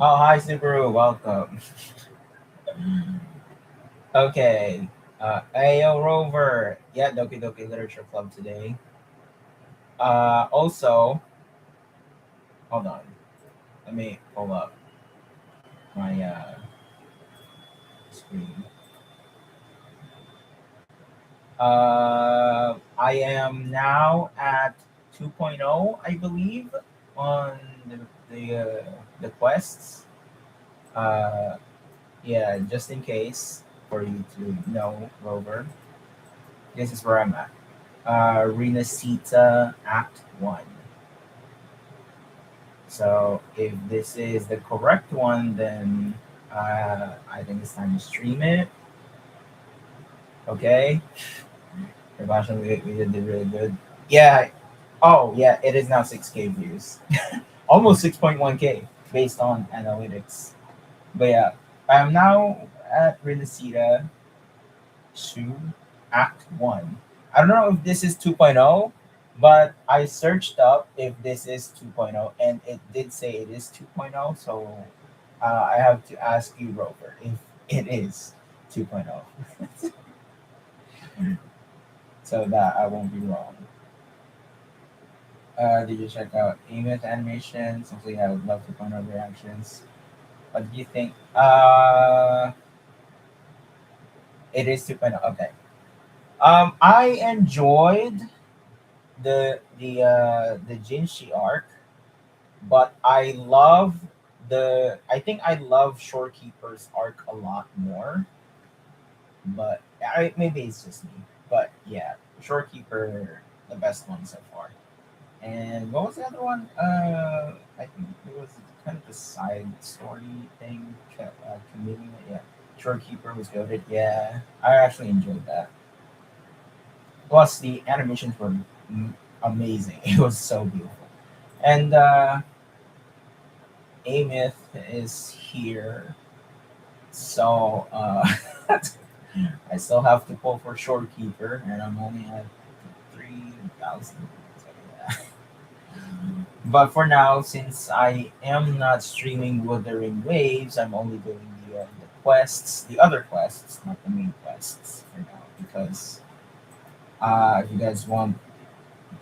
Oh, hi, Subaru. Welcome. Okay. Ayo Rover. Yeah, Doki Doki Literature Club today. Also, hold on. Let me pull up my screen. I am now at 2.0, I believe, on the quests. Uh, yeah, just in case for you to know, Rover. This is where I'm at. Renacita Act 1. So if this is the correct one, then I think it's time to stream it. Okay. Sebastian, we did really good. Yeah. Oh, yeah. It is now 6K views. Almost 6.1K based on analytics. But yeah, I'm now at Renacita 2 Act 1. I don't know if this is 2.0, but I searched up if this is 2.0 and it did say it is 2.0. So I have to ask you, Rover, if it is 2.0 so that I won't be wrong. Did you check out Amy's animations? Hopefully, I would love to find out reactions. What do you think? It is 2.0. Okay. I enjoyed the Jinshi arc, but I think I love Shorekeeper's arc a lot more. But maybe it's just me. But yeah, Shorekeeper the best one so far. And what was the other one? I think it was kind of the side story thing. Community. Yeah, Shorekeeper was goaded. Yeah, I actually enjoyed that. Plus, the animations were amazing. It was so beautiful. And Amith is here, so I still have to pull for Shorekeeper, and I'm only at 3,000. So, yeah. But for now, since I am not streaming Wuthering Waves, I'm only doing the quests, the other quests, not the main quests for now, because if you guys want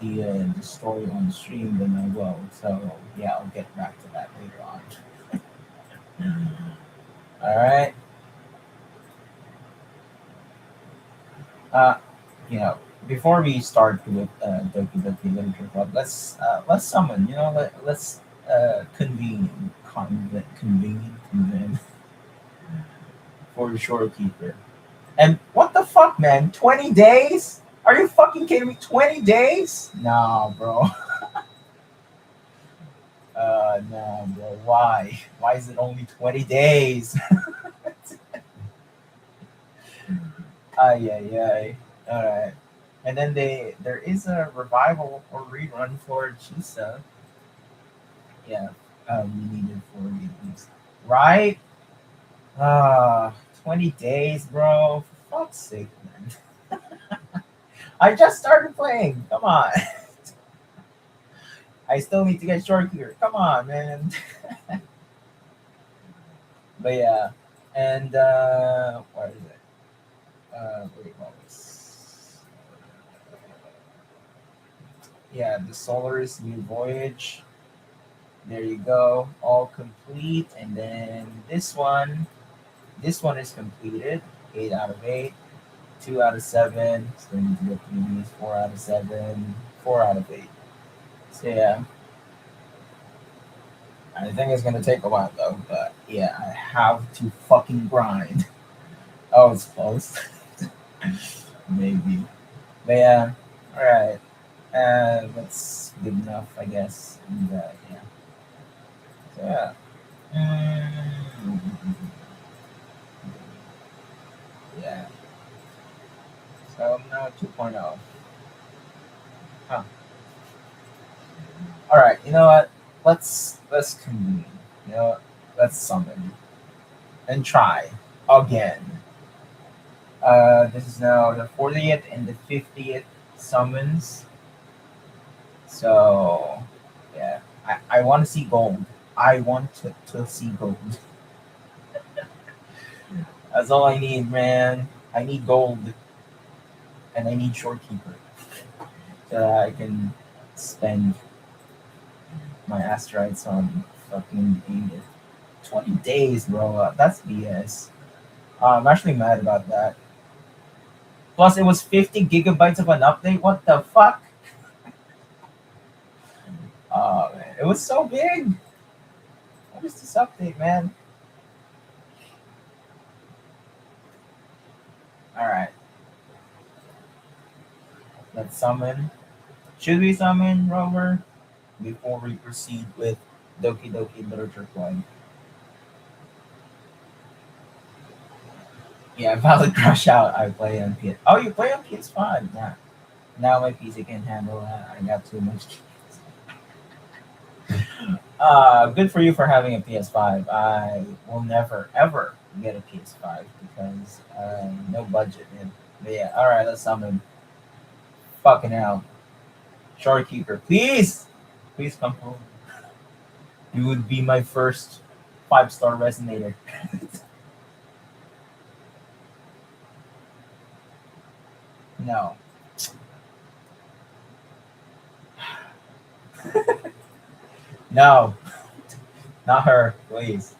the story on the stream, then I will. So yeah, I'll get back to that later on. All right. Uh, you know, before we start with Doki Doki Literature Club, let's summon. Let's convene for the Shorekeeper. And what the fuck, man? 20 days? Are you fucking kidding me? 20 days? Nah, bro. Nah, bro. Why? Why is it only 20 days? Ay, ay, ay. All right. And then there is a revival or rerun for Chisa. Yeah, we needed 4 games. Right? 20 days, bro. For fuck's sake, man. I just started playing. Come on. I still need to get short here. Come on, man. But yeah. And what is it? Wait, what was yeah, the Solaris New Voyage. There you go. All complete. And then this one is completed. 8 out of 8. 2 out of 7. Still need to get through these. 4 out of 7. 4 out of 8. So yeah, I think it's gonna take a while though. But yeah, I have to fucking grind. Oh, it's close. Maybe. But yeah, all right. That's good enough, I guess. And yeah. So yeah. Mm, yeah. So I'm now 2.0. Huh. All right. You know what? Let's convene. You know, let's summon and try again. This is now the 40th and the 50th summons. So yeah, I want to see gold. I want to see gold. That's all I need, man. I need gold and I need shorekeeper so that I can spend my asteroids on fucking Edith. 20 days, bro. That's BS. I'm actually mad about that. Plus, it was 50 gigabytes of an update. What the fuck? Oh, man. It was so big. What is this update, man? Alright, let's summon. Should we summon Rover before we proceed with Doki Doki Literature Club? Yeah, valid crush out. I play on PS. Oh, you play on PS5? Yeah. Now my PC can handle that. I got too much. Good for you for having a PS5. I will never ever get a PS5 because no budget, man. But yeah, all right, let's summon. Fucking hell, Shorekeeper, please, please come home. You would be my first 5-star resonator. No, no, not her, please.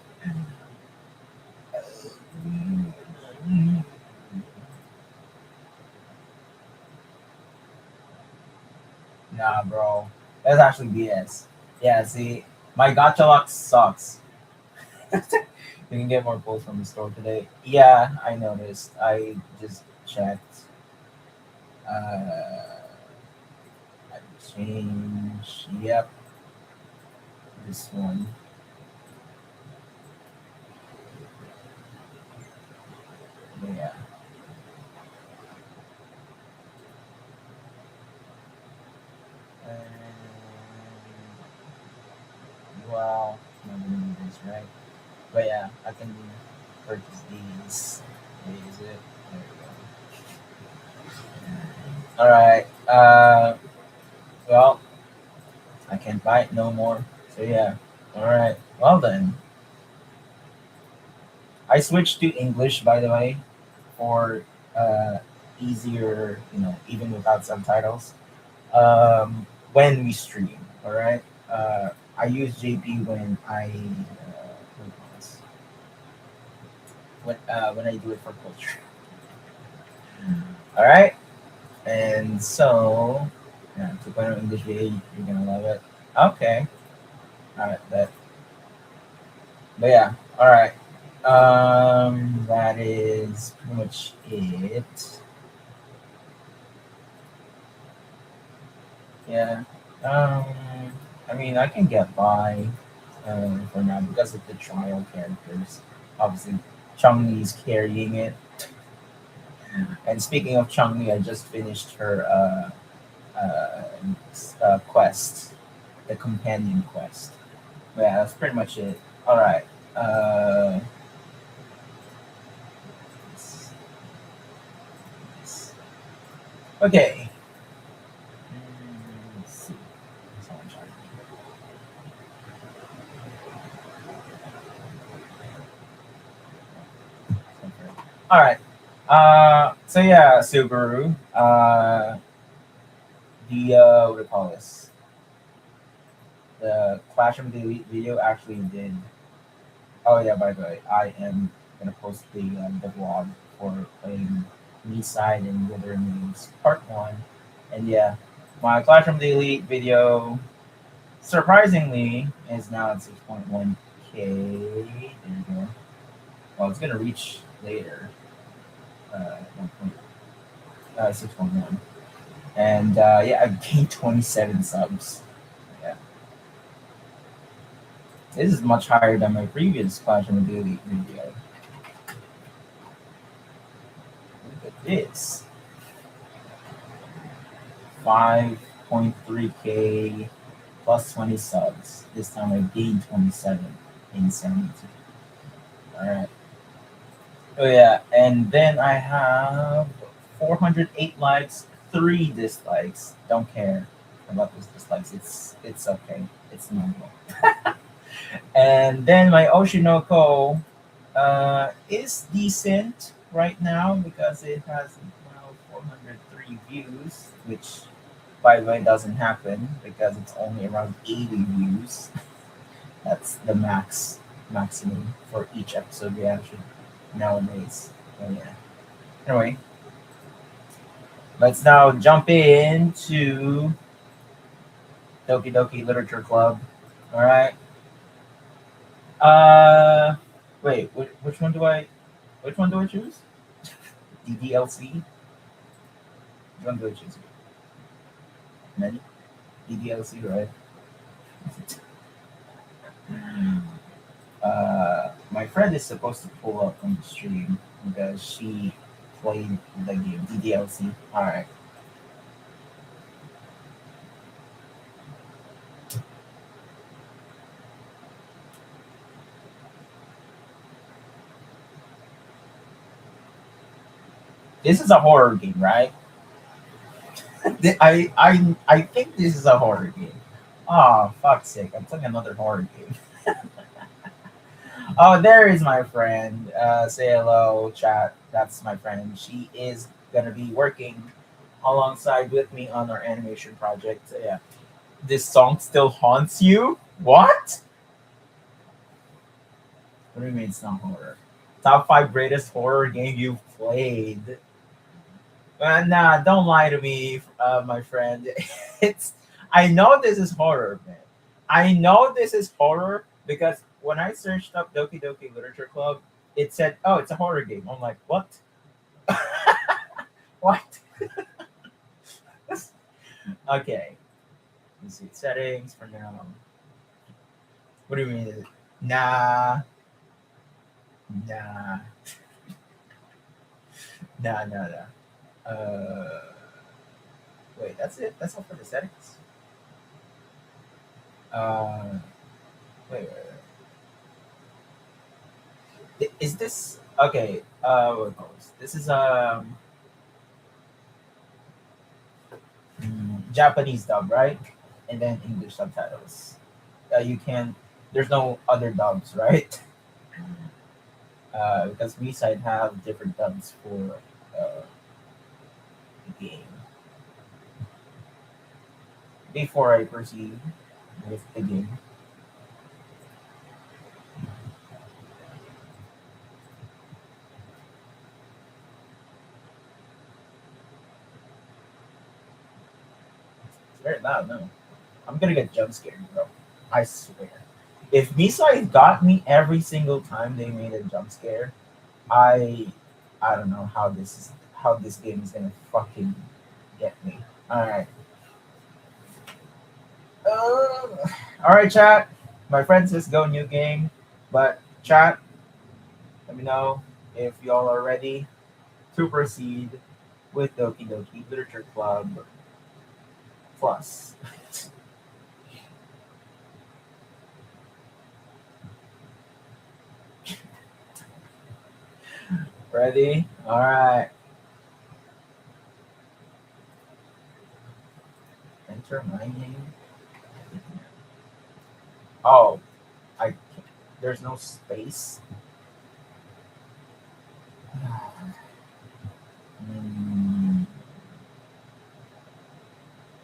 Nah, bro, that's actually BS. Yeah, see, my gacha luck sucks. You can get more pulls from the store today. Yeah, I noticed. I just checked. Uh, I change. Yep, this one. Yeah. And, well, I'm gonna do this right. But yeah, I can purchase these. Where is it? There we go. All right. Well, I can't buy it no more. So yeah. All right. Well then, I switched to English by the way for uh, easier, even without subtitles. When we stream, all right. I use JP what do you call this? When I do it for culture. All right. And so, yeah, to put on English video, you're gonna love it. Okay. All right. But yeah. All right. That is pretty much it. Yeah. Um, I mean, I can get by for now because of the trial characters. Obviously, Chun Li's carrying it. And speaking of Chun Li, I just finished her quest, the companion quest. But yeah, that's pretty much it. All right. Uh, okay. Let's see. Someone charged me. All right. So yeah, Subaru. What do you call this? The Clash of the Elite video actually did. Oh yeah, by the way, I am gonna post the vlog for playing Me Side and Wither News Part One, and yeah, my Clash of the Elite video surprisingly is now at 6.1K. There you go. Well, it's gonna reach later. 6.1. And yeah, I've gained 27 subs. Yeah, this is much higher than my previous Clash of the Elite video. Look at this, 5.3K plus 20 subs. This time I gained 27. Insanity. All right. Oh yeah, and then I have 408 likes, 3 dislikes. Don't care about those dislikes. It's okay. It's normal. And then my Oshinoko is decent right now because it has now 403 views, which by the way doesn't happen because it's only around 80 views. That's the maximum for each episode reaction nowadays. So yeah. Anyway, let's now jump into Doki Doki Literature Club. All right. Uh, wait. Which one do I? Which one do I choose? DDLC. Which one do I choose? Many. DDLC, right? My friend is supposed to pull up on the stream because she played the game DDLC. All right. This is a horror game, right? I think this is a horror game. Oh, fuck's sake. I'm playing another horror game. Oh, there is my friend. Say hello, chat. That's my friend. She is going to be working alongside with me on our animation project. So, yeah. This song still haunts you? What? What do you mean it's not horror? Top 5 greatest horror game you've played. Nah, don't lie to me, my friend. It's. I know this is horror, man. I know this is horror because when I searched up Doki Doki Literature Club, it said, "Oh, it's a horror game." I'm like, "What? What?" Okay. Let's see settings for now. What do you mean? Nah, nah, nah. Wait, that's it. That's all for the settings. Uh, wait. Is this okay? What goes? This is Japanese dub, right? And then English subtitles. You can. There's no other dubs, right? Because we side have different dubs for the game. Before I proceed with the game, it's very loud. No, I'm gonna get jump scared, bro. I swear. If Misai got me every single time they made a jump scare, I I don't know how this game is gonna fucking get me. All right. All right, chat. My friend says go new game, but chat, let me know if y'all are ready to proceed with Doki Doki Literature Club Plus. Ready? All right. Enter my name. Oh, I. There's no space. Hmm,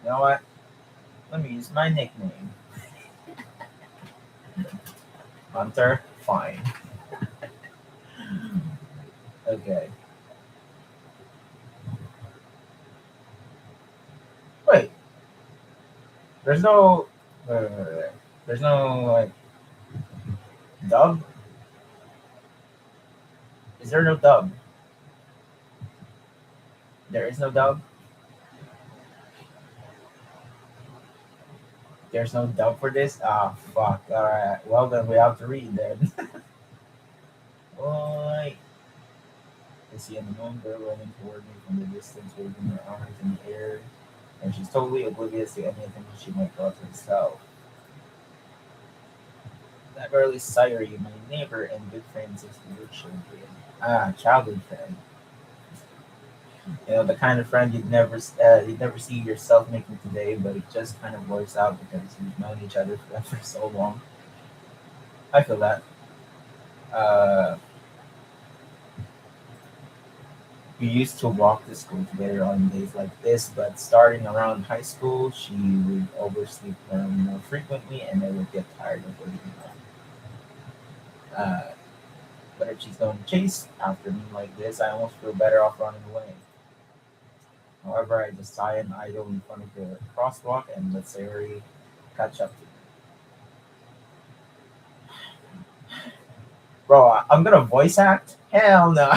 you know what? Let me use my nickname. Hunter. Fine. Okay. Wait. There's no. Wait. There's no like dub. Is there no dub? There is no dub. There's no dub for this. Ah, fuck. All right. Well then, we have to read then. Oi. I see a known girl running toward me from the distance, waving her arms in the air, and she's totally oblivious to anything she might thought to herself. That girl is Sayuri, my neighbor and good friend since we were children. Ah, childhood friend. You know, the kind of friend you'd never see yourself making today, but it just kind of works out because you've known each other for so long. I feel that. Uh, we used to walk to school together on days like this, but starting around high school, she would oversleep more frequently, and I would get tired of waiting around. But if she's going to chase after me like this, I almost feel better off running away. However, I just sigh and idle in front of the crosswalk and let Sayori catch up to me. Bro, I'm gonna voice act? Hell no.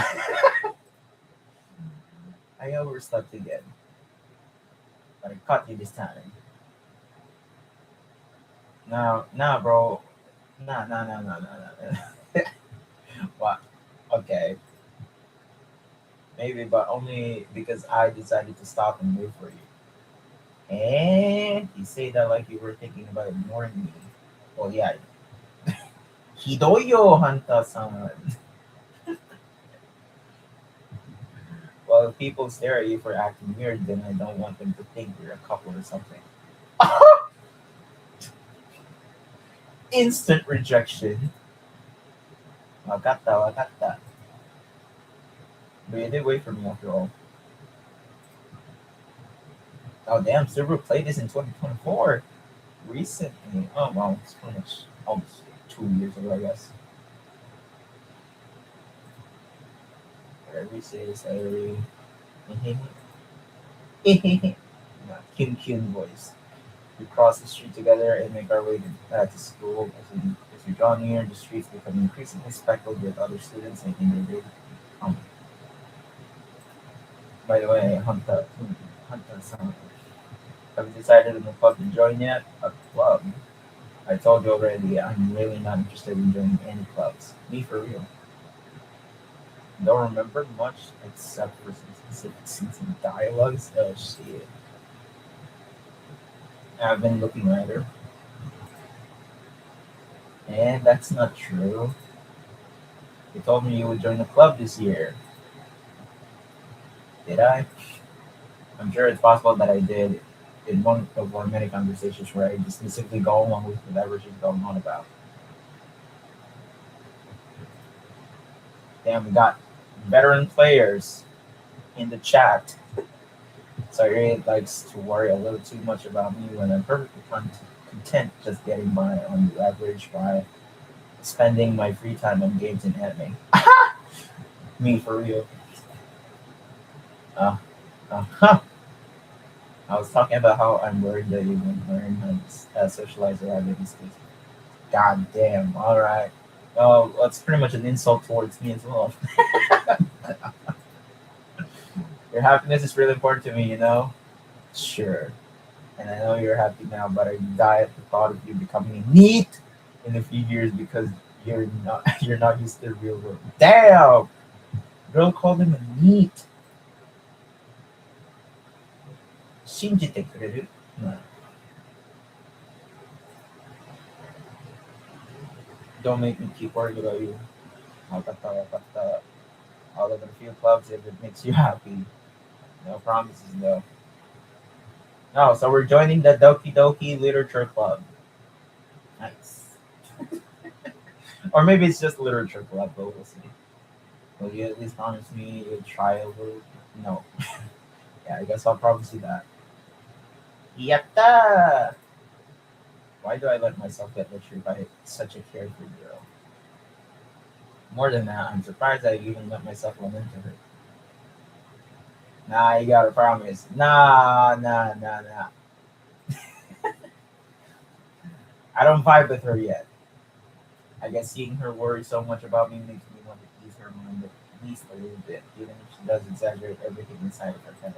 I overslept again, but I caught you this time. No, nah, bro. Nah, nah, nah, nah, nah, nah. What? Okay, maybe, but only because I decided to stop and wait for you. And you say that like you were thinking about ignoring me. Well, yeah. Hidoyo, Hanta-san. Well, if people stare at you for acting weird, then I don't want them to think you're a couple or something. Instant rejection. Wakatta, wakatta. But you did wait for me after all. Oh, damn, Silver played this in 2024. Recently. Oh, well, it's pretty much almost 2 years ago, I guess. Whatever you say, sorry. Kim Kyun voice. We cross the street together and make our way to school. As we draw near, the streets become increasingly speckled with other students making their daily um, By the way, Hunter-san, have you decided on a club to join yet? A club? I told you already, I'm really not interested in joining any clubs. Me for real. Don't remember much except for some specific scenes and dialogues. Oh shit. I've been looking at her. And that's not true. You told me you would join a club this year. Did I? I'm sure it's possible that I did in one of our many conversations where I just simply go along with whatever she's going on about. Damn, we got veteran players in the chat. Sorry, likes to worry a little too much about me when I'm perfectly content just getting by on the average by spending my free time on games and anime. Me for real. Uh, huh. I was talking about how I'm worried that you won't learn how to socialize or have any skills. God damn. All right. Oh, that's pretty much an insult towards me as well. Your happiness is really important to me, you know? Sure. And I know you're happy now, but I die at the thought of you becoming neat in a few years because you're not used to the real world. Damn! Girl called him a neat. 信じてくれる? No. Don't make me keep worrying about you. Wakata, wakata. I'll live in a few clubs if it makes you happy. No promises though. No, so we're joining the Doki Doki Literature Club. Nice. Or maybe it's just literature club, but we'll see. Will you at least promise me you'll try over? No. Yeah, I guess I'll promise you that. Yatta! Why do I let myself get lectured by such a carefree girl? More than that, I'm surprised I even let myself run into her. Nah, you gotta promise. Nah, nah, nah, nah. I don't vibe with her yet. I guess seeing her worry so much about me makes me want to ease her mind at least a little bit, even if she does exaggerate everything inside of her head.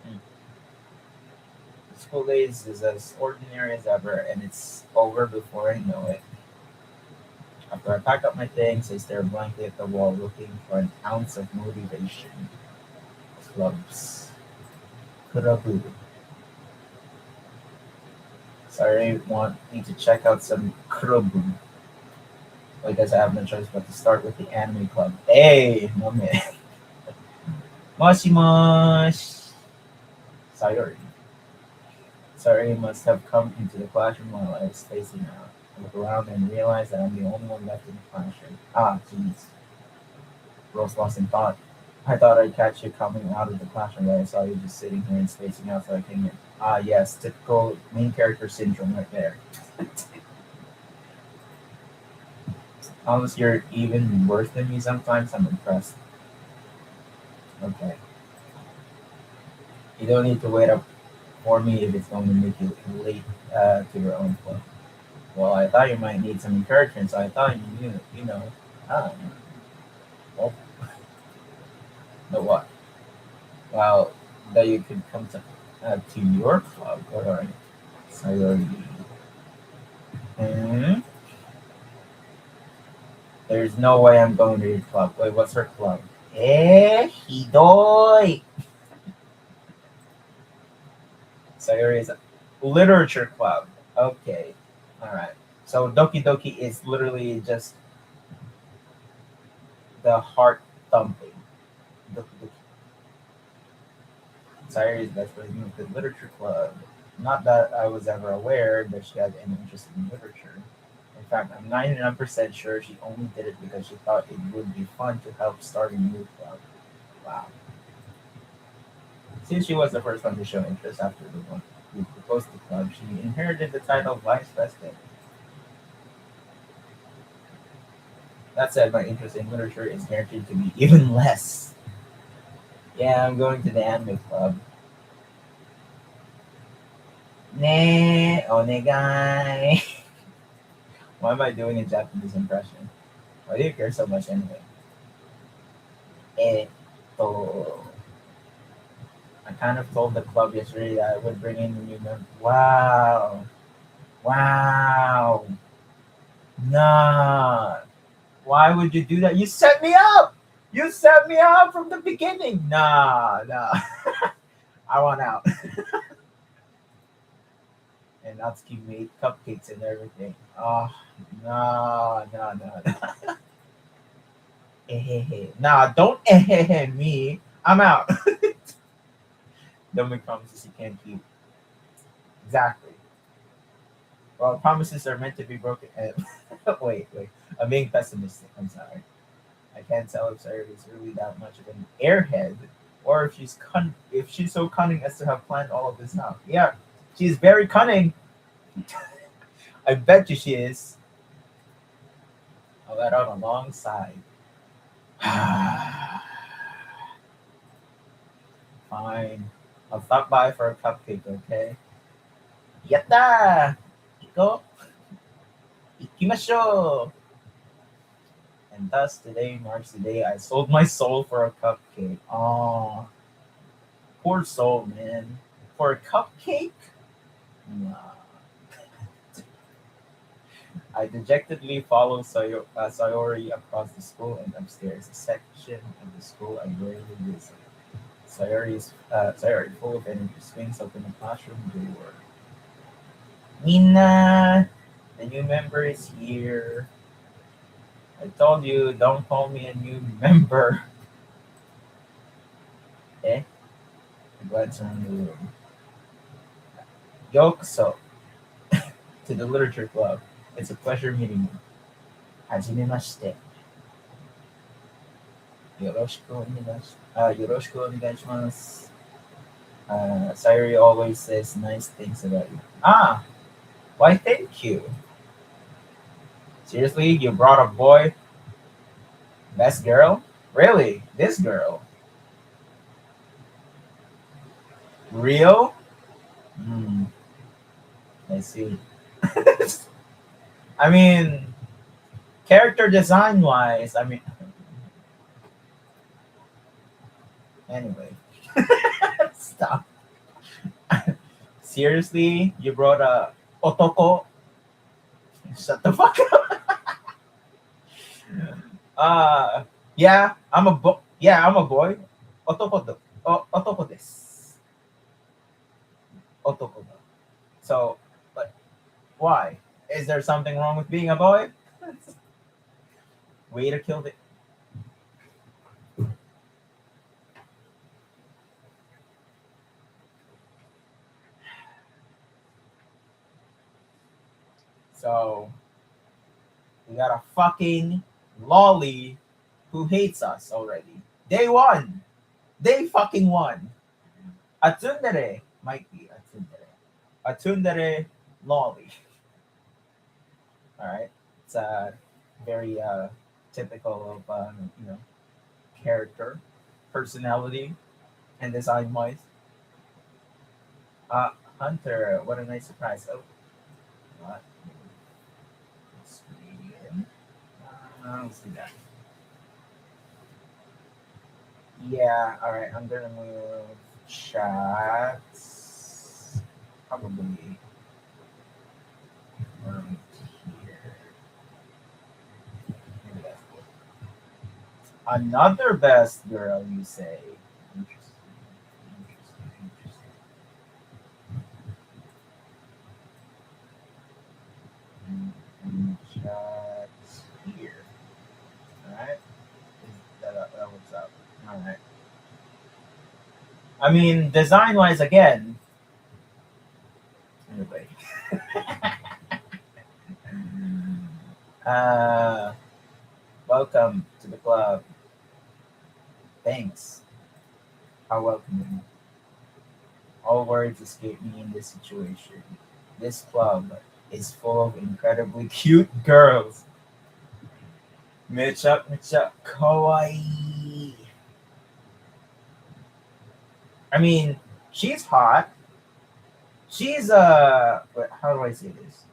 Hmm. The school days is as ordinary as ever, and it's over before I know it. After I pack up my things, I stare blankly at the wall, looking for an ounce of motivation. Clubs. Kurabu. Sorry, want me to check out some Kurabu. Well, I guess I have no choice but to start with the anime club. Hey, no man. Moshi mosh. Sayori. Sorry, must have come into the classroom while I was spacing out. I look around and realize that I'm the only one left in the classroom. Ah, jeez. Rose lost in thought. I thought I'd catch you coming out of the classroom, but I saw you just sitting here and spacing out, so I came in. Ah, yes, typical main character syndrome right there. Unless you're even worse than me sometimes, I'm impressed. Okay. You don't need to wait up for me if it's going to make you late to your own club. Well, I thought you might need some encouragement, so I thought ah, well, know what? Well, that you could come to your club, or sorry. Hmm? There's no way I'm going to your club. Wait, what's her club? Hidoy! Sayori is a literature club. Okay. Alright. So Doki Doki is literally just the heart thumping. Doki Doki. Sayori is best friend with the literature club. Not that I was ever aware that she had any interest in literature. In fact, I'm 99% sure she only did it because she thought it would be fun to help start a new club. Wow. Since she was the first one to show interest after the one who proposed the club, she inherited the title Vice President. That said, my interest in literature is guaranteed to be even less. Yeah, I'm going to the anime club. Ne onegai. Why am I doing a Japanese impression? Why do you care so much anyway? To. I kind of told the club yesterday that I would bring in a new member. Wow. Wow. Nah. Why would you do that? You set me up. You set me up from the beginning. Nah, nah. I want out. And Natsuki made cupcakes and everything. Oh, no, no, no, no. Nah, don't me. I'm out. Don't make promises you can't keep. Exactly. Well, promises are meant to be broken. Wait. I'm being pessimistic. I'm sorry. I can't tell if Sarah is really that much of an airhead, or if she's so cunning as to have planned all of this now. Yeah, she's very cunning. I bet you she is. I'll let out a long sigh. Fine. I'll stop by for a cupcake, okay? Yatta! Iko, ikimashou! And thus today marks the day I sold my soul for a cupcake. Oh, poor soul, man. For a cupcake? Nah. I dejectedly follow Sayori across the school and upstairs, a section of the school I rarely visit. Sayori, full of energy, swings open the classroom door. Mina, the new member is here. I told you, don't call me a new member. Eh? I glance around the room. Yokuso, to the literature club. It's a pleasure meeting you. Hajimemashite. Yoroshiku onegaishimasu. Sayuri always says nice things about you. Ah, why thank you. Seriously, you brought a boy? Best girl? Really? This girl? Real? Hmm, I see. I mean, character design wise, I mean, anyway. Stop. Seriously, you brought a otoko? Shut the fuck up. Uh, yeah, I'm a boy. Otoko desu. Otoko da. So, but why? Is there something wrong with being a boy? Way to kill the. So We got a fucking lolly who hates us already. They won. They fucking won. A tsundere might be a tsundere. A tsundere lolly. All right. It's very typical of character, personality, and design wise. Hunter, what a nice surprise. Oh, what? Screen. Let's do that. Yeah, alright, I'm gonna move chats. Probably right here. Maybe that's good. Another best girl, you say? Interesting. Interesting. Interesting. Chat here. Alright. That works out. Alright. I mean, design wise, again. Anyway. uh, welcome to the club. Thanks. How welcoming. All words escape me in this situation. This club is full of incredibly cute girls. Mecha, mecha, kawaii. I mean, she's hot. She's how do I say this?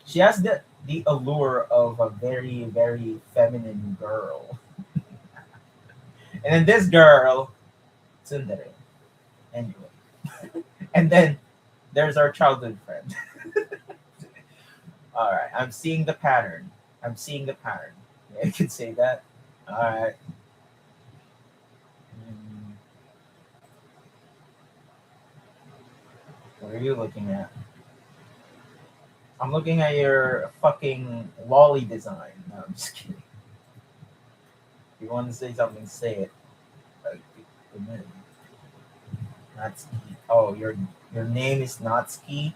She has the allure of a very very feminine girl, and then this girl, tsundere. Anyway, and then there's our childhood friend. All right, I'm seeing the pattern. I'm seeing the pattern. Yeah, I could say that. All right. Mm, what are you looking at? I'm looking at your fucking lolly design. No, I'm just kidding. If you want to say something, say it. Like, admit Natsuki. Oh, your name is Natsuki.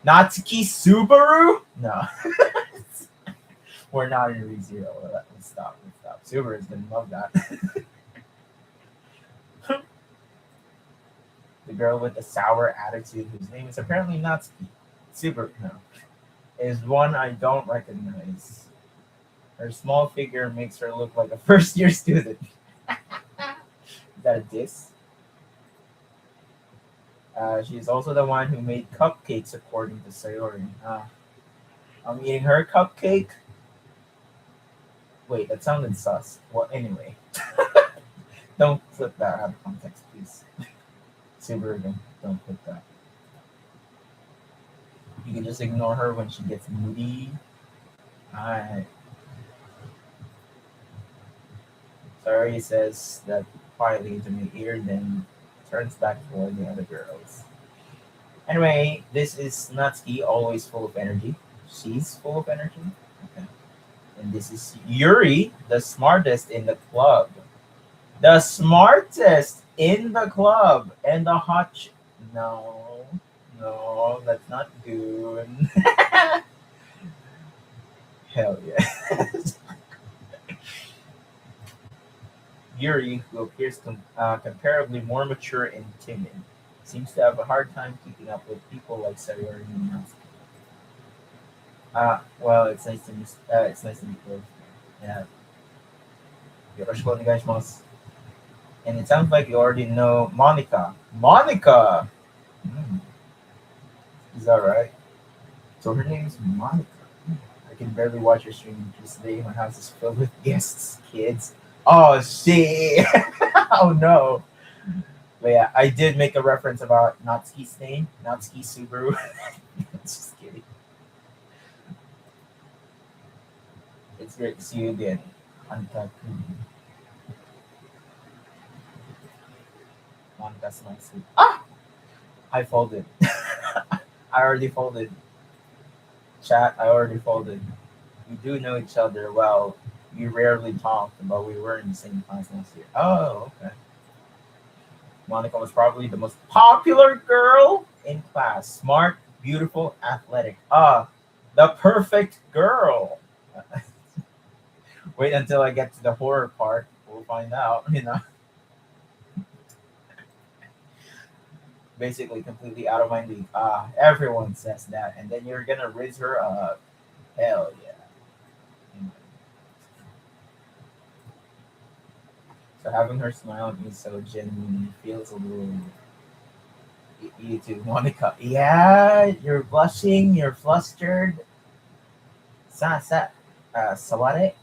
Natsuki Subaru? No, we're not in ReZero. Let's stop. Let's stop. Subaru's gonna love that. The girl with the sour attitude, whose name is apparently Natsuki. Subaru. No, is one I don't recognize. Her small figure makes her look like a first year student. Is that a diss? She's also the one who made cupcakes, according to Sayori. I'm eating her cupcake. Wait, that sounded sus. Well, anyway, don't flip that out of context, please. Super, don't flip that. You can just ignore her when she gets moody. Alright. Sayori says that quietly into my ear, then turns back toward the other girls. Anyway, this is Natsuki, always full of energy. She's full of energy. Okay. And this is Yuri, the smartest in the club. The smartest in the club. And the no, no, that's not good. Hell yeah. Yuri, who appears comparably more mature and timid, seems to have a hard time keeping up with people like Sayori and Natsuki. Well, it's nice to meet you. Yeah. Yoroshiku onegaishimasu. And it sounds like you already know Monica. Monica! Hmm. Is that right? So her name is Monica. I can barely watch your stream just today. My house is filled with guests, kids. Oh shit! Oh no! But yeah, I did make a reference about Natsuki's name, Natsuki Subaru. Just kidding. It's great to see you again. Antaku. Monica's nice. Ah! I folded. I already folded. Chat, I already folded. We do know each other well. We rarely talked, but we were in the same class last year. Oh, okay. Monica was probably the most popular girl in class. Smart, beautiful, athletic. The perfect girl. Wait until I get to the horror part. We'll find out. Basically completely out of my league. Everyone says that, and then you're gonna raise her up. Hell yeah. You know. So having her smile at me so genuinely feels a little. You too, Monica. Yeah, you're blushing. You're flustered. Saware.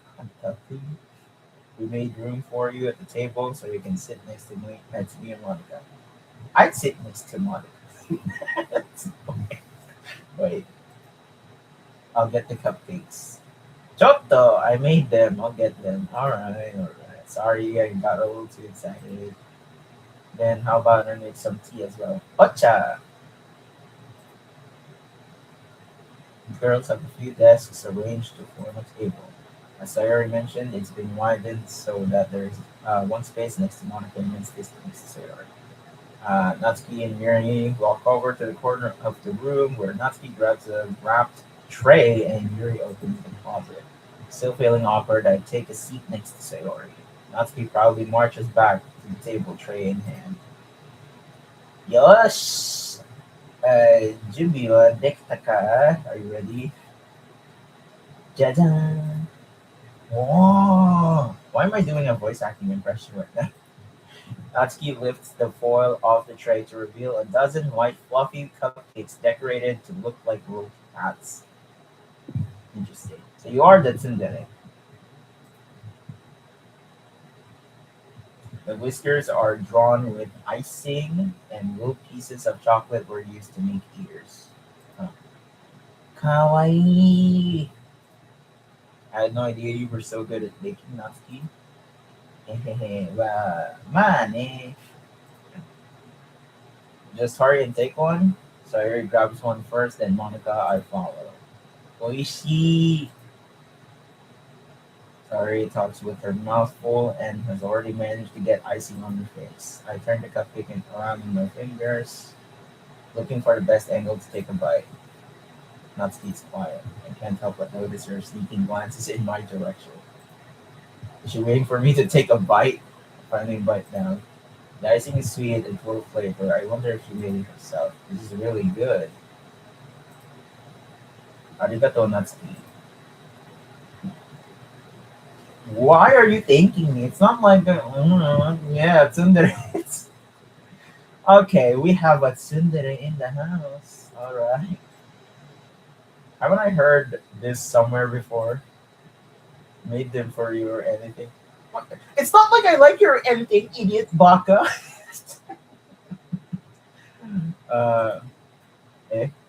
We made room for you at the table so you can sit next to me and Monica. I'd sit next to Monica. Wait, I'll get the cupcakes. Chotto, I made them. I'll get them. Alright, alright. Sorry, I got a little too excited. Then how about I make some tea as well? Ocha! The girls have a few desks arranged to form a table. As I already mentioned, it's been widened so that there's one space next to Monica and one space next to Sayori. Natsuki and Yuri walk over to the corner of the room where Natsuki grabs a wrapped tray and Yuri opens the closet. Still feeling awkward, I take a seat next to Sayori. Natsuki proudly marches back to the table, tray in hand. Yosh! Junbi wa dekita ka? Are you ready? Jajan! Whoa! Why am I doing a voice acting impression right now? Natsuki lifts the foil off the tray to reveal a dozen white fluffy cupcakes decorated to look like rope hats. Interesting. So you are the tsundere. The whiskers are drawn with icing, and little pieces of chocolate were used to make ears. Huh. Kawaii! I had no idea you were so good at baking, Natsuki. Hehehe, mane. Just hurry and take one. Sayuri grabs one first, then Monica, I follow. Oishi! Sayuri talks with her mouth full and has already managed to get icing on her face. I turn the cupcake around in my fingers, looking for the best angle to take a bite. Natsuki's quiet. I can't help but notice her sneaking glances in my direction. Is she waiting for me to take a bite? I finally bite down. The icing is sweet and full of flavor. I wonder if she made it herself. This is really good. Arigato, Natsuki. Why are you thanking me? It's not like yeah, tsundere. Okay, we have a tsundere in the house. All right. Haven't I heard this somewhere before? Made them for you or anything? What? It's not like I like you or anything, idiot baka. uh,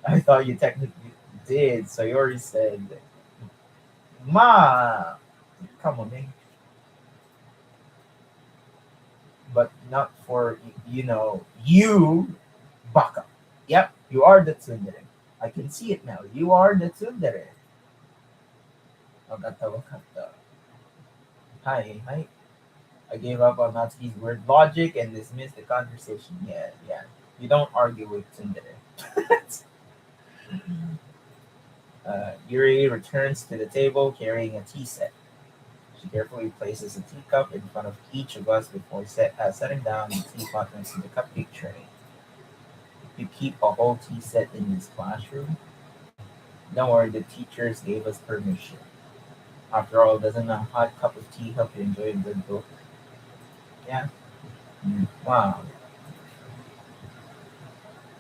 I thought you technically did. So you already said, "Ma, come on, man." But not for you, baka. Yep, you are the tsundere. I can see it now. You are the tsundere. Wakata wakata. Hi, hi. I gave up on Natsuki's weird logic and dismissed the conversation. Yeah, yeah. You don't argue with tsundere. Yuri returns to the table carrying a tea set. She carefully places a teacup in front of each of us before setting down the teapot next to the cupcake tray. You keep a whole tea set in this classroom? Don't worry, the teachers gave us permission. After all, doesn't a hot cup of tea help you enjoy a good book? Yeah. Wow.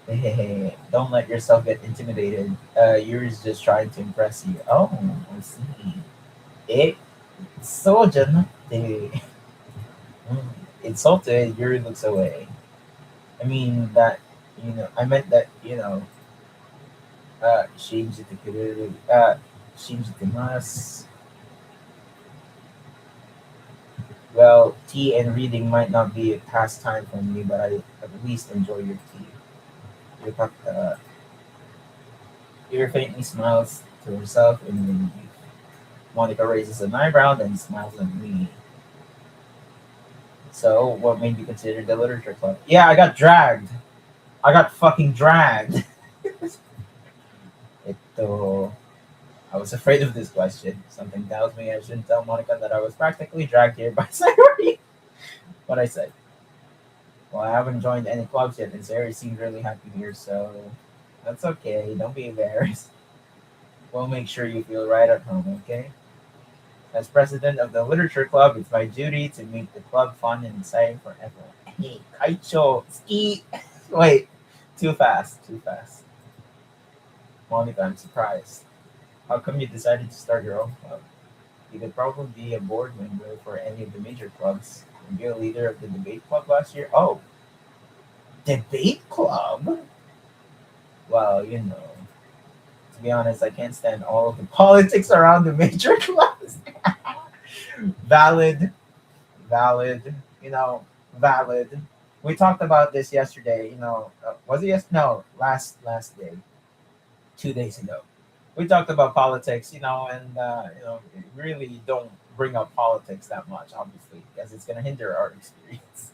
Hey, don't let yourself get intimidated. Yuri's just trying to impress you. Oh, I see. It so janate. Insulted, Yuri looks away. I mean that I meant that, shinjite well, tea and reading might not be a pastime for me, but I at least enjoy your tea. Uh, Ira faintly smiles to herself in relief. Monica raises an eyebrow, then smiles at me. So, what made you consider the literature club? Yeah, I got dragged. I got fucking dragged. Ito. I was afraid of this question. Something tells me I shouldn't tell Monica that I was practically dragged here by Sayori. But I said, well, I haven't joined any clubs yet, and Sayori seemed really happy here, so that's okay. Don't be embarrassed. We'll make sure you feel right at home, okay? As president of the literature club, it's my duty to make the club fun and exciting for everyone. Hey, Kaicho, ski. Wait, too fast, too fast. Monica, I'm surprised. How come you decided to start your own club? You could probably be a board member for any of the major clubs. Were you a leader of the debate club last year? Oh, debate club? Well, to be honest, I can't stand all of the politics around the major clubs. Valid, valid, valid. We talked about this yesterday. Was it yes? No, last day, 2 days ago. We talked about politics, and really don't bring up politics that much, obviously, because it's gonna hinder our experience.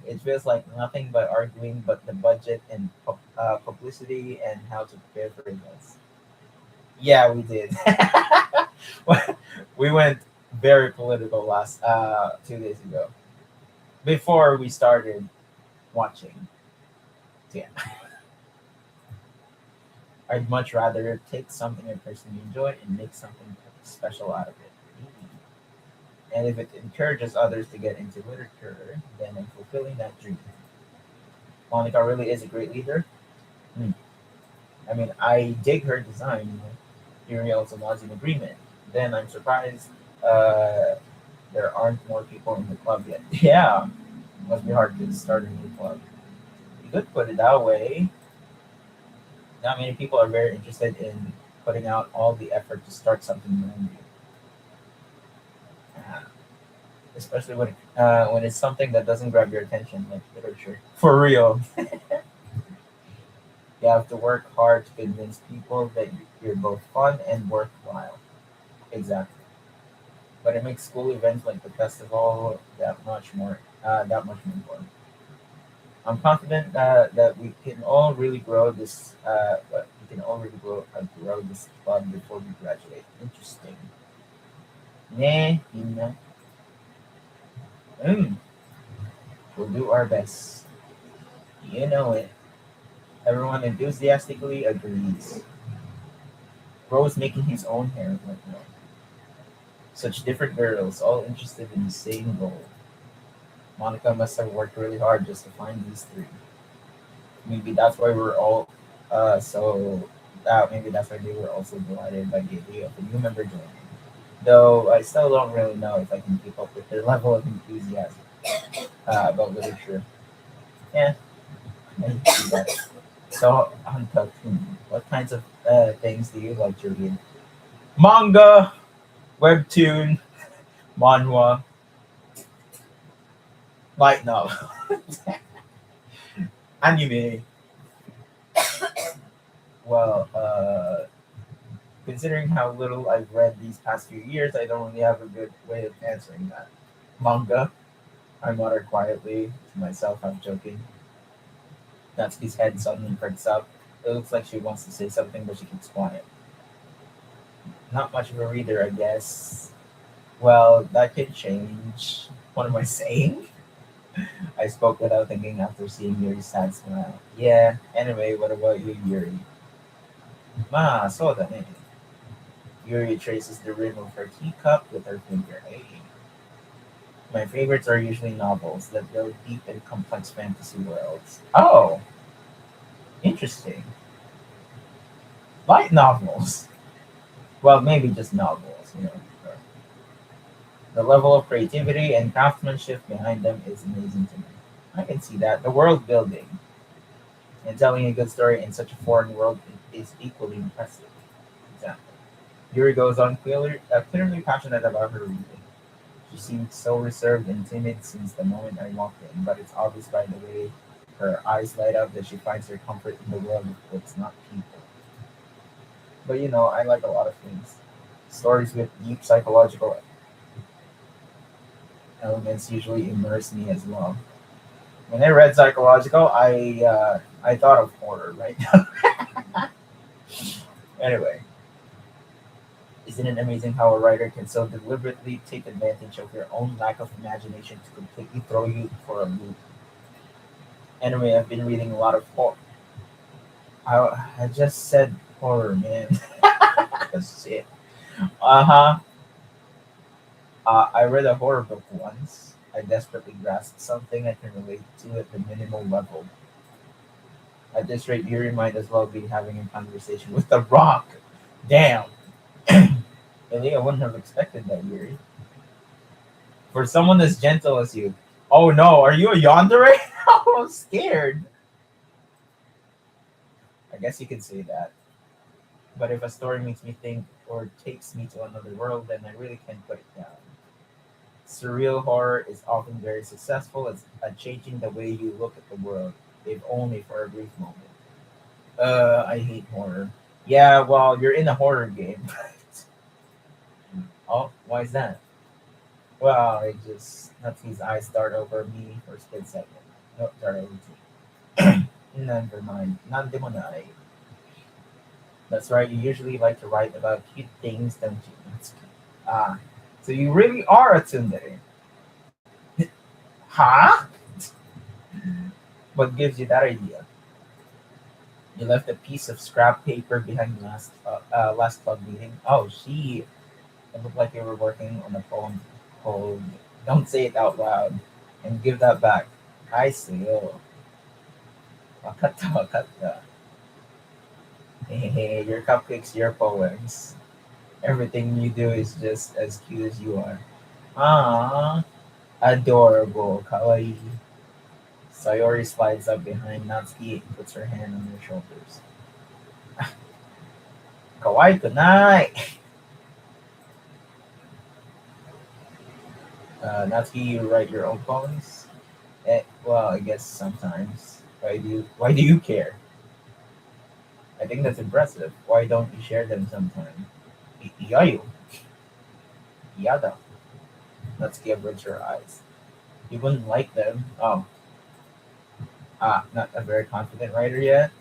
It feels like nothing but arguing, but the budget and publicity and how to prepare for events. Yeah, we did. We went very political last 2 days ago before we started watching. So, yeah, I'd much rather take something I personally enjoy and make something special out of it. And if it encourages others to get into literature, then I'm fulfilling that dream. Monica really is a great leader. Hmm. I mean, I dig her design. Yuri also nods in agreement. Then I'm surprised uh, there aren't more people in the club yet. Yeah, must be hard to start a new club. You could put it that way. Not many people are very interested in putting out all the effort to start something brand new. Uh, Especially when it's something that doesn't grab your attention, like literature. For real, you have to work hard to convince people that you're both fun and worthwhile. Exactly, but it makes school events like the festival that much more important. I'm confident that we can all really grow this. But we can all really grow this club before we graduate. Interesting. Nah, mm, we'll do our best. You know it. Everyone enthusiastically agrees. Rose making his own hair right now. Such different girls, all interested in the same goal. Monica must have worked really hard just to find these three. Maybe that's why we're all so. Maybe that's why they were also delighted by the idea of a new member joining. Though I still don't really know if I can keep up with their level of enthusiasm about literature. Yeah, I can see that. So, what kinds of things do you like to read? Manga, webtoon, manhwa, light novel, anime. Well, considering how little I've read these past few years, I don't really have a good way of answering that. Manga, I mutter quietly to myself, I'm joking. Natsuki's head suddenly perks up. It looks like she wants to say something, but she keeps quiet. Not much of a reader, I guess. Well, that could change. What am I saying? I spoke without thinking after seeing Yuri's sad smile. Yeah, anyway, what about you, Yuri? Ma, so da ne. Yuri traces the rim of her teacup with her finger. Hey. My favorites are usually novels that build deep and complex fantasy worlds. Oh, interesting. Light novels. Well, maybe just novels. The level of creativity and craftsmanship behind them is amazing to me. I can see that. The world building and telling a good story in such a foreign world is equally impressive. Example. Yuri goes on clearly passionate about her reading. She seemed so reserved and timid since the moment I walked in, but it's obvious by the way her eyes light up that she finds her comfort in the world of books, not people. But I like a lot of things. Stories with deep psychological elements usually immerse me as well. When I read psychological, I thought of horror right now. Anyway, isn't it amazing how a writer can so deliberately take advantage of your own lack of imagination to completely throw you for a loop? Anyway, I've been reading a lot of horror. I just said horror, man. Shit. Uh huh. I read a horror book once. I desperately grasped something I can relate to at the minimal level. At this rate, Yuri might as well be having a conversation with the rock. Damn. Really, I wouldn't have expected that, Yuri. For someone as gentle as you. Oh no, are you a yandere? I'm scared. I guess you could say that. But if a story makes me think or takes me to another world, then I really can't put it down. Surreal horror is often very successful at changing the way you look at the world, if only for a brief moment. I hate horror. Yeah, well, you're in a horror game. Oh, why is that? Well, it just Natsu's eyes start over me for a split second. No, start over me. Never mind. Nandemonai. That's right, you usually like to write about cute things, don't you, Natsuki? Ah, so you really are a tsundere. Huh? What gives you that idea? You left a piece of scrap paper behind last club meeting. Oh, she. It looked like you were working on a poem called "Don't Say It Out Loud," and give that back. I see. Oh, wakata wakata. Hey, your cupcakes, your poems. Everything you do is just as cute as you are. Ah, adorable, kawaii. Sayori slides up behind Natsuki and puts her hand on her shoulders. Kawaii kunai. Natsuki, you write your own poems? Well, I guess sometimes. Why do you care? I think that's impressive. Why don't you share them sometime? Yayu, yada. Natsuki averts her eyes. You wouldn't like them. Oh, not a very confident writer yet.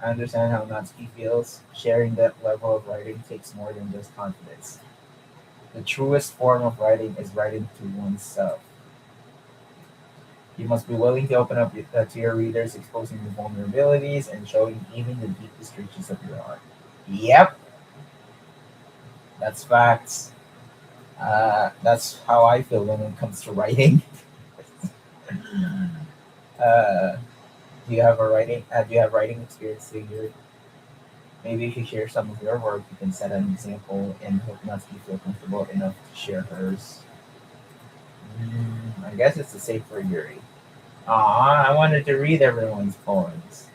I understand how Natsuki feels. Sharing that level of writing takes more than just confidence. The truest form of writing is writing to oneself. You must be willing to open up to your readers, exposing your vulnerabilities and showing even the deepest reaches of your heart. Yep, that's facts. That's how I feel when it comes to writing. Uh, do you have writing experience too? Maybe if you share some of your work, you can set an example and hope Natsuki feel comfortable enough to share hers. I guess it's the same for Yuri. I wanted to read everyone's poems.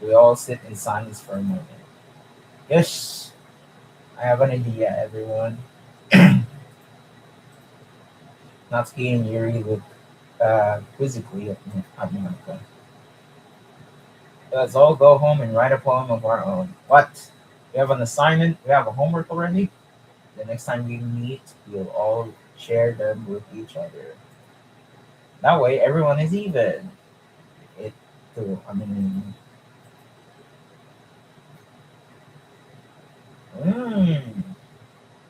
We all sit in silence for a moment. Yes, I have an idea, everyone. Natsuki and Yuri look quizzically at Monica. Let's all go home and write a poem of our own. What? We have an assignment? We have a homework already? The next time we meet, we'll all share them with each other. That way, everyone is even. It, too. I mean, mm,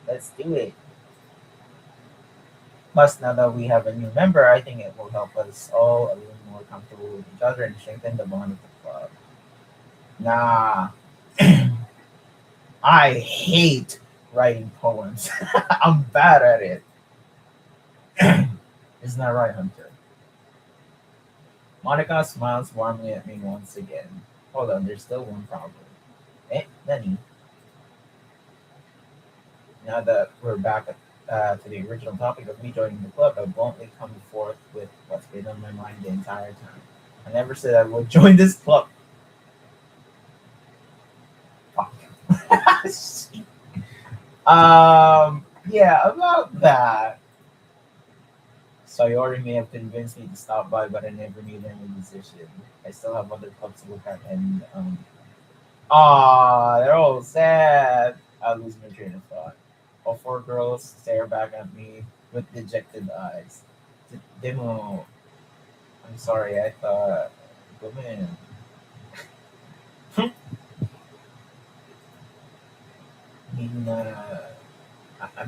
let's do it. Plus, now that we have a new member, I think it will help us all a little more comfortable with each other and strengthen the bond of the club. Nah, I hate writing poems. I'm bad at it. Isn't that right, Hunter? Monica smiles warmly at me once again. Hold on, there's still one problem. Nani, now that we're back to the original topic of me joining the club, I bluntly come forth with what's been on my mind the entire time. I never said I would join this club. Fuck. Yeah, about that. Sayori may have convinced me to stop by, but I never made any decision. I still have other clubs to look at, and they're all sad. I lose my train of thought. All four girls stare back at me with dejected eyes. Demo, I'm sorry, I thought, go in.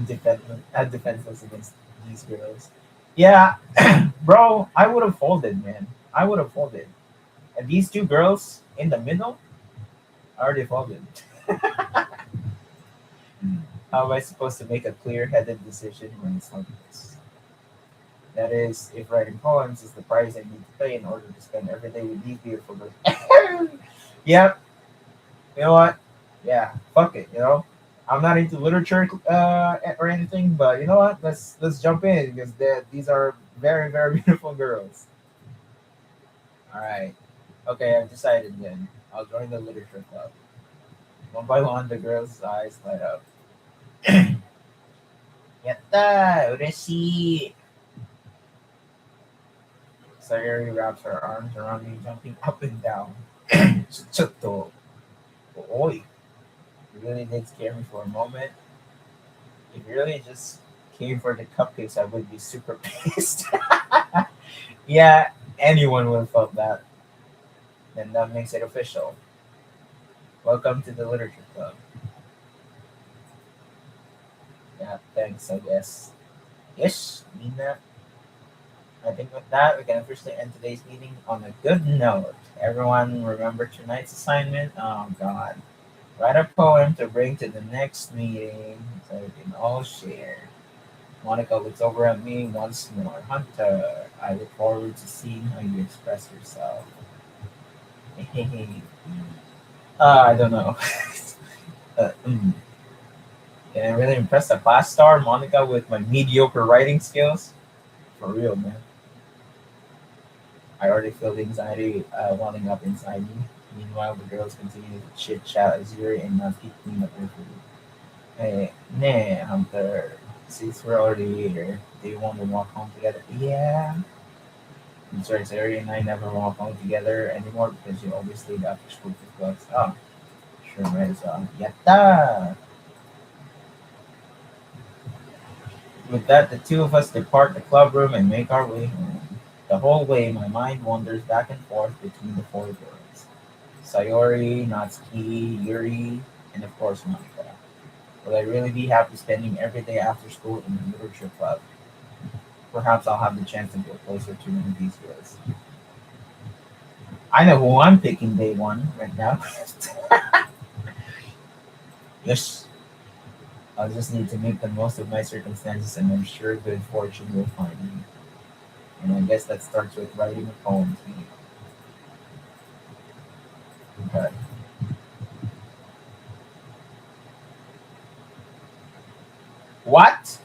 defenseless against these girls. Yeah, bro, I would have folded, man. I would have folded. And these two girls in the middle I already folded. How am I supposed to make a clear-headed decision when it's like this? That is, if writing poems is the price I need to pay in order to spend every day with these beautiful girls. Yep. You know what? Yeah. Fuck it. You know, I'm not into literature or anything, but you know what? Let's jump in because these are very very beautiful girls. All right. Okay, I've decided then. I'll join the literature club. One by one, the girls' eyes light up. Yatta! Ureshi! Sayuri wraps her arms around me, jumping up and down. Chotto. Oi. You really did scare me for a moment. If you really just came for the cupcakes, I would be super pissed. Yeah, anyone would have felt that. Then that makes it official. Welcome to the literature club. Yeah, thanks, I guess. Yes, Mina. I think with that, we can officially end today's meeting on a good note. Everyone, remember tonight's assignment? Oh, God. Write a poem to bring to the next meeting so we can all share. Monica looks over at me once more. Hunter, I look forward to seeing how you express yourself. I don't know. uh, mm. Can I really impress a class star, Monica, with my mediocre writing skills? For real, man. I already feel the anxiety welling up inside me. Meanwhile, the girls continue to chit chat as Yuri and not keep clean up their food. Hey, nah, Hunter. Since we're already here, do you want to walk home together? Yeah. I'm sorry, Sari and I never walk home together anymore because you always leave after school for clubs. Oh, sure, might as well. Yatta! With that, the two of us depart the club room and make our way home. The whole way, my mind wanders back and forth between the four girls Sayori, Natsuki, Yuri, and of course Monica. Will I really be happy spending every day after school in the literature club? Perhaps I'll have the chance to get closer to one of these girls. I know who I'm picking day one right now. Yes, I'll just need to make the most of my circumstances, and I'm sure good fortune will find me. And I guess that starts with writing a poem to me. Okay. What?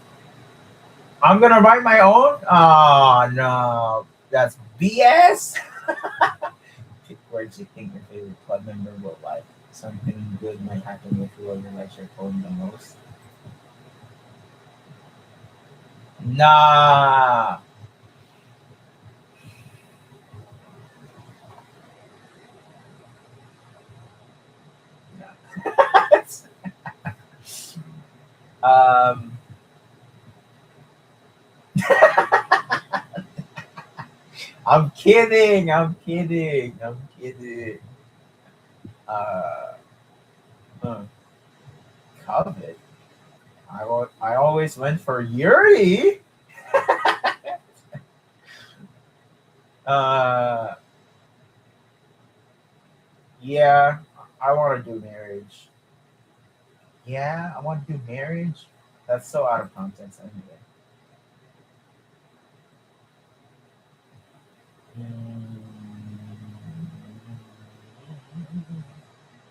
I'm gonna write my own? Oh no, that's BS. Pick words you think your favorite club member will like. Something good might happen with whoever likes your poem the most. Nah. um, I'm kidding. I'm kidding. I'm kidding. Uh, huh. Covet. I always went for Yuri. Uh, yeah, I want to do marriage. Yeah, I want to do marriage. That's so out of context anyway.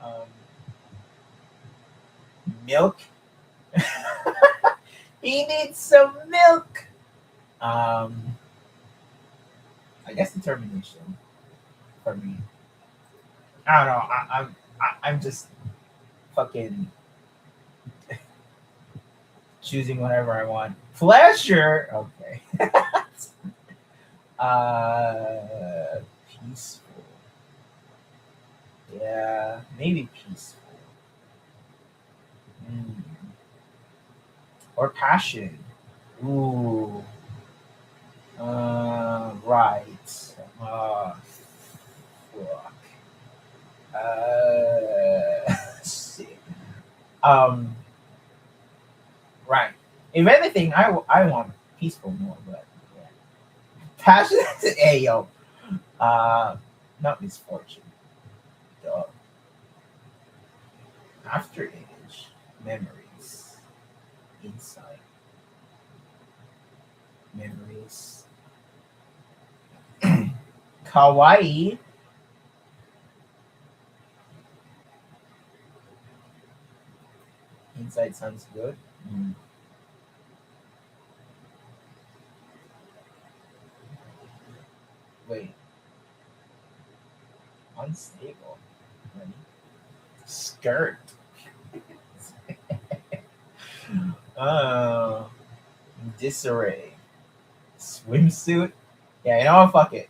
Um, milk. He needs some milk. Um, I guess determination for me. I don't know. I'm just fucking choosing whatever I want. Pleasure. Okay. Peaceful. Yeah, maybe peaceful. Mm. Or passion. Ooh. Right. Fuck. Shit. Um, right. If anything, I want peaceful more, but yeah. Passionate. Hey yo, uh, not misfortune. Duh. After age, memories, insight, memories. Kawaii. Insight sounds good. Mm. Wait, unstable. Ready? Skirt. Oh, disarray. Swimsuit. Yeah, you know what? Fuck it.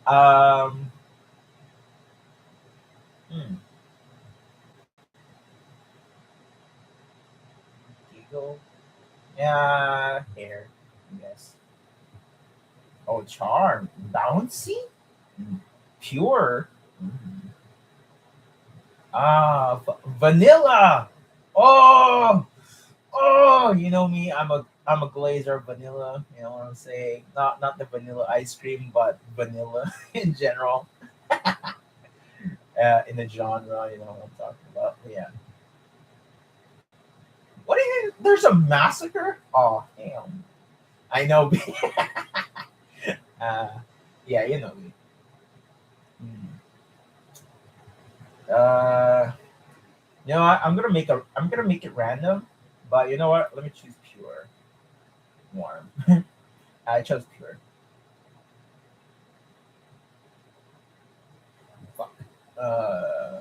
um, hmm, giggle. Yeah, hair. Yes. Oh, charm. Bouncy. Mm. Pure. Mm. Vanilla. Oh, oh. You know me. I'm a glazer of vanilla. You know what I'm saying? Not the vanilla ice cream, but vanilla in general. In the genre, you know what I'm talking about. Yeah. What do you? There's a massacre. Oh, damn. I know. uh, yeah, you know me. Hmm. Uh, I'm gonna make it random, but you know what? Let me choose pure, warm. I chose pure. Fuck. Uh,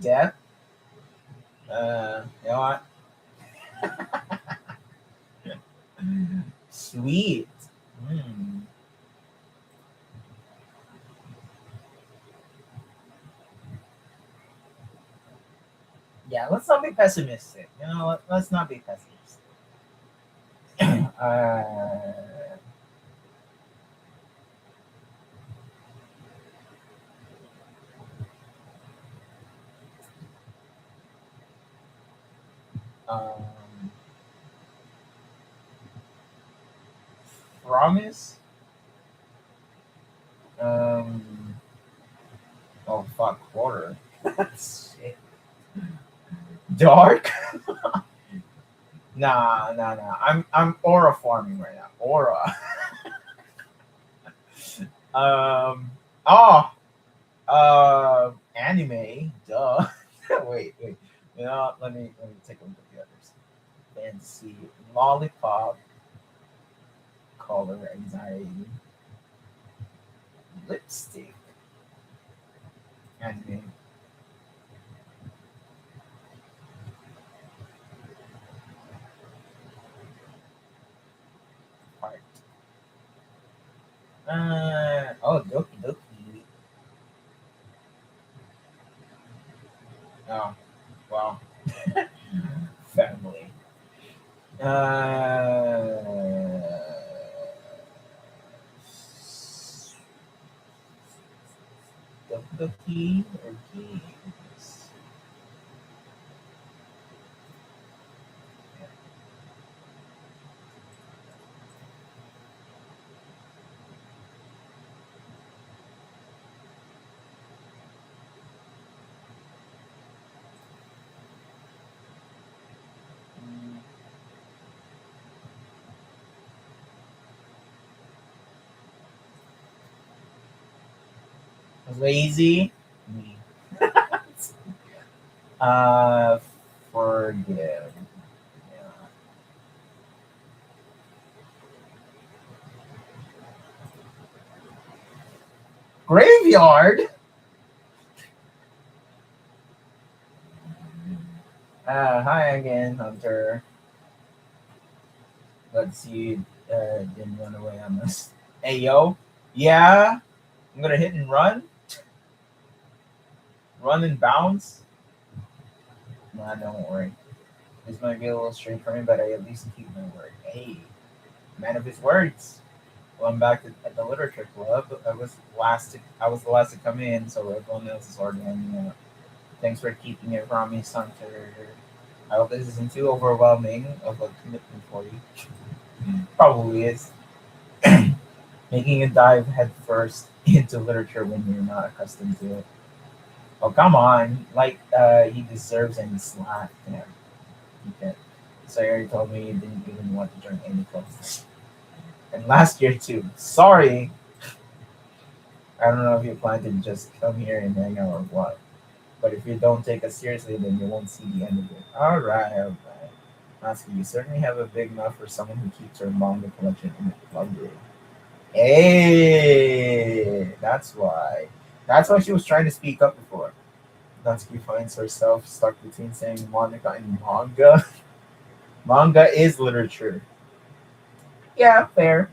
death. You know what? Sweet. Hmm. Yeah, let's not be pessimistic. You know, let's not be pessimistic. uh, um, promise. Um, oh fuck, horror. Shit. Dark. Nah, nah, nah. I'm aura farming right now. Aura. Um. Oh. Anime. Duh. Wait. You know, let me take a look at the others. Fantasy, lollipop, color, anxiety, lipstick, anime, heart. Oh, Doki Doki. Oh, wow. Family. Uh, Doki or games? Mm, lazy. Me. Uh, forgive. Yeah. Graveyard. Hi again, Hunter. Let's see. Didn't run away on us. Hey yo. Yeah. I'm gonna hit and run and bounce. Nah, don't worry. This might be a little strange for me, but I at least keep my word. Hey, man of his words. Well, I'm back at the literature club. I was the last to come in, so everyone else is already hanging out. Thanks for keeping it from me, Hunter. I hope this isn't too overwhelming of a commitment for you. Probably is. Making a dive headfirst into literature when you're not accustomed to it. Oh, come on. Like, he deserves any slack. Yeah, he can. So you already told me you didn't even want to join any clubs. And last year, too. Sorry. I don't know if you plan to just come here and hang out or what. But if you don't take us seriously, then you won't see the end of it. Alright, alright. Natsuki, you certainly have a big mouth for someone who keeps her manga collection in the club room. Hey, that's why. That's why she was trying to speak up before. Natsuki finds herself stuck between saying Monica and manga. Manga is literature. Yeah, fair.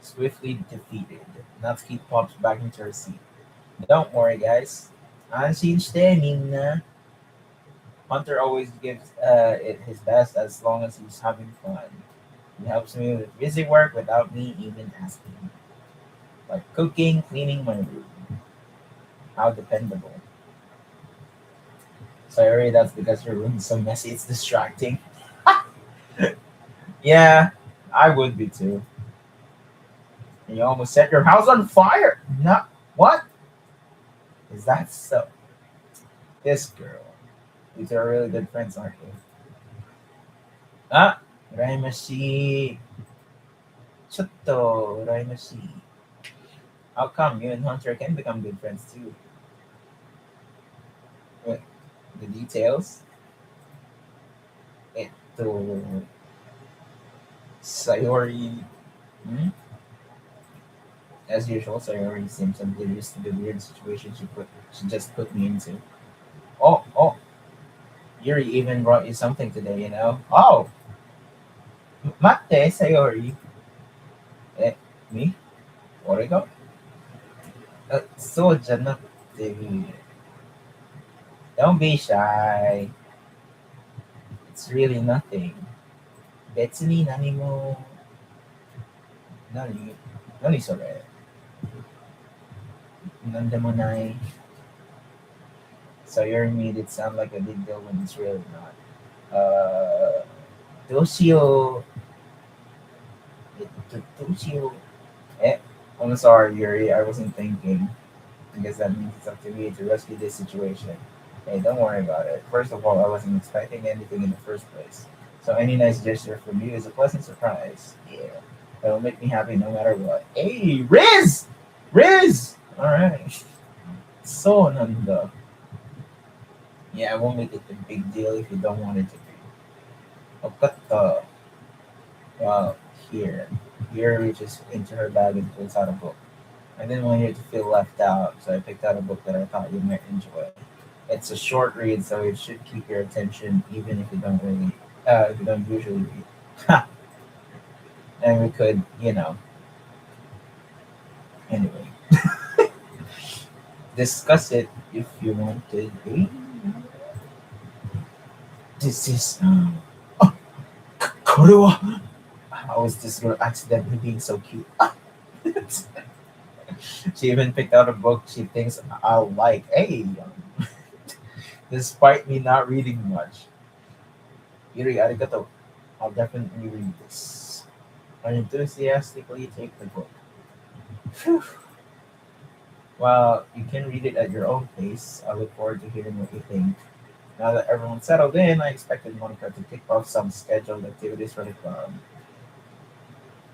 Swiftly defeated. Natsuki pops back into her seat. Don't worry, guys. Anshin shite minna. Hunter always gives it his best as long as he's having fun. He helps me with busy work without me even asking. Like cooking, cleaning my room. How dependable. Sorry, that's because your room is so messy it's distracting. Yeah, I would be too. And you almost set your house on fire. No, what? Is that so? This girl. You two are really good friends, aren't you? Ah, Raimashi. Chotto, Raimashi. How come you and Hunter can become good friends too? What, the details? Eto, Sayori. Hmm? As usual, Sayori seems oblivious to the weird situation she just put me into. Oh, oh, Yuri even brought you something today, you know? Oh, Mate, Sayori. Eh, me? Origo? So janate. Don't be shy. It's really nothing. 別に何も、何何それなんでもない。So you're made it sound like a big deal when it's really not. どうしよう。I'm sorry, Yuri. I wasn't thinking. I guess that means it's up to me to rescue this situation. Hey, don't worry about it. First of all, I wasn't expecting anything in the first place. So any nice gesture from you is a pleasant surprise. Yeah. That'll make me happy no matter what. Hey, Riz! Riz! Alright. So nanda. Yeah, I won't make it a big deal if you don't want it to be. Okata. Well, here. Here reaches into her bag and pulls out a book. I didn't want you to feel left out, so I picked out a book that I thought you might enjoy. It's a short read, so it should keep your attention even if you don't usually read. Ha! And we could, anyway, discuss it if you wanted. This is. Oh, これは How is this girl accidentally being so cute? She even picked out a book she thinks I'll like. Hey, despite me not reading much. Yuri, arigato. I'll definitely read this. I enthusiastically take the book. Phew. Well, you can read it at your own pace. I look forward to hearing what you think. Now that everyone's settled in, I expected Monica to kick off some scheduled activities for the club.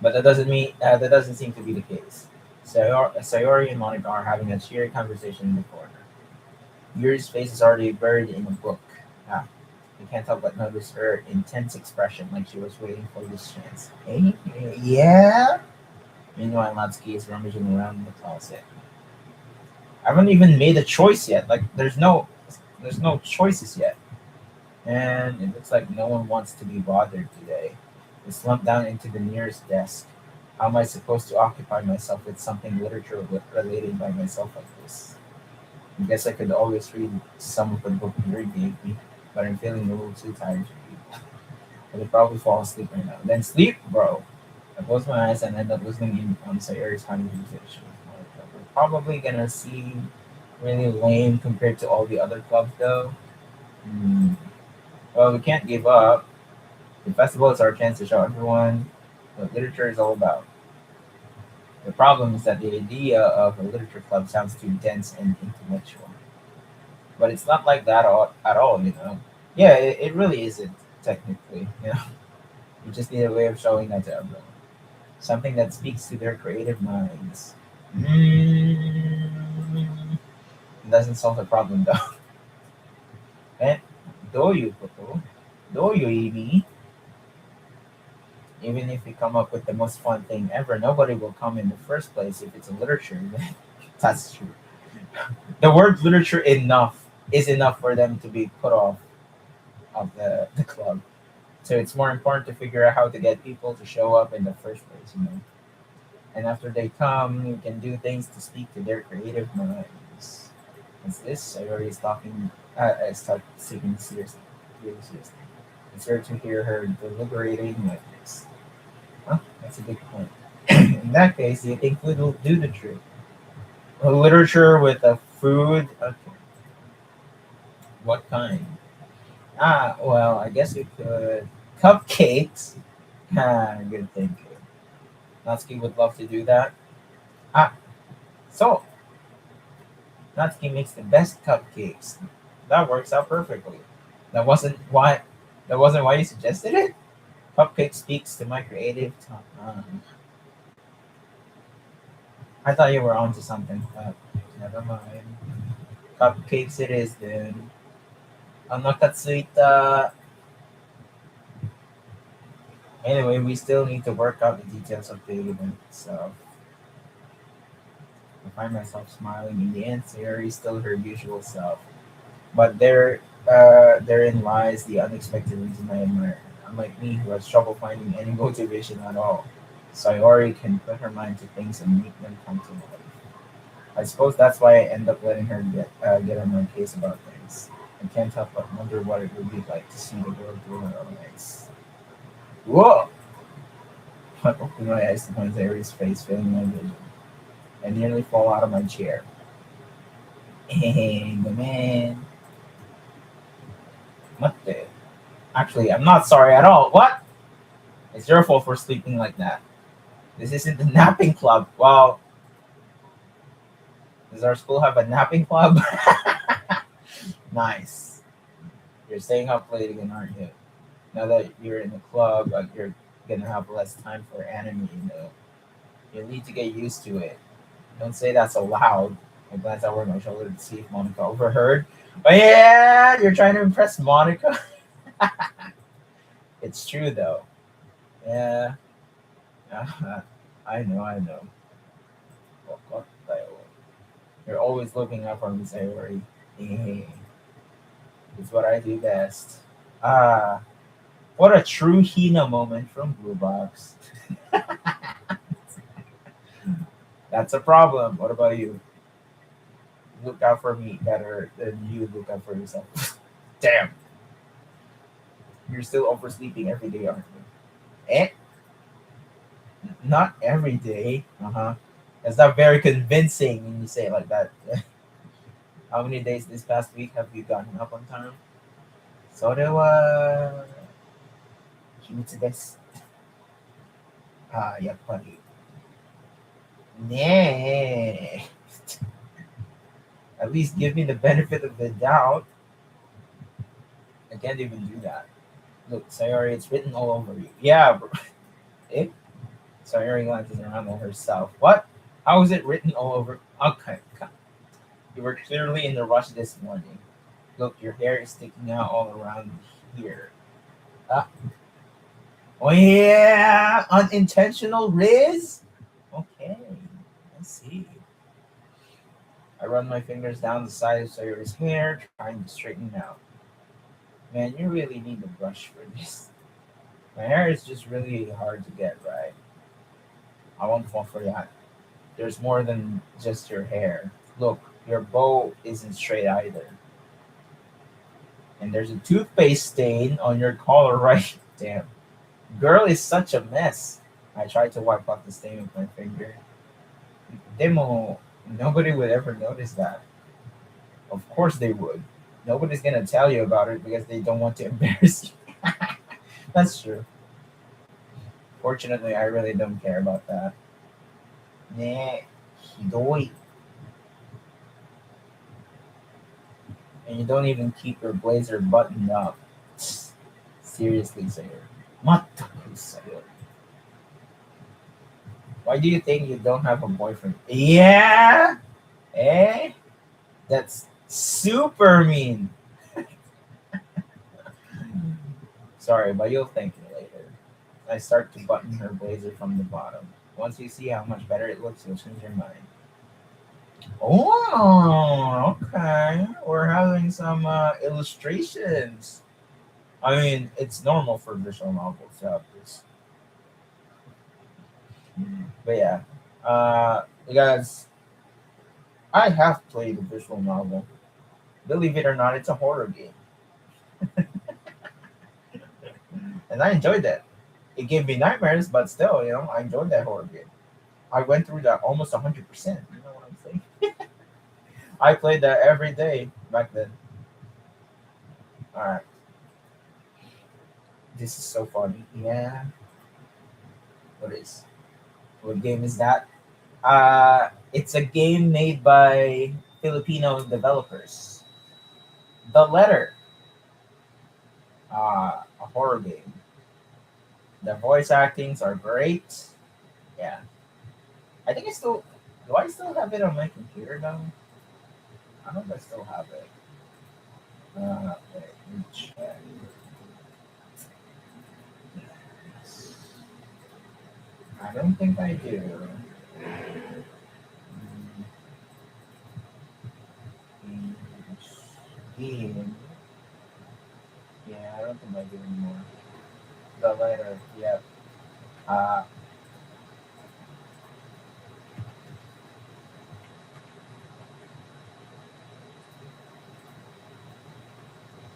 But that doesn't seem to be the case. Sayori and Monica are having a cheery conversation in the corner. Yuri's face is already buried in a book. Ah, you can't help but notice her intense expression, like she was waiting for this chance. Hey, yeah. Meanwhile, Natsuki is rummaging around in the closet. I haven't even made a choice yet. Like, there's no choices yet, and it looks like no one wants to be bothered today. I slumped down into the nearest desk. How am I supposed to occupy myself with something literature related by myself like this? I guess I could always read some of the book Yuri gave me. but I'm feeling a little too tired to read. I could probably fall asleep right now. Then sleep, bro. I close my eyes and end up listening in on Sayori's conversation. We're probably gonna seem really lame compared to all the other clubs, though. Hmm. Well, we can't give up. The festival is our chance to show everyone what literature is all about. The problem is that the idea of a literature club sounds too dense and intellectual. But it's not like that at all, you know. Yeah, it really isn't, technically. You know, you just need a way of showing that to everyone. Something that speaks to their creative minds. Mm, it doesn't solve the problem, though. Eh, do you, Koto? Do you, Amy? Even if you come up with the most fun thing ever, nobody will come in the first place if it's a literature event. That's true. The word literature enough is enough for them to be put off of the club. So it's more important to figure out how to get people to show up in the first place, you know. And after they come, you can do things to speak to their creative minds. Is this? I already talking. I start speaking seriously. Really seriously. It's rare to hear her deliberating like this. Huh? That's a good point. In that case, do you think food will do the trick? A literature with a food? Okay. What kind? Ah, well, I guess we could. Cupcakes? Ah, good thinking. Natsuki would love to do that. Ah, so Natsuki makes the best cupcakes. That works out perfectly. That wasn't why. That wasn't why you suggested it. Cupcake speaks to my creative tongue. I thought you were onto something, but never mind. Cupcakes it is then. Anakatsuita. Anyway, we still need to work out the details of the event, so I find myself smiling. In the end, Sayori is still her usual self. But therein lies the unexpected reason I admire her. Unlike me, who has trouble finding any motivation at all, Sayori can put her mind to things and make them come to life. I suppose that's why I end up letting her get on my case about things. I can't help but wonder what it would be like to see the world through her own eyes. Whoa! I open my eyes to find Sayori's face filling my vision. I nearly fall out of my chair. Hey, the man. What the? Actually, I'm not sorry at all. What? It's your fault for sleeping like that. This isn't the napping club. Well, does our school have a napping club? Nice. You're staying up late again, aren't you? Now that you're in the club, like you're gonna have less time for anime, you know. You need to get used to it. Don't say that so loud. I glance over my shoulder to see if Monica overheard. But yeah, you're trying to impress Monica. It's true though. Yeah, I know, I know. You're always looking up on me, Sayori. Hey, it's what I do best. Ah, what a true Hina moment from Blue Box. That's a problem. What about you? Look out for me better than you look out for yourself. Damn, you're still oversleeping every day, aren't you? Eh? Not every day. Uh huh. That's not very convincing when you say it like that. How many days this past week have you gotten up on time? それは秘密です。やっぱり。ねえ. At least give me the benefit of the doubt. I can't even do that. Look, Sayori, it's written all over you. Yeah, bro. Eh? Sayori glances around at herself. What? How is it written all over? Okay, you were clearly in a rush this morning. Look, your hair is sticking out all around here. Ah. Oh yeah, unintentional Riz. Okay, I see. I run my fingers down the side of Sayori's hair, trying to straighten it out. Man, you really need a brush for this. My hair is just really hard to get right. I won't fall for that. There's more than just your hair. Look, your bow isn't straight either. And there's a toothpaste stain on your collar, right? Damn. Girl is such a mess. I tried to wipe off the stain with my finger. Demo, nobody would ever notice that. Of course they would. Nobody's gonna tell you about it because they don't want to embarrass you. That's true. Fortunately, I really don't care about that. Nah, hidoi. And you don't even keep your blazer buttoned up. Seriously, Sayer. Mataku, Sayer. Why do you think you don't have a boyfriend? Yeah? Eh? That's super mean. Sorry, but you'll thank me later. I start to button her blazer from the bottom. Once you see how much better it looks, you'll change your mind. Oh, okay. We're having some illustrations. I mean, it's normal for visual novels to have this. But yeah, because I have played a visual novel. Believe it or not, it's a horror game, and I enjoyed that. It gave me nightmares, but still, I enjoyed that horror game. I went through that almost 100%. You know what I'm saying? I played that every day back then. All right, this is so funny. Yeah, what is? What game is that? It's a game made by Filipino developers. The Letter, a horror game. The voice actings are great. Yeah, I think I still. Do I still have it on my computer though? I don't know if I still have it. Wait, let me check. I don't think I do. Game. Yeah, I don't think I do anymore. The Letter. Yep. Uh,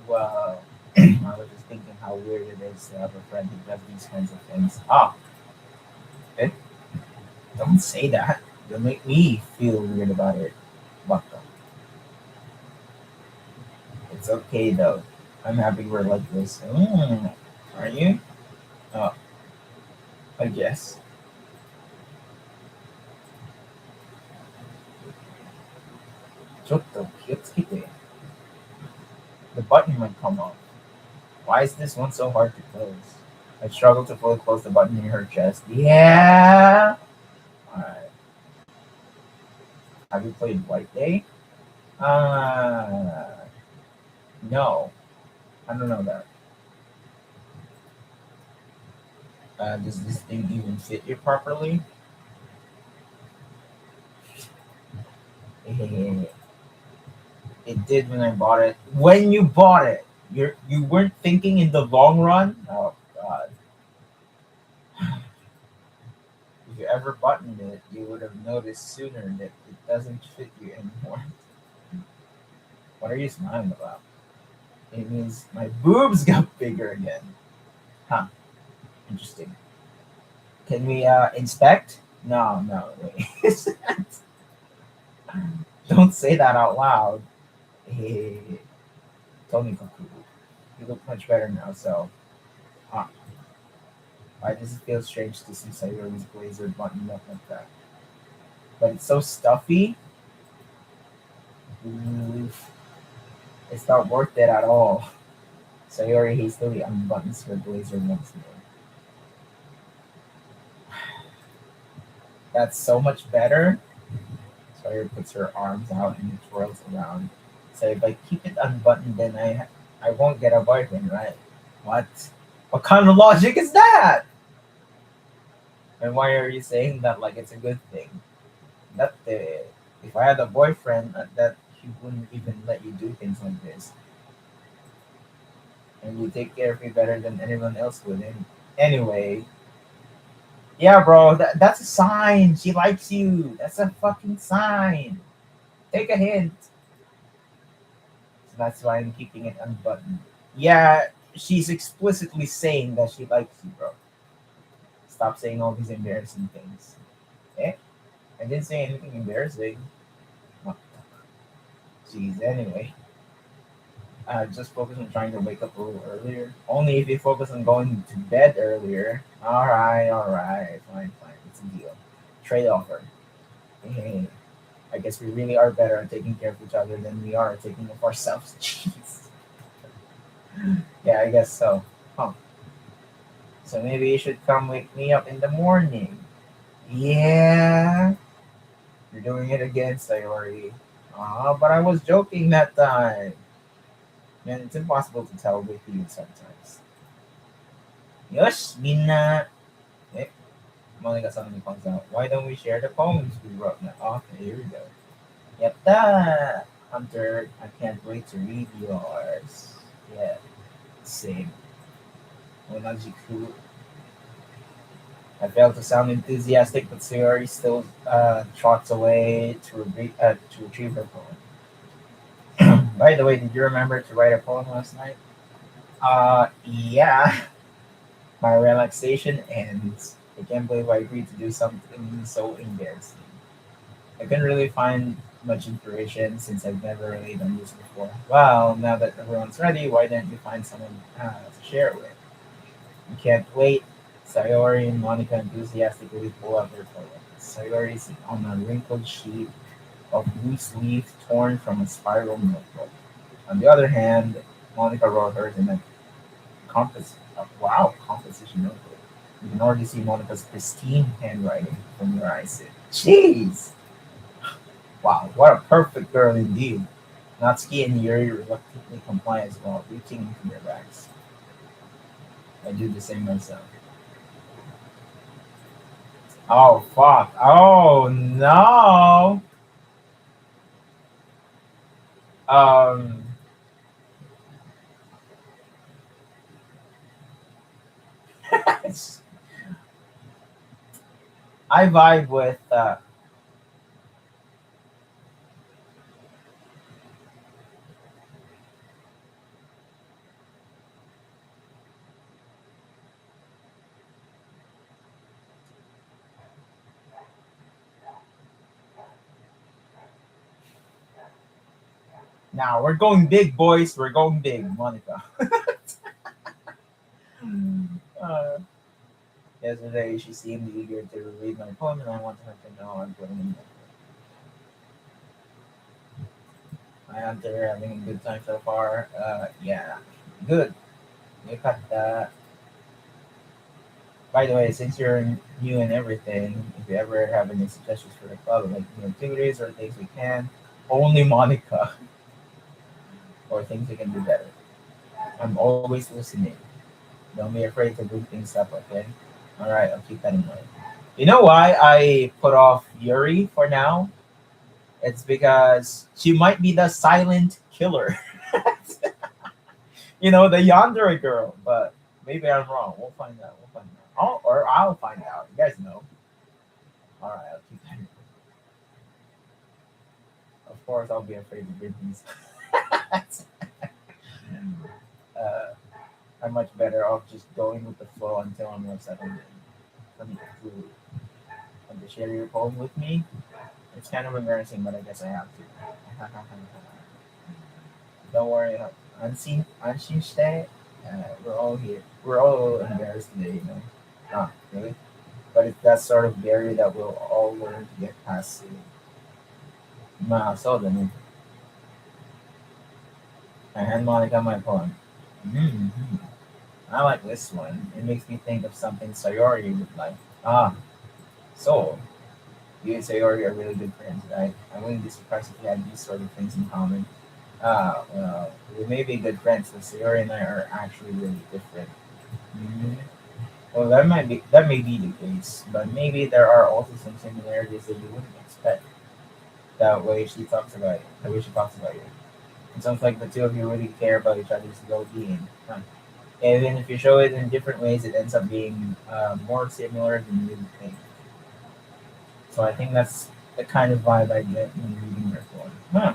well, I was just thinking how weird it is to have a friend who does these kinds of things. Ah, eh, don't say that. You'll make me feel weird about it. Baka. It's okay though. I'm happy we're like this. Are you? Oh, I guess. ちょっと気をつけて. The button might come off. Why is this one so hard to close? I struggle to fully close the button near her chest. Yeah! Alright. Have you played White Day? Uh, no. I don't know that. Does this thing even fit you properly? It did when I bought it. When you bought it, you weren't thinking in the long run. Oh God! If you ever buttoned it, you would have noticed sooner that it doesn't fit you anymore. What are you smiling about? It means my boobs got bigger again. Huh? Interesting. Can we inspect? No, no. Wait. Don't say that out loud. Hey, Tomikaku, you look much better now. So, huh? Why does it feel strange to see Sayori's blazer buttoned up like that? But it's so stuffy. Oof, it's not worth it at all. Sayori hastily unbuttons her blazer once more. That's so much better. Sayori puts her arms out and twirls around. So if I keep it unbuttoned, then I won't get a boyfriend, right? What? What kind of logic is that? And why are you saying that like it's a good thing? That if I had a boyfriend, that he wouldn't even let you do things like this, and you take care of me better than anyone else would. Anyway, yeah, bro, that's a sign. She likes you. That's a fucking sign. Take a hint. That's why I'm keeping it unbuttoned. Yeah, she's explicitly saying that she likes you, bro. Stop saying all these embarrassing things. Eh? I didn't say anything embarrassing. Oh, jeez, anyway. Just focus on trying to wake up a little earlier. Only if you focus on going to bed earlier. Alright. Fine. It's a deal. Trade offer. Hey, I guess we really are better at taking care of each other than we are at taking care of ourselves. Jeez. Yeah, I guess so. Huh. So maybe you should come wake me up in the morning. Yeah. You're doing it again, Sayori. But I was joking that time. Man, it's impossible to tell with you sometimes. Yosh, minna. Eh, Monica suddenly comes out. Why don't we share the poems we wrote now? Okay, here we go. Yatta! Hunter, I can't wait to read yours. Yeah, same. Onajiku. I failed to sound enthusiastic, but Sayori still trots away to retrieve her poem. By the way, did you remember to write a poem last night? Yeah. My relaxation ends. I can't believe I agreed to do something so embarrassing. I couldn't really find much inspiration since I've never really done this before. Well, now that everyone's ready, why don't you find someone to share it with? You can't wait. Sayori and Monica enthusiastically pull out their photos. Sayori is on a wrinkled sheet of loose leaf torn from a spiral notebook. On the other hand, Monica wrote hers in a composition notebook. You can already see Monica's pristine handwriting from where I sit. Jeez! Wow, what a perfect girl indeed. Natsuki and Yuri reluctantly comply as well, reaching into their bags. I do the same myself. Oh, fuck. Oh, no! Um, I vibe with, now we're going big, boys. We're going big, Monica. uh, Yesterday, she seemed eager to read my poem, and I wanted her to know I'm putting in my answer. Having a good time so far. Yeah, good. Look at that. By the way, since you're new and everything, if you ever have any suggestions for the club, like new activities or things we can, only Monica, or things we can do better. I'm always listening. Don't be afraid to bring things up, okay? All right, I'll keep that in mind. You know why I put off Yuri for now? It's because she might be the silent killer. The Yandere girl. But maybe I'm wrong. We'll find out. Or I'll find out. You guys know. All right, I'll keep that in mind. Of course, I'll be afraid to bring these. uh, I'm much better off just going with the flow until I'm more settled in. For me to want to share your poem with me, it's kind of embarrassing, but I guess I have to. Don't worry, unseen stay. We're all here. We're all embarrassed today. Not really, but it's that sort of barrier that we'll all learn to get past soon. So then, I hand Monica my poem. hmm I like this one. It makes me think of something Sayori would like. So you and Sayori are really good friends, right? I wouldn't be surprised if you had these sort of things in common. Well, we may be good friends, but Sayori and I are actually really different. Mhm. Well, that may be the case, but maybe there are also some similarities that you wouldn't expect. The way she talks about you. It sounds like the two of you really care about each other's well-being. Huh. Even if you show it in different ways, it ends up being more similar than you would think. So I think that's the kind of vibe I get when reading your poem. Huh.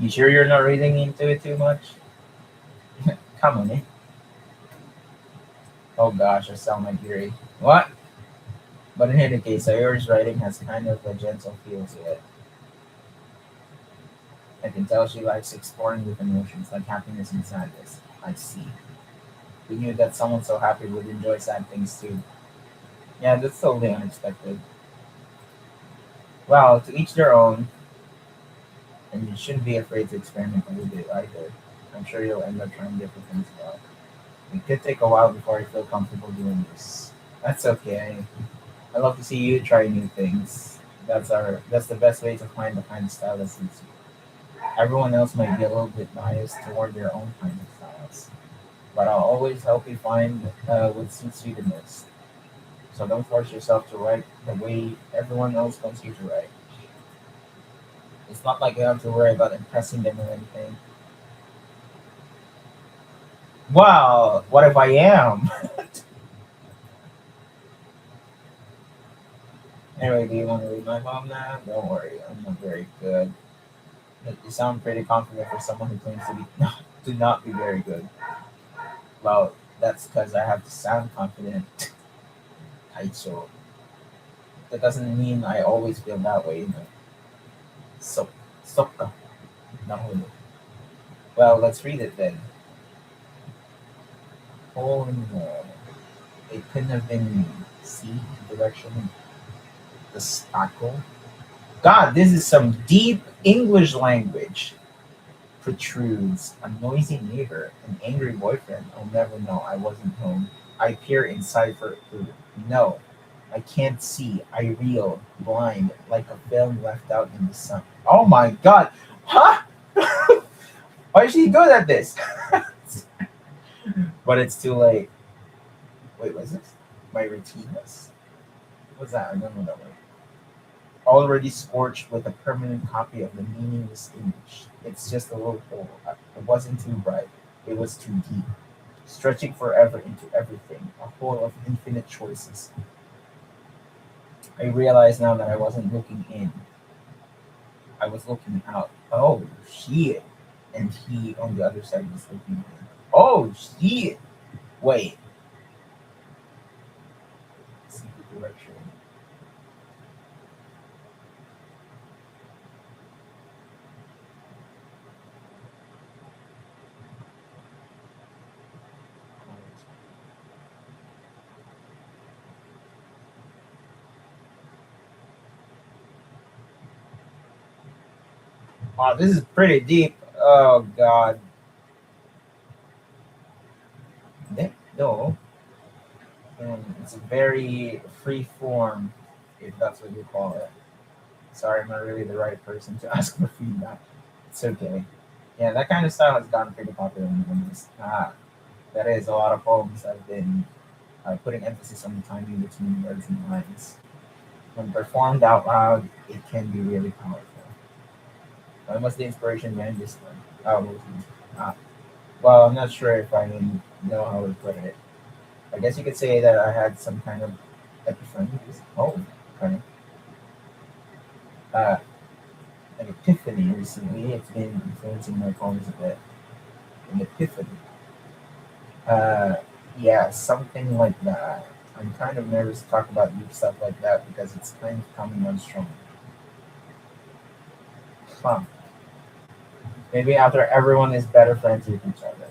You sure you're not reading into it too much? Come on, eh? Oh gosh, I sound like Yuri. What? But in any case, Sayori's writing has kind of a gentle feel to it. I can tell she likes exploring with emotions like happiness and sadness. I see. We knew that someone so happy would enjoy sad things too. Yeah, that's totally unexpected. Well, to each their own, and you shouldn't be afraid to experiment with it either. I'm sure you'll end up trying different things out. It could take a while before I feel comfortable doing this. That's okay. I love to see you try new things. That's the best way to find the kind of style that suits you. Everyone else might be a little bit biased toward their own kind of styles, but I'll always help you find what suits you the most. So don't force yourself to write the way everyone else wants you to write. It's not like you have to worry about impressing them or anything. Well, what if I am? Anyway, do you want to read my mom now? Don't worry, I'm not very good. You sound pretty confident for someone who claims to be to not be very good. Well, that's because I have to sound confident. Kaicho. That doesn't mean I always feel that way, you know. So, sokka. Nahono. Well, let's read it then. Hole in the wall. It couldn't have been me. See the direction, the sparkle. God, this is some deep English language. Protrudes a noisy neighbor, an angry boyfriend. I'll never know. I wasn't home. I peer inside for food. No, I can't see. I reel, blind, like a film left out in the sun. Oh my god! Huh? Why is she good at this? But it's too late. Wait, what's this? My retinas? What's that? I don't know that word. Already scorched with a permanent copy of the meaningless image. It's just a little hole. It wasn't too bright. It was too deep, stretching forever into everything, a hole of infinite choices. I realize now that I wasn't looking in. I was looking out. Oh, shit. And he on the other side was looking in. Oh, shit. Wait. Secret direction. Wow, this is pretty deep. Oh, God. No. It's a very free form, if that's what you call it. Sorry, I'm not really the right person to ask for feedback. It's okay. Yeah, that kind of style has gotten pretty popular in the movies. That is a lot of poems have been putting emphasis on the timing between words and lines. When performed out loud, it can be really powerful. What was the inspiration behind this one? Oh, uh, well, I'm not sure if I know how to put it. I guess you could say that I had some kind of epiphany. Oh, okay. Uh, an epiphany recently. It's been influencing my poems a bit. An epiphany. Uh, yeah, something like that. I'm kind of nervous to talk about deep stuff like that because it's kind of coming on strong. Huh. Maybe after everyone is better friends with each other.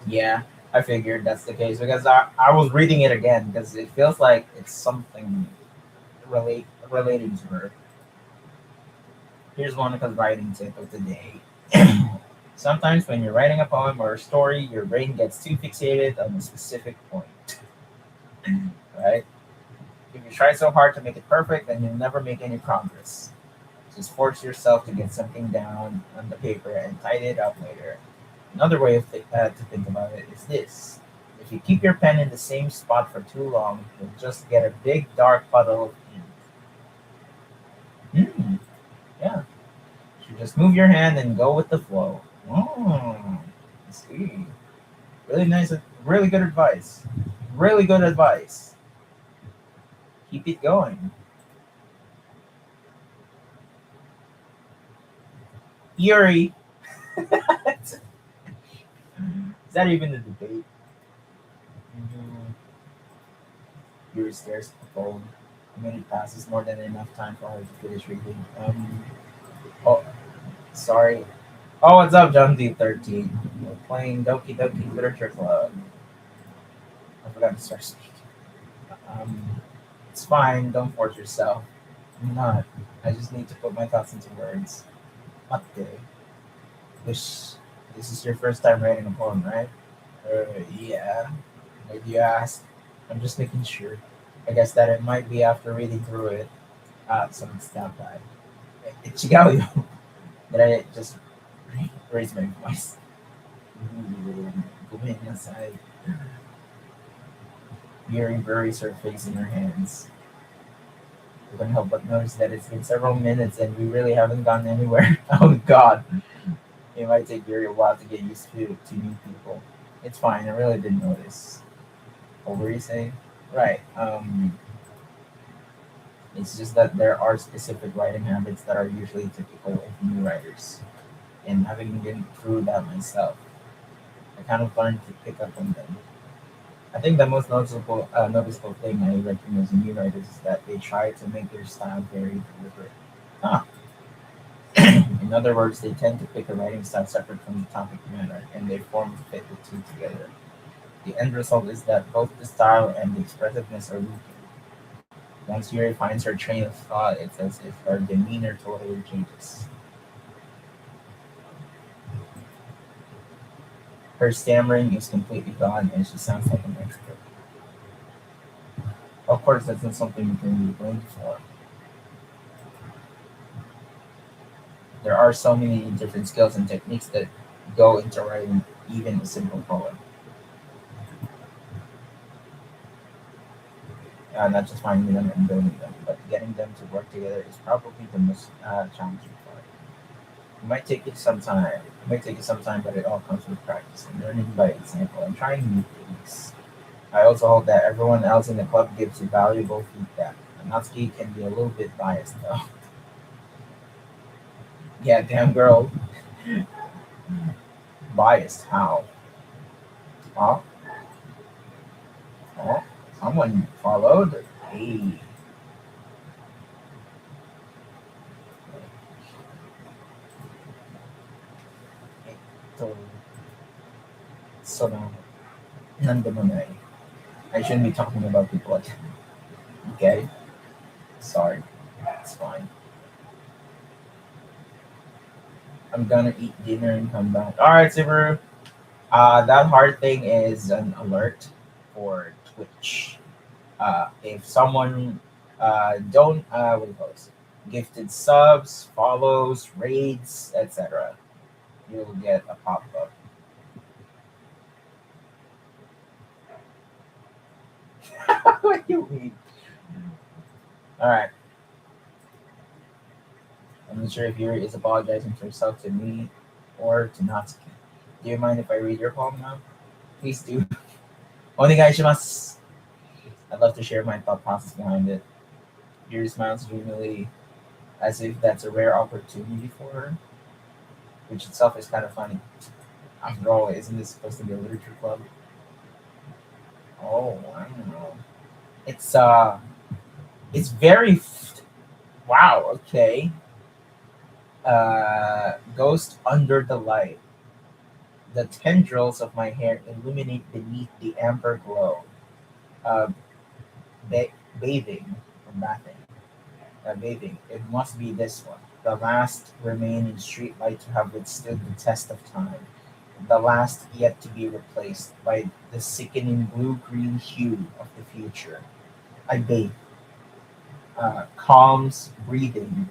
Yeah, I figured that's the case because I was reading it again because it feels like it's something relating to her. Here's one of the writing tip of the day. Sometimes when you're writing a poem or a story, your brain gets too fixated on a specific point, right? If you try so hard to make it perfect, then you'll never make any progress. Just force yourself to get something down on the paper and tidy it up later. Another way to think about it is this. If you keep your pen in the same spot for too long, you'll just get a big dark puddle of ink. Yeah. You just move your hand and go with the flow. Oh, I see. Really nice, really good advice. Really good advice. Keep it going. Yuri. Is that even a debate? Mhm. Yuri stares at the phone. A minute passes, more than enough time for her to finish reading. Oh, sorry. Oh, what's up, John D13? We're playing Doki Doki Literature Club. I forgot to start speaking. Um, it's fine. Don't force yourself. I'm not. I just need to put my thoughts into words. Okay. This this is your first time writing a poem, right? Yeah. Why do you ask? I'm just making sure. I guess that it might be after reading through it. Someone stopped by. It's Chigayo. Did I just raise my voice? Guminasai. Yuri buries her face in her hands. You can help but notice that it's been several minutes and we really haven't gone anywhere. Oh god. It might take Yuri a while to get used to new people. It's fine, I really didn't notice. What were you saying? Right. It's just that there are specific writing habits that are usually typical of new writers. And having been through that myself, I kind of learned to pick up on them. I think the most noticeable thing I recognize in new writers is that they try to make their style very deliberate. Huh. In other words, they tend to pick a writing style separate from the topic matter, and they form to fit the two together. The end result is that both the style and the expressiveness are weakened. Once Yuri finds her train of thought, it's as if her demeanor totally changes. Her stammering is completely gone, and she sounds like an expert. Of course, that's not something you can be blamed for. There are so many different skills and techniques that go into writing even a simple poem. Not just finding them and building them, but getting them to work together is probably the most challenging part. It might take you some time. It might take you some time, but it all comes with practice and learning by example and trying new things. I also hope that everyone else in the club gives you valuable feedback. Natsuki can be a little bit biased though. Yeah, damn girl. Biased. How? Huh? Oh, someone followed. Hey. So, so now, nandamunay. I shouldn't be talking about people like that. Okay? Sorry. It's fine. I'm gonna eat dinner and come back. Alright, Subaru. That hard thing is an alert for Twitch. If someone don't what do you call this? Gifted subs, follows, raids, etc., you'll get a pop up. What do you mean? All right. I'm not sure if Yuri is apologizing for herself to me or to Natsuki. Do you mind if I read your poem now? Please do. Onegaishimasu. I'd love to share my thought process behind it. Yuri smiles dreamily, as if that's a rare opportunity for her, which itself is kind of funny. After all, isn't this supposed to be a literature club? Oh, I don't know. It's it's very wow. Okay. Ghost under the light. The tendrils of my hair illuminate beneath the amber glow. Uh, bathing or bathing. Bathing. It must be this one. The last remaining streetlight to have withstood the test of time. The last yet to be replaced by the sickening blue-green hue of the future. I bathe, calms breathing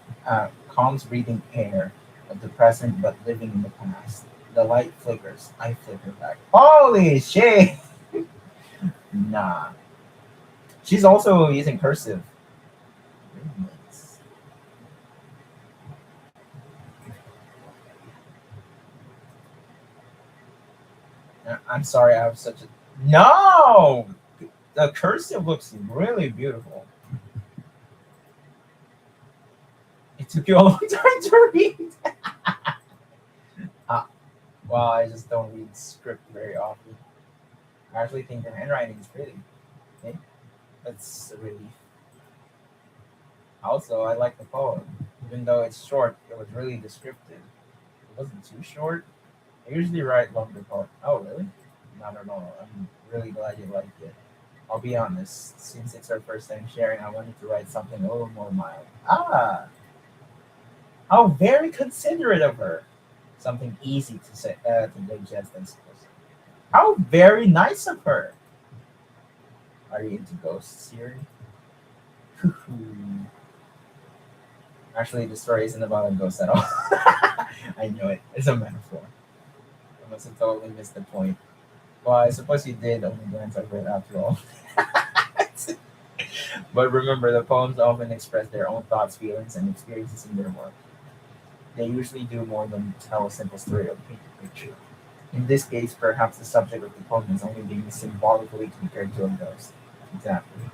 air of the present but living in the past. The light flickers, I flicker back. Holy shit! Nah. She's also using cursive. Nice. I'm sorry, I have such a. No! The cursive looks really beautiful. It took you a long time to read. Well, I just don't read script very often. I actually think your handwriting is pretty. Okay? That's a relief. Also, I like the poem. Even though it's short, it was really descriptive. It wasn't too short. I usually write longer poems. Oh, really? Not at all. I'm really glad you like it. I'll be honest, since it's our first time sharing, I wanted to write something a little more mild. Ah, how very considerate of her. Something easy to say to digest, I suppose. How very nice of her. Are you into ghosts, Siri? Actually, the story isn't about a ghost at all. I know it. It's a metaphor. I must have totally missed the point. Well, I suppose you did only glance over it after all. But remember, the poems often express their own thoughts, feelings, and experiences in their work. They usually do more than tell a simple story or paint a picture. In this case, perhaps the subject of the poem is only being symbolically compared to a ghost. Exactly.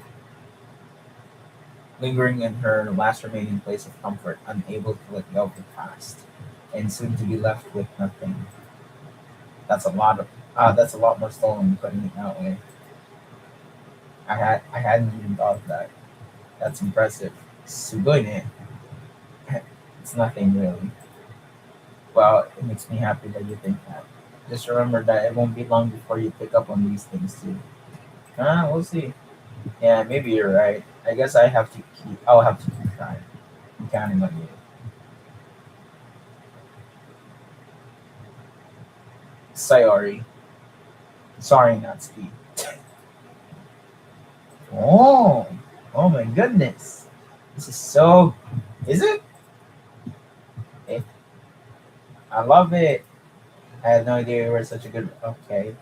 Lingering in her last remaining place of comfort, unable to let go of the past, and soon to be left with nothing. That's a lot more stolen than putting it that way. I hadn't even thought of that. That's impressive. Sugoi It's nothing really. Well, it makes me happy that you think that. Just remember that it won't be long before you pick up on these things too. We'll see. Yeah, maybe you're right. I guess I'll have to keep trying. I'm counting on you. Sayori. Sorry, Natsuki. Oh, oh my goodness. This is so. Is it? Eh, I love it. I had no idea you were such a good. Okay,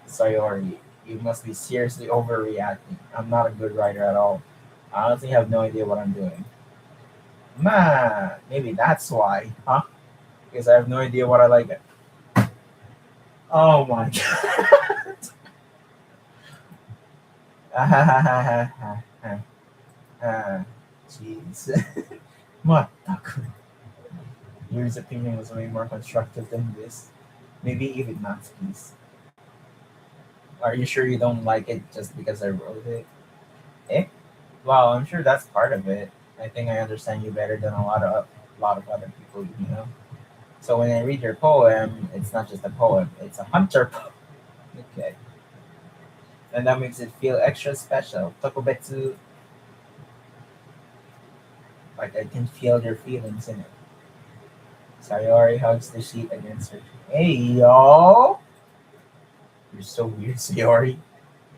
Sayori. You must be seriously overreacting. I'm not a good writer at all. I honestly have no idea what I'm doing. Man, maybe that's why, huh? Because I have no idea what I like. Oh my god. Jeez. Mataku. Your opinion was way more constructive than this. Maybe even Natsuki's. Are you sure you don't like it just because I wrote it? Eh? Well, I'm sure that's part of it. I think I understand you better than a lot of other people, you know. So when I read your poem, it's not just a poem; it's a hunter poem. Okay, and that makes it feel extra special. Tokubetsu, like I can feel your feelings in it. Sayori hugs the sheet against her. Hey yo, you're so weird, Sayori.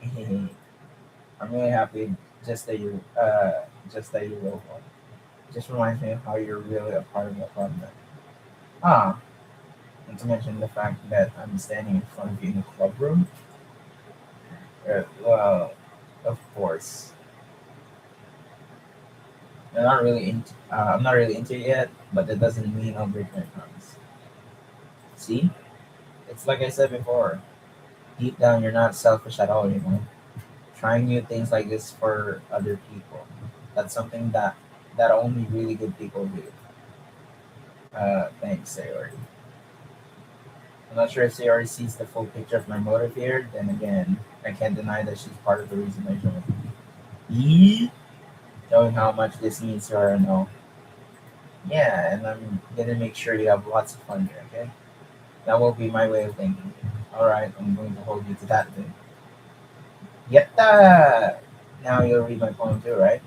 I'm really happy just that you wrote one. It just reminds me of how you're really a part of the fun. Ah, and to mention the fact that I'm standing in front of you in the club room. Well, of course, I'm not really into it yet, but that doesn't mean I'll break my promise. See, it's like I said before. Deep down, you're not selfish at all. You know, trying new things like this for other people. That's something that only really good people do. Thanks, Sayori. I'm not sure if Sayori sees the full picture of my motive here. Then again, I can't deny that she's part of the reason I joined. Yee? Knowing how much this means to her and all. Yeah, and I'm gonna make sure you have lots of fun here, okay? That will be my way of thinking. Alright, I'm going to hold you to that then. Yatta! Now you'll read my poem too, right?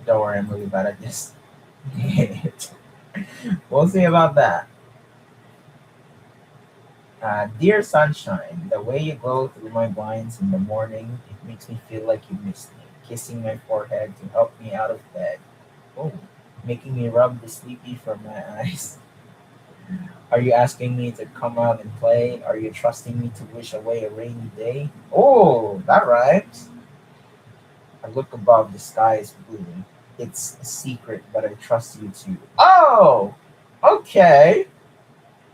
Don't worry, I'm really bad at this. We'll see about that. Dear sunshine, the way you glow through my blinds in the morning, it makes me feel like you missed me, kissing my forehead to help me out of bed. Oh, making me rub the sleepy from my eyes. Are you asking me to come out and play? Are you trusting me to wish away a rainy day? Oh, that rhymes. I look above, the sky is blue. It's a secret, but I trust you too. Oh, okay.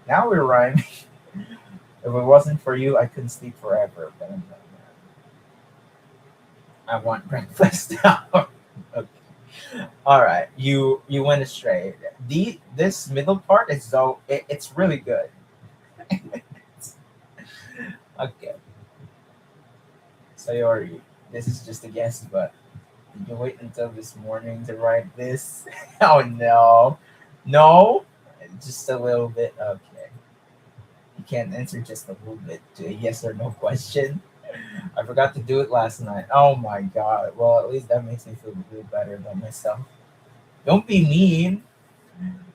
Now we're rhyming. If it wasn't for you, I couldn't sleep forever. But I want breakfast now. Okay. All right, you went astray. This middle part is it's really good. Okay, so Yori, this is just a guess, but did you wait until this morning to write this? Oh no, no, just a little bit. Okay, you can't answer just a little bit to a yes or no question. I forgot to do it last night. Oh my god. Well, at least that makes me feel a little better about myself. Don't be mean.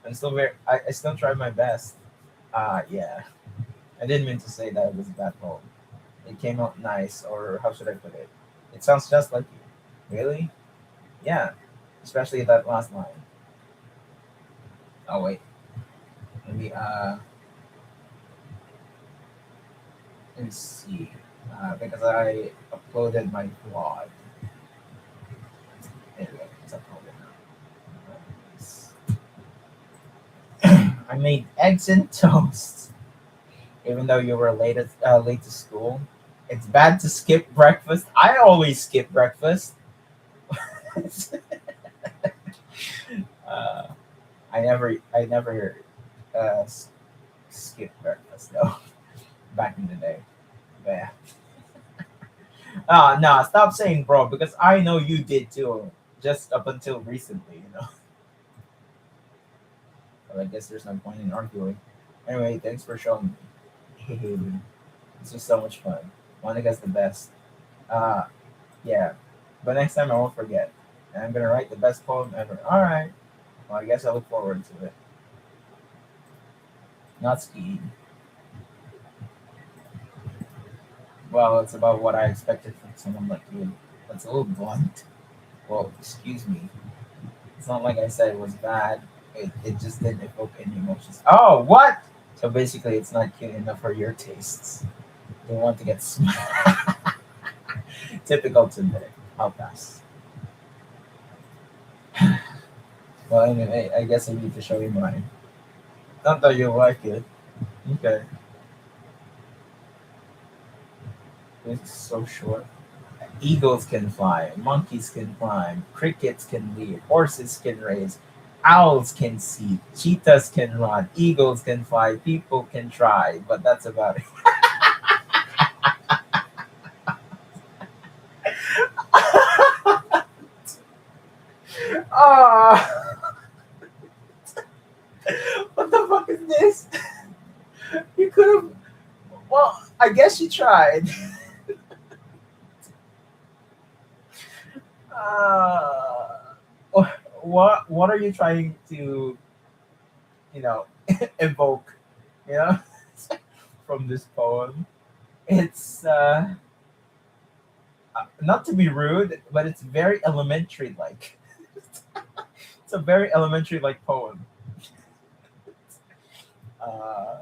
I'm still very. I still tried my best. Yeah. I didn't mean to say that it was a bad poem. It came out nice, or how should I put it? It sounds just like you. Really? Yeah. Especially that last line. Oh wait. Let me let me see. Because I uploaded my vlog. Anyway, it's uploaded now. Nice. I made eggs and toast. Even though you were late to school, it's bad to skip breakfast. I always skip breakfast. uh, I never uh, s- skip breakfast though. Back in the day, but yeah. No, stop saying bro because I know you did too. Just up until recently, you know. But I guess there's no point in arguing. Anyway, thanks for showing me. This was so much fun. Monica's the best. Uh, yeah. But next time I won't forget. And I'm gonna write the best poem ever. Alright. Well, I guess I look forward to it. Not skiing. Well, it's about what I expected from someone like you. That's a little blunt. Well, excuse me. It's not like I said it was bad. It just didn't evoke any emotions. Oh, what? So basically, it's not cute enough for your tastes. They want to get smacked. Typical today. I'll pass. Well, anyway, I guess I need to show you mine. Not that you like it. Okay. It's so short. Eagles can fly, monkeys can climb, crickets can leap, horses can race, owls can see, cheetahs can run, eagles can fly, people can try, but that's about it. Ah, what the fuck is this? You could have. Well, I guess you tried. Uh, what are you trying to you know evoke? You know, from this poem. It's not to be rude, but it's very elementary like. It's a very elementary like poem. Uh,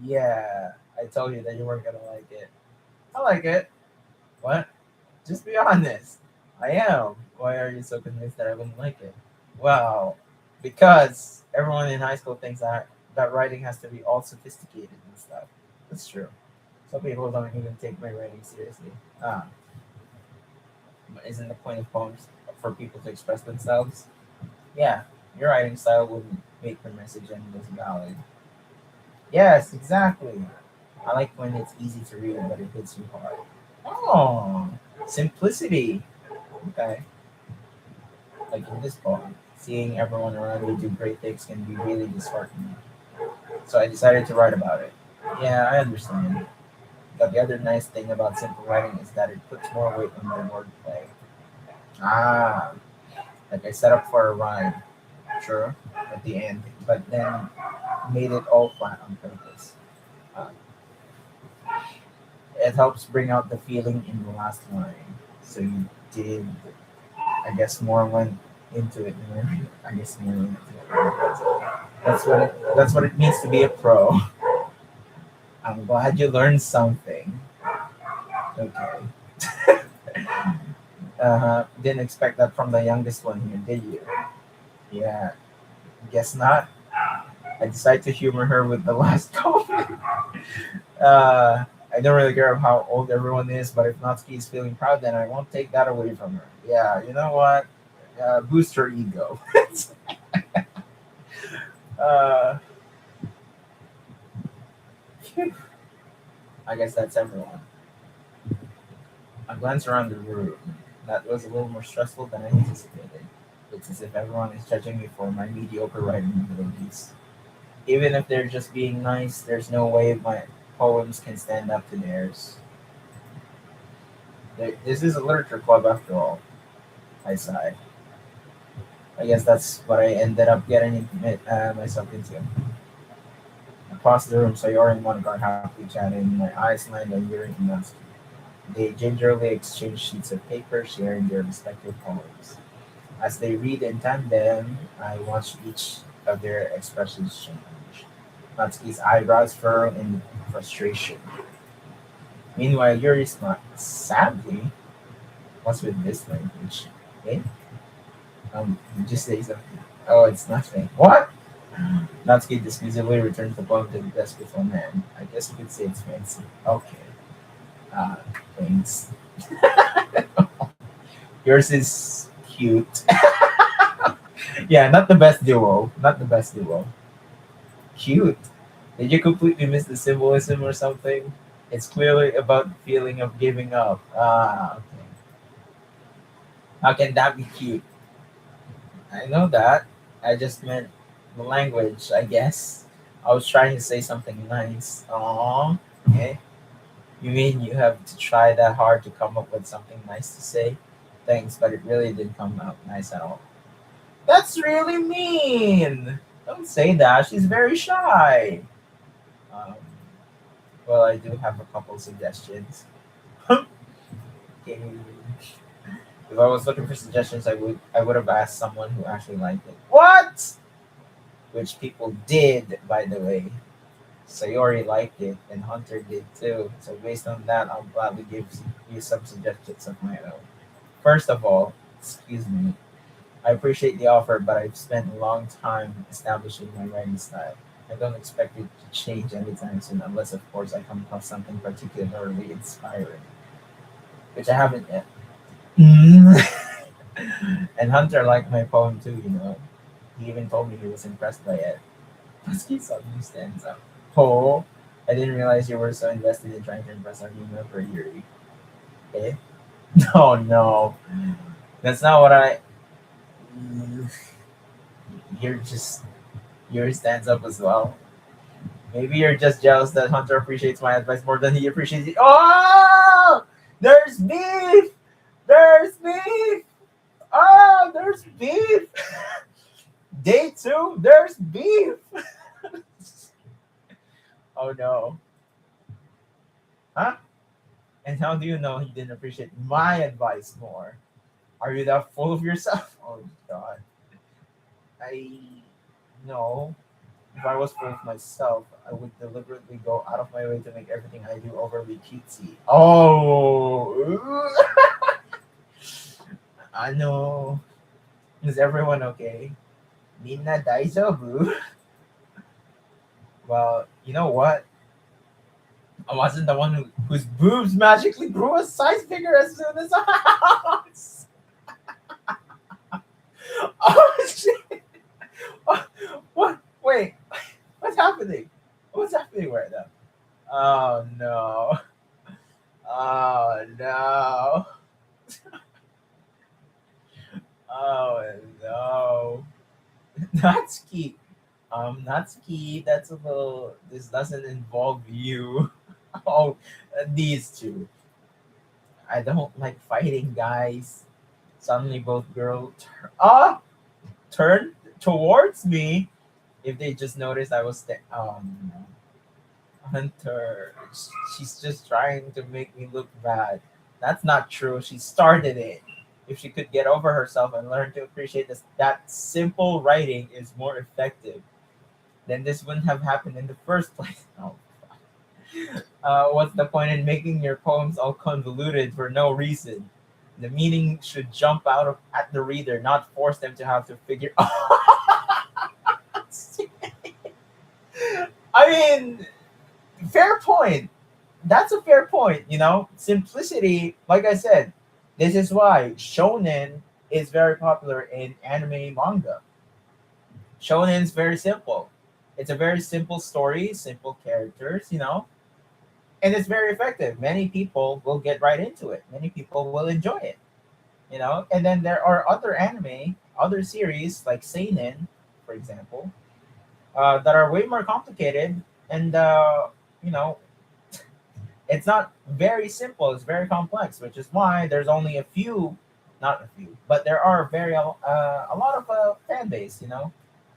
yeah, I told you that you weren't gonna like it. I like it. What? Just be honest. I am. Why are you so convinced that I wouldn't like it? Well, because everyone in high school thinks that writing has to be all sophisticated and stuff. That's true. Some people don't even take my writing seriously. Ah, but isn't the point of poems for people to express themselves? Yeah, your writing style would make the message and was valid. Yes, exactly. I like when it's easy to read, but it hits you hard. Oh, simplicity. Okay, like in this poem, seeing everyone around you do great things can be really disheartening. So I decided to write about it. Yeah, I understand. But the other nice thing about simple writing is that it puts more weight on the wordplay. Ah, like I set up for a rhyme, sure, at the end, but then made it all flat on purpose. Uh, it helps bring out the feeling in the last line. So you did, I guess, more went into it. I guess more went into it. That's what it means to be a pro. I'm glad you learned something. Okay. Didn't expect that from the youngest one here, did you? Yeah. Guess not. I decided to humor her with the last comment. I don't really care how old everyone is, but if Natsuki is feeling proud, then I won't take that away from her. Yeah, you know what? Boost her ego. uh, I guess that's everyone. I glance around the room. That was a little more stressful than I anticipated. It's as if everyone is judging me for my mediocre writing abilities. Even if they're just being nice, there's no way my poems can stand up to theirs. This is a literature club after all, I sigh. I guess that's what I ended up getting myself into. Across the room, Sayori and Monica are happily chatting. My eyes land on Yuri and Natsuki. They gingerly exchange sheets of paper, sharing their respective poems. As they read in tandem, I watch each of their expressions change. Natsuki's eyebrows furrow in frustration. Meanwhile, Yuri smiles. Sadly, what's with this language? Eh? You just say something. Oh, it's nothing. What? Natsuki dismissively returns the poem to the desk with one hand. I guess you could say it's fancy. Okay. Uh, thanks. Yours is cute. Yeah, not the best duo. Not the best duo. Cute. Did you completely miss the symbolism or something? It's clearly about the feeling of giving up. Ah, okay. How can that be cute? I know that. I just meant the language, I guess. I was trying to say something nice. Aww. Okay. You mean you have to try that hard to come up with something nice to say? Thanks, but it really didn't come out nice at all. That's really mean. Don't say that. She's very shy. Um, well, I do have a couple suggestions. Okay. If I was looking for suggestions, I would have asked someone who actually liked it. What? Which people did, by the way. Sayori liked it, and Hunter did too. So based on that, I'll gladly give you some suggestions of my own. First of all, excuse me, I appreciate the offer, but I've spent a long time establishing my writing style. I don't expect it to change anytime soon, unless, of course, I come across something particularly inspiring, which I haven't yet. And Hunter liked my poem too, you know. He even told me he was impressed by it. Husky suddenly stands up. Oh, I didn't realize you were so invested in trying to impress our new member, Yuri. Eh? No, no. That's not what I. You're just. Yuri stands up as well. Maybe you're just jealous that Hunter appreciates my advice more than he appreciates it. Oh! There's beef! There's beef! Oh, there's beef! Day two, there's beef! Oh no. Huh? And how do you know he didn't appreciate my advice more? Are you that full of yourself? Oh god. I no. If I was full of myself, I would deliberately go out of my way to make everything I do overly cutesy. Oh, I know. Is everyone okay? Minna daijoubu? Well, you know what? I wasn't the one whose boobs magically grew a size bigger as soon as I was. Oh shit! What? Wait, what's happening? What's happening right now? Oh no! Oh no! Oh no! Natsuki, Natsuki, that's a little. This doesn't involve you. Oh, these two. I don't like fighting, guys. Suddenly, both girls turn towards me. If they just noticed I was no. Hunter, she's just trying to make me look bad. That's not true. She started it. If she could get over herself and learn to appreciate this, that simple writing is more effective, then this wouldn't have happened in the first place. Oh, what's the point in making your poems all convoluted for no reason? The meaning should jump out of at the reader, not force them to have to figure. I mean, fair point. That's a fair point. You know, simplicity. Like I said, this is why shonen is very popular in anime manga. Shonen is very simple. It's a very simple story, simple characters, and it's very effective. Many people will get right into it. Many people will enjoy it. And then there are other anime, other series like seinen, for example, that are way more complicated, and you know, it's not very simple. It's very complex, which is why there's only a few, not a few, but there are a lot of fan base.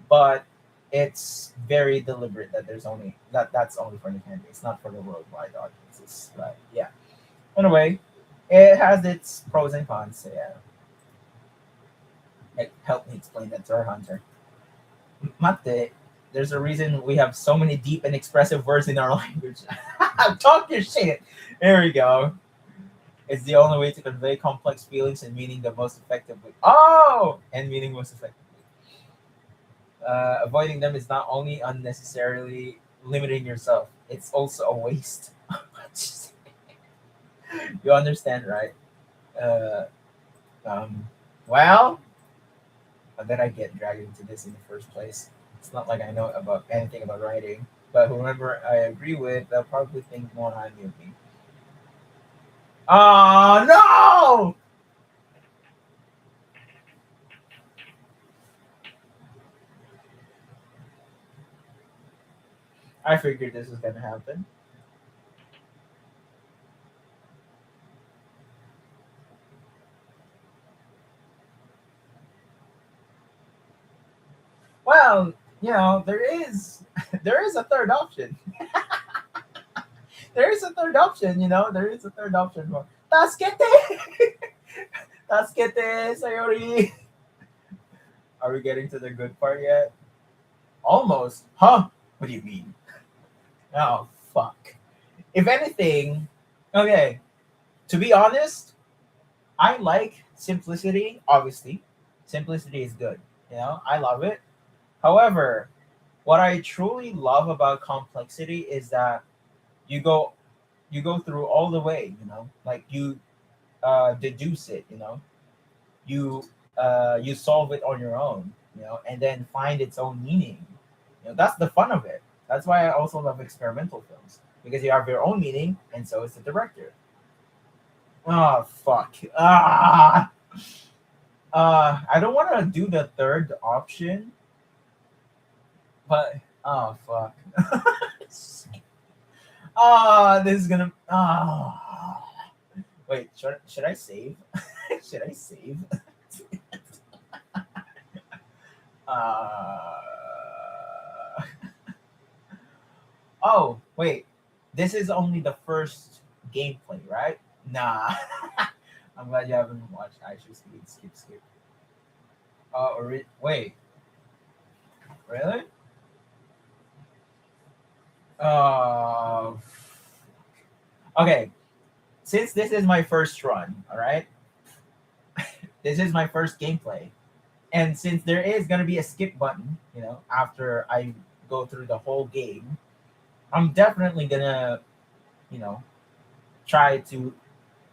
But it's very deliberate that that's only for the fan base, not for the worldwide audiences. But yeah. Anyway, it has its pros and cons. So yeah, help me explain that to our hunter. Mate, there's a reason we have so many deep and expressive words in our language. Talk your shit. There we go. It's the only way to convey complex feelings and meaning the most effectively. Oh, and meaning most effectively. Avoiding them is not only unnecessarily limiting yourself; it's also a waste. You understand, right? Uh, um, well, how did I get dragged into this in the first place? It's not like I know about anything about writing, but whoever I agree with, they'll probably think more highly of me. Oh no! I figured this was gonna happen. Well, there is there is a third option. There is a third option. There is a third option for Tasukete. Tasukete, Sayori. Are we getting to the good part yet? Almost. Huh? What do you mean? Oh fuck. If anything, okay. To be honest, I like simplicity. Obviously, simplicity is good. I love it. However, what I truly love about complexity is that you go you go through all the way. Like you deduce it. You solve it on your own. And then find its own meaning. That's the fun of it. That's why I also love experimental films because you have your own meaning, and so is the director. Oh fuck. I don't want to do the third option, but oh fuck. This is gonna. Wait. Should I save? Should I save? Uh. Oh wait. This is only the first gameplay, right? Nah. I'm glad you haven't watched. I should skip. Wait. Really? Uh. Okay. Since this is my first run, all right. This is my first gameplay, and since there is gonna be a skip button, after I go through the whole game, I'm definitely gonna, you know, try to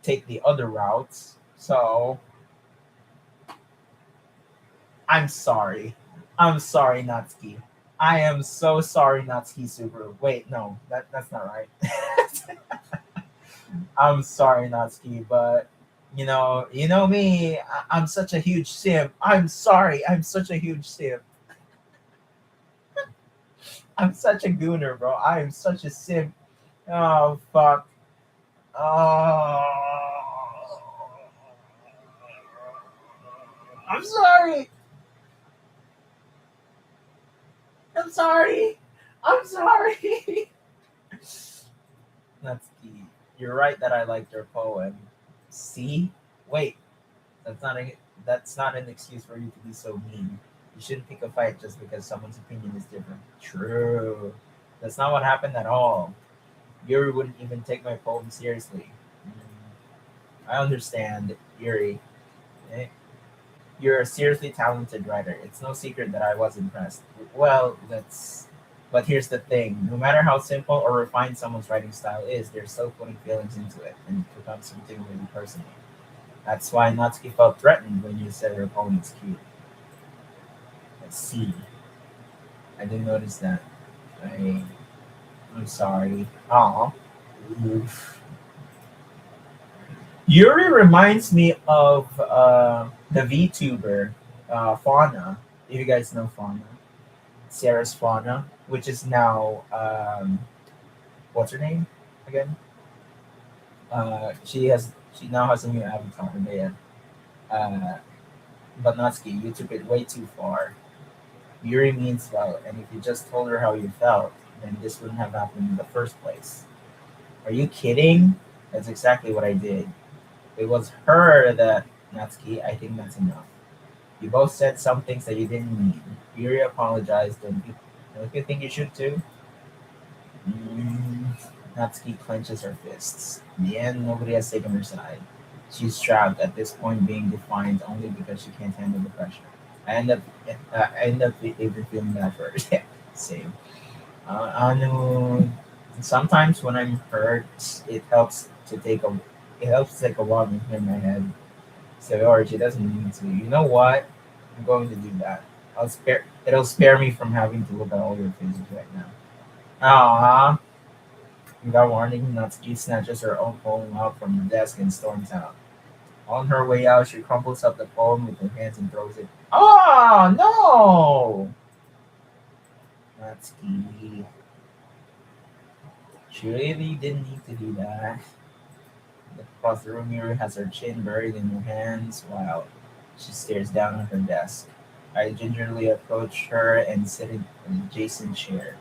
take the other routes. So I'm sorry. I'm sorry, Natsuki. I am so sorry, Natsuki Subaru. Wait, no, that's not right. I'm sorry, Natsuki, but you know me. I'm such a huge simp. I'm sorry. I'm such a huge simp. I'm such a gooner, bro. I am such a simp. Oh fuck. Oh, I'm sorry. I'm sorry. I'm sorry. Natsuki, you're right that I liked your poem. See? Wait, that's not a that's not an excuse for you to be so mean. You shouldn't pick a fight just because someone's opinion is different. True. That's not what happened at all. Yuri wouldn't even take my poem seriously. I understand, Yuri. Eh, You're a seriously talented writer. It's no secret that I was impressed. Well, that's. But here's the thing: no matter how simple or refined someone's writing style is, they're still putting feelings into it, and it becomes something really personal. That's why Natsuki felt threatened when you said her poem is cute. Let's see. I didn't notice that. I, I'm sorry. Aw. Oof. Yuri reminds me of the VTuber, Fauna. If you guys know Fauna. Sarah's Fauna, which is now, what's her name again? She now has a new avatar, man. Uh, but Natsuki, you took it way too far. Yuri means well, and if you just told her how you felt, then this wouldn't have happened in the first place. Are you kidding? That's exactly what I did. It was her that Natsuki. I think that's enough. You both said some things that you didn't mean. Yuri apologized, and don't you think you should too? Mm, Natsuki clenches her fists. In the end, nobody has taken her side. She's trapped at this point, being defiant only because she can't handle the pressure. I end up even feeling bad for her. Yeah, same. I know. Sometimes when I'm hurt, it helps to take a it helps to take a walk and clear my head. So, or she doesn't need to. You know what? I'm going to do that. It'll spare me from having to look at all your faces right now. Ah, without warning, Natsuki snatches her own poem out from the desk and storms out. On her way out, she crumples up the poem with her hands and throws it. Oh no! Natsuki. She really didn't need to do that. Across the room, Yuri has her chin buried in her hands while she stares down at her desk. I gingerly approach her and sit in an adjacent chair.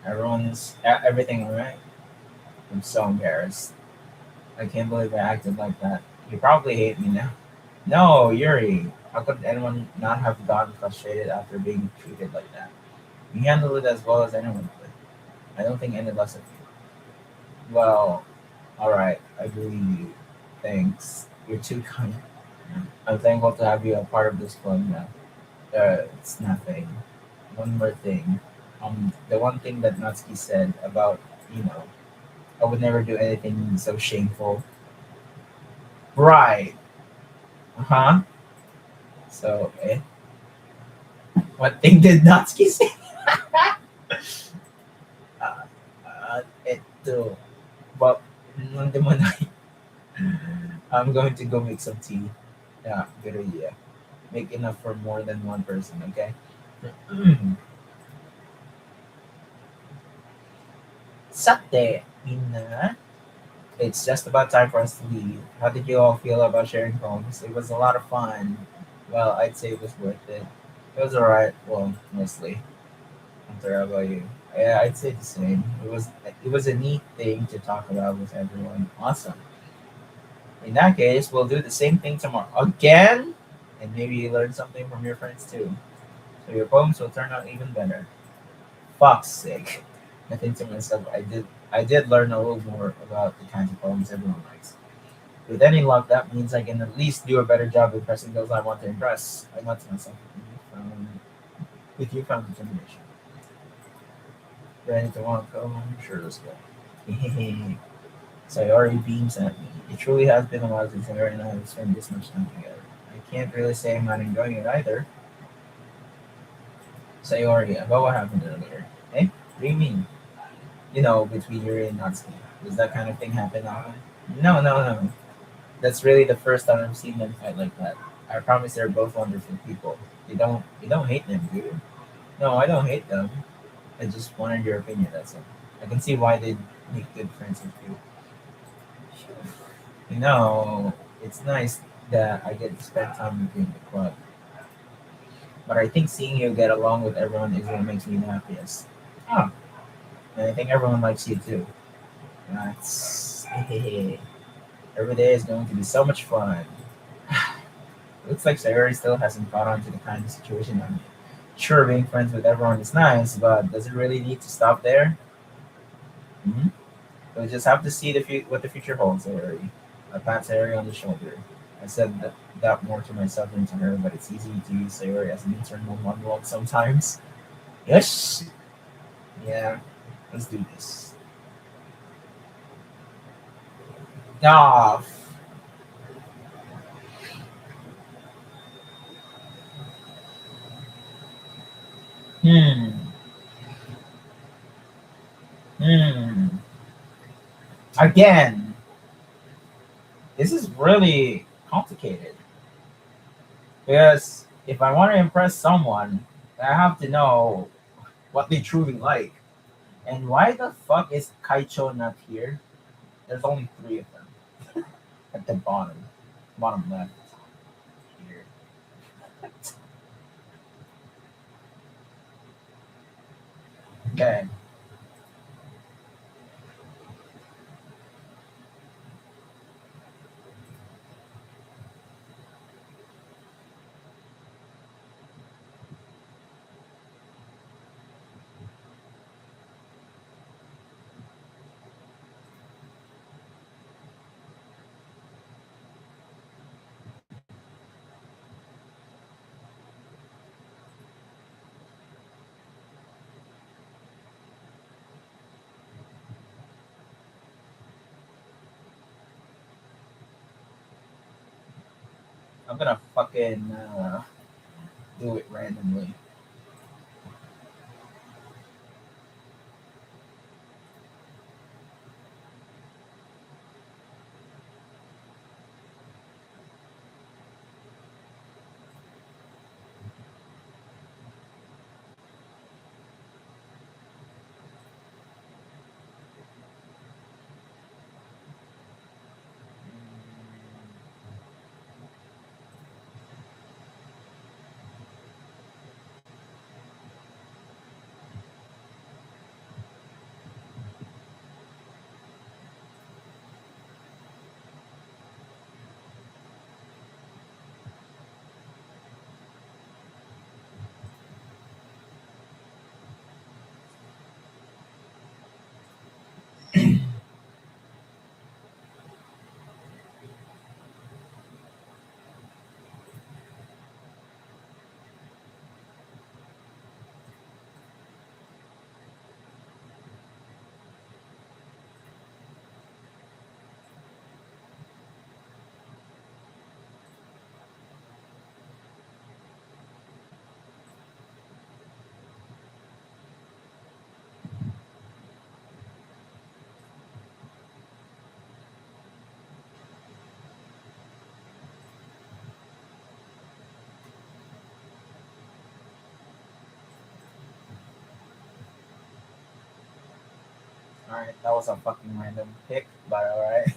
Everything alright? I'm so embarrassed. I can't believe I acted like that. You probably hate me now. No, Yuri. How could anyone not have gotten frustrated after being treated like that? You handled it as well as anyone could. I don't think any less of you. Well, alright, I believe you. Thanks. You're too kind. I'm thankful to have you a part of this club now. It's nothing. One more thing. The one thing that Natsuki said about, you know, I would never do anything so shameful. Right. Uh huh. So, what thing did Natsuki say? uh, ito. But, hindi mo na. I'm going to go make some tea. Yeah, good idea. Make enough for more than one person, okay? Sate, Ina. It's just about time for us to leave. How did you all feel about sharing homes? It was a lot of fun. Well, I'd say it was worth it. It was alright. Well, mostly. I'm sorry how about you. Yeah, I'd say the same. It was a neat thing to talk about with everyone. Awesome. In that case, we'll do the same thing tomorrow again, and maybe you learn something from your friends too. So your poems will turn out even better. Fuck's sake. I think to myself, I did learn a little more about the kinds of poems everyone likes. With any luck, that means I can at least do a better job impressing those I want to impress. I got to myself with you found determination. Ready to walk home? Sure, let's go. Sayori beams at me. It truly has been a while since Sayori and I have spent this much time together. I can't really say I'm not enjoying it either. Sayori, about what happened earlier. Eh? What do you mean? Between Yuri and Natsuki. Does that kind of thing happen often? No, no, no. That's really the first time I've seen them fight like that. I promise they're both wonderful people. You don't hate them, do you? No, I don't hate them. I just wanted your opinion, that's all. I can see why they'd make good friends with you. You know, it's nice that I get to spend time with you in the club. But I think seeing you get along with everyone is what makes me the happiest. Oh, and I think everyone likes you too. That's every day is going to be so much fun. Looks like Sayori still hasn't caught on to the kind of situation I'm in. Sure, being friends with everyone is nice, but does it really need to stop there? Hmm. We'll just have to see what the future holds, Sayori. I pat Sayori on the shoulder. I said that more to myself than to her, but it's easy to use Sayori as an internal monologue sometimes. Yes. Yeah. Let's do this. Ah, Hmm. Hmm. Again, this is really complicated because if I want to impress someone, I have to know what they truly like. And why the fuck is Kaicho not here? There's only three of them at the bottom left here. Okay, I'm gonna fucking do it randomly. Alright, that was a fucking random pick, but alright.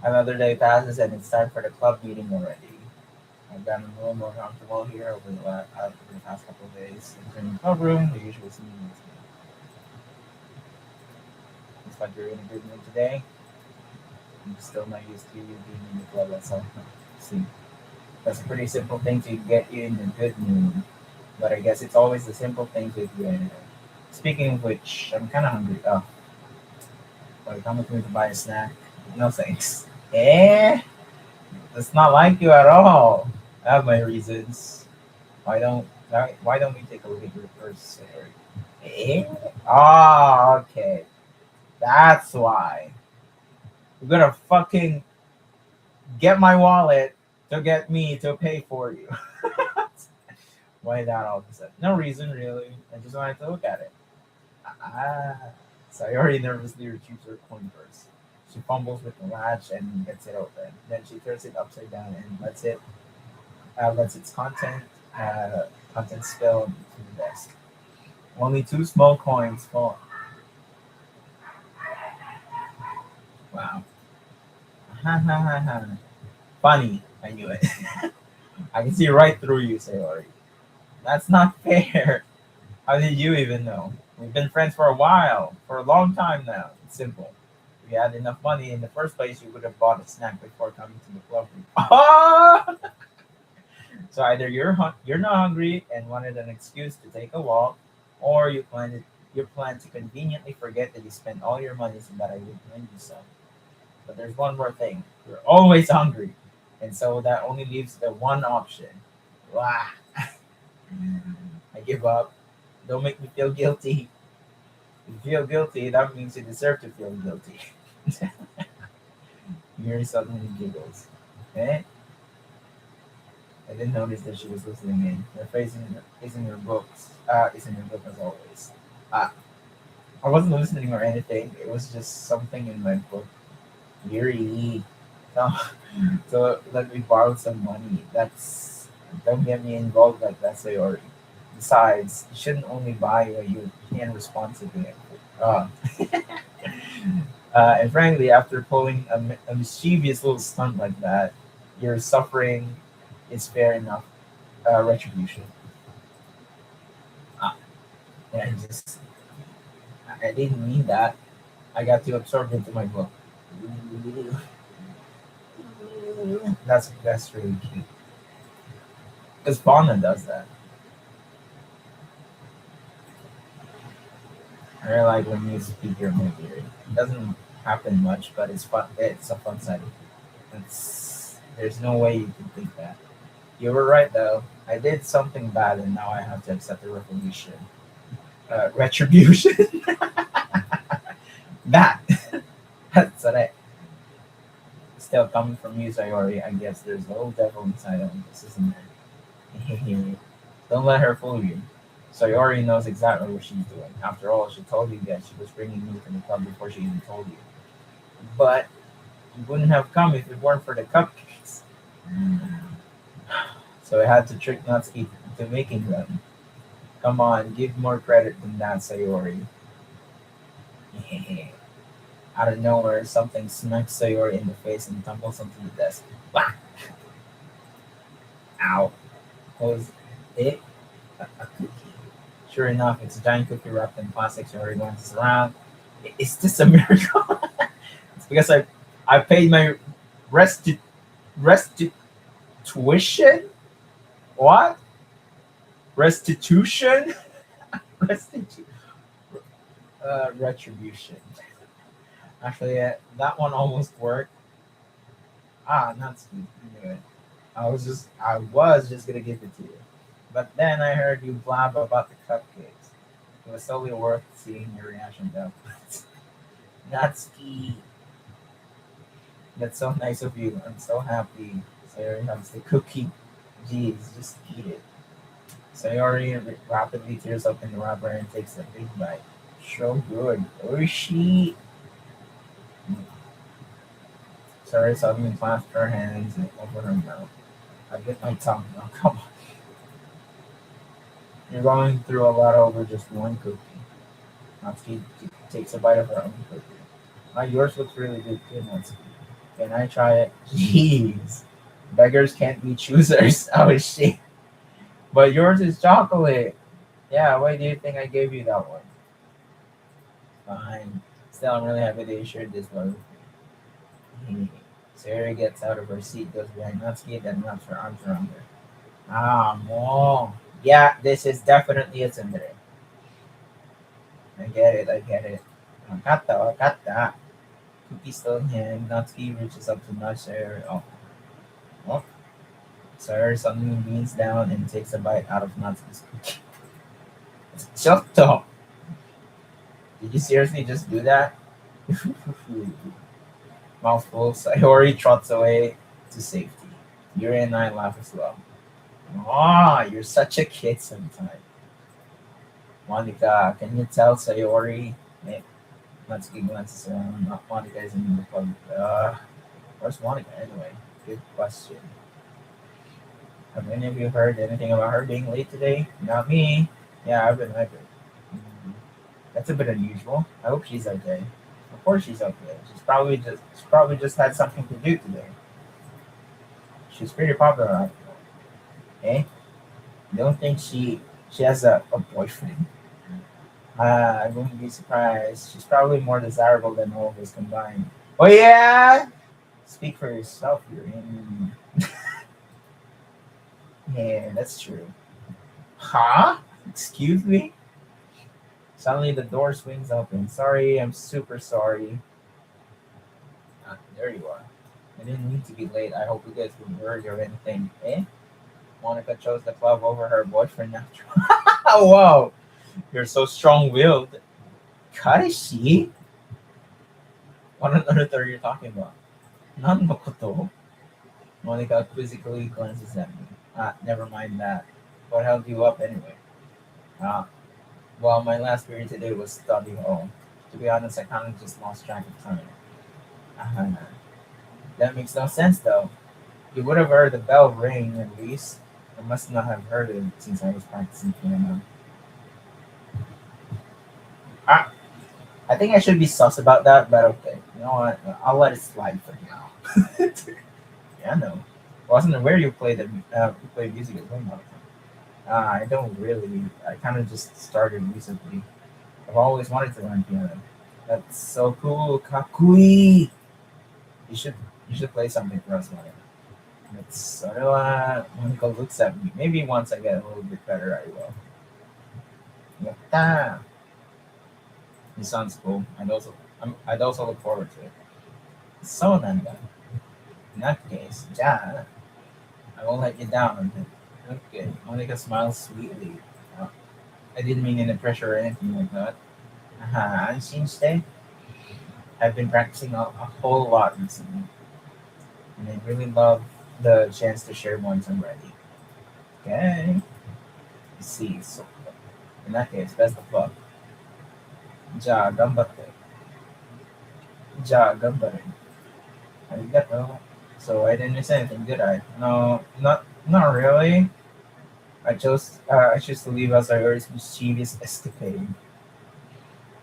Another day passes and it's time for the club meeting already. I've gotten a little more comfortable here over the past couple of days. In the club room, the usual scene is looks like you're in a good mood today. I'm still not used to you being in the club at some point. See, that's a pretty simple thing to get you in a good mood. But I guess it's always the simple things with you anyway. Speaking of which, I'm kind of hungry. Oh, but come with me to buy a snack. No thanks. Eh? That's not like you at all. I have my reasons. Why don't we take a look at your first story? Eh? Ah, okay. That's why. You're gonna fucking get my wallet to get me to pay for you. Why that all of a sudden? No reason really. I just wanted to look at it. Ah. Sayori nervously retrieves her coin purse. She fumbles with the latch and gets it open. Then she turns it upside down and lets its uh, content spill to the desk. Only two small coins fall. Wow. Ha ha ha ha. Funny. I knew it. I can see right through you, Sayori. That's not fair. How did you even know? We've been friends for a while, for a long time now. It's simple. If you had enough money in the first place, you would have bought a snack before coming to the club. Ah! So either you're not hungry and wanted an excuse to take a walk, or you plan to conveniently forget that you spent all your money so that I would lend you some. But there's one more thing. You're always hungry. And so that only leaves the one option. Wow. I give up. Don't make me feel guilty. If you feel guilty, that means you deserve to feel guilty. Mary suddenly giggles. Okay? I didn't notice that she was listening in. Her face is in her books. Is in her book as always. Uh, I wasn't listening or anything. It was just something in my book. Yuri. So, so let me borrow some money. Don't get me involved like that, Sayori. Besides, you shouldn't only buy what you can responsibly. Uh, and frankly, after pulling a mischievous little stunt like that, your suffering is fair enough. Retribution. Uh, yeah, I didn't mean that. I got too absorbed into my book. That's really cute. Because Fauna does that. I really like when you speak your movie. It doesn't happen much, but it's fun. It's a fun side. There's no way you can think that. You were right though. I did something bad, and now I have to accept the retribution. Retribution. That. That's it. Still coming from you, Sayori. I guess there's a little devil inside of this, isn't there? Don't let her fool you. Sayori knows exactly what she's doing. After all, she told you that she was bringing you to the club before she even told you. But you wouldn't have come if it weren't for the cupcakes. So I had to trick Natsuki into making them. Come on, give more credit than that, Sayori. Out of nowhere, something smacks Sayori in the face and tumbles onto the desk. Whack! Ow. Was it a cookie? Sure enough, it's a giant cookie wrapped in plastic. Sayori glances around. Is this a miracle? It's because I paid my resti- restitution? What? Restitution? Restitu- retribution. Actually, that one almost worked. Not Steve. You knew it. I was just gonna give it to you, but then I heard you blab about the cupcakes. It was totally worth seeing your reaction, though. Natsuki, that's so nice of you. I'm so happy. Sayori hugs the cookie. Jeez, just eat it. Sayori rapidly tears open the wrapper and takes a big bite. So good. Oishi. Sayori suddenly clasped her hands over her mouth. I bit my tongue. Oh, come on. You're going through a lot over just one cookie. Natsuki takes a bite of her own cookie. Yours looks really good too, Natsuki. Can I try it? Jeez. Beggars can't be choosers. Oh, shit. But yours is chocolate. Yeah, why do you think I gave you that one? Fine. Still, I'm really happy that you shared this one with me. Sarah gets out of her seat, goes behind Natsuki, then wraps her arms around her. Mo. Yeah, this is definitely a tsundere. I get it. Wakata. Cookie still in hand, Natsuki reaches up to nudge Sarah. Oh. Sarah suddenly leans down and takes a bite out of Natsuki's cookie. Chotto! Did you seriously just do that? Mouthful, Sayori trots away to safety. Yuri and I laugh as well. You're such a kid sometimes. Monica, can you tell Sayori? Eh, Natsuki glances around. Monica is in the club. Where's Monica anyway? Good question. Have any of you heard anything about her being late today? Not me. Yeah, I've been hyper. That's a bit unusual. I hope she's okay. Of course she's okay. She's probably just had something to do today. She's pretty popular after all. Eh? You don't think she has a boyfriend? I wouldn't be surprised. She's probably more desirable than all of us combined. Oh yeah? Speak for yourself, you're in. Yeah, that's true. Huh? Excuse me? Suddenly the door swings open. Sorry, I'm super sorry. There you are. I didn't mean to be late. I hope you guys didn't worry or anything. Eh? Monica chose the club over her boyfriend after all. Whoa! You're so strong willed. Kareshi? What on earth are you talking about? Nan no koto? Monica quizzically glances at me. Never mind that. What held you up anyway? Ah, well, my last period today was study hall. To be honest, I kind of just lost track of time. Uh, that makes no sense though. You would have heard the bell ring at least. I must not have heard it since I was practicing piano. Ah, I think I should be sus about that, but okay. You know what? I'll let it slide for now. Piano. I wasn't aware you play music at home all the time. I don't really. I kind of just started recently. I've always wanted to learn piano. That's so cool, kakui. You should you should play something for us, man. It's sort of Monica looks at me. Maybe once I get a little bit better, I will. Yatta! It sounds cool. I'd also look forward to it. So nanda. In that case, ja, I won't let you down on it. Okay. Monica smiles sweetly. Uh, I didn't mean any pressure or anything like that. Anshinte, I've been practicing a whole lot recently, and I really love the chance to share once I'm ready. Okay. I see. So, in that case, best of luck. Ja, gambatte. Ja, gambare. Arigato. So I didn't miss anything, did I? No, not really. I chose to leave as I Ayori's mischievous escapade.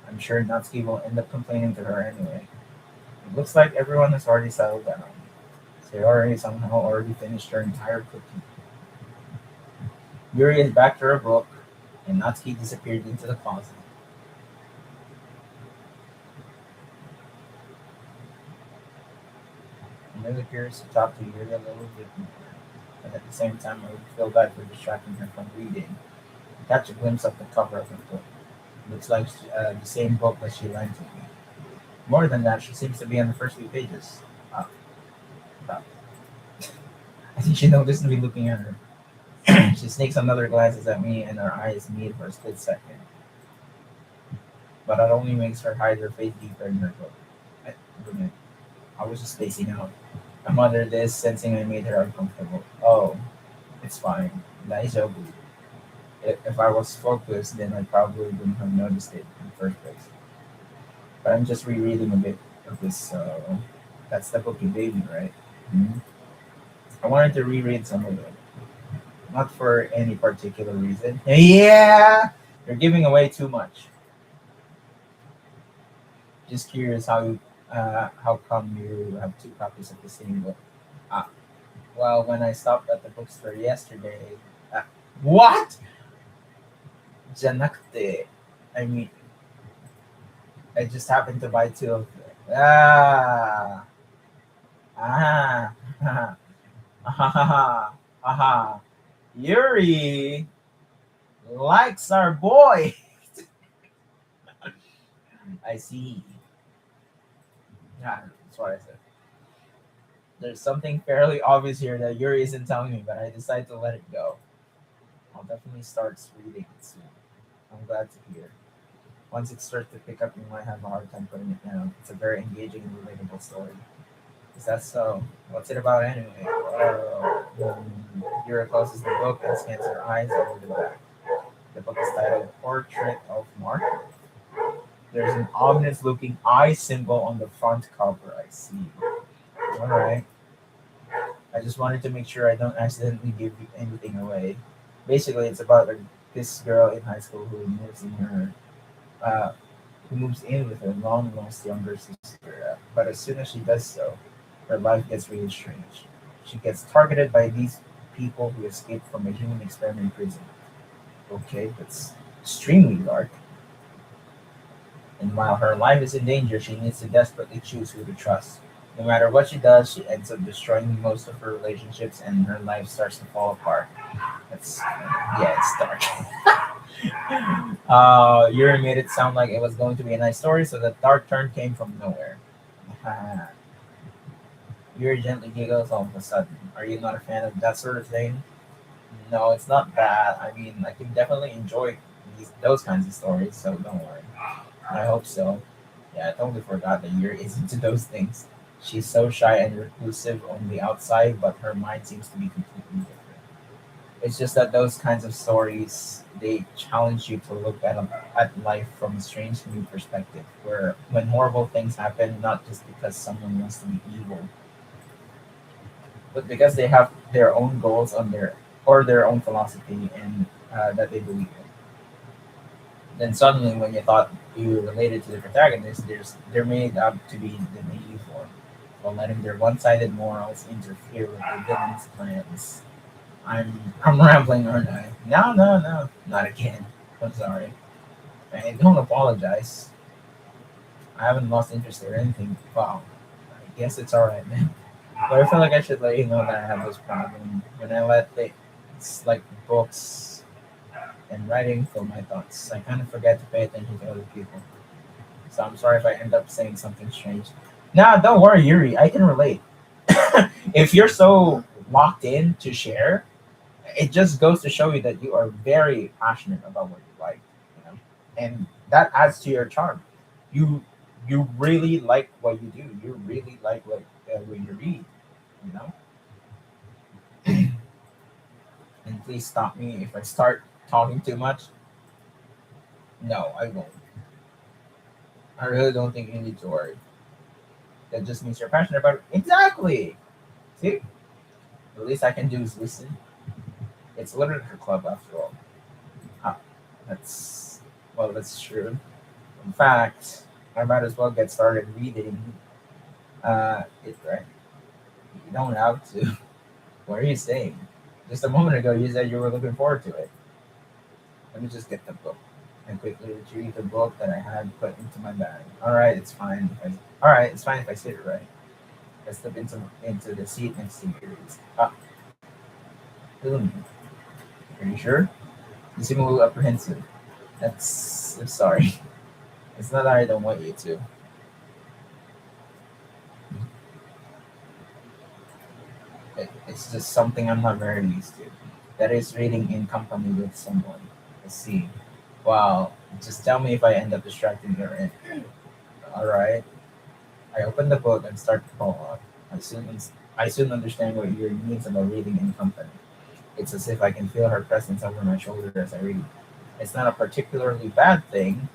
I'm sure Natsuki will end up complaining to her anyway. It looks like everyone has already settled down. Sayori somehow already finished her entire cookie. Yuri is back to her book, and Natsuki disappeared into the closet. I'm really curious to talk to Yuri a little bit more, but at the same time, I would feel bad for distracting her from reading. I catch a glimpse of the cover of the book. Looks like the same book that she lent to me. More than that, she seems to be on the first few pages. Uh, uh, I think she noticed me looking at her. She sneaks another glances at me, and our eyes meet for a split second. But that only makes her hide her face deeper in her book. I, I was just spacing out. I muttered this, sensing I made her uncomfortable. Oh, it's fine. Daijoubu. If I was focused, then I probably wouldn't have noticed it in the first place. But I'm just rereading a bit of this, so that's the book you gave me, right? Mhm. I wanted to reread some of it, not for any particular reason. Yeah, you're giving away too much. Just curious how come you have two copies of the same book? Ah, well, when I stopped at the bookstore yesterday, ah, what? Janakte. I mean, I just happened to buy two of them. Ah, ah, ah, ah, Yuri likes our boy. I see. Yeah, that's what I said. There's something fairly obvious here that Yuri isn't telling me, but I decided to let it go. I'll definitely start reading it soon. I'm glad to hear. Once it starts to pick up, you might have a hard time putting it down. It's a very engaging and relatable story. Is that so? What's it about anyway? Yuri closes the book and scans her eyes over the back. The book is titled Portrait of Mark. There's an ominous looking eye symbol on the front cover. I see. Alright. I just wanted to make sure I don't accidentally give anything away. Basically, it's about this girl in high school uh, who moves in with her long lost younger sister. But as soon as she does so, her life gets really strange. She gets targeted by these people who escaped from a human experiment prison. Okay, that's extremely dark. And while her life is in danger, she needs to desperately choose who to trust. No matter what she does, she ends up destroying most of her relationships, and her life starts to fall apart. That's yeah, it's dark. Yuri made it sound like it was going to be a nice story, so the dark turn came from nowhere. Yuri gently giggles all of a sudden. Are you not a fan of that sort of thing? No, it's not bad. I mean, I can definitely enjoy those kinds of stories, so don't worry. I hope so. Yeah, I totally forgot that Yuri is into those things. She's so shy and reclusive on the outside, but her mind seems to be completely different. It's just that those kinds of stories they challenge you to look at life from a strange new perspective, where when horrible things happen, not just because someone wants to be evil, but because they have their own goals on their or their own philosophy and that they believe in. Then suddenly, when you thought you related to the protagonist, they're made up to be the naive one, while letting their one-sided morals interfere with the villain's plans. I'm rambling, aren't I? No, no, no, not again. I'm sorry. I don't apologize. I haven't lost interest or anything. Wow. I guess it's alright, man. But I feel like I should let you know that I have this problem. When I let it's like books and writing fill my thoughts, I kind of forget to pay attention to other people. So I'm sorry if I end up saying something strange. Nah, don't worry, Yuri. I can relate. If you're so locked in to share, it just goes to show you that you are very passionate about what you like, you know, and that adds to your charm. You you really like what you do. You really like what you read, you know. And please stop me if I start talking too much. No, I won't. I really don't think you need to worry. That just means you're passionate about it. Exactly. See, the least I can do is listen. It's a literature club after all. Ah, that's that's true. In fact, I might as well get started reading it, right? You don't have to. What are you saying? Just a moment ago, you said you were looking forward to it. Let me just get the book and quickly retrieve the book that I had put into my bag. All right, it's fine if I sit it right. I slip into the seat next to yours. Ah, hmm. Are you sure? You seem a little apprehensive. I'm sorry. It's not that I don't want you to. It's just something I'm not very used to. That is reading in company with someone. I see. Wow. Just tell me if I end up distracting your end. All right. I open the book and start to pull up. I soon understand what Yuri means about reading in company. It's as if I can feel her presence over my shoulder as I read. It's not a particularly bad thing,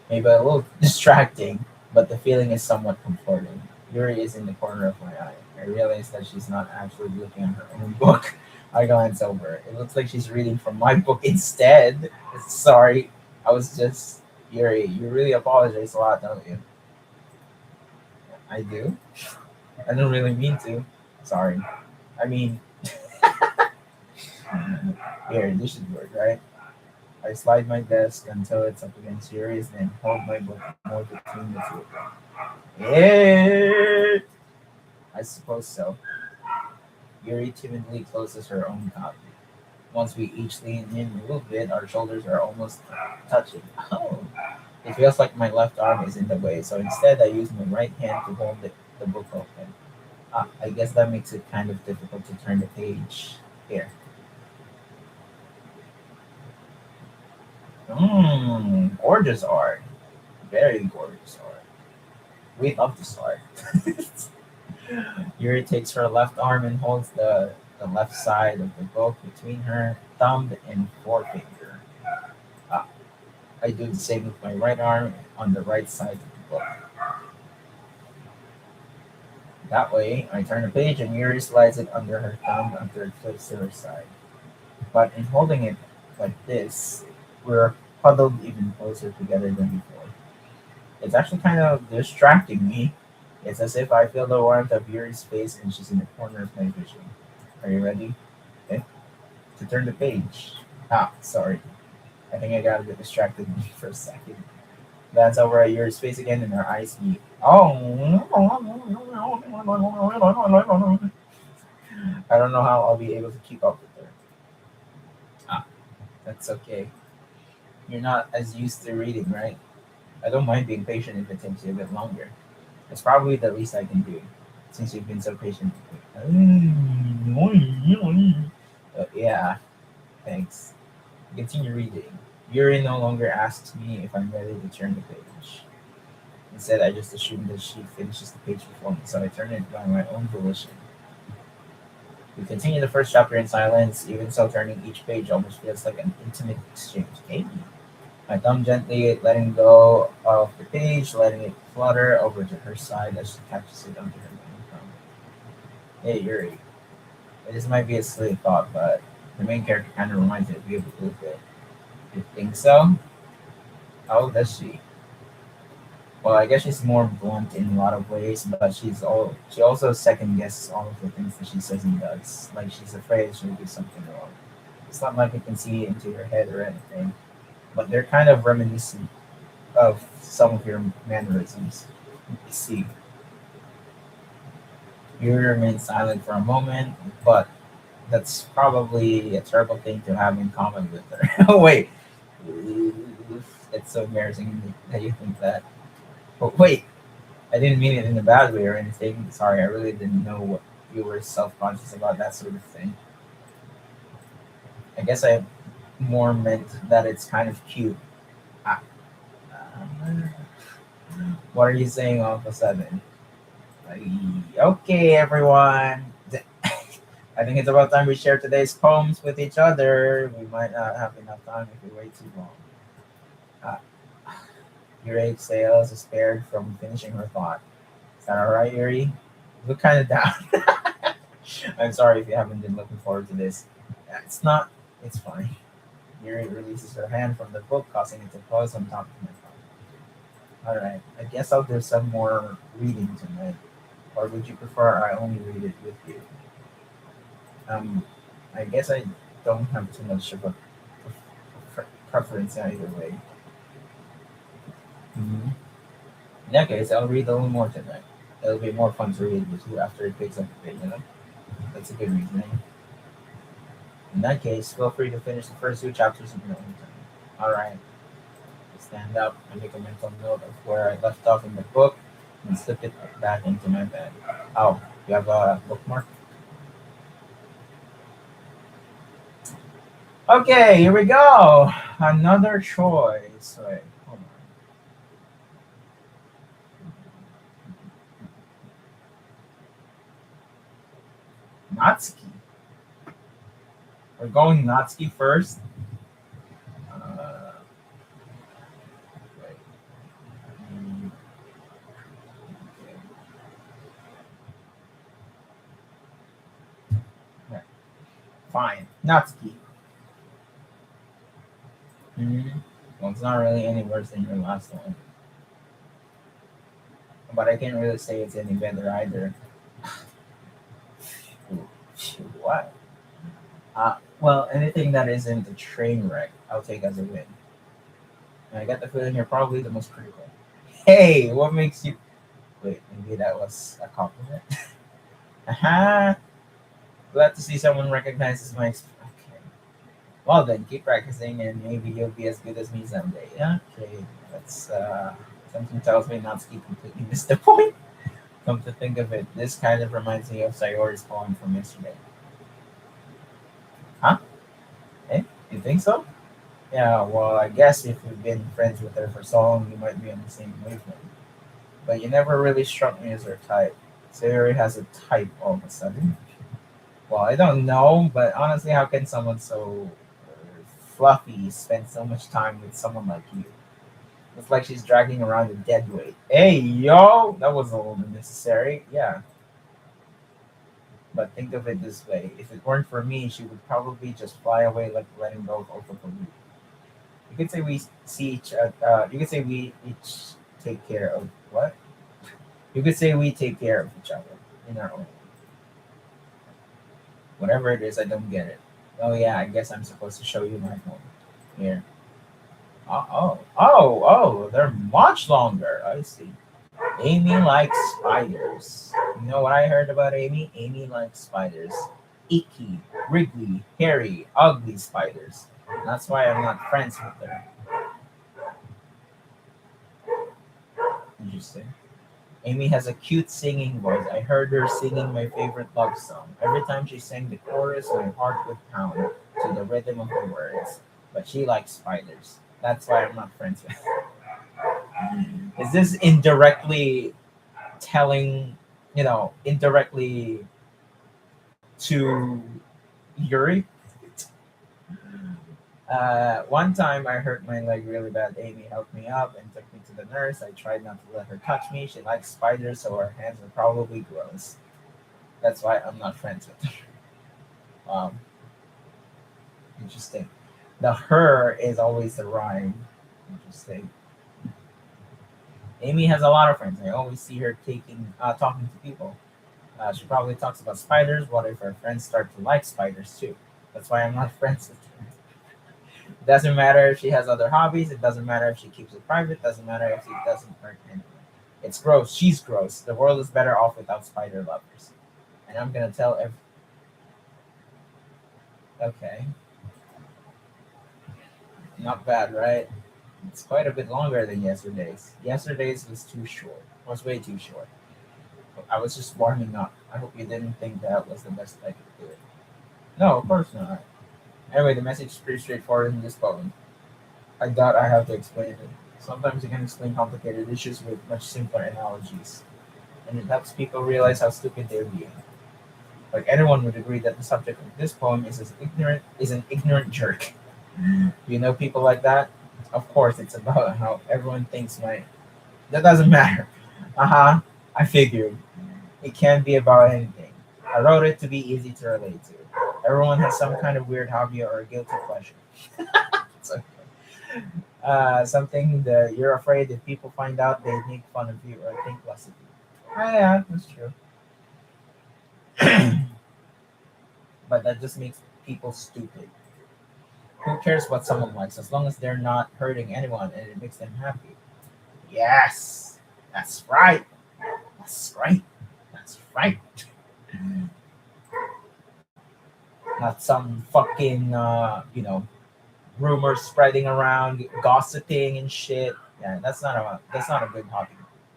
maybe a little distracting, but the feeling is somewhat comforting. Yuri is in the corner of my eye. I realize that she's not actually looking at her own book. I glance over. It looks like she's reading from my book instead. Sorry, I was just Yuri. You really apologize a lot, don't you? I do. I don't really mean to. Sorry. I mean, here, this should work, right? I slide my desk until it's up against Yuri's and hold my book more between the two of them. Yeah, I suppose so. Yuri timidly closes her own copy. Once we each lean in a little bit, our shoulders are almost touching. Oh, it feels like my left arm is in the way, so instead I use my right hand to hold the book open. Ah, I guess that makes it kind of difficult to turn the page. Here. Gorgeous art. Very gorgeous art. We love this art. Yuri takes her left arm and holds the left side of the book between her thumb and forefinger. Ah, I do the same with my right arm on the right side of the book. That way, I turn the page and Yuri slides it under her thumb until it flips to her side. But in holding it like this, we're huddled even closer together than before. It's actually kind of distracting me. It's as if I feel the warmth of Yuri's face and she's in the corner of my vision. Are you ready? Okay. To turn the page. Ah, sorry. I think I got a bit distracted for a second. Glance over at Yuri's face again and our eyes meet. Oh, I don't know how I'll be able to keep up with her. Ah, that's okay. You're not as used to reading, right? I don't mind being patient if it takes you a bit longer. It's probably the least I can do, since you've been so patient with me. Yeah, thanks. Continue reading. Yuri no longer asks me if I'm ready to turn the page. Instead, I just assume that she finishes the page before me, so I turn it by my own volition. We continue the first chapter in silence, even so turning each page almost feels like an intimate exchange. Amy. My thumb gently letting go of the page, letting it flutter over to her side as she catches it under her main thumb. Hey Yuri. This might be a silly thought, but the main character kind of reminds me of you a little bit. You think so? How does she? Well, I guess she's more blunt in a lot of ways, but she also second guesses all of the things that she says and does. Like she's afraid she'll do something wrong. It's not like I can see into her head or anything, but they're kind of reminiscent of some of your mannerisms. You see, you remain silent for a moment, but that's probably a terrible thing to have in common with her. Oh wait, it's so embarrassing that you think that. But wait, I didn't mean it in a bad way or anything. Sorry, I really didn't know what you were self-conscious about that sort of thing. I guess I more meant that it's kind of cute. Ah, what are you saying all of a sudden? Like, okay, everyone. I think it's about time we share today's poems with each other. We might not have enough time if we wait too long. Uh, Yuri exhales, spared from finishing her thought. Is that alright, Yuri? You look kind of down. I'm sorry if you haven't been looking forward to this. It's not. It's fine. Yuri releases her hand from the book, causing it to close on top of my phone. Alright, I guess I'll do some more reading tonight. Or would you prefer I only read it with you? Um, I guess I don't have too much of a preference either way. Hmm. In that case, I'll read a little more tonight. It'll be more fun to read with you after it picks up a bit, you know? That's a good reasoning. In that case, feel free to finish the first two chapters in your own time. Alright, stand up and make a mental note of where I left off in the book and slip it back into my bag. Oh, you have a bookmark? Okay, here we go. Another choice. Wait, hold on. Natsuki. We're going Natsuki first. Uh, wait. Mm, okay. Yeah, fine. Natsuki. Hmm. Well, it's not really any worse than your last one, but I can't really say it's any better either. Ooh, what? Well, anything that isn't a train wreck, I'll take as a win. And I get the feeling you're probably the most critical. Hey, what makes you? Wait, maybe that was a compliment. Aha! Glad to see someone recognizes my. Okay. Well then, keep practicing, and maybe you'll be as good as me someday. Okay, that's something tells me not to completely miss the point. Come to think of it, this kind of reminds me of Sayori's poem from yesterday. Huh? Eh? You think so? Yeah, well, I guess if you've been friends with her for so long, you might be on the same wavelength. But you never really struck me as her type. Sayori has a type all of a sudden. Well, I don't know, but honestly, how can someone so fluffy spend so much time with someone like you? It's like she's dragging around a dead weight. Hey, yo! That was a little unnecessary. Yeah, but think of it this way. If it weren't for me, she would probably just fly away like letting go of autopilot. You could say we see each you could say we each take care of what? You could say we take care of each other in our own. Whatever it is, I don't get it. Oh yeah, I guess I'm supposed to show you my phone. Here. They're much longer. I see. Amy likes spiders. You know what I heard about Amy? Amy likes spiders. Icky, wriggly, hairy, ugly spiders. That's why I'm not friends with her. Interesting. Amy has a cute singing voice. I heard her singing my favorite love song. Every time she sang the chorus, my heart would pound to the rhythm of the words. But she likes spiders. That's why I'm not friends with her. Is this indirectly telling, indirectly to Yuri. One time I hurt my leg really bad. Amy helped me up and took me to the nurse. I tried not to let her touch me. She likes spiders, so her hands are probably gross. That's why I'm not friends with her. Um, Interesting. The her is always the rhyme. Interesting. Amy has a lot of friends. I always see her talking to people. She probably talks about spiders. What if her friends start to like spiders too? That's why I'm not friends with her. It doesn't matter if she has other hobbies. It doesn't matter if she keeps it private. It doesn't matter if she doesn't hurt anyone. It's gross. She's gross. The world is better off without spider lovers. And I'm gonna tell every. Okay, not bad, right? It's quite a bit longer than yesterday's. Yesterday's was too short. Was way too short. I was just warming up. I hope you didn't think that was the best I could do it. No, of course not. Anyway, the message is pretty straightforward in this poem. I doubt I have to explain it. Sometimes you can explain complicated issues with much simpler analogies, and it helps people realize how stupid they're being. Like anyone would agree that the subject of this poem is an ignorant jerk. You know people like that? Of course, it's about how everyone thinks my. That doesn't matter. Uh-huh. I figured. It can be about anything. I wrote it to be easy to relate to. Everyone has some kind of weird hobby or a guilty pleasure. So, something that you're afraid if people find out they make fun of you or think less of you. Oh, yeah, that's true. But that just makes people stupid. Who cares what someone likes as long as they're not hurting anyone and it makes them happy? Yes, that's right. That's right. That's right. Not some fucking rumors spreading around, gossiping and shit. Yeah, that's not a good hobby.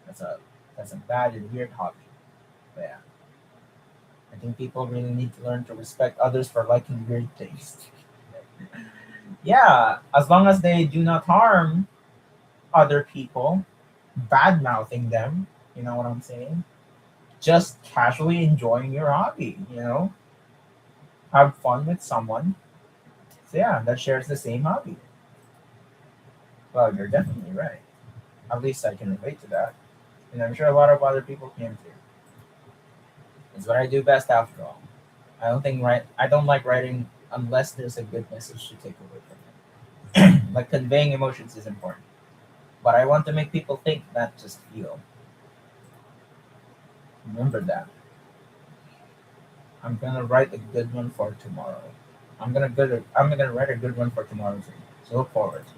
That's a that's a bad and weird hobby. But yeah, I think people really need to learn to respect others for liking weird things. Yeah, as long as they do not harm other people, bad mouthing them. You know what I'm saying? Just casually enjoying your hobby. Have fun with someone. So yeah, that shares the same hobby. Well, you're definitely right. At least I can relate to that. And I'm sure a lot of other people can too. It's what I do best after all. I don't like writing unless there's a good message to take away from it. Like conveying emotions is important. But I want to make people think, not just feel. Remember that. I'm gonna write a good one for tomorrow. I'm gonna write a good one for tomorrow too. So look forward to it.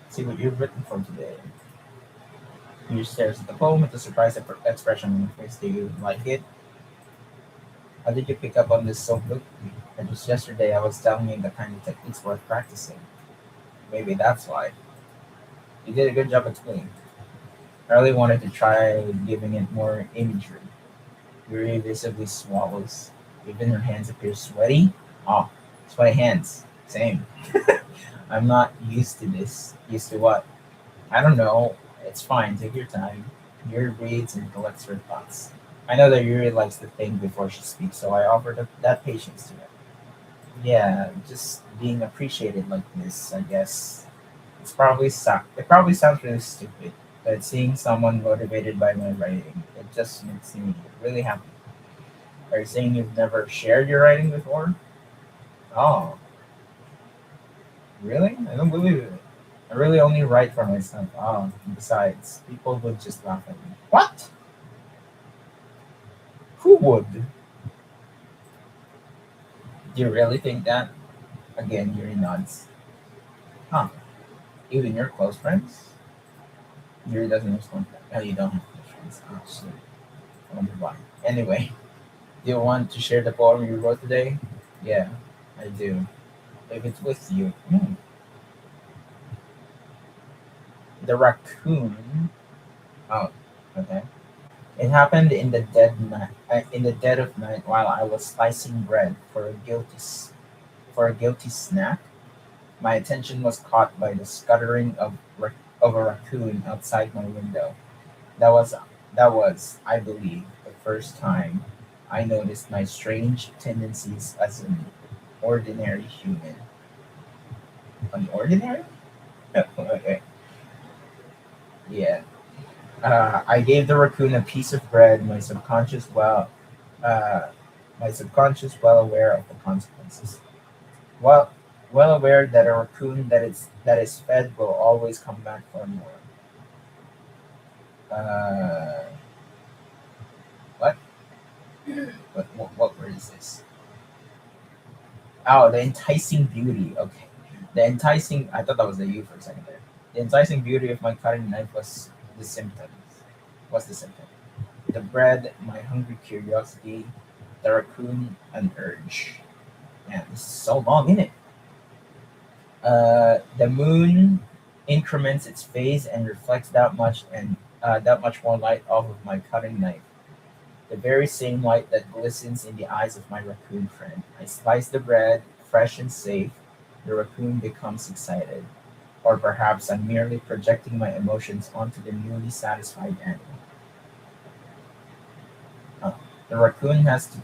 See what you've written for today. You stares at the poem with a surprised expression on your face. Do you like it? How did you pick up on this so quickly? And just yesterday I was telling you the kind of techniques worth practicing. Maybe that's why. You did a good job explaining. I really wanted to try giving it more imagery. Yuri visibly swallows. Even her hands appear sweaty. Oh, sweaty hands. Same. I'm not used to this. Used to what? I don't know. It's fine. Take your time. Yuri reads and collects her thoughts. I know that Yuri likes to think before she speaks, so I offered that patience to her. Yeah, just being appreciated like this, I guess. It probably sounds really stupid, but seeing someone motivated by my writing, it just makes me really happy. Are you saying you've never shared your writing before? Oh, really? I don't believe it. I really only write for myself. Oh, and besides, people would just laugh at me. What? Who would? Do you really think that? Again, Yuri nods. Huh? Even your close friends? Yuri doesn't respond. Oh, you don't have close friends. Oh, shit. I wonder why. Anyway, do you want to share the poem you wrote today? Yeah, I do. If it's with you. The raccoon. Oh, okay. It happened in the dead of night while I was slicing bread for a for a guilty snack, my attention was caught by the scuttering of a raccoon outside my window. That was, that was, I believe, the first time I noticed my strange tendencies as an ordinary human. An ordinary? Okay. Yeah. I gave the raccoon a piece of bread, uh, my subconscious well aware of the consequences. Well, well aware that a raccoon that is fed will always come back for more. Uh, what? What word is this? Oh, the enticing beauty. Okay, the enticing. I thought that was the U for a second there. The enticing beauty of my cutting knife was the symptoms. Was the symptom? The bread, my hungry curiosity, the raccoon, an urge. Man, this is so long, isn't it? The moon increments its phase and reflects that much more light off of my cutting knife. The very same light that glistens in the eyes of my raccoon friend. I slice the bread, fresh and safe. The raccoon becomes excited. Or perhaps I'm merely projecting my emotions onto the newly satisfied animal. Uh, the raccoon has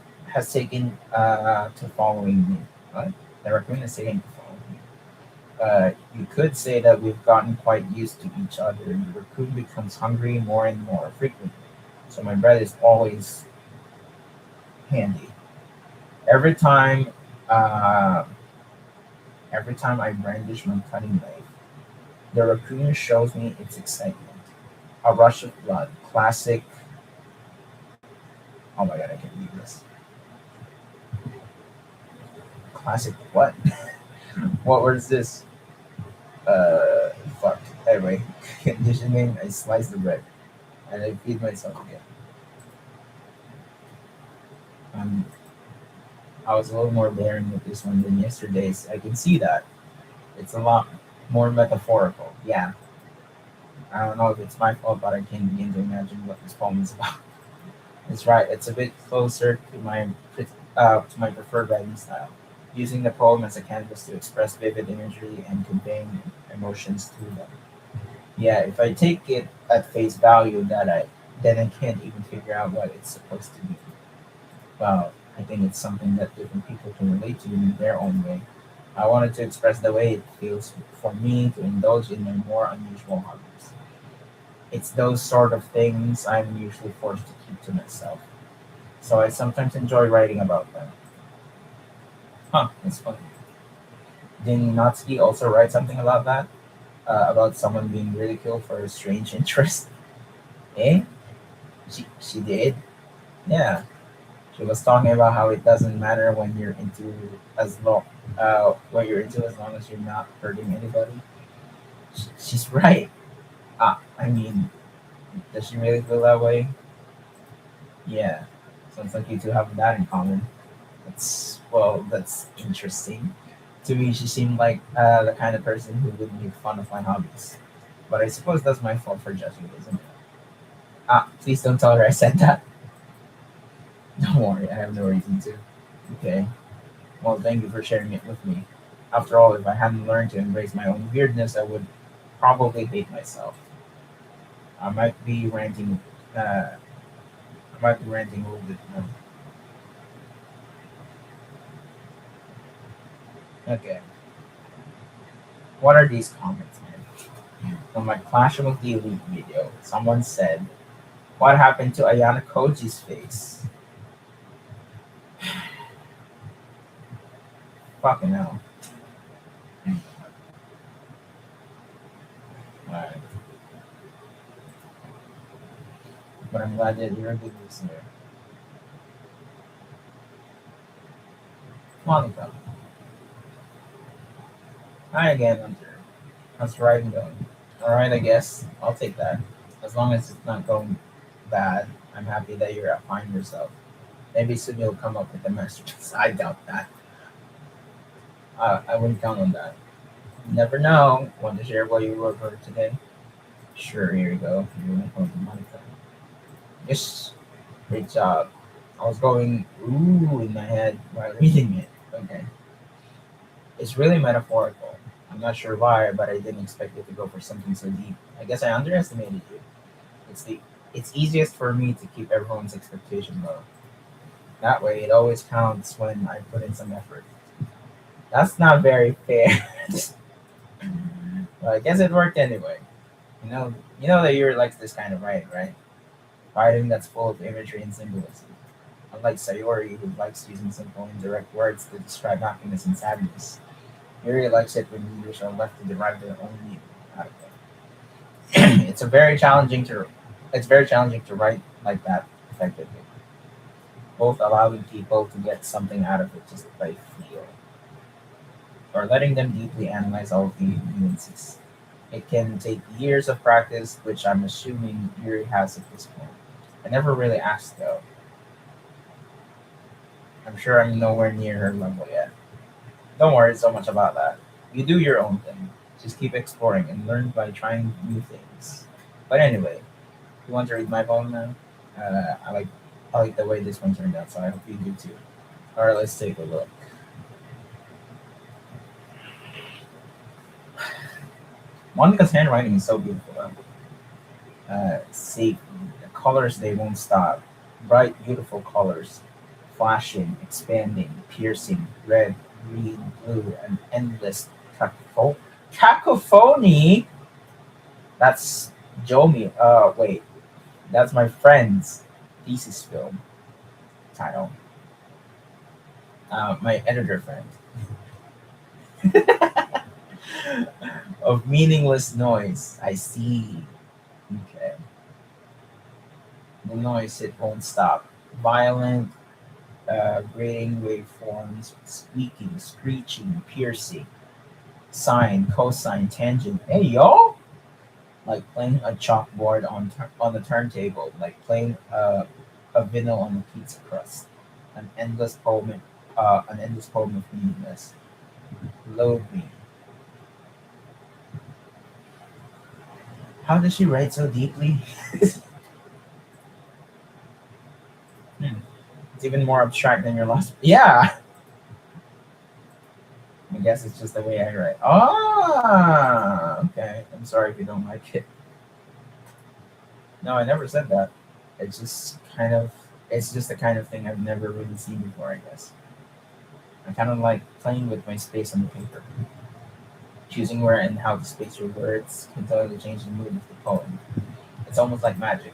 taken to following me. What? The raccoon has taken to following me. You could say that we've gotten quite used to each other. The raccoon becomes hungry more and more frequently, so my bread is always handy. Every time, uh, every time I brandish my cutting knife, the raccoon shows me its excitement. A rush of blood, classic. Oh my god, I can't believe this. Classic what? What word is this? Fuck. Anyway, conditioning. I slice the bread and I feed myself again. Um, I was a little more daring with this one than yesterday's. I can see that. It's a lot more metaphorical. Yeah. I don't know if it's my fault, but I can't begin to imagine what this poem is about. It's right. It's a bit closer to my preferred writing style, using the poem as a canvas to express vivid imagery and conveying emotions through them. Yeah, if I take it at face value, then I can't even figure out what it's supposed to be. Well, I think it's something that different people can relate to in their own way. I wanted to express the way it feels for me to indulge in my more unusual hobbies. It's those sort of things I'm usually forced to keep to myself. So I sometimes enjoy writing about them. Huh, it's funny. Did Natsuki also write something about that? About someone being ridiculed for a strange interest? Eh? She did? Yeah. She was talking about how it doesn't matter what you're into as long as you're not hurting anybody. She's right. I mean, does she really feel that way? Yeah. Sounds like you two have that in common. That's interesting. To me, she seemed like the kind of person who would make fun of my hobbies. But I suppose that's my fault for judging, isn't it? Please don't tell her I said that. Don't worry, I have no reason to. Okay. Well, thank you for sharing it with me. After all, if I hadn't learned to embrace my own weirdness, I would probably hate myself. I might be ranting. I might be ranting a little bit. Okay. What are these comments, man? On my Clash of the Elite video, someone said, "What happened to Ayana Koji's face?" Fucking hell. Alright. But I'm glad that you're a good listener. Monica. Hi again, Hunter. How's riding going? Alright, I guess. I'll take that. As long as it's not going bad, I'm happy that you're fine yourself. Maybe soon you'll come up with a masterpiece. I doubt that. I wouldn't count on that. You never know. Want to share what you wrote for today? Sure, here you go. You're gonna come to Monica. Yes, great job. I was going ooh in my head while reading it. Okay. It's really metaphorical. I'm not sure why, but I didn't expect it to go for something so deep. I guess I underestimated you. It's the it's easiest for me to keep everyone's expectation low. That way, it always counts when I put in some effort. That's not very fair. Well, I guess it worked anyway. You know that you're like this kind of writing, right? Writing that's full of imagery and symbolism. Unlike Sayori, who likes using simple indirect words to describe happiness and sadness, Yuri likes it when readers are left to derive their own meaning out of it. It's very challenging to write like that effectively, both allowing people to get something out of it just by feel, or letting them deeply analyze all of the nuances. It can take years of practice, which I'm assuming Yuri has at this point. I never really asked though. I'm sure I'm nowhere near her level yet. Don't worry so much about that. You do your own thing. Just keep exploring and learn by trying new things. But anyway, you want to read my poem now? Uh, I like I like the way this one turned out, so I hope you do too. All right, let's take a look. Monica's handwriting is so beautiful. See, the colors they won't stop. Bright, beautiful colors, flashing, expanding, piercing, red, green, blue, an endless cacophony. That's Jomi. Wait, that's my friend's thesis film title. My editor friend of meaningless noise. I see. Okay, the noise it won't stop. Violent, grating waveforms, squeaking, screeching, piercing, sine, cosine, tangent. Hey yo! Like playing a chalkboard on the turntable, like playing a vinyl on a pizza crust. An endless poem of meaningless. Load me. How does she write so deeply? Hmm. It's even more abstract than your last. Yeah, I guess it's just the way I write. Ah, okay. I'm sorry if you don't like it. No, I never said that. It's just kind of. It's just the kind of thing I've never really seen before. I guess I kind of like playing with my space on the paper, choosing where and how to space your words can totally change the mood of the poem. It's almost like magic.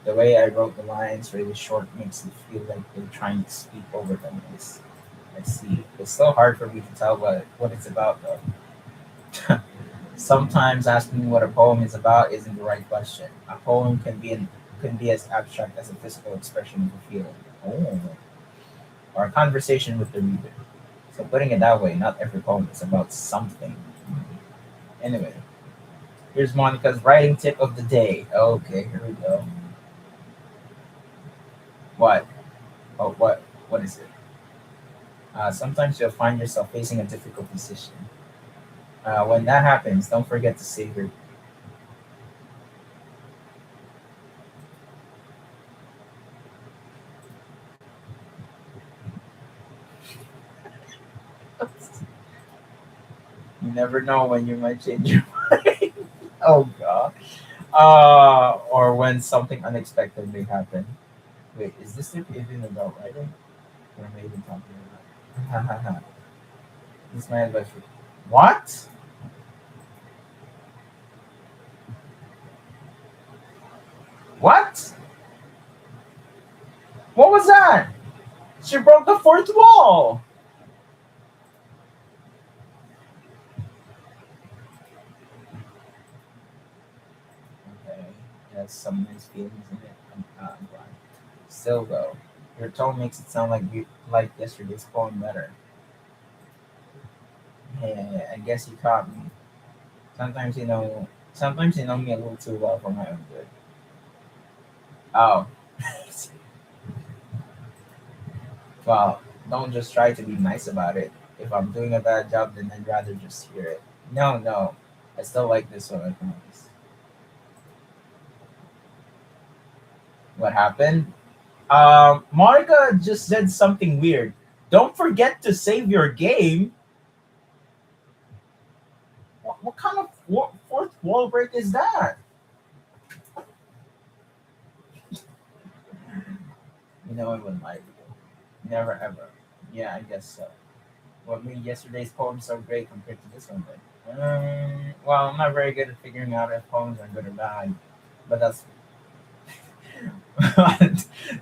The way I wrote the lines really short makes it feel like they're trying to speak over them. I see. It's so hard for me to tell what it's about though. Sometimes asking what a poem is about isn't the right question. A poem can be as abstract as a physical expression of a feeling. Oh. Or a conversation with the reader. So putting it that way, not every poem is about something. Anyway, here's Monica's writing tip of the day. Okay, here we go. What? Oh, what is it? Sometimes you'll find yourself facing a difficult decision. When that happens, don't forget to savor. You never know when you might change your mind. Oh god. Or when something unexpected may happen. Wait, is this even about writing? What am I even talking about? This is my advice for. What? What? What was that? She broke the fourth wall. Okay, has some nice feelings in it. I'm glad. Still though, your tone makes it sound like you like yesterday's poem better. Yeah, I guess you caught me. Sometimes you know me a little too well for my own good. Oh, well, don't just try to be nice about it. If I'm doing a bad job, then I'd rather just hear it. No, no, I still like this one. I promise. What happened? Monica just said something weird. Don't forget to save your game. kind of fourth wall break is that? You know, I wouldn't lie to you. Never ever. Yeah, I guess so. What made yesterday's poem so great compared to this one? Then? Well, I'm not very good at figuring out if poems are good or bad, but that's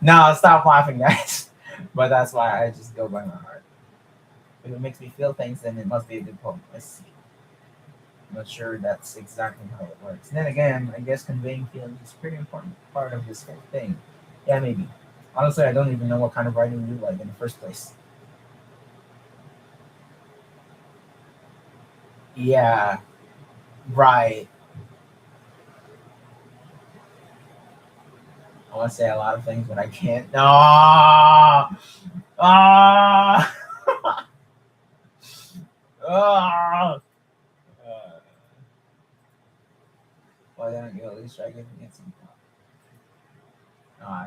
no. Stop laughing, guys. But that's why I just go by my heart. If it makes me feel things, then it must be a good poem. I see. I'm not sure that's exactly how it works. Then again, I guess conveying feelings is a pretty important part of this whole thing. Yeah, maybe. Honestly, I don't even know what kind of writing you like in the first place. Yeah, right. I want to say a lot of things, but I can't. No. Ah. Ah. Uh, why don't you at least try giving it some thought?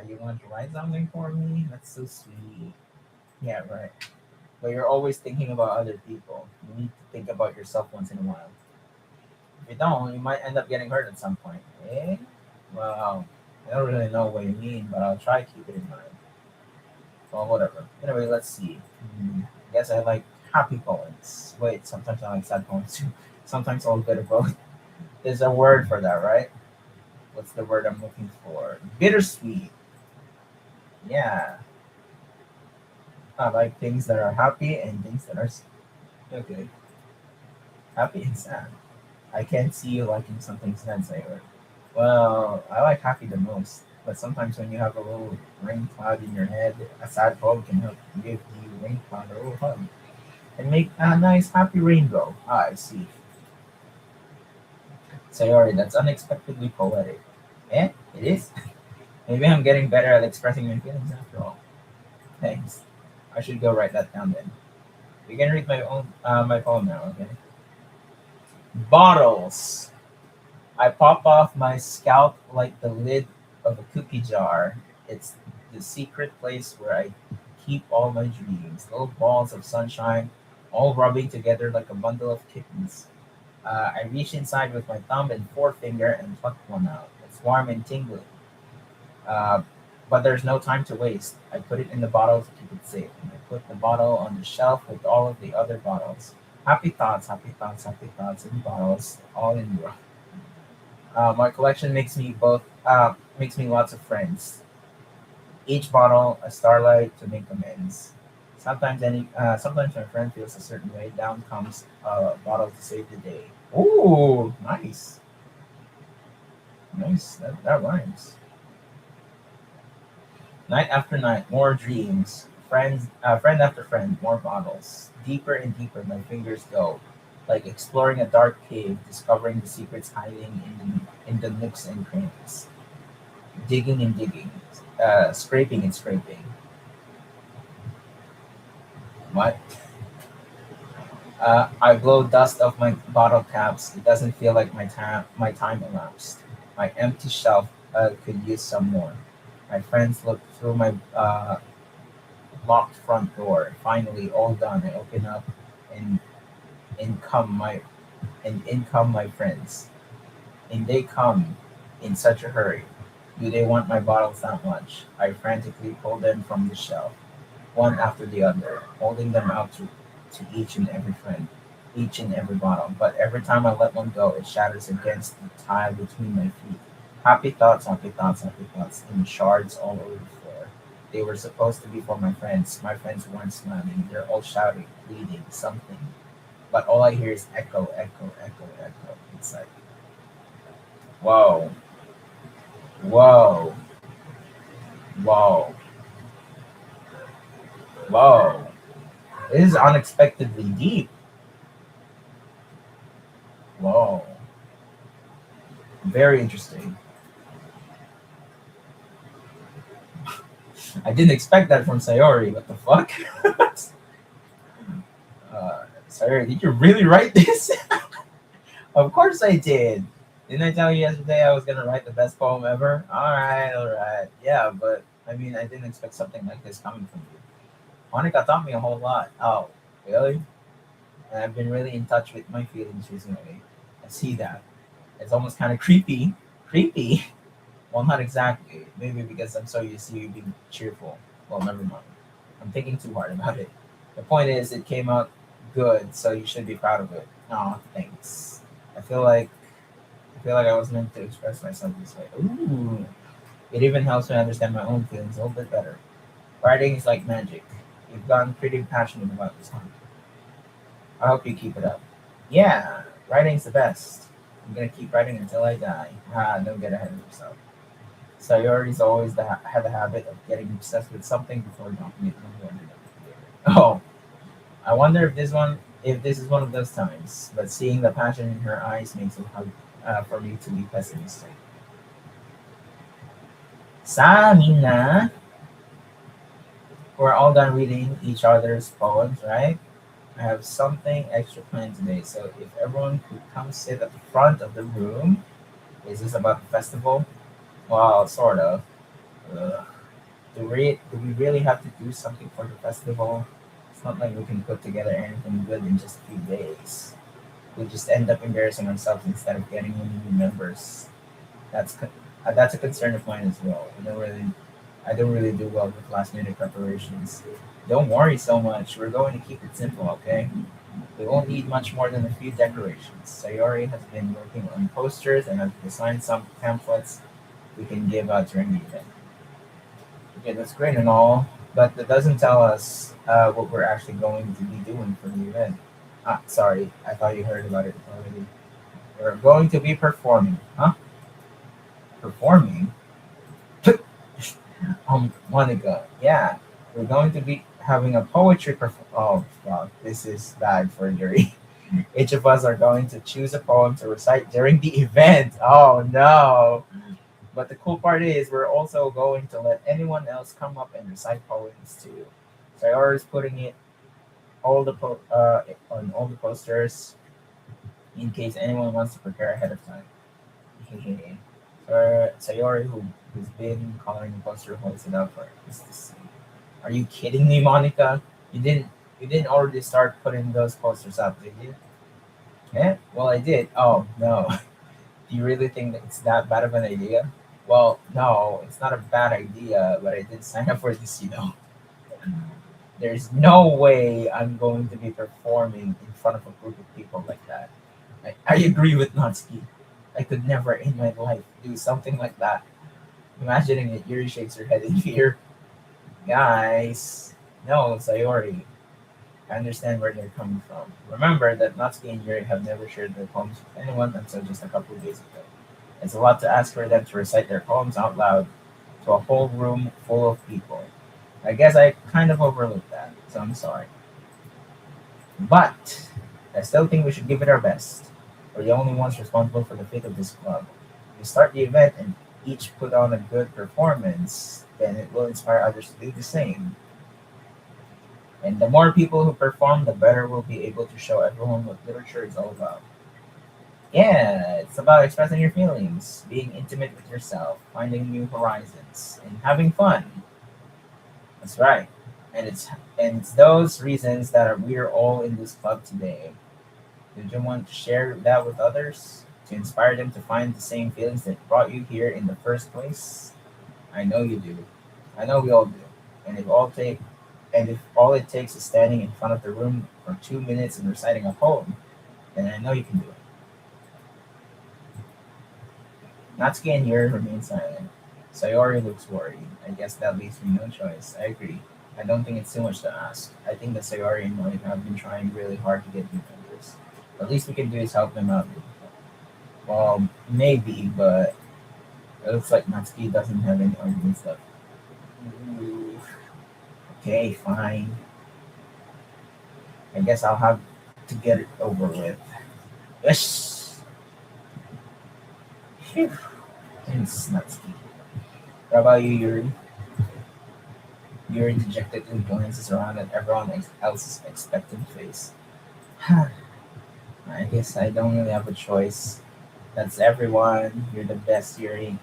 You want to write something for me? That's so sweet. Yeah, right. But you're always thinking about other people. You need to think about yourself once in a while. If you don't, you might end up getting hurt at some point. Eh? Well, I don't really know what you mean, but I'll try to keep it in mind. Well, whatever. Anyway, let's see. I guess I like happy poems. Wait, sometimes I like sad poems too. Sometimes I'll bit of both. There's a word for that, right? What's the word I'm looking for? Bittersweet. Yeah. I like things that are happy and things that are okay. Happy and sad. I can't see you liking something sad, Sailor. Well, I like happy the most. But sometimes when you have a little rain cloud in your head, a sad poem can help give the rain cloud a little hug and make a nice happy rainbow. Ah, I see. Sayori, that's unexpectedly poetic. Eh? It is? Maybe I'm getting better at expressing my feelings after all. Thanks. I should go write that down then. You can read my poem now, okay? Bottles. I pop off my scalp like the lid of a cookie jar. It's the secret place where I keep all my dreams. Little balls of sunshine, all rubbing together like a bundle of kittens. I reach inside with my thumb and forefinger and pluck one out. It's warm and tingling. Uh, but there's no time to waste. I put it in the bottle to keep it safe, and I put the bottle on the shelf with all of the other bottles. Happy thoughts, happy thoughts, happy thoughts in bottles, all in one. My collection makes me lots of friends. Each bottle a starlight to make amends. Sometimes my friend feels a certain way. Down comes a bottle to save the day. Ooh, nice, nice. That rhymes. Night after night, more dreams. Friend after friend, more bottles. Deeper and deeper, my fingers go, like exploring a dark cave, discovering the secrets hiding in the nooks and crannies. Digging and digging, scraping and scraping. What? I blow dust off my bottle caps. It doesn't feel like my time elapsed. My empty shelf could use some more. My friends look through my locked front door. Finally, all done. I open up, and in come my in come my friends, and they come in such a hurry. Do they want my bottles that much? I frantically pull them from the shelf, one after the other, holding them out to each and every friend, each and every bottle. But every time I let one go, it shatters against the tile between my feet. Happy thoughts, happy thoughts, happy thoughts, in shards all over the floor. They were supposed to be for my friends. My friends weren't smiling. They're all shouting, pleading, something. But all I hear is echo, echo, echo, echo inside. Whoa, whoa, whoa, whoa. This is unexpectedly deep. Whoa. Very interesting. I didn't expect that from Sayori. What the fuck? Sayori, did you really write this? Of course I did. Didn't I tell you yesterday I was gonna write the best poem ever? Alright, alright. Yeah, but I mean, I didn't expect something like this coming from you. Monica taught me a whole lot. Oh, really? And I've been really in touch with my feelings recently. I see that. It's almost kind of creepy. Creepy? Well, not exactly. Maybe because I'm so used to you being cheerful. Well, never mind. I'm thinking too hard about it. The point is, it came out good, so you should be proud of it. Oh, thanks. I feel like I feel like I was meant to express myself this way. Ooh, it even helps me understand my own feelings a little bit better. Writing is like magic. You've gotten pretty passionate about this one. I hope you keep it up. Yeah, writing's the best. I'm gonna keep writing until I die. Ah, don't get ahead of yourself. Sayori's always had the habit of getting obsessed with something before dropping it on the internet. Oh, I wonder if this is one of those times. But seeing the passion in her eyes makes it hard for me to be pessimistic. Sa Mina, we're all done reading each other's poems, right? I have something extra planned today, so if everyone could come sit at the front of the room, is this about the festival? Well, sort of. Ugh. Do we really have to do something for the festival? It's not like we can put together anything good in just a few days. We just end up embarrassing ourselves instead of getting any new members. That's a concern of mine as well. I don't really do well with last minute preparations. Don't worry so much. We're going to keep it simple, okay? We won't need much more than a few decorations. Sayori has been working on posters and I've designed some pamphlets we can give out during the event. Okay, that's great and all, but that doesn't tell us what we're actually going to be doing for the event. Ah, sorry, I thought you heard about it already. We're going to be performing. Huh? Performing? Monica, yeah. We're going to be having a poetry Oh, wow, this is bad for Yuri. Each of us are going to choose a poem to recite during the event. Oh, no. But the cool part is we're also going to let anyone else come up and recite poems too. Sayori is putting it on all the posters in case anyone wants to prepare ahead of time. Sayori, who's been coloring the poster, holds it up for us to see. Are you kidding me, Monica? You didn't already start putting those posters up, did you? Yeah. Well, I did. Oh no. Do you really think that it's that bad of an idea? Well, no, it's not a bad idea, but I did sign up for this. There's no way I'm going to be performing in front of a group of people like that. I agree with Natsuki. I could never in my life do something like that. Imagining it, Yuri shakes her head in fear. Guys, no, Sayori. I understand where they're coming from. Remember that Natsuki and Yuri have never shared their poems with anyone until just a couple of days ago. It's a lot to ask for them to recite their poems out loud to a whole room full of people. I guess I kind of overlooked that, so I'm sorry. But I still think we should give it our best. We're the only ones responsible for the fate of this club. If we start the event and each put on a good performance, then it will inspire others to do the same. And the more people who perform, the better we'll be able to show everyone what literature is all about. Yeah, it's about expressing your feelings, being intimate with yourself, finding new horizons, and having fun. That's right. And it's those reasons that we're all in this club today. Did you want to share that with others? To inspire them to find the same feelings that brought you here in the first place? I know you do. I know we all do. And if all it takes is standing in front of the room for 2 minutes and reciting a poem, then I know you can do it. Natsuki and Yuri remain silent. Sayori looks worried. I guess that leaves me no choice. I agree. I don't think it's too much to ask. I think that Sayori and Monica have been trying really hard to get new members. The least we can do is help them out. Well, maybe, but it looks like Natsuki doesn't have any arguments left. Ooh, okay, fine. I guess I'll have to get it over with. Yes. Phew. Thanks, Natsuki. What about you, Yuri? Yuri dejectedly glances around at everyone else's expectant face. I guess I don't really have a choice. That's everyone. You're the best, Yuri.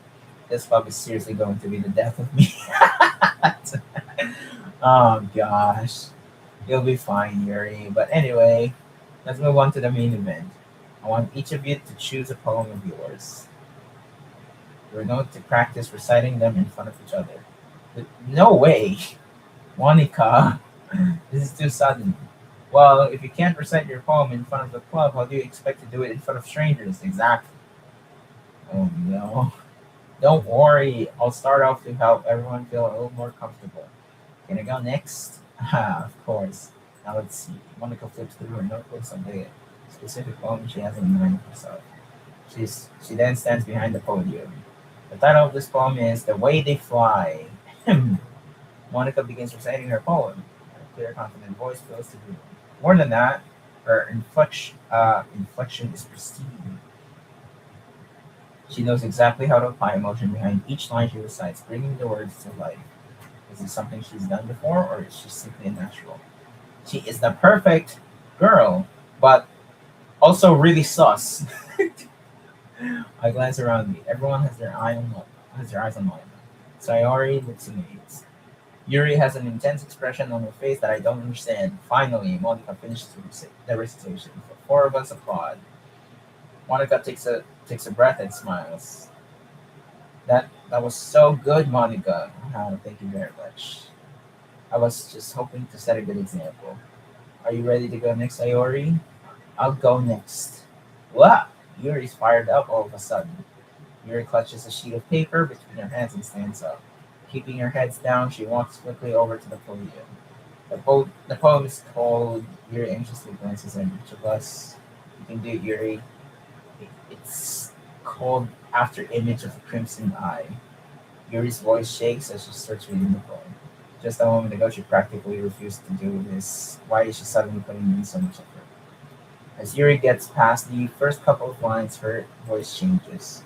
This club is seriously going to be the death of me. Oh gosh. You'll be fine, Yuri. But anyway, let's move on to the main event. I want each of you to choose a poem of yours. We're going to practice reciting them in front of each other. But no way, Monica. This is too sudden. Well, if you can't recite your poem in front of the club, how do you expect to do it in front of strangers? Exactly. Oh no. Don't worry, I'll start off to help everyone feel a little more comfortable. Can I go next? Ah, of course. Now let's see. Monica flips through her notebooks of the specific poem she has in mind for herself. She then stands behind the podium. The title of this poem is The Way They Fly. Monica begins reciting her poem. Her clear, confident voice fills the room. More than that, her inflection is pristine. She knows exactly how to apply emotion behind each line she recites, bringing the words to life. Is this something she's done before, or is she simply a natural? She is the perfect girl, but also really sus. I glance around me. Everyone has their eyes on mine. Sayori looks amazed. Yuri has an intense expression on her face that I don't understand. Finally, Monica finishes the recitation. The four of us applaud. Monica takes a breath and smiles. That was so good, Monica. Thank you very much. I was just hoping to set a good example. Are you ready to go next, Sayori? I'll go next. Wow! Yuri's fired up all of a sudden. Yuri clutches a sheet of paper between her hands and stands up. Keeping her head down, she walks quickly over to the podium. The poem is called Yuri anxiously glances at each of us. You can do it, Yuri. It's called After Image of the Crimson Eye. Yuri's voice shakes as she starts reading the poem. Just a moment ago, she practically refused to do this. Why is she suddenly putting in so much effort? As Yuri gets past the first couple of lines, her voice changes.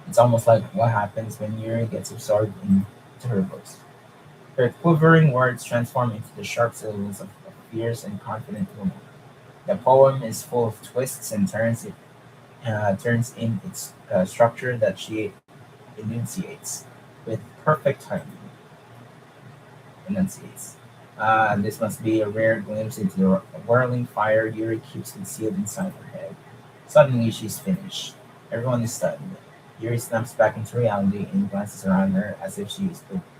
It's almost like what happens when Yuri gets absorbed into her voice. Her quivering words transform into the sharp syllables of a fierce and confident woman. The poem is full of twists and turns. It turns in its structure that she enunciates with perfect timing. Enunciates. This must be a rare glimpse into the whirling fire Yuri keeps concealed inside her head. Suddenly, she's finished. Everyone is stunned. Yuri snaps back into reality and glances around her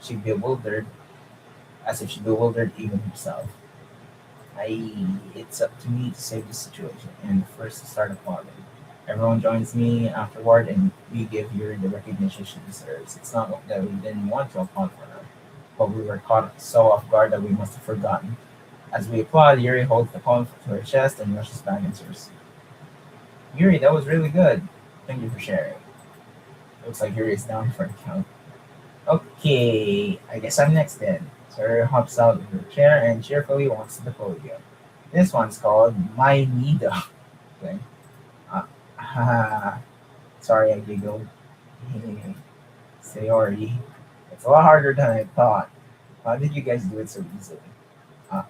she bewildered, as if she bewildered even herself. It's up to me to save this situation, and first to start applauding. Everyone joins me afterward, and we give Yuri the recognition she deserves. It's not that we didn't want to applaud for her, but we were caught so off guard that we must have forgotten. As we applaud, Yuri holds the poem to her chest and rushes back into her seat. Yuri, that was really good. Thank you for sharing. Looks like Yuri is down for a count. Okay, I guess I'm next then. Sarah hops out of her chair and cheerfully walks to the podium. This one's called My Nido. Okay. Ah, sorry, I giggled. Sayori. It's a lot harder than I thought. How did you guys do it so easily? Uh,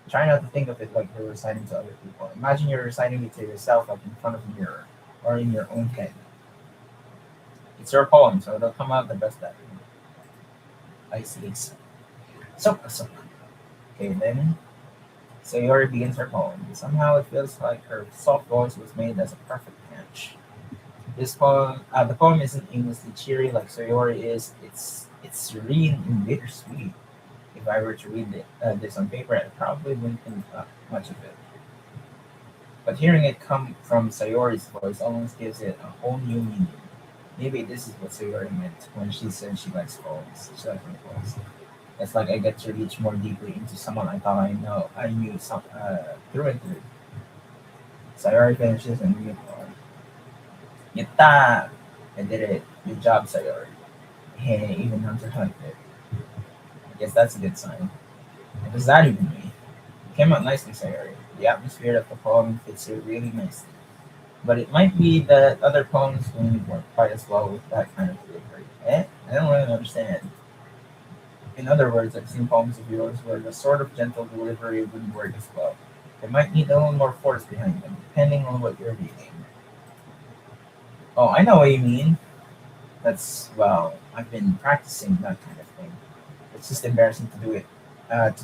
Try not to think of it like you're reciting to other people. Imagine you're reciting it to yourself, like in front of a mirror or in your own head. It's your poem, so it'll come out the best that way. I see. So. Okay, then Sayori begins her poem. Somehow it feels like her soft voice was made as a perfect match. The poem isn't aimlessly cheery like Sayori is. It's serene and bittersweet. If I were to read this on paper, I probably wouldn't think much of it. But hearing it come from Sayori's voice almost gives it a whole new meaning. Maybe this is what Sayori meant when she said she likes poems. She likes my poems. It's like I get to reach more deeply into someone I knew through and through. Sayori finishes and we applaud. Yatta! I did it. Good job, Sayori. Hey, even Hunter liked it. I guess that's a good sign. What does that even mean? It came out nicely, Sayori. The atmosphere of the poem fits here really nicely. But it might be that other poems wouldn't work quite as well with that kind of delivery. I don't really understand. In other words, I've seen poems of yours where the sort of gentle delivery wouldn't work as well. They might need a little more force behind them, depending on what you're reading. Oh, I know what you mean. I've been practicing that kind of thing. It's just embarrassing to do it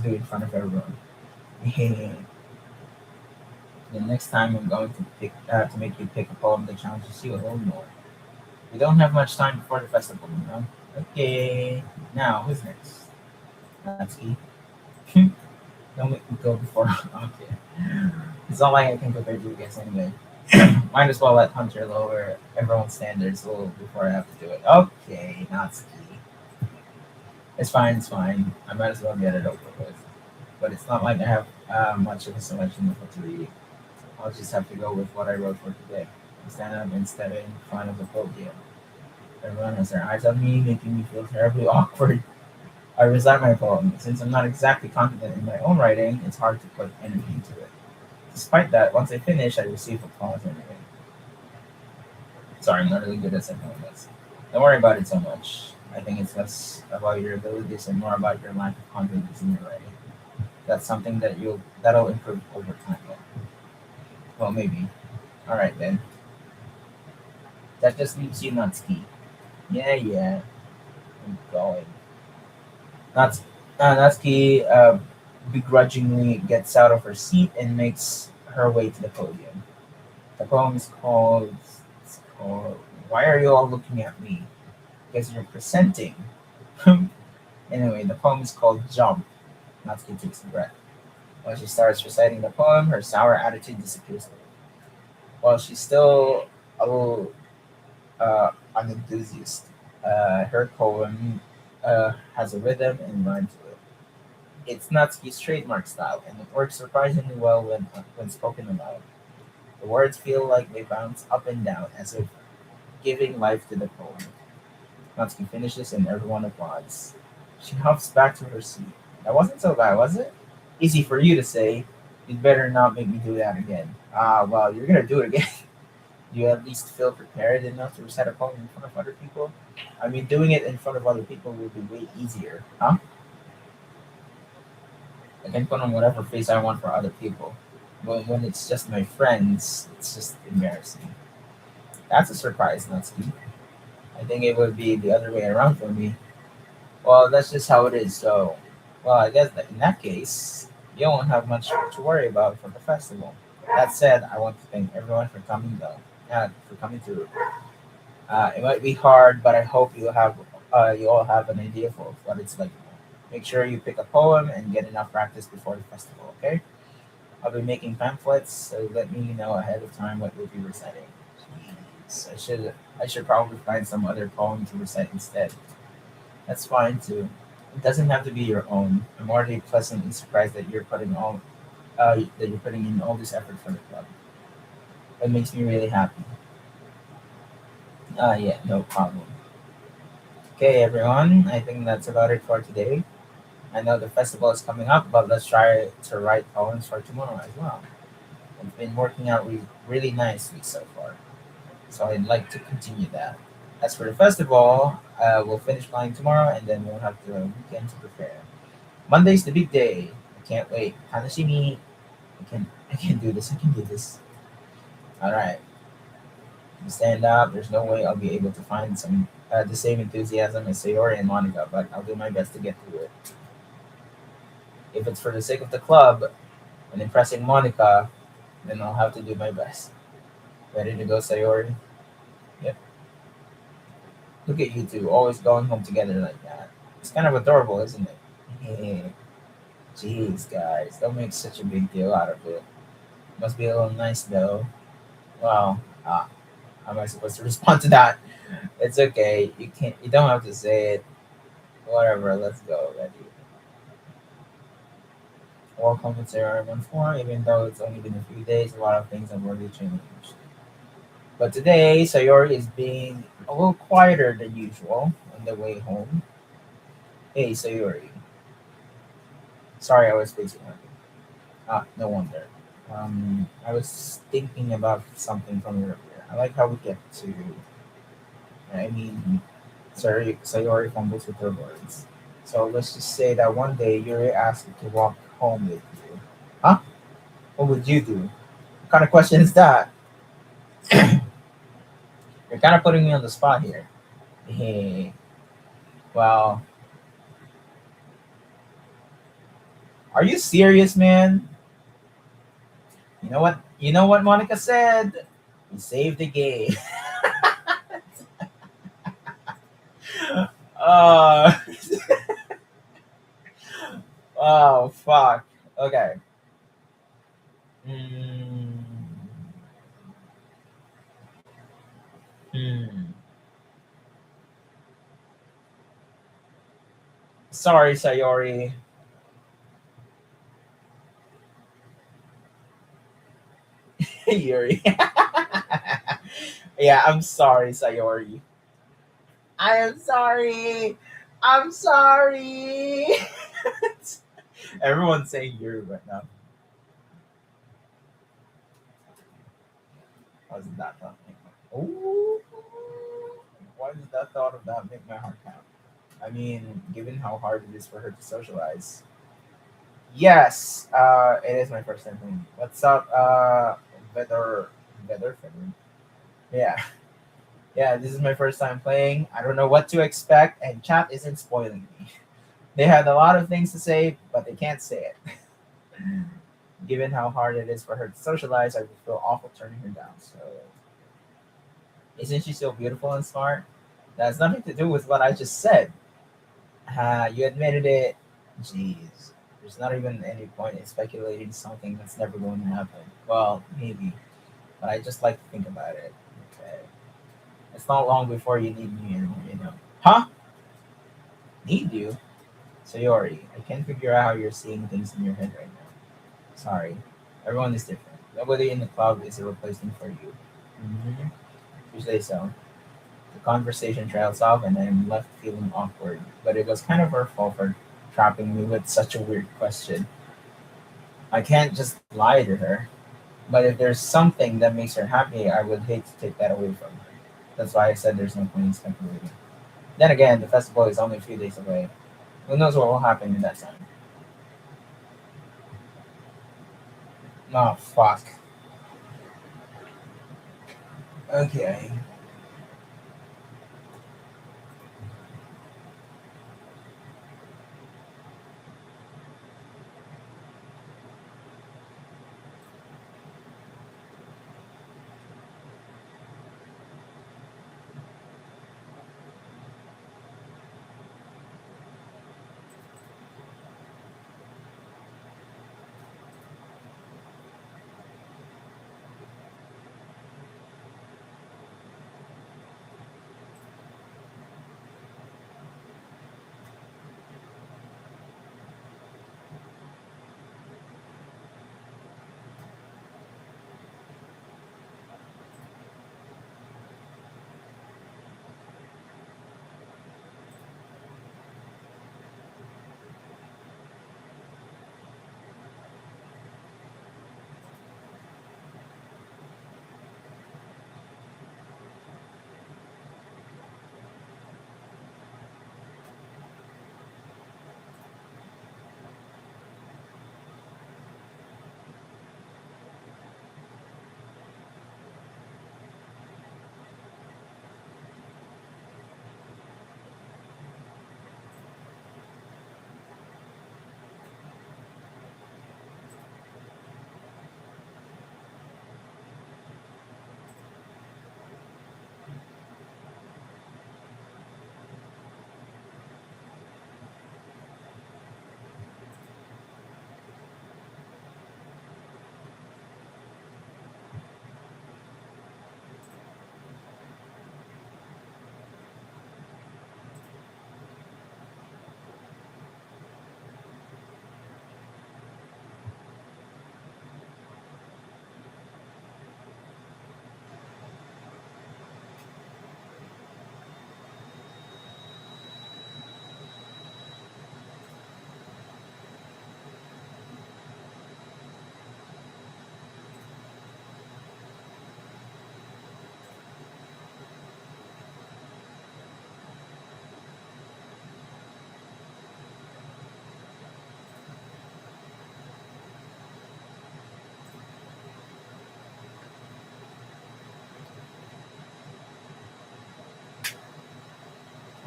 in front of everyone. The next time I'm going to make you pick a poem that challenges you a little more. We don't have much time before the festival, you know. Okay, now who's next? Natsuki. Don't make me go before. Okay, it's not like I can compare to you guys anyway. Might as well let Hunter lower everyone's standards a little before I have to do it. Okay, Natsuki. It's fine, it's fine. I might as well get it over with. But it's not like I have much of a selection of what to read. I'll just have to go with what I wrote for today. I stand up instead in front of the podium. Everyone has their eyes on me, making me feel terribly awkward. I recite my poem. Since I'm not exactly confident in my own writing, it's hard to put energy into it. Despite that, once I finish, I receive applause anyway. Sorry, I'm not really good at second this. Don't worry about it so much. I think it's less about your abilities and more about your lack of confidence in your writing. That's something that'll improve over time. Though. Well, maybe. All right then. That just leaves you, Natsuki. Yeah, yeah. I'm going. Nats- Natsuki begrudgingly gets out of her seat and makes her way to the podium. The poem is called. It's called. Why are you all looking at me? Because you're presenting. Anyway, the poem is called Jump. Natsuki takes a breath. When she starts reciting the poem, her sour attitude disappears. While she's still a little an enthusiast. Her poem has a rhythm and rhyme to it. It's Natsuki's trademark style, and it works surprisingly well when spoken aloud. The words feel like they bounce up and down, as if giving life to the poem. Natsuki finishes, and everyone applauds. She hops back to her seat. That wasn't so bad, was it? Easy for you to say. You'd better not make me do that again. Ah, well, you're gonna do it again. Do you at least feel prepared enough to recite a poem in front of other people? I mean, doing it in front of other people will be way easier, huh? I can put on whatever face I want for other people. But when it's just my friends, it's just embarrassing. That's a surprise, Natsuki. I think it would be the other way around for me. Well, that's just how it is, so. Well, I guess that in that case, you won't have much to worry about for the festival. That said, I want to thank everyone for coming, though. Yeah, for coming through. It might be hard, but I hope you all have an idea for what it's like. Make sure you pick a poem and get enough practice before the festival. Okay? I'll be making pamphlets, so let me know ahead of time what you'll be reciting. Jeez, I should probably find some other poem to recite instead. That's fine too. It doesn't have to be your own. I'm already pleasantly surprised that you're putting in all this effort for the club. It makes me really happy. Yeah, no problem. Okay, everyone. I think that's about it for today. I know the festival is coming up, but let's try to write poems for tomorrow as well. It's been working out really nicely so far, so I'd like to continue that. As for the festival, we'll finish planning tomorrow, and then we'll have the weekend to prepare. Monday's the big day. I can't wait. Hanashimi. I can do this. I can do this. All right. Stand up. There's no way I'll be able to find the same enthusiasm as Sayori and Monica, but I'll do my best to get through it. If it's for the sake of the club and impressing Monica, then I'll have to do my best. Ready to go, Sayori? Yep. Look at you two, always going home together like that. It's kind of adorable, isn't it? Yeah. Jeez, guys, don't make such a big deal out of it. Must be a little nice though. Well, how am I supposed to respond to that? It's okay. You can't. You don't have to say it. Whatever. Let's go. Ready. Welcome to Sarah once more. Even though it's only been a few days, a lot of things have already changed. But today, Sayori is being a little quieter than usual on the way home. Hey, Sayori. Sorry, I was facing her. No wonder. I was thinking about something from earlier. I like how we get to. I mean, Sayori fumbles with her words. So let's just say that one day Yuri asked you to walk home with you. Huh? What would you do? What kind of question is that? You're kind of putting me on the spot here. Hey, well, are you serious, man? You know what Monica said? We saved the game. uh, oh fuck. Okay. Mm, hmm. Sorry, Sayori. Yuri. Yeah, I'm sorry, Sayori. I am sorry. I'm sorry. Everyone's saying Yuri right now. Why does that thought make my Ooh. Why does that thought of that make my heart pound? I mean, given how hard it is for her to socialize. Yes, it is my first time playing. What's up, Vetter Federer? Yeah, yeah. This is my first time playing. I don't know what to expect, and chat isn't spoiling me. They had a lot of things to say, but they can't say it. Given how hard it is for her to socialize, I would feel awful turning her down. So, isn't she so beautiful and smart? That has nothing to do with what I just said. You admitted it. Jeez. There's not even any point in speculating something that's never going to happen. Well, maybe, but I just like to think about it. Okay. It's not long before you need me anymore, you know. Huh? Need you? Sayori, I can't figure out how you're seeing things in your head right now. Sorry. Everyone is different. Nobody in the club is a replacement for you. Mm-hmm. You say so. The conversation trails off, and I'm left feeling awkward. But it was kind of her fault for trapping me with such a weird question. I can't just lie to her. But if there's something that makes her happy, I would hate to take that away from her. That's why I said there's no point in speculating. Then again, the festival is only a few days away. Who knows what will happen in that time? Oh, fuck. Okay.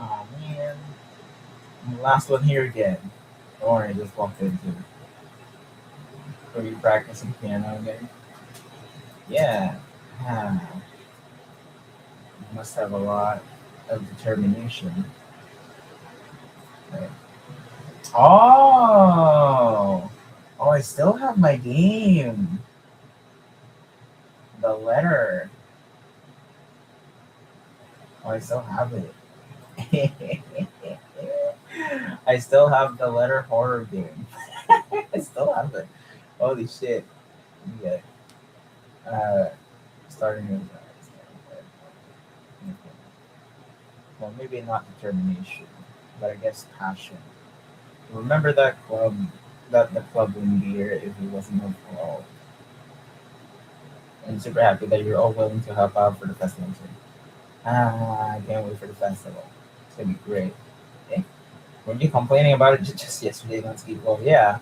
Oh man. I'm the last one here again. Don't worry, I just walked into. Are you practicing piano again? Yeah. Ah, you must have a lot of determination. Right. Oh, oh, I still have my game. The letter. Oh, I still have it. I still have the letter horror game. I still have it. Holy shit. Yeah. Uh, starting with well, maybe not determination, but I guess passion. Remember that club, that the club wouldn't be here if it wasn't for all. And super happy that you're all willing to help out for the festival too. Ah, I can't wait for the festival. It's gonna be great. Eh? Weren't you complaining about it just yesterday on Ski Well, yeah.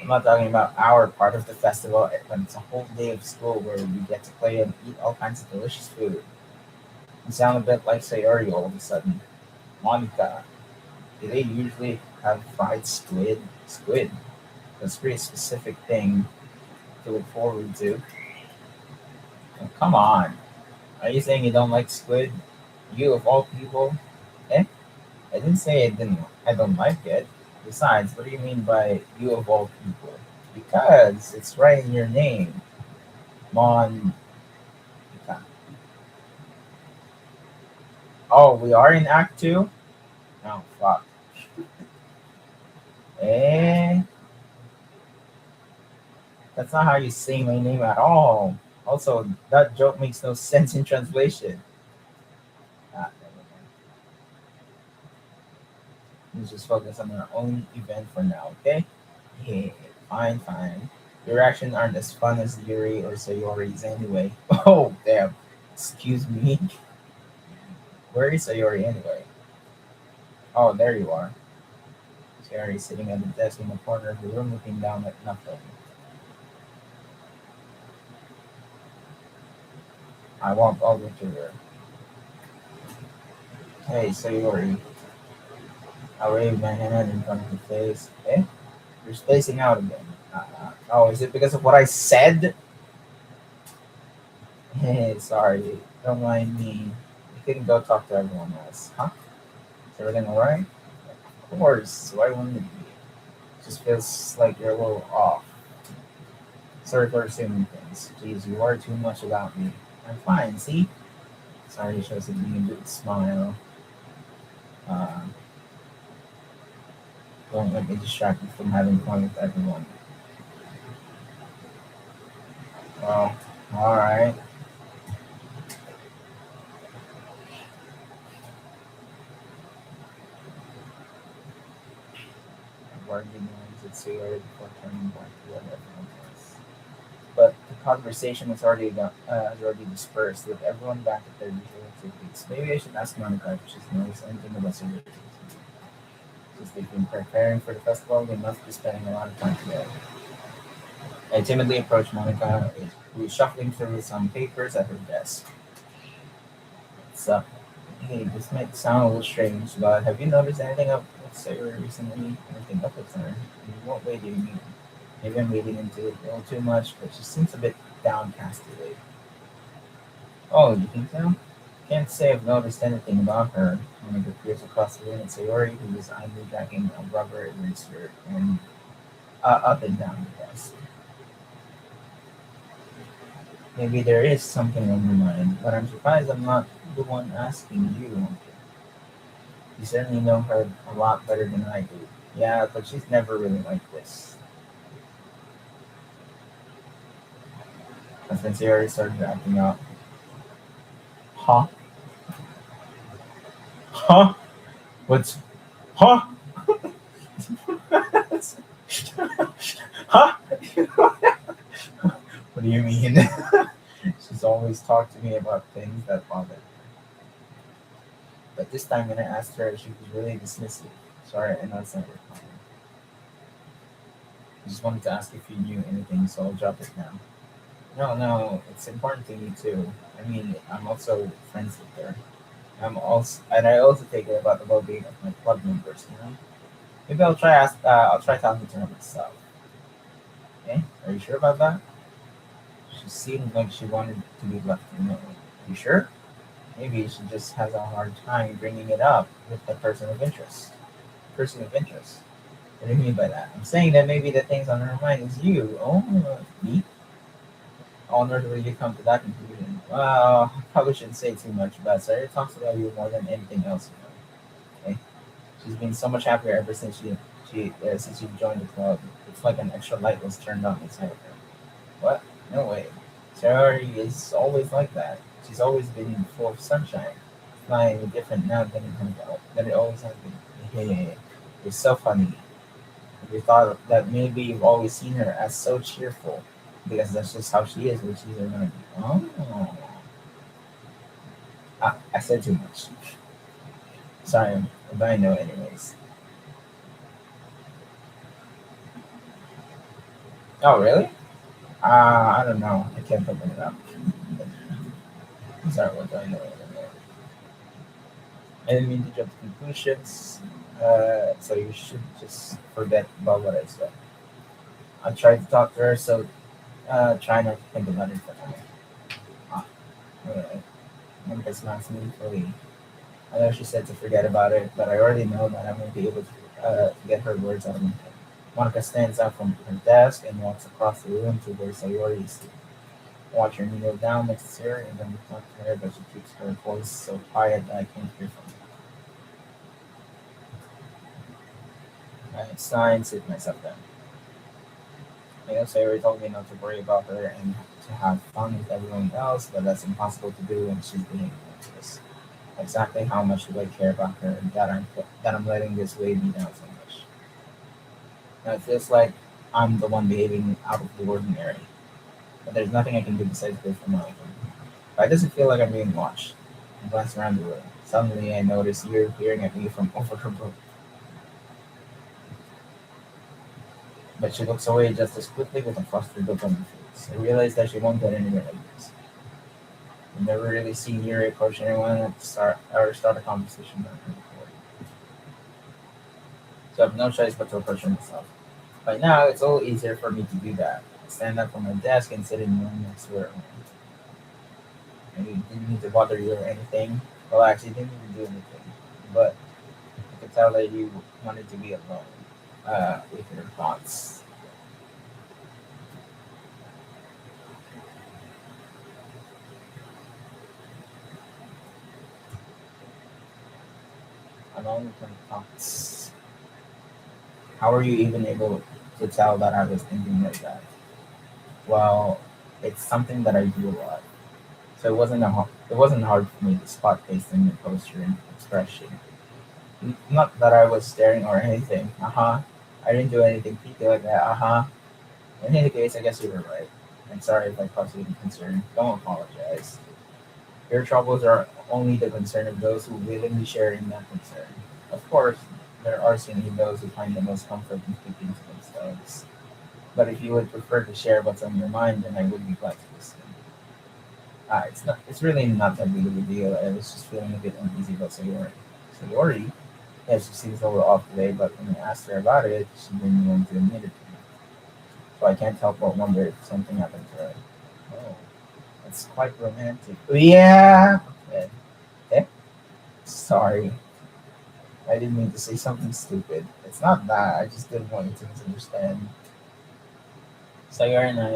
I'm not talking about our part of the festival, but it's a whole day of school where we get to play and eat all kinds of delicious food. You sound a bit like Sayori all of a sudden. Monica, do they usually have fried squid? Squid. That's a pretty specific thing to look forward to. Oh, come on. Are you saying you don't like squid? You of all people? Eh? I didn't say I don't like it. Besides, what do you mean by you of all people? Because it's right in your name. Mon. Oh, we are in Act Two. Oh fuck. Eh, that's not how you say my name at all. Also, that joke makes no sense in translation. Ah, never mind. Let's just focus on our own event for now, okay? Yeah, fine, fine. Your actions aren't as fun as Yuri or Sayori's anyway. Oh, damn. Excuse me. Where is Sayori anyway? Oh, there you are. Sayori is sitting at the desk in the corner of the room looking down at nothing. I walk over to her. Hey, Sayori. I wave my hand in front of her face. Eh? You're spacing out again. Oh, is it because of what I said? Hey, sorry. Don't mind me. You can go talk to everyone else. Huh? Is everything alright? Of course. Why wouldn't it be? Just feels like you're a little off. Sorry for assuming things. Jeez, you worry too much about me. I'm fine, see? Sorry, shows a big smile. Uh, don't let me distract you from having fun with everyone. Well, alright. Bargaining with Sayori before turning back to what everyone else. But the conversation has already dispersed, with everyone back at their usual activities. Maybe I should ask Monica if she's noticed anything about Sayori. Since they've been preparing for the festival, they must be spending a lot of time together. I timidly approach Monica, who is shuffling through some papers at her desk. So, hey, this might sound a little strange, but have you noticed anything of Sayori recently? Anything up with her? In what way do you mean? Maybe I'm reading into it a little too much, but she seems a bit downcast today. Oh, you think so? Can't say I've noticed anything about her. Monica peers across the room at Sayori, who is idly dragging a rubber eraser and up and down the desk. Maybe there is something on your mind, but I'm surprised I'm not the one asking you. You certainly know her a lot better than I do. Yeah, but she's never really like this. But since he already started acting up, huh? Huh? What's huh? Huh? What do you mean? She's always talked to me about things that bother her. But this time when I asked her, she was really dismissive. Sorry, I know it's not your problem. I just wanted to ask if you knew anything, so I'll drop it now. No, no, it's important to me too. I mean, I'm also friends with her. And I also take care about the well-being of my club members. You know, maybe I'll try talking to her myself. Okay, are you sure about that? She seemed like she wanted to be left alone. You sure? Maybe she just has a hard time bringing it up with the person of interest. Person of interest. What do you mean by that? I'm saying that maybe the things on her mind is you. Oh, me? Oh, nor will you come to that conclusion. Well, I probably shouldn't say too much, but Sarah talks about you more than anything else, you know. Okay? She's been so much happier ever since since you joined the club. It's like an extra light was turned on inside of her. What? No way. Sarah is always like that. She's always been full of sunshine. Flying different now than it always has been. Hey, it's so funny. We thought that maybe you've always seen her as so cheerful because that's just how she is when she's around you. Oh, I said too much. Sorry, but I know anyways. Oh, really? I don't know. I can't open it up. Sorry, what do I know anymore? I didn't mean to jump to conclusions, so you should just forget about what I said. I tried to talk to her, so try not to think about it for now. Ah, alright. Memphis Max meaningfully. I know she said to forget about it, but I already know that I won't be able to get her words out of my head. Monica stands up from her desk and walks across the room to where Sayori is sitting. Watch her kneel down next to her and then talk to her, but she keeps her voice so quiet that I can't hear from her. I sigh and sit myself down. I know Sayori told me not to worry about her and to have fun with everyone else, but that's impossible to do when she's being like this. Exactly how much do I care about her that I'm letting this weigh me down so much? Now it feels like I'm the one behaving out of the ordinary, but there's nothing I can do besides wait for my life. Why does it feel like I'm being watched? I glance around the room. Suddenly, I notice you're peering at me from over her book, but she looks away just as quickly with a flustered look on her face. I realize that she won't get anywhere like this. I've never really seen Yuri approach anyone at the start a conversation with her before, so I have no choice but to approach her myself. By now, it's a little easier for me to do that. I stand up from my desk and sit in the room next to her. I didn't mean to bother you or anything. Well, I actually didn't even do anything. But I could tell that you wanted to be alone with your thoughts. Alone with my thoughts. How are you even able to tell that I was thinking like that? Well, it's something that I do a lot. So it wasn't hard for me to spot based on your posture and expression. Not that I was staring or anything. Uh huh. I didn't do anything freaky like that. Uh huh. In any case, I guess you were right. I'm sorry if I caused you any concern. Don't apologize. Your troubles are only the concern of those who willingly share in that concern. Of course, there are certainly those who find the most comfort in speaking to themselves. But if you would prefer to share what's on your mind, then I would be glad to listen. It's not. It's really not that big of a deal. I was just feeling a bit uneasy about Sayori. Sayori? Yeah, she seems a little off today, but when I asked her about it, she didn't want to admit it to me. So I can't help but wonder if something happened to her. Oh, that's quite romantic. Oh, yeah. Okay. Okay. Sorry. I didn't mean to say something stupid. It's not that. I just didn't want you to misunderstand. Sayori and I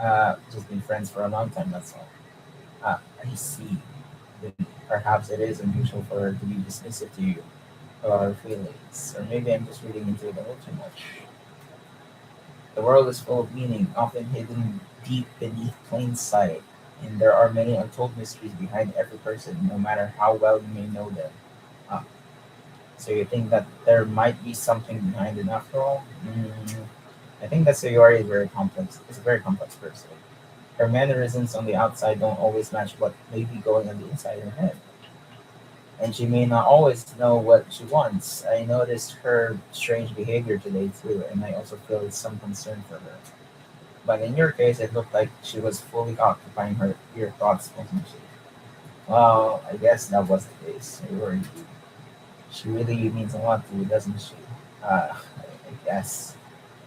have just been friends for a long time. That's all. I see. Then perhaps it is unusual for her to be dismissive to you about her feelings, or maybe I'm just reading into it a little too much. The world is full of meaning, often hidden deep beneath plain sight, and there are many untold mysteries behind every person, no matter how well you may know them. Ah, so you think that there might be something behind it after all? I think that Sayori is very complex. Is a very complex person. Her mannerisms on the outside don't always match what may be going on the inside her head. And she may not always know what she wants. I noticed her strange behavior today too, and I also feel some concern for her. But in your case, it looked like she was fully occupying her your thoughts, wasn't she? Well, I guess that was the case. She really means a lot to you, doesn't she? I guess.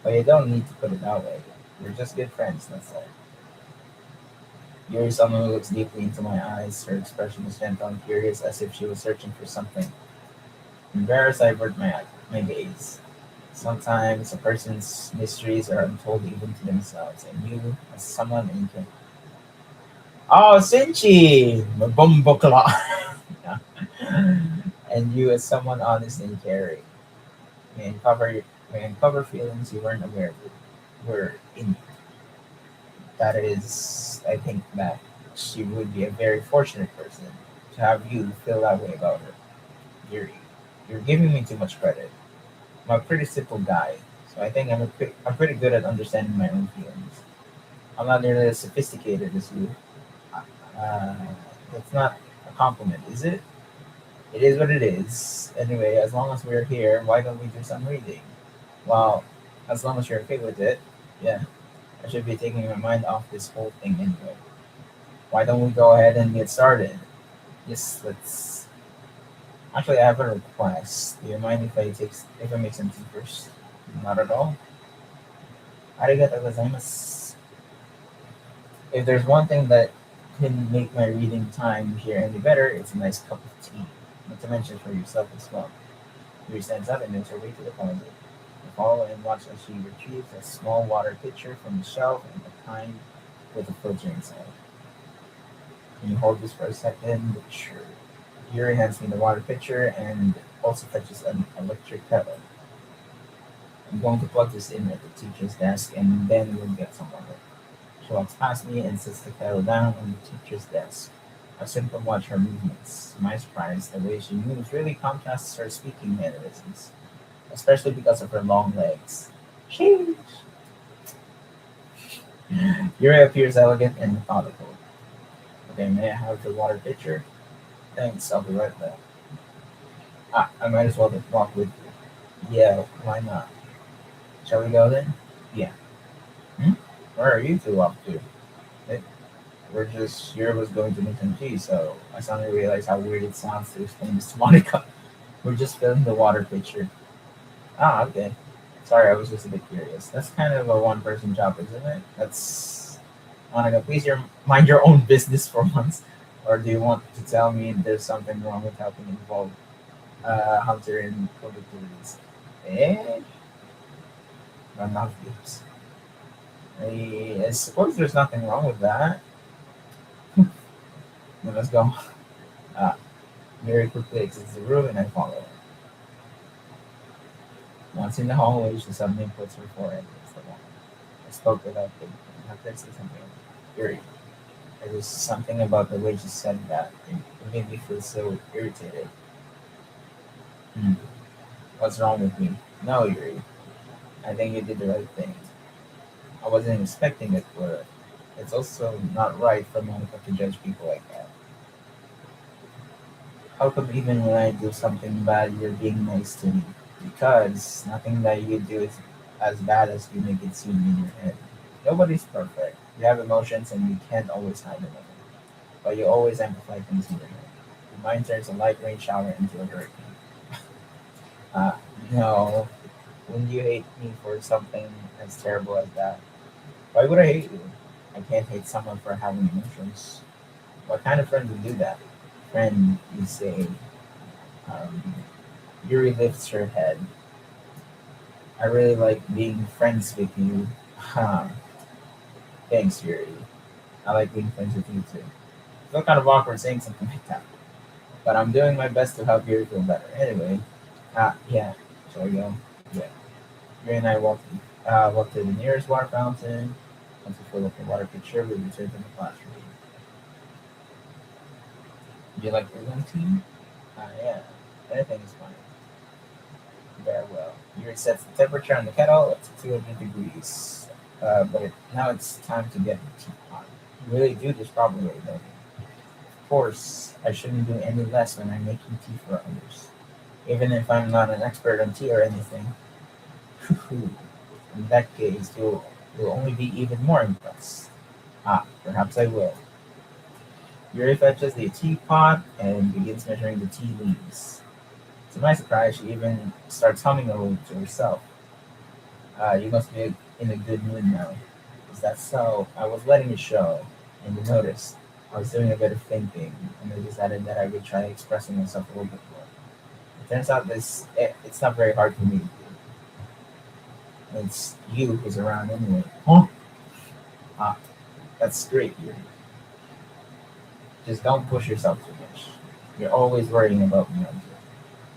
But you don't need to put it that way. We're just good friends, that's all. Yuri someone who looks deeply into my eyes. Her expression is gentle and curious, as if she was searching for something. Embarrassed, I avert my gaze. Sometimes a person's mysteries are untold even to themselves, and you, as someone in can. Oh, Sinchi! Mabumbokla! And you, as someone honest and caring, may uncover feelings you weren't aware were in. That is, I think that she would be a very fortunate person to have you feel that way about her. You're, you're giving me too much credit. I'm a pretty simple guy, so I think I'm pretty good at understanding my own feelings. I'm not nearly as sophisticated as you. Uh, that's not a compliment, is it? It is what it is. Anyway, as long as we're here, why don't we do some reading? Well, as long as you're okay with it, yeah. I should be taking my mind off this whole thing anyway. Why don't we go ahead and get started? Yes, let's. Actually, I have a request. Do you mind if I make some tea first? Not at all. Arigato gozaimasu. If there's one thing that can make my reading time here any better, it's a nice cup of tea. Not to mention for yourself as well. Yuri stands up and makes her way to the closet. I follow and watch as she retrieves a small water pitcher from the shelf and a kind with a filter inside. Can you hold this for a second? Sure. Yuri hands me the water pitcher and also fetches an electric kettle. I'm going to plug this in at the teacher's desk and then we'll get some of it. She walks past me and sets the kettle down on the teacher's desk. I simply watch her movements. To my surprise, the way she moves really contrasts her speaking mannerisms, especially because of her long legs. Sheesh. Yuri appears elegant and methodical. Okay, may I have the water pitcher? Thanks, I'll be right back. I might as well walk with you. Yeah, why not? Shall we go then? Yeah. Hmm? Where are you two off to? Hey, we're just here was going to make some tea, so I suddenly realized how weird it sounds to explain this to Monica. We're just filling the water pitcher. Ah, okay. Sorry, I was just a bit curious. That's kind of a one-person job, isn't it? That's Monica. Please, mind your own business for once. Or do you want to tell me there's something wrong with helping involve Hunter in productivities? Eh? Run out of views. I suppose there's nothing wrong with that. Then let's go. Uh, Mary quickly exits the room and I follow her. Once in the hallway, she suddenly puts her forehead against the wall. I spoke without thinking. I have to say something. Yuri, there was something about the way she said that. It made me feel so irritated. Hmm. What's wrong with me? No, Yuri. I think you did the right thing. I wasn't expecting it, but it's also not right for Monica to judge people like that. How come even when I do something bad, you're being nice to me? Because nothing that you do is as bad as you make it seem in your head. Nobody's perfect. You have emotions and you can't always hide them. But you always amplify things in your head. Your mind turns a light rain shower into a hurricane. Uh, no, when you hate me for something as terrible as that, why would I hate you? I can't hate someone for having emotions. What kind of friend would do that? Friend, you say. Um, Yuri lifts her head. I really like being friends with you. Huh. Thanks, Yuri. I like being friends with you too. I feel kind of awkward saying something like that. But I'm doing my best to help Yuri feel better. Anyway, yeah. Shall we go? Yeah. Yuri and I walked to the nearest water fountain. Once we fill up the water pitcher, we returned to the classroom. Would you like your tea? Yeah. Anything is fine. Very well. Yuri sets the temperature on the kettle at 200 degrees. Now it's time to get the tea on. You really do this properly, don't you? Of course, I shouldn't do any less when I'm making tea for others. Even if I'm not an expert on tea or anything. In that case, you'll only be even more impressed. Perhaps I will. Yuri fetches the teapot and begins measuring the tea leaves. To my surprise, she even starts humming a little to herself. You must be in a good mood now. Is that so? I was letting it show. And you notice I was doing a bit of thinking, and I decided that I would try expressing myself a little bit more. It turns out it's not very hard for me to do. It's you who's around anyway. Huh? Ah, that's great. You just don't push yourself too much. You're always worrying about me.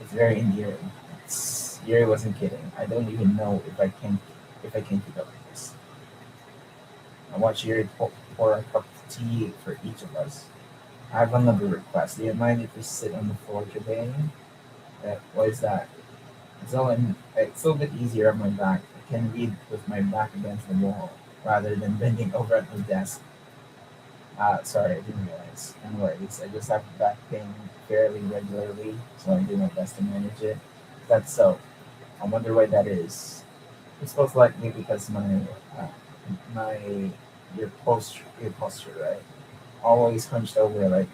It's very endearing. Yuri wasn't kidding. I don't even know if I can keep up with this. I watch Yuri pour a cup of tea for each of us. I have another request. Do you mind if we sit on the floor today? What is that? It's a little bit easier on my back. I can read with my back against the wall rather than bending over at my desk. Sorry, I didn't realize. No worries. I just have back pain fairly regularly, so I do my best to manage it. That's so. I wonder why that is. It's most likely because uh, my your posture, right? Always hunched over like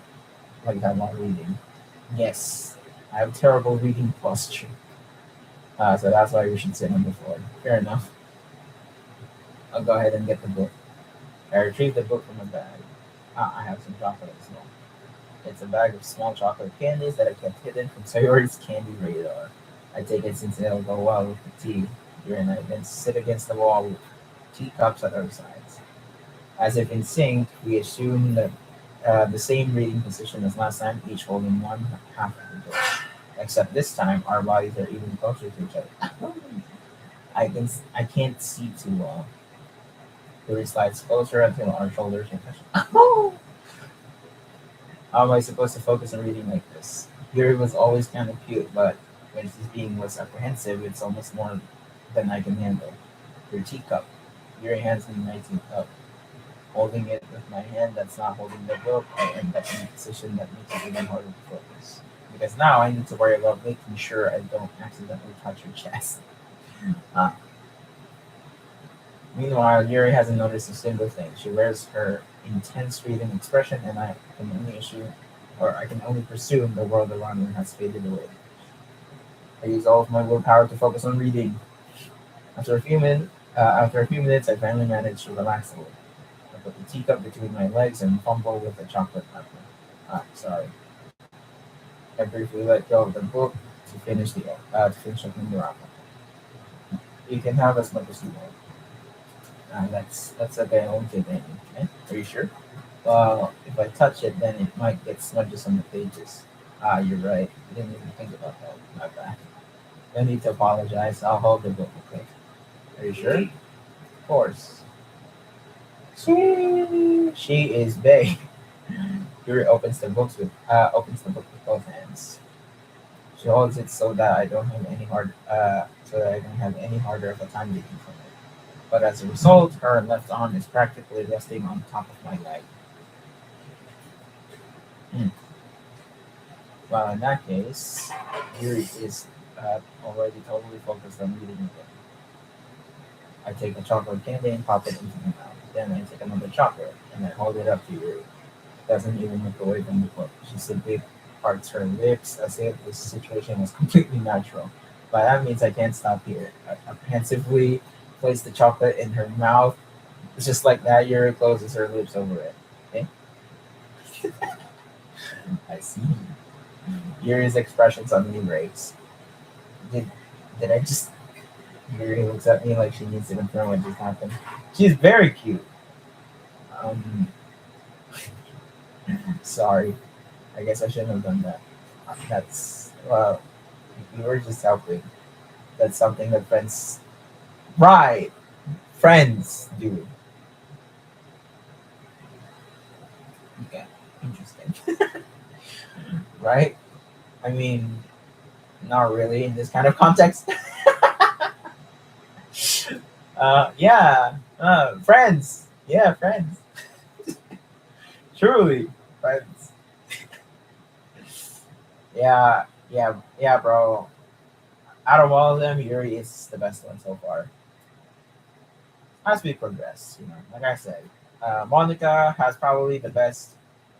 I'm not reading. Yes, I have terrible reading posture. So that's why we should sit on the floor. Fair enough. I'll go ahead and get the book. I retrieved the book from my bag. I have some chocolate as well. It's a bag of small chocolate candies that I kept hidden from Sayori's candy radar. I take it since it'll go well with the tea. Here and I then sit against the wall with teacups at our sides. As if in sync, we assume that the same reading position as last time, each holding one half of the book. Except this time, our bodies are even closer to each other. I can't see too well. Yuri slides closer until our shoulders are touching. How am I supposed to focus on reading like this? Yuri was always kind of cute, but when she's being less apprehensive, it's almost more than I can handle. Your teacup. Yuri hands me my teacup. Holding it with my hand that's not holding the book, I end up in a position that makes it even harder to focus. Because now I need to worry about making sure I don't accidentally touch your chest. Uh, Meanwhile, Yuri hasn't noticed a single thing. She wears her intense reading expression, and I can only presume the world around her has faded away. I use all of my willpower to focus on reading. After a few minutes, I finally manage to relax a little. I put the teacup between my legs and fumble with the chocolate wrapper. Sorry. I briefly let go of the book to finish opening the wrapper. You can have as much as you want. That's okay. I won't take anything. Okay? Are you sure? Well, if I touch it, then it might get smudges on the pages. You're right. I didn't even think about that. My bad. No need to apologize. I'll hold the book, okay? Are you sure? Of course. She is Bay. Yuri opens the book with both hands. She holds it so that I don't have any harder of a time reading from it. But as a result, her left arm is practically resting on top of my leg. Hmm. Well, in that case, Yuri is already totally focused on reading again. I take a chocolate candy and pop it into my mouth. Then I take another chocolate and I hold it up to Yuri. Doesn't even look away from the book. She simply parts her lips as if this situation was completely natural. But that means I can't stop here. I apprehensively place the chocolate in her mouth. Just like that, Yuri closes her lips over it. Okay? I see. Yuri's expression suddenly breaks. Did, did I just. Yuri looks at me like she needs to confirm what just happened. She's very cute. Um, Sorry. I guess I shouldn't have done that. Well, we were just helping. That's something that friends. Right! Friends do. Okay. Interesting. Right? I mean, not really in this kind of context. Yeah. Friends. Yeah, friends. Truly. Friends. Yeah, bro. Out of all of them, Yuri is the best one so far. As we progress, like I said, Monica has probably the best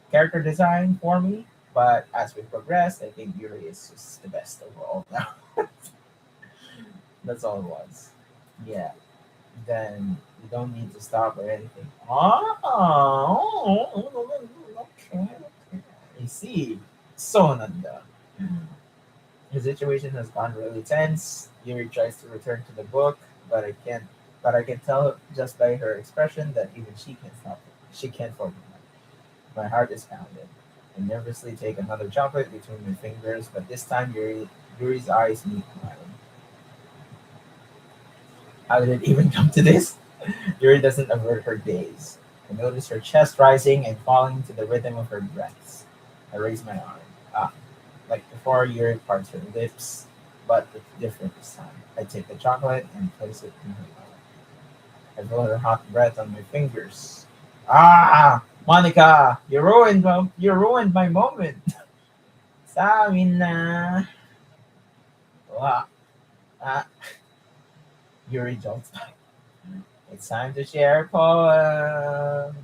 character design for me, but as we progress, I think Yuri is just the best overall now. That's all it was. Yeah. Then You don't need to stop or anything. Oh, okay, okay. I see. So Nanda. The situation has gone really tense. Yuri tries to return to the book, but I can't. But I can tell just by her expression that even she can't stop it. She can't focus. My heart is pounding. I nervously take another chocolate between my fingers, but this time Yuri's eyes meet mine. How did it even come to this? Yuri doesn't avert her gaze. I notice her chest rising and falling to the rhythm of her breaths. I raise my arm. Ah, like before, Yuri parts her lips, but it's different this time. I take the chocolate and place it in her mouth. I feel her hot breath on my fingers. Ah, Monica, you ruined my moment. Sa amin na. Wow. Ah, Yuri jolts back. It's time to share a poem.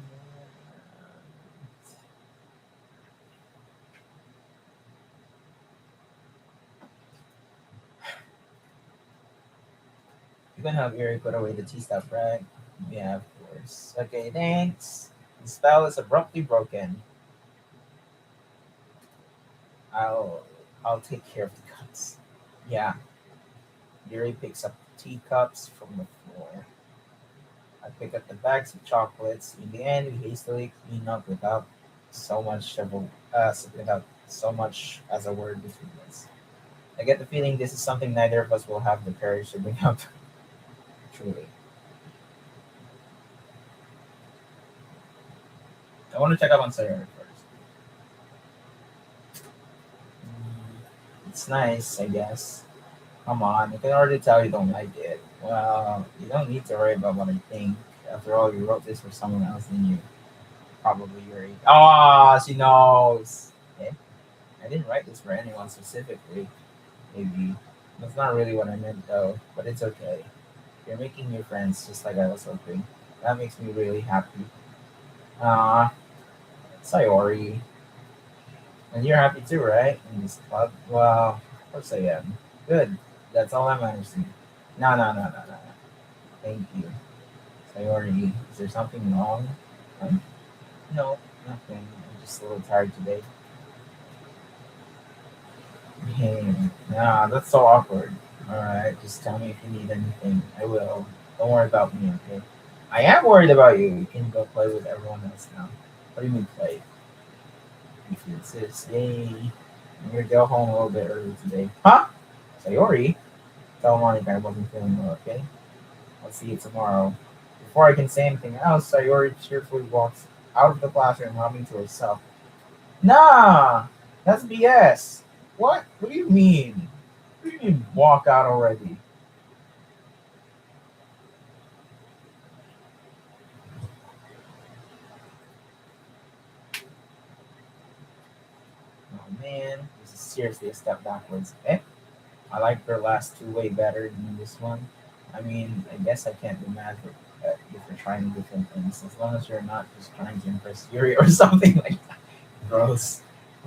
You can help Yuri put away the tea stuff, right? Yeah, of course. Okay, thanks. The spell is abruptly broken. I'll I'll take care of the cuts. Yeah. Yuri picks up teacups from the floor. I pick up the bags of chocolates. In the end, we hastily clean up without so much as a word between us. I get the feeling this is something neither of us will have the courage to bring up. Truly, I want to check up on Sayori first. It's nice, I guess. Come on, I can already tell you don't like it. Well, you don't need to worry about what I think. After all, you wrote this for someone else than you. Probably Yuri. Ah, she knows. Eh? I didn't write this for anyone specifically. Maybe. That's not really what I meant though, but it's okay. You're making new friends just like I was hoping. That makes me really happy. Ah, Sayori. And you're happy too, right? In this club? Well, of course I am. Good. That's all that matters to me. No, no, no, no, no, no. Thank you. Sayori, is there something wrong? Huh? No, nothing. I'm just a little tired today. Hey, nah, that's so awkward. Alright, just tell me if you need anything. I will. Don't worry about me, okay? I am worried about you. You can go play with everyone else now. What do you mean play? If you insist. Yay. I'm gonna go home a little bit early today. Huh? Sayori? Tell Monica I wasn't feeling well, okay? I'll see you tomorrow. Before I can say anything else, Sayori cheerfully walks out of the classroom, humming to herself. Nah! That's BS. What? What do you mean? What do you mean walk out already? Oh man, this is seriously a step backwards. Eh? I like her last two way better than this one. I mean, I guess I can't be mad if you're trying different things, as long as you're not just trying to impress Yuri or something like that. Gross.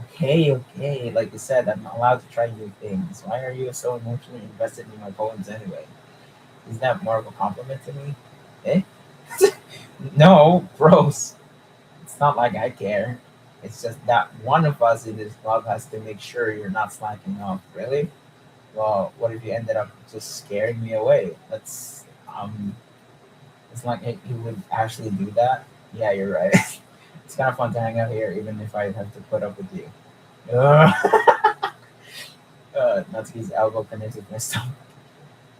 Okay, okay. Like you said, I'm allowed to try new things. Why are you so emotionally invested in my poems anyway? Is that more of a compliment to me? Eh? No, gross. It's not like I care. It's just that one of us in this club has to make sure you're not slacking off. Really? Well, what if you ended up just scaring me away? It's like he would actually do that. Yeah, you're right. It's kind of fun to hang out here, even if I have to put up with you. Uh, Natsuki's elbow connects with my stomach.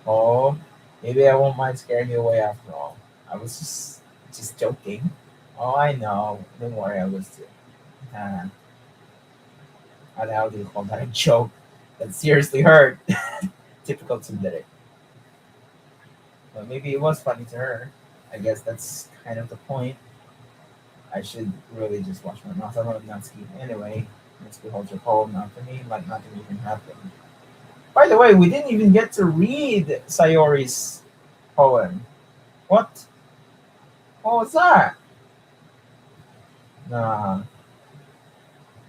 Oh, maybe I won't mind scaring you away after all. I was just joking. Oh, I know. Don't worry, I was too. Uh, how the hell do you call that a joke? That seriously hurt. Typical tsundere. But maybe it was funny to her. I guess that's kind of the point. I should really just watch my mouth. I love Natsuki. Anyway, Natsuki holds her poem out to me like nothing even happened. By the way, we didn't even get to read Sayori's poem. What? What was that? Nah.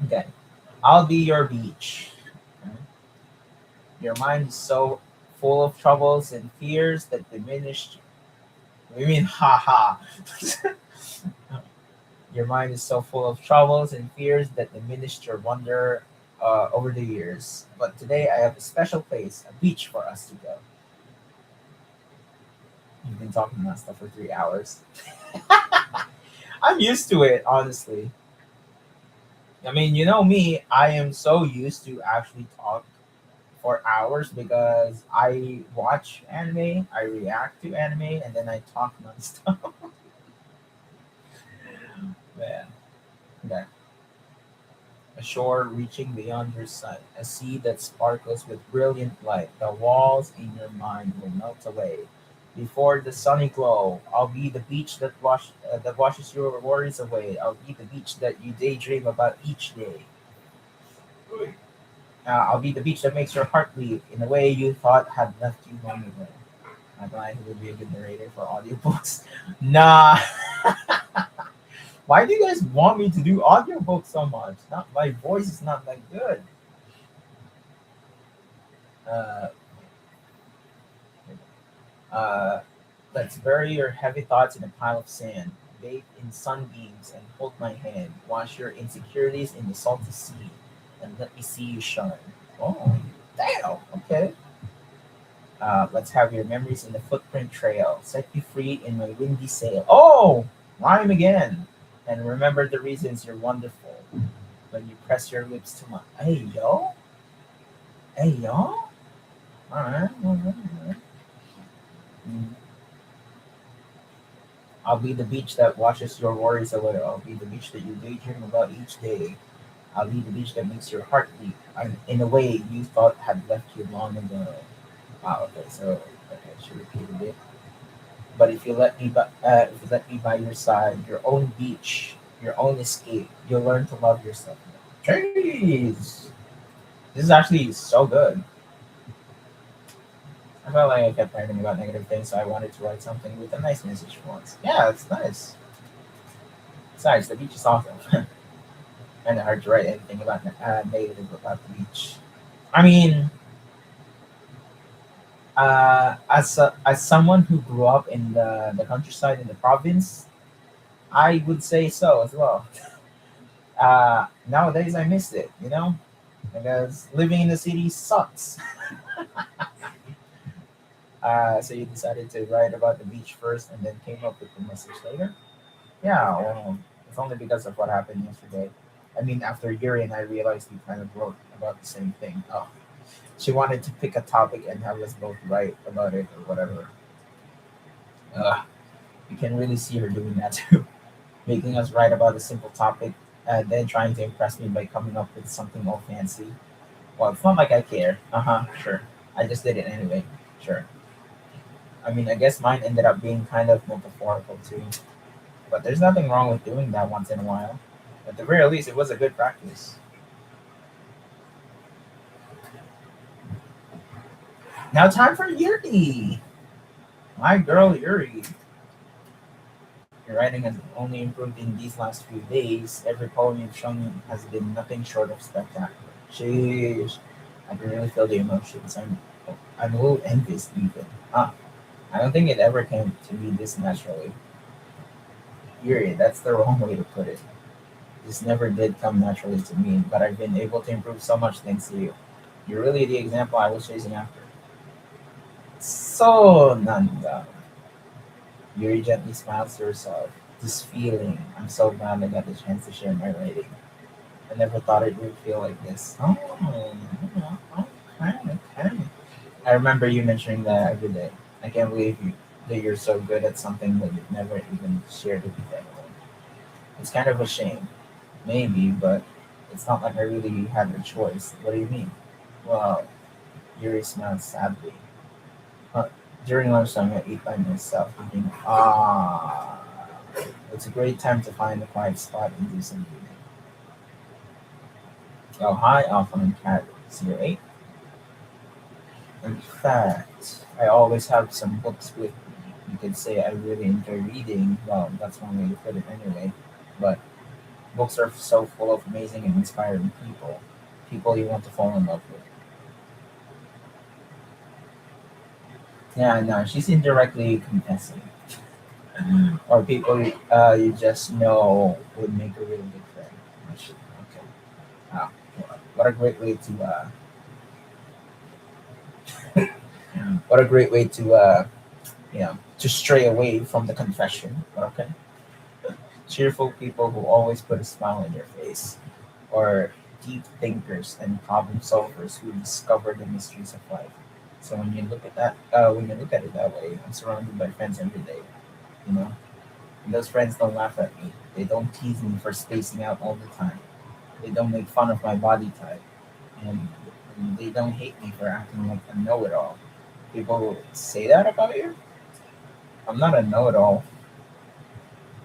Okay. I'll be your beach. Okay. Your mind is so full of troubles and fears that diminish We mean haha. Your mind is so full of troubles and fears that diminished your wonder over the years. But today I have a special place, a beach for us to go. You've been talking about stuff for 3 hours. I'm used to it, honestly. I mean, you know me, I am so used to actually talk for hours because I watch anime, I react to anime, and then I talk nonstop. Man, okay. A shore reaching beyond your sight, a sea that sparkles with brilliant light. The walls in your mind will melt away. Before the sunny glow, I'll be the beach that washes your worries away. I'll be the beach that you daydream about each day. I'll be the beach that makes your heart leap in a way you thought had left you long ago. I thought I would be a good narrator for audiobooks. Nah, why do you guys want me to do audiobooks so much? Not my voice is not that good. Uh, uh, let's bury your heavy thoughts in a pile of sand. Bathe in sunbeams and hold my hand. Wash your insecurities in the salty sea, and let me see you shine. Oh, damn. Okay. Let's have your memories in the footprint trail. Set you free in my windy sail. Oh, rhyme again. And remember the reasons you're wonderful when you press your lips to my. Hey, yo. Hey, yo. All right. All right, all right. Mm. I'll be the beach that washes your worries away. I'll be the beach that you daydream about each day. I'll be the beach that makes your heart beat in a way you thought had left you long ago. Wow. Okay. So, okay, she repeated it. But if you let me by your side, your own beach, your own escape, you'll learn to love yourself. Jeez, this is actually so good. I felt like I kept writing about negative things, so I wanted to write something with a nice message for once. Yeah, it's nice. Besides, the beach is awesome. Kind of hard to write anything about negative about the beach. I mean, as someone who grew up in the countryside in the province, I would say so as well. Nowadays I missed it, because living in the city sucks. So you decided to write about the beach first and then came up with the message later. Yeah, well, it's only because of what happened yesterday. I mean, after Yuri and I realized we kind of wrote about the same thing. Oh, she wanted to pick a topic and have us both write about it or whatever. You can really see her doing that too, making us write about a simple topic and then trying to impress me by coming up with something all fancy. Well, it's not like I care. Uh huh, sure. I just did it anyway. Sure. I mean, I guess mine ended up being kind of metaphorical too. But there's nothing wrong with doing that once in a while. At the very least, it was a good practice. Now, time for Yuri. My girl Yuri. Your writing has only improved in these last few days. Every poem you've shown me has been nothing short of spectacular. Sheesh. I can really feel the emotions. I'm a little envious even. I don't think it ever came to me this naturally. Yuri, that's the wrong way to put it. This never did come naturally to me, but I've been able to improve so much thanks to you. You're really the example I was chasing after. So, Nanda. Yuri gently smiles to herself. This feeling, I'm so glad I got the chance to share my writing. I never thought it would feel like this. Oh, okay, okay. I remember you mentioning that every day. I can't believe that you're so good at something that you've never even shared it with anyone. It's kind of a shame, maybe, but it's not like I really had a choice. What do you mean? Well, Yuri smiled sadly. Uh, During lunchtime, I ate by myself, thinking, it's a great time to find a quiet spot and do some reading. Oh, hi, Alpha and Cat 08. In fact, I always have some books with me. You could say I really enjoy reading. Well, that's one way to put it anyway. But books are so full of amazing and inspiring people. People you want to fall in love with. Yeah, no, she's indirectly confessing. or people you just know would make a really good friend. Okay. Wow. What a great way to what a great way to to stray away from the confession. Okay. Cheerful people who always put a smile on your face, or deep thinkers and problem solvers who discover the mysteries of life. So when you look at it that way, I'm surrounded by friends every day. You know, and those friends don't laugh at me. They don't tease me for spacing out all the time. They don't make fun of my body type, and, and they don't hate me for acting like a know-it-all. People say that about you. I'm not a know-it-all.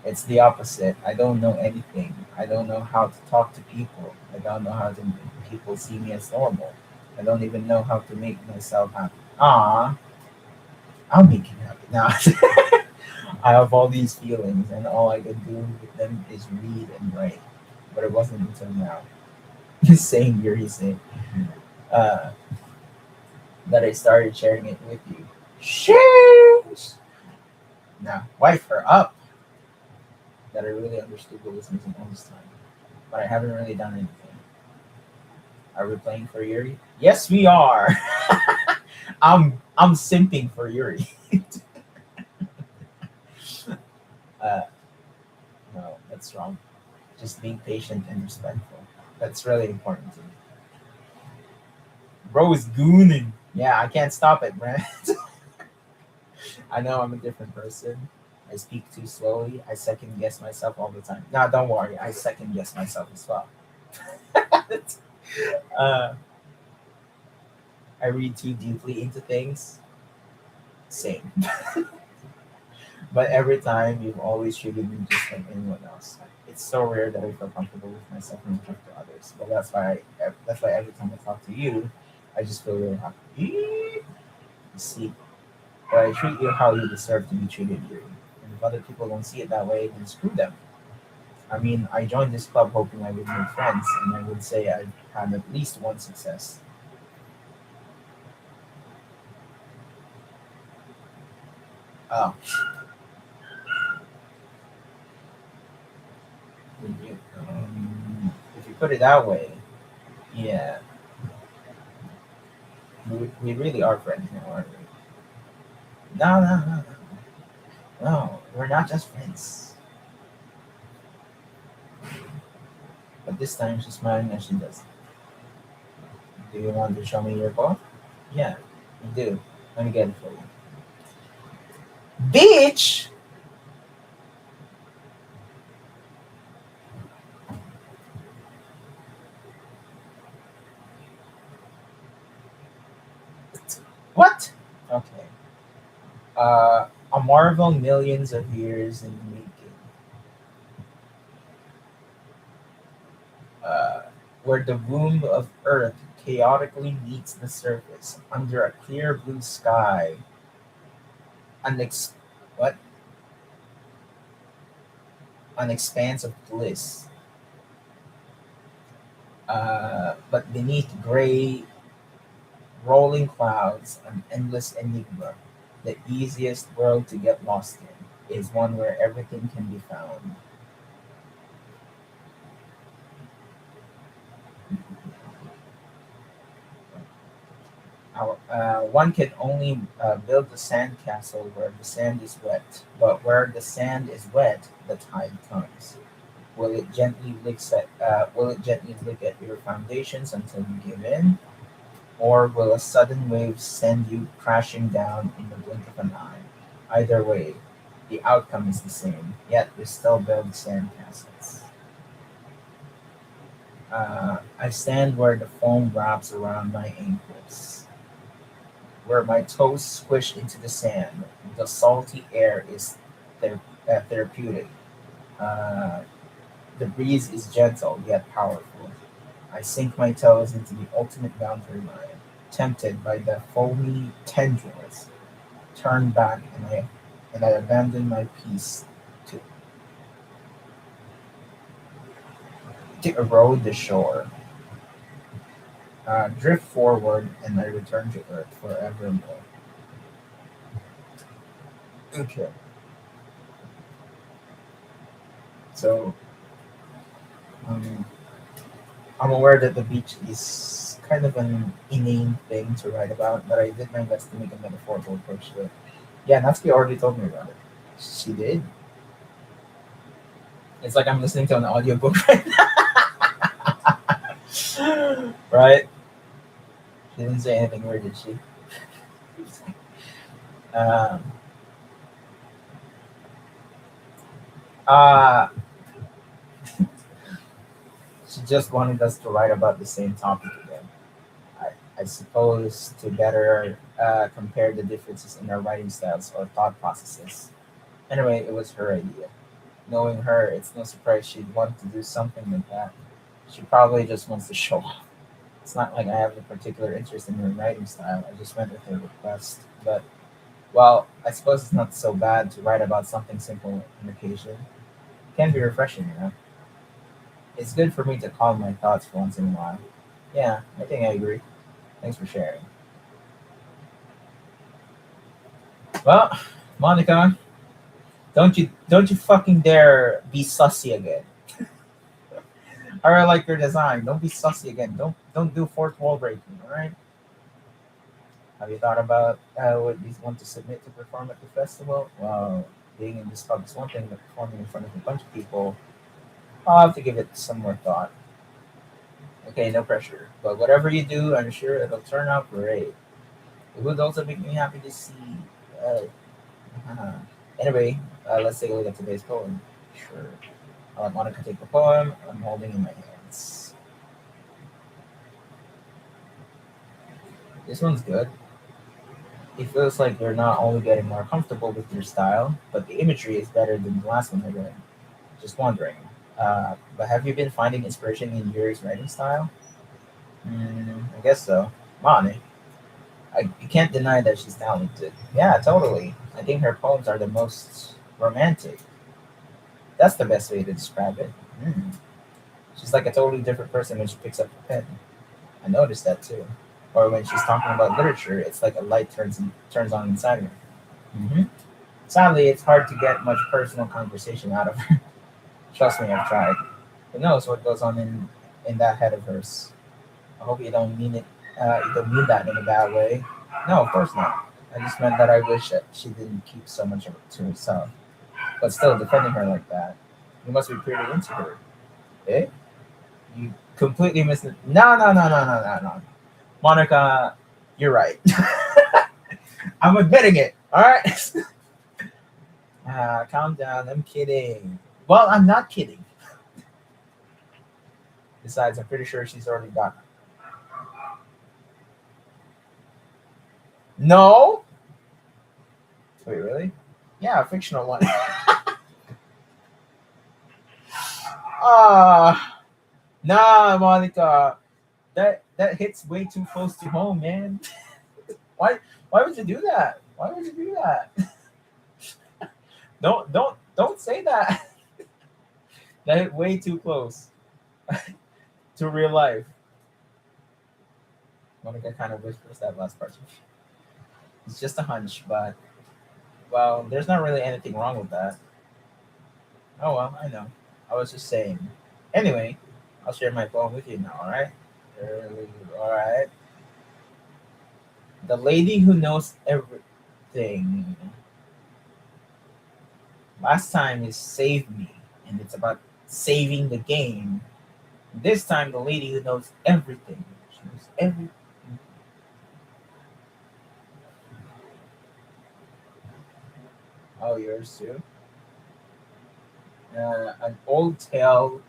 It's the opposite. I don't know anything. I don't know how to talk to people. I don't know how to make people see me as normal. I don't even know how to make myself happy. Ah, I'll make you happy. Now I have all these feelings, and all I can do with them is read and write. But it wasn't until now, same year, he said, uh, that I started sharing it with you. Sheesh! Now, wife her up. That I really understood what was missing all this time. But I haven't really done anything. Are we playing for Yuri? Yes, we are. I'm simping for Yuri. uh, no, that's wrong. Just being patient and respectful. That's really important to me. Bro is gooning. Yeah, I can't stop it, man. I know I'm a different person. I speak too slowly. I second guess myself all the time. Now, don't worry. I second guess myself as well. uh, I read too deeply into things. Same. But every time, you've always treated me just like anyone else. It's so rare that I feel comfortable with myself and talk to others. But that's why every time I talk to you, I just feel really happy. You see, but I treat you how you deserve to be treated here. And if other people don't see it that way, then screw them. I mean, I joined this club hoping I would make friends, and I would say I've had at least one success. Oh, if you put it that way, yeah, we really are friends now, aren't we? No, no, no, no, no. We're not just friends. But this time she's smiling and she does. Do you want to show me your phone? Yeah, you do. Let me get it for you. Bitch! What? Okay. A marvel millions of years in the making, uh, where the womb of Earth chaotically meets the surface under a clear blue sky, an ex- what? An expanse of bliss. But beneath gray, rolling clouds, an endless enigma. The easiest world to get lost in is one where everything can be found. One can only build a sand castle where the sand is wet, but where the sand is wet, the tide comes. Will it gently lick at your foundations until you give in, or will a sudden wave send you crashing down in the blink of an eye? Either way, the outcome is the same. Yet we still build sand castles. I stand where the foam wraps around my ankles, where my toes squish into the sand. The salty air is therapeutic. Uh, the breeze is gentle yet powerful. I sink my toes into the ultimate boundary line, tempted by the foamy tendrils. Turn back, and I abandon my peace to, to erode the shore. Drift forward, and I return to Earth forevermore. Okay. So um, I'm aware that the beach is kind of an inane thing to write about, but I did my best to make a metaphorical approach to it. Yeah, Natsuki already told me about it. She did. It's like I'm listening to an audiobook right now. Right? She didn't say anything weird, did she? Um, uh, she just wanted us to write about the same topic again. I suppose to better compare the differences in our writing styles or thought processes. Anyway, it was her idea. Knowing her, it's no surprise she'd want to do something like that. She probably just wants to show off. It's not like I have a particular interest in her writing style. I just went with her request. But, well, I suppose it's not so bad to write about something simple on occasion. It can be refreshing, you know? It's good for me to calm my thoughts for once in a while. Yeah, I think I agree. Thanks for sharing. Well, Monica, don't you fucking dare be sussy again. I like your design. Don't be sussy again. Don't do fourth wall breaking. All right. Have you thought about what you want to submit to perform at the festival? Well, being in this club is one thing, but performing in front of a bunch of people, I'll have to give it some more thought. Okay, no pressure. But whatever you do, I'm sure it'll turn out great. It would also make me happy to see. Uh, uh, anyway, let's take a look at today's poem. Sure. I'll let Monica take the poem I'm holding in my hands. This one's good. It feels like you're not only getting more comfortable with your style, but the imagery is better than the last one I read. Just wondering. But have you been finding inspiration in Yuri's writing style? I guess so. Mane, you can't deny that she's talented. Yeah, totally. I think her poems are the most romantic. That's the best way to describe it. Mm. She's like a totally different person when she picks up a pen. I noticed that too. Or when she's talking about literature, it's like a light turns on inside her. hmm Sadly, it's hard to get much personal conversation out of her. Trust me, I've tried. Who knows what goes on in that head of hers? I hope you don't mean it. You don't mean that in a bad way. No, of course not. I just meant that I wish that she didn't keep so much of it to herself. But still, defending her like that, you must be pretty into her. Eh? You completely missed it. No, no, no, no, no, no, no. Monica, you're right. I'm admitting it. All right. Calm down. I'm kidding. Well, I'm not kidding. Besides, I'm pretty sure she's already got. No. Wait, really? Yeah, a fictional one. Ah, nah, Monica. That hits way too close to home, man. Why? Why would you do that? Why would you do that? Don't say that. That hit way too close to real life. Monica kind of whispers that last part. It's just a hunch, but well, there's not really anything wrong with that. Oh well, I know. I was just saying. Anyway, I'll share my poem with you now. All right. All right. The lady who knows everything. Last time is Save Me, and it's about saving the game. This time, the lady who knows everything. She knows everything. Oh, yours too? An old tale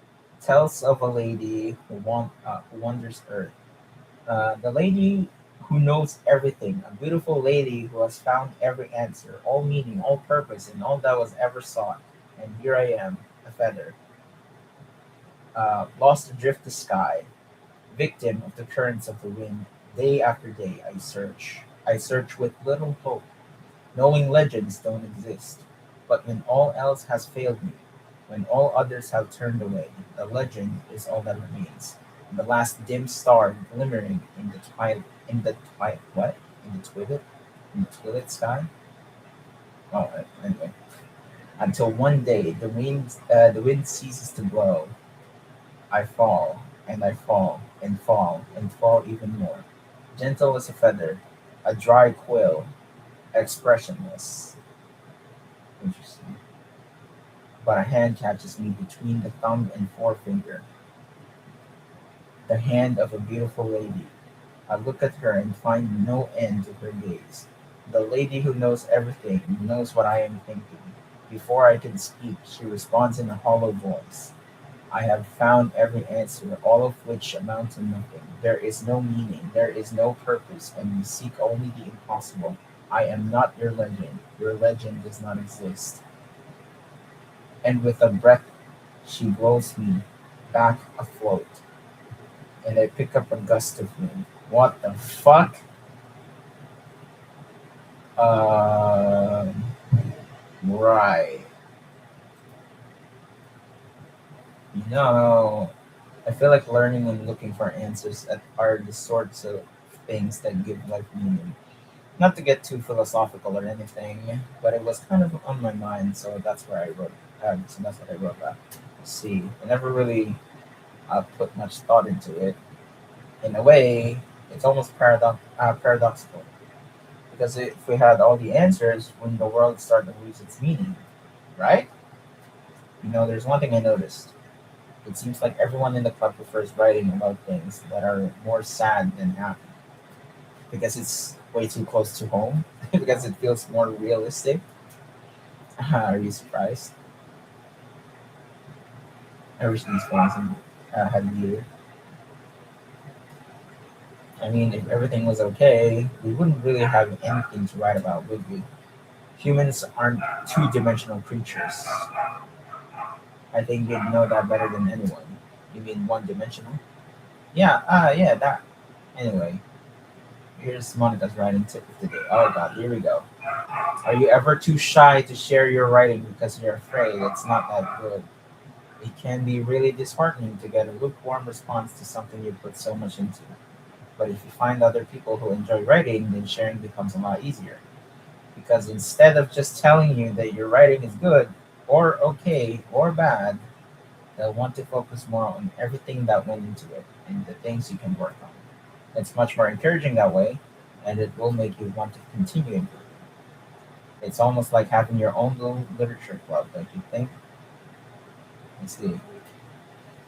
tells of a lady who wanders Earth. The lady who knows everything, a beautiful lady who has found every answer, all meaning, all purpose, and all that was ever sought. And here I am, a feather, lost adrift the sky, victim of the currents of the wind. Day after day, I search. I search with little hope, knowing legends don't exist. But when all else has failed me, when all others have turned away, the legend is all that remains. The last dim star glimmering in the twilit sky. Oh, anyway. Until one day the wind ceases to blow. I fall, and I fall, and fall, and fall even more. Gentle as a feather, a dry quill, expressionless. Interesting. But a hand catches me between the thumb and forefinger, the hand of a beautiful lady. I look at her and find no end to her gaze. The lady who knows everything knows what I am thinking. Before I can speak, she responds in a hollow voice. I have found every answer, all of which amount to nothing. There is no meaning, there is no purpose, and we seek only the impossible. I am not your legend. Your legend does not exist. And with a breath, she blows me back afloat, and I pick up a gust of wind. What the fuck? Um, right. You know, I feel like learning and looking for answers are the sorts of things that give life meaning. Not to get too philosophical or anything, but it was kind of on my mind, so that's where I wrote. So that's what I wrote that. See, I never really put much thought into it. In a way, it's almost paradoxical because if we had all the answers, when the world started to lose its meaning, right? There's one thing I noticed. It seems like everyone in the club prefers writing about things that are more sad than happy because it's way too close to home, because it feels more realistic. Are you surprised? I wish these phones had you. I mean, if everything was okay, we wouldn't really have anything to write about, would we? Humans aren't two-dimensional creatures. I think you'd know that better than anyone. You mean one-dimensional? Yeah, yeah, that. Anyway, here's Monica's writing tip of the day. Oh god, here we go. Are you ever too shy to share your writing because you're afraid it's not that good? It can be really disheartening to get a lukewarm response to something you put so much into. But if you find other people who enjoy writing, then sharing becomes a lot easier. Because instead of just telling you that your writing is good, or okay, or bad, they'll want to focus more on everything that went into it and the things you can work on. It's much more encouraging that way, and it will make you want to continue improving. It's almost like having your own little literature club, don't you think? I see.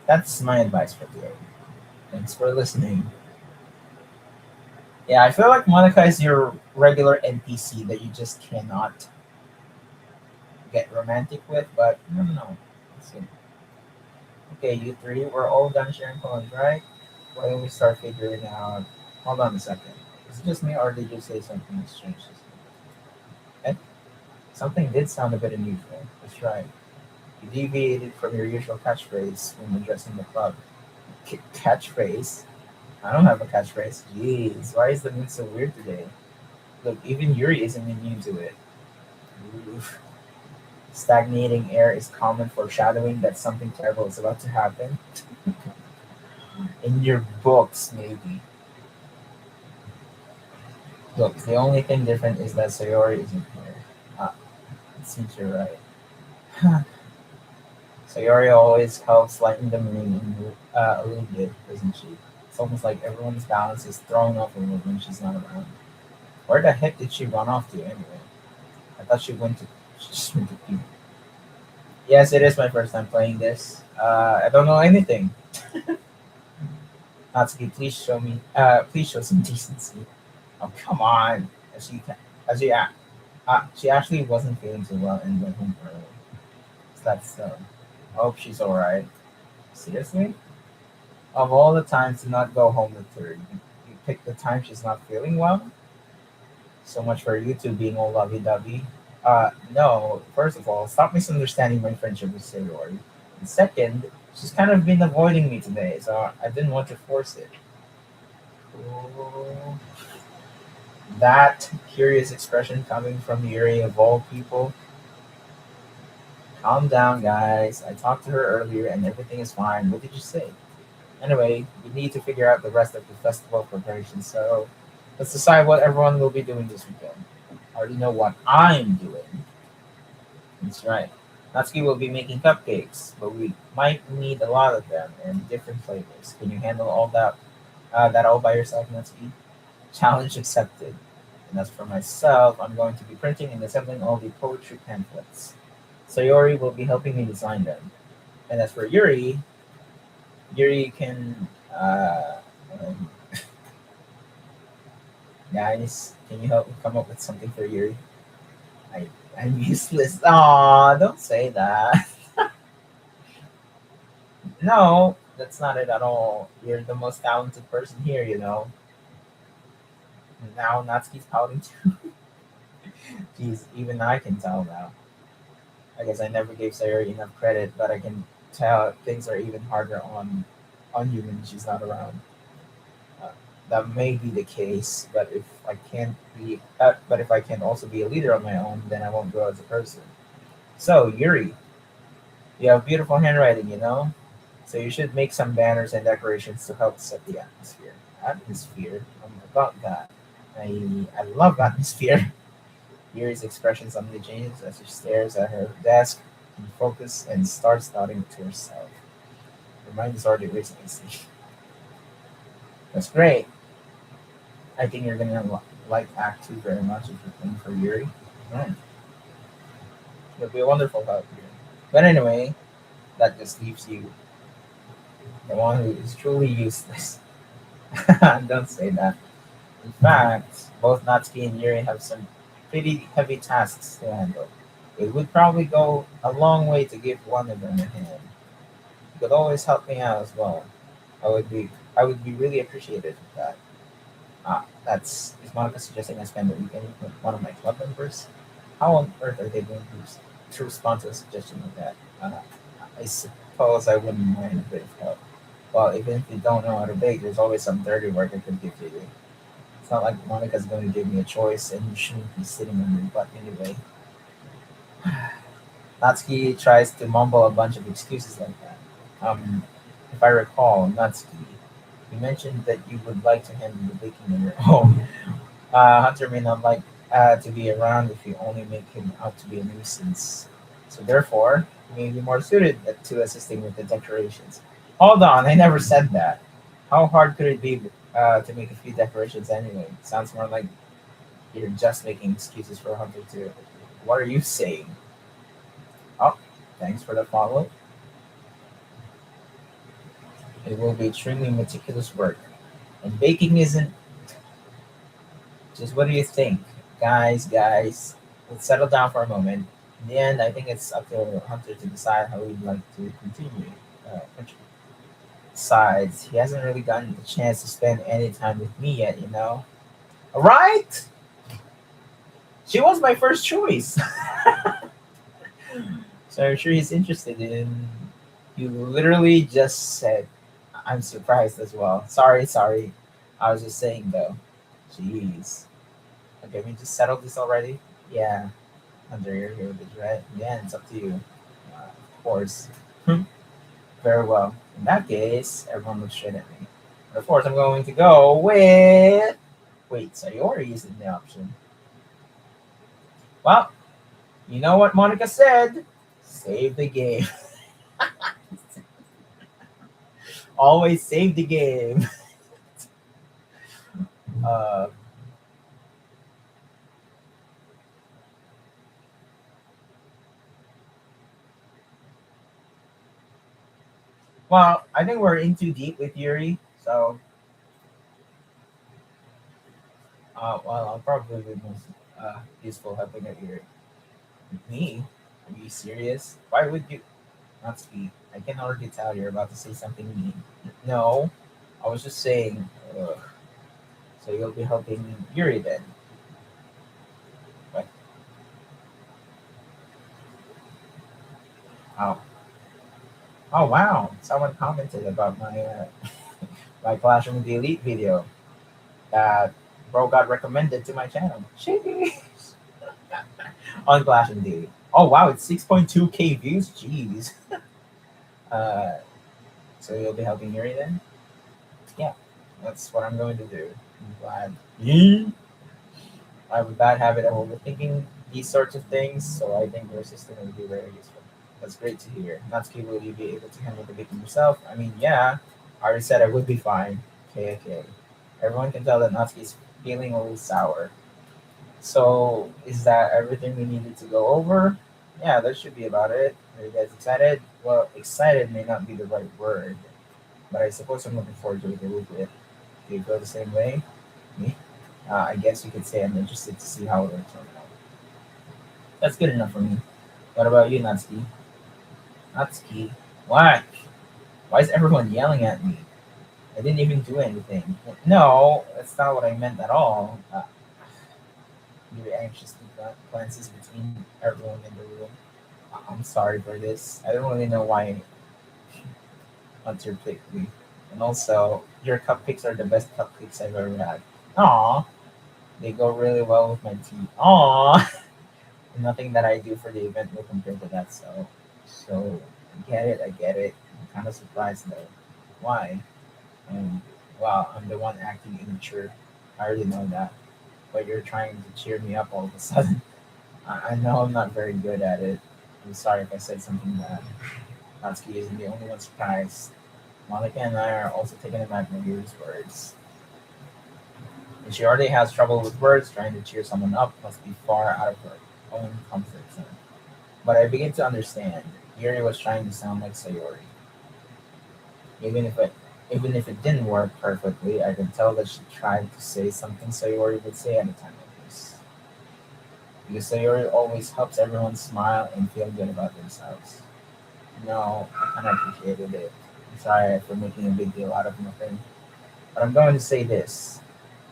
That's my advice for today. Thanks for listening. Yeah, I feel like Monica is your regular NPC that you just cannot get romantic with, but no, no, no. Let's see. Okay, you three, we're all done sharing poems, right? Why don't we start figuring out? Hold on a second. Is it just me, or did you say something strange? Okay, something did sound a bit unusual. That's right. You deviated from your usual catchphrase when addressing the club. Catchphrase? I don't have a catchphrase. Jeez, why is the mood so weird today? Look, even Yuri isn't immune to it. Oof. Stagnating air is common foreshadowing that something terrible is about to happen. In your books, maybe. Look, the only thing different is that Sayori isn't here. Ah, it seems you're right. Sayori always helps lighten the mood a little bit, doesn't she? It's almost like everyone's balance is thrown off a little when she's not around. Where the heck did she run off to anyway? I thought she just went to pee. Yes, it is my first time playing this. I don't know anything. Natsuki, please show some decency. Oh, come on. As she, she actually wasn't feeling so well and went home early. So that's, I hope she's alright. Seriously? Of all the times to not go home with her, you picked the time she's not feeling well? So much for you two being all lovey-dovey. No, first of all, stop misunderstanding my friendship with Sayori. And second, she's kind of been avoiding me today, so I didn't want to force it. Oh, that curious expression coming from Yuri of all people. Calm down, guys. I talked to her earlier and everything is fine. What did you say? Anyway, we need to figure out the rest of the festival preparation, so let's decide what everyone will be doing this weekend. I already know what I'm doing. That's right. Natsuki will be making cupcakes, but we might need a lot of them and different flavors. Can you handle all that all by yourself, Natsuki? Challenge accepted. And as for myself, I'm going to be printing and assembling all the poetry pamphlets. Sayori will be helping me design them. And as for Yuri, Yuri can um, guys, can you help me come up with something for Yuri? I I'm useless. Aw, don't say that. No, that's not it at all. You're the most talented person here, you know. Now Natsuki's pouting too. Jeez, even I can tell now. I guess I never gave Sayori enough credit, but I can tell things are even harder on you when she's not around. Uh, that may be the case, but if I can also be a leader on my own, then I won't grow as a person. So Yuri, you have beautiful handwriting, you know. So you should make some banners and decorations to help set the atmosphere. Atmosphere. Oh my god, that I love atmosphere. Yuri's expression suddenly changes as she stares at her desk in focus and starts nodding to herself. Her mind is already racing. I see. That's great. I think you're gonna like Act Two very much if you're playing for Yuri. Mm, You'll be a wonderful help here. But anyway, that just leaves you the one who is truly useless. Don't say that. In fact, both Natsuki and Yuri have some pretty heavy tasks to handle. It would probably go a long way to give one of them a hand. You could always help me out as well. I would be really appreciative of that. Is Monica suggesting I spend the weekend with one of my club members? How on earth are they going to respond to a suggestion like that? I suppose I wouldn't mind a bit of help. Well, even if you don't know how to bake, there's always some dirty work I could give to you. It's not like Monica's going to give me a choice, and you shouldn't be sitting on your butt anyway. Natsuki tries to mumble a bunch of excuses like that. If I recall, Natsuki, you mentioned that you would like to handle the baking on your own. Hunter may not like to be around if you only make him out to be a nuisance. So therefore, he may be more suited to assisting with the decorations. Hold on, I never said that. How hard could it be to make a few decorations anyway? Sounds more like you're just making excuses for Hunter too. What are you saying? Oh, thanks for the follow. It will be extremely meticulous work. And baking isn't just what do you think? Guys, let's settle down for a moment. In the end, I think it's up to Hunter to decide how he'd like to continue. Besides, he hasn't really gotten the chance to spend any time with me yet, you know? Right? She was my first choice. So I'm sure he's interested in. You literally just said, I'm surprised as well. Sorry. I was just saying though. Jeez. Okay, we just settled this already? Yeah. Under your here with it, right? Yeah, it's up to you. Of course. Very well. In that case, everyone looks straight at me. But of course, I'm going to go with. Wait, Sayori isn't the option. Well, you know what Monica said? Save the game. Always save the game. Uh, well, I think we're in too deep with Yuri, so well, I'll probably be most useful helping out Yuri. Me? Are you serious? Why would you not speak? I can already tell you're about to say something mean. No, I was just saying. Ugh. So you'll be helping Yuri then, but oh, oh wow! Someone commented about my my Clash of the Elite video that bro got recommended to my channel. Jeez. On Clash of the Elite. Oh wow! It's 6.2K views. Jeez. Uh, so you'll be helping Yuri then? Yeah, that's what I'm going to do. I'm glad. I have a bad habit of overthinking these sorts of things. So I think your assistant will be very useful. That's great to hear. Natsuki, will you be able to handle the baking yourself? I mean, yeah. I already said I would be fine. Okay, okay. Everyone can tell that Natsuki is feeling a little sour. So is that everything we needed to go over? Yeah, that should be about it. Are you guys excited? Well, excited may not be the right word, but I suppose I'm looking forward to it a little bit. Do you feel the same way? Me? I guess you could say I'm interested to see how it will turn out. That's good enough for me. What about you, Natsuki? Natsuki? Why? Why is everyone yelling at me? I didn't even do anything. No, that's not what I meant at all. Very anxiously glances between everyone in the room. I'm sorry for this. I don't really know why Hunter picked me. And also, your cupcakes are the best cupcakes I've ever had. Aw, they go really well with my tea. Aw, nothing that I do for the event will compare to that. So I get it. I get it. I'm kind of surprised though. Why? Um, wow, I'm the one acting immature. I already know that. But you're trying to cheer me up all of a sudden. I know I'm not very good at it. I'm sorry if I said something bad. Natsuki isn't the only one surprised. Monica and I are also taken aback by Yuri's words. And she already has trouble with words, trying to cheer someone up must be far out of her own comfort zone. But I begin to understand. Yuri was trying to sound like Sayori. Even if it even if it didn't work perfectly, I could tell that she tried to say something Sayori would say at a time like this. Because Sayori always helps everyone smile and feel good about themselves. No, I kind of appreciated it. I'm sorry for making a big deal out of nothing. But I'm going to say this.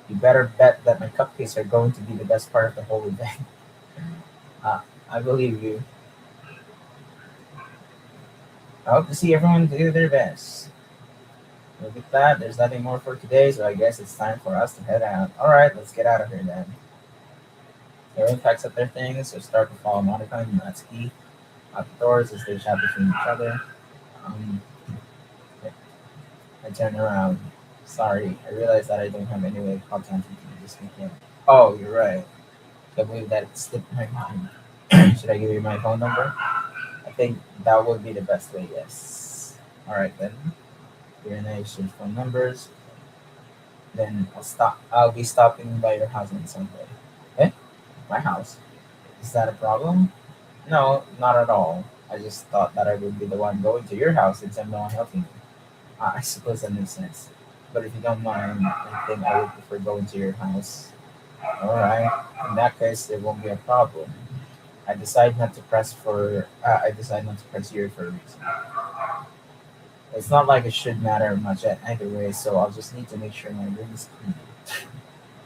You better bet that my cupcakes are going to be the best part of the whole event. I believe you. I hope to see everyone do their best. Look at that. There's nothing more for today, so I guess it's time for us to head out. Alright, let's get out of here then. Everyone packs up their things, so start to follow Monica and Natsuki out the doors as they chat between each other. Um, I turn around. Sorry, I realized that I don't have any way of contacting you this weekend. Oh, you're right. Can't believe that it slipped my mind. Should I give you my phone number? I think that would be the best way, yes. Alright then. You're and I exchange phone numbers. Then I'll be stopping by your house on Sunday. Eh? My house? Is that a problem? No, not at all. I just thought that I would be the one going to your house since I'm the one helping you. I suppose that makes sense. But if you don't mind, I think I would prefer going to your house. Alright. In that case, there won't be a problem. I decide not to press you for a reason. It's not like it should matter much either way, so I'll just need to make sure my room is clean.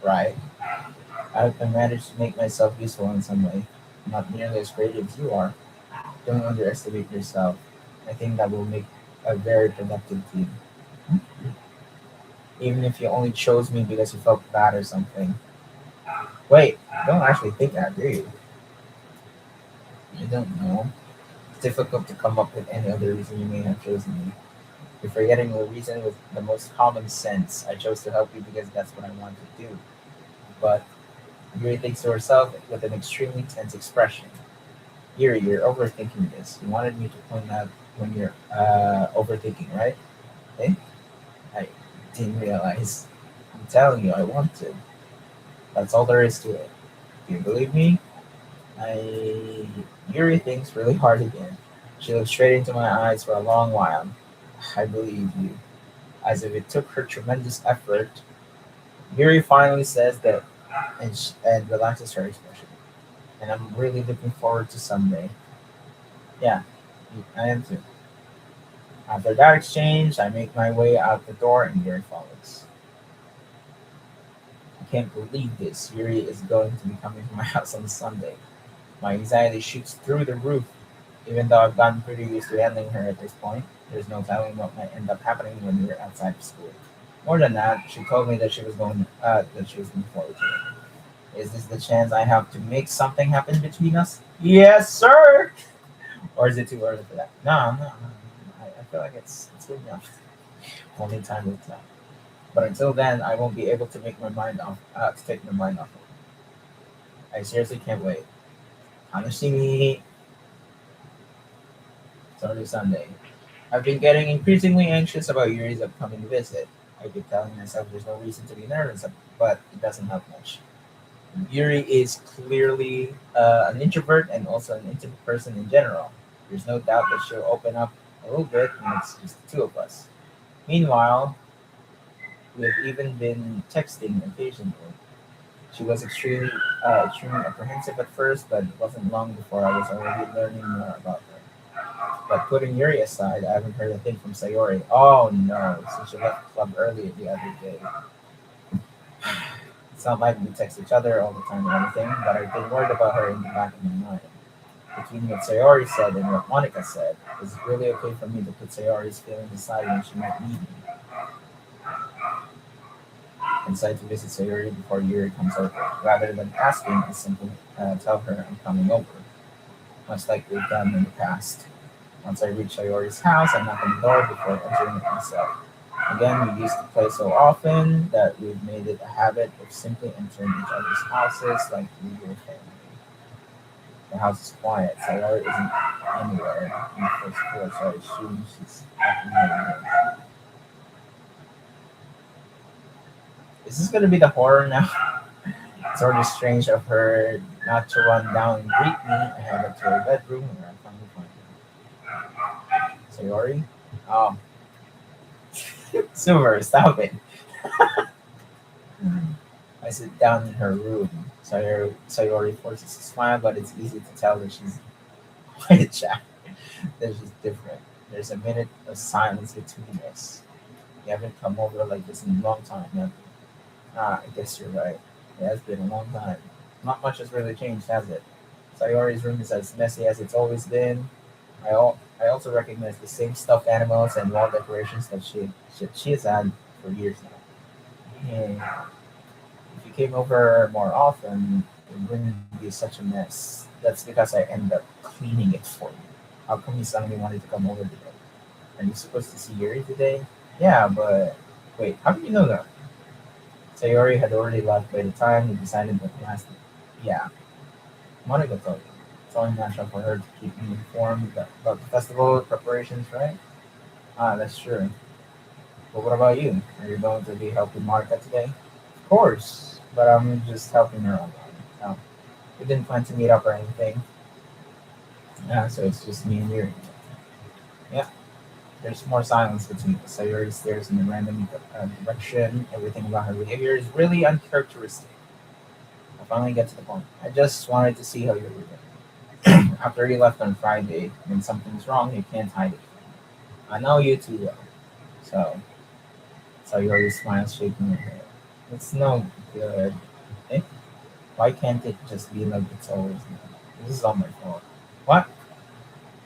Right. I managed to make myself useful in some way. Not nearly as great as you are. Don't underestimate yourself. I think that will make a very productive team. Even if you only chose me because you felt bad or something. Wait, you don't actually think that, do you? You don't know. It's difficult to come up with any other reason you may have chosen me. You're forgetting the reason with the most common sense. I chose to help you because that's what I want to do. But Yuri thinks to herself with an extremely tense expression. Yuri, you're overthinking this. You wanted me to point out when you're overthinking, right? Eh? I didn't realize. I'm telling you, I want to. That's all there is to it. Do you believe me? I. Yuri thinks really hard again. She looks straight into my eyes for a long while. I believe you. As if it took her tremendous effort, Yuri finally says that and relaxes her expression. And I'm really looking forward to Sunday. Yeah, I am too. After that exchange, I make my way out the door and Yuri follows. I can't believe this. Yuri is going to be coming to my house on Sunday. My anxiety shoots through the roof. Even though I've gotten pretty used to handling her at this point, there's no telling what might end up happening when we're outside of school. More than that, she told me that she was looking forward to it. Is this the chance I have to make something happen between us? Yes, sir. Or is it too early for that? No, no, no. I feel like it's good enough. Only time will tell. But until then, I won't be able to make my mind off to take my mind off it. I seriously can't wait. Honestly, Saturday, Sunday. I've been getting increasingly anxious about Yuri's upcoming visit. I keep telling myself there's no reason to be nervous, but it doesn't help much. Yuri is clearly an introvert and also an intimate person in general. There's no doubt that she'll open up a little bit when it's just the two of us. Meanwhile, we've even been texting occasionally. She was extremely apprehensive at first, but it wasn't long before I was already learning more about her. But putting Yuri aside, I haven't heard a thing from Sayori. Oh no, since she left the club early the other day. It's not like we text each other all the time or anything, but I've been worried about her in the back of my mind. Between what Sayori said and what Monica said, is it really okay for me to put Sayori's feelings aside when she might need me and decide to visit Sayori before Yuri comes over? Rather than asking, I simply tell her I'm coming over, much like we've done in the past. Once I reach Sayori's house, I knock on the door before entering it myself. Again, we used to play so often that we've made it a habit of simply entering each other's houses like we were family. The house is quiet. Sayori isn't anywhere on the first floor, so I assume she's up in her room. Is this gonna be the horror now? It's sort of strange of her not to run down and greet me. I head up to her bedroom where I finally find her. Sayori? Oh, Silver, stop it. I sit down in her room. Sayori forces a smile, but it's easy to tell that she's quiet shy. That's just different. There's a minute of silence between us. You haven't come over like this in a long time, have you? Ah, I guess you're right. It has been a long time. Not much has really changed, has it? Sayori's room is as messy as it's always been. I also recognize the same stuffed animals and wall decorations that she has had for years now. And if you came over more often, it wouldn't be such a mess. That's because I end up cleaning it for you. How come you suddenly wanted to come over today? Are you supposed to see Yuri today? Yeah, but wait, how did you know that? Sayori had already left by the time we decided that last. Yeah, Monica told me. It's only natural for her to keep me informed about the festival preparations, right? Ah, that's true. But what about you? Are you going to be helping Monica today? Of course, but I'm just helping her out. No, we didn't plan to meet up or anything. Yeah, so it's just me and you. Yeah, there's more silence between us. Sayori stares in a random direction. Everything about her behavior is really uncharacteristic. I finally get to the point. I just wanted to see how you're doing. After you left on Friday, when something's wrong, you can't hide it. I know you too well. So, Sayori smiles, shaking her head. It's no good. Eh? Why can't it just be like it's always been? This is all my fault. What?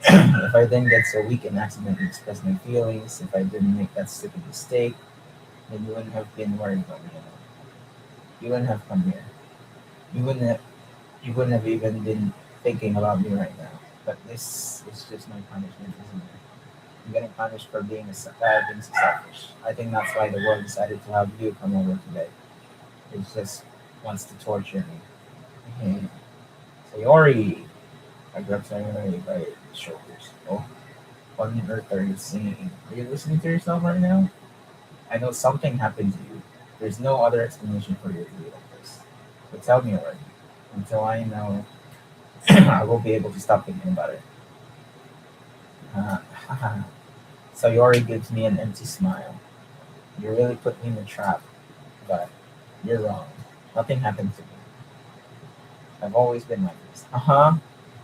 If I didn't get so weak and accidentally express my feelings, if I didn't make that stupid mistake, then you wouldn't have been worried about me at all. You wouldn't have come here. You wouldn't have, you wouldn't have even been thinking about me right now. But this is just my punishment, isn't it? I'm getting punished for being so selfish. I think that's why the world decided to have you come over today. It just wants to torture me. Hey, Sayori! I grabbed Sayori by the shoulders. Oh, what on earth are you singing? Are you listening to yourself right now? I know something happened to you. There's no other explanation for you to be like this. So tell me already. Until I know, I will be able to stop thinking about it. Uh, Sayori gives me an empty smile. You really put me in a trap, but you're wrong. Nothing happened to me. I've always been like this. Uh huh.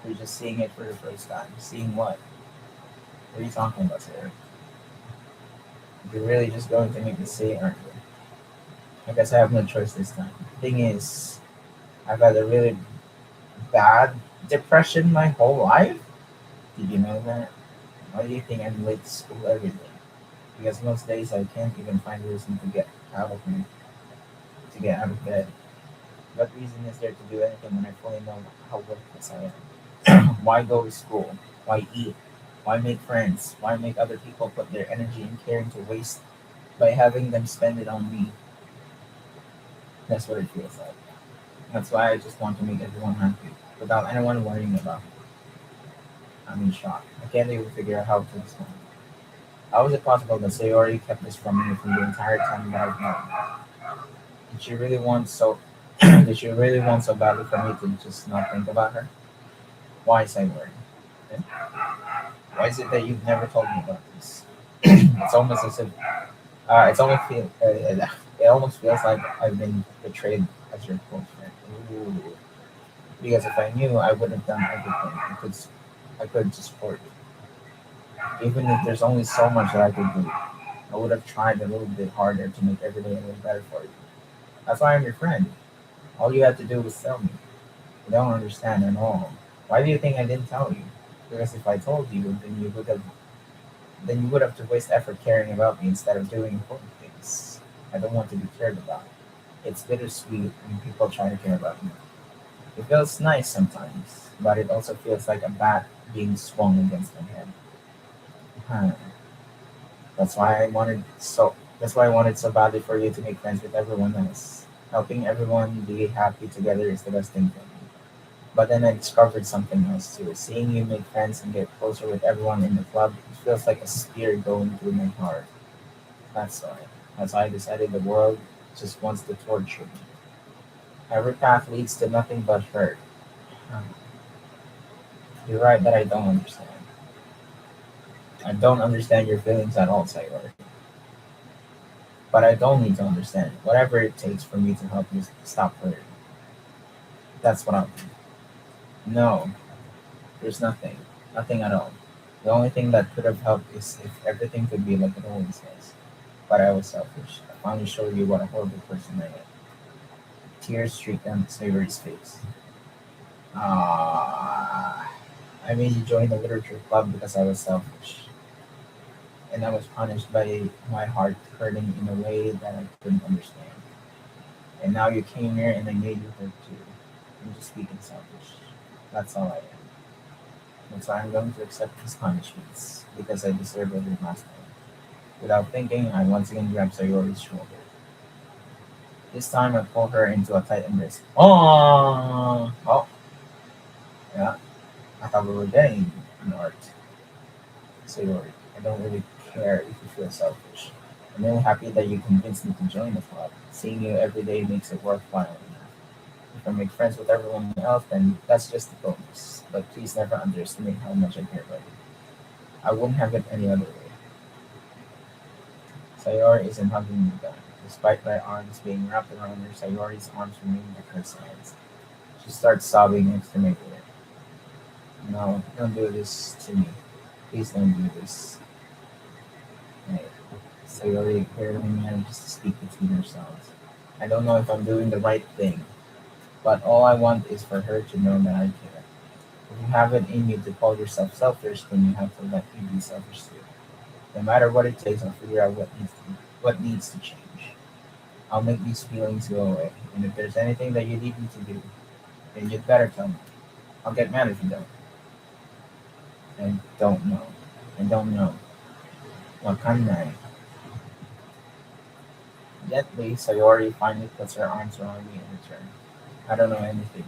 You're just seeing it for the first time. Seeing what? What are you talking about, Sarah? You're really just going to make me say it, aren't you? I guess I have no choice this time. Thing is, I've had a really bad depression my whole life. Did you know that? Why do you think I'm late to school every day? Because most days I can't even find a reason out of me to get out of bed. What reason is there to do anything when I fully know how worthless I am? Why go to school? Why eat? Why make friends? Why make other people put their energy and caring to waste by having them spend it on me? That's what it feels like. That's why I just want to make everyone happy. without anyone worrying about me. I'm in shock. I can't even figure out how to respond. How is it possible that Sayori kept this from me from the entire time that I've known her? Did she really want so did she really want so badly for me to just not think about her? Why Sayori? And why is it that you've never told me about this? It's almost as if it almost feels like I've been betrayed as your close friend. Ooh. Because if I knew, I would have done everything I could to support you. Even if there's only so much that I could do, I would have tried a little bit harder to make every day a little better for you. That's why I'm your friend. All you had to do was tell me. I don't understand at all. Why do you think I didn't tell you? Because if I told you, then you would have to waste effort caring about me instead of doing important things. I don't want to be cared about. It's bittersweet when people try to care about me. It feels nice sometimes, but it also feels like a bat being swung against my head. Huh. That's why I wanted so. That's why I wanted so badly for you to make friends with everyone else. Helping everyone be happy together is the best thing for me. But then I discovered something else too. Seeing you make friends and get closer with everyone in the club, it feels like a spear going through my heart. That's why. That's why I decided the world just wants to torture me. Every path leads to nothing but hurt. Huh. You're right that I don't understand. I don't understand your feelings at all, Sailor. But I don't need to understand. Whatever it takes for me to help you stop hurting. That's what I'll do. No, there's nothing. Nothing at all. The only thing that could have helped is if everything could be like it always was. But I was selfish. I finally showed you what a horrible person I am. Tears streaked down Sailor's face. Ah, I made you join the literature club because I was selfish. And I was punished by my heart hurting in a way that I couldn't understand. And now you came here and I made you hurt too. I'm just being selfish. That's all I am. That's why I'm going to accept these punishments because I deserve every last one. Without thinking, I once again grabbed Sayori's shoulder. This time I pulled her into a tight embrace. Oh, yeah. I thought we were getting an art. Sayori, I don't really care if you feel selfish. I'm really happy that you convinced me to join the club. Seeing you every day makes it worthwhile. If I make friends with everyone else, then that's just a bonus. But please never underestimate how much I care about you. I wouldn't have it any other way. Sayori isn't hugging me back. Despite my arms being wrapped around her, Sayori's arms remain at her sides. She starts sobbing next to my ear. No, don't do this to me. Please don't do this. Hey, Sayori barely manages to speak between herself. I don't know if I'm doing the right thing, but all I want is for her to know that I care. If you have it in you to call yourself selfish, then you have to let me be selfish too. No matter what it takes, I'll figure out what needs to change. I'll make these feelings go away. And if there's anything that you need me to do, then you'd better tell me. I'll get mad if you don't. I don't know. I don't know. What can I? Gently, Sayori finally puts her arms around me in return. I don't know anything.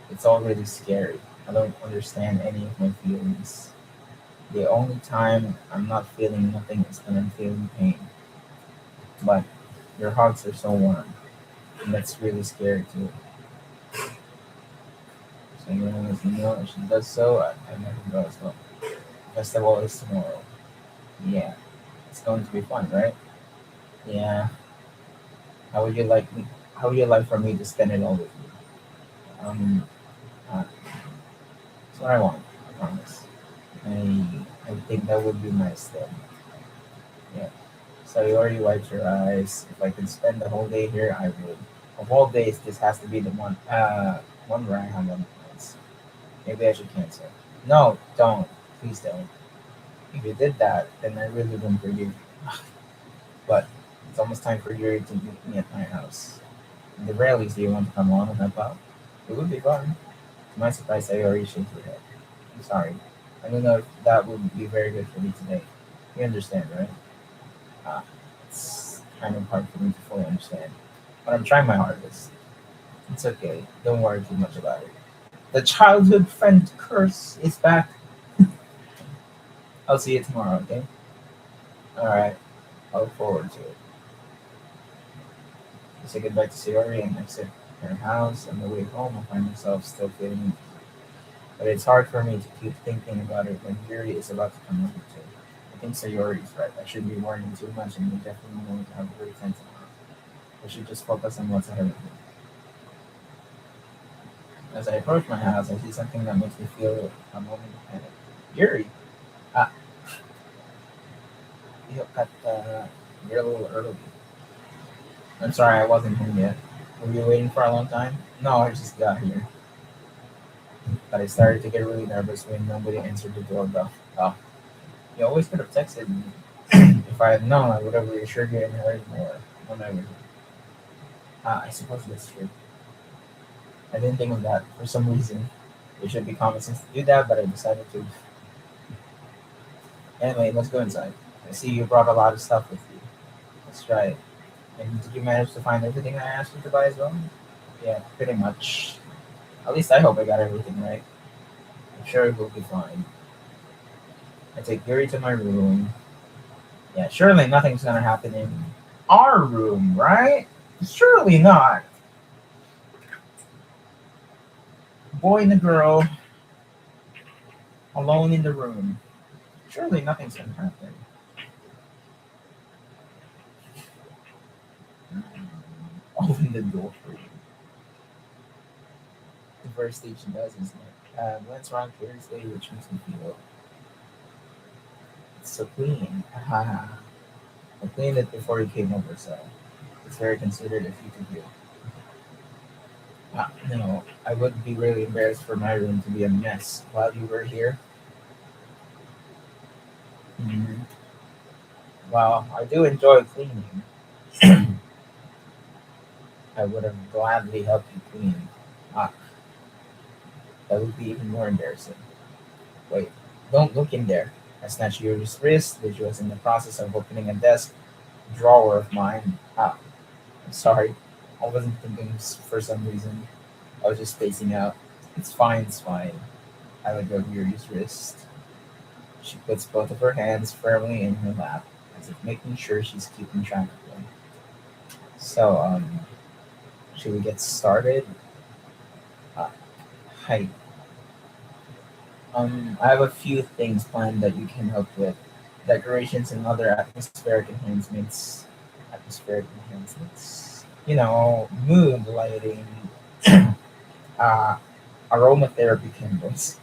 It's all really scary. I don't understand any of my feelings. The only time I'm not feeling nothing is when I'm feeling pain. But your hugs are so warm, and that's really scary too. So you know, if you know, if she does so, I never go as well. Festival is tomorrow. Yeah, it's going to be fun, right? Yeah. How would you like me? How would you like for me to spend it all with you? Um, uh, that's what I want. I promise. I think that would be nice then. Yeah. So you already wiped your eyes. If I could spend the whole day here, I would. Of all days, this has to be the one where I have on plans. Maybe I should cancel. No, don't. Please don't. If you did that, then I really wouldn't forgive you. But it's almost time for you to meet me at my house. In the very least, do you want to come on and help out? It would be fun. To my surprise, I already shakes your head. I'm sorry. I don't know if that would be very good for me today. You understand, right? Ah, it's kind of hard for me to fully understand. But I'm trying my hardest. It's okay. Don't worry too much about it. The childhood friend curse is back. I'll see you tomorrow, okay? Alright, I look forward to it. I say goodbye to Sayori and exit her house. On the way home, I find myself still feeling, but it's hard for me to keep thinking about it when Yuri is about to come over too. I think Sayori is right. I shouldn't be worrying too much, and we definitely won't have a great time tomorrow. I should just focus on what's ahead of me. As I approach my house, I see something that makes me feel a moment of panic. Yuri! Ah, you got you're a little early. I'm sorry, I wasn't home yet. Were you waiting for a long time? No, I just got here. But I started to get really nervous when nobody answered the doorbell. Oh, you always could have texted me. If I had known, I would have reassured you and hurried more when I was. I suppose that's true. I didn't think of that for some reason. It should be common sense to do that, but I decided to. Anyway, let's go inside. I see you brought a lot of stuff with you. Let's try it. And did you manage to find everything I asked you to buy as well? Yeah, pretty much. At least I hope I got everything right. I'm sure it will be fine. I take Yuri to my room. Yeah, surely nothing's gonna happen in our room, right? Surely not. Boy and the girl alone in the room. Surely nothing's gonna happen. Open the door for you. The first stage she does is like glance around curiously, which makes me feel it's so clean. Haha. I cleaned it before you came over, so it's very considerate of you to do. I would be really embarrassed for my room to be a mess while you were here. Mhm. Well, I do enjoy cleaning. I would have gladly helped you clean. Ah, that would be even more embarrassing. Wait, don't look in there. I snatched Yuri's wrist, which was in the process of opening a desk drawer of mine. Ah, I'm sorry. I wasn't thinking for some reason. I was just spacing out. It's fine, it's fine. I let go of Yuri's wrist. She puts both of her hands firmly in her lap, as if making sure she's keeping track of them. So, should we get started? Uh, hi. I have a few things planned that you can help with. Decorations and other atmospheric enhancements. Atmospheric enhancements. Mood lighting, uh, aromatherapy candles.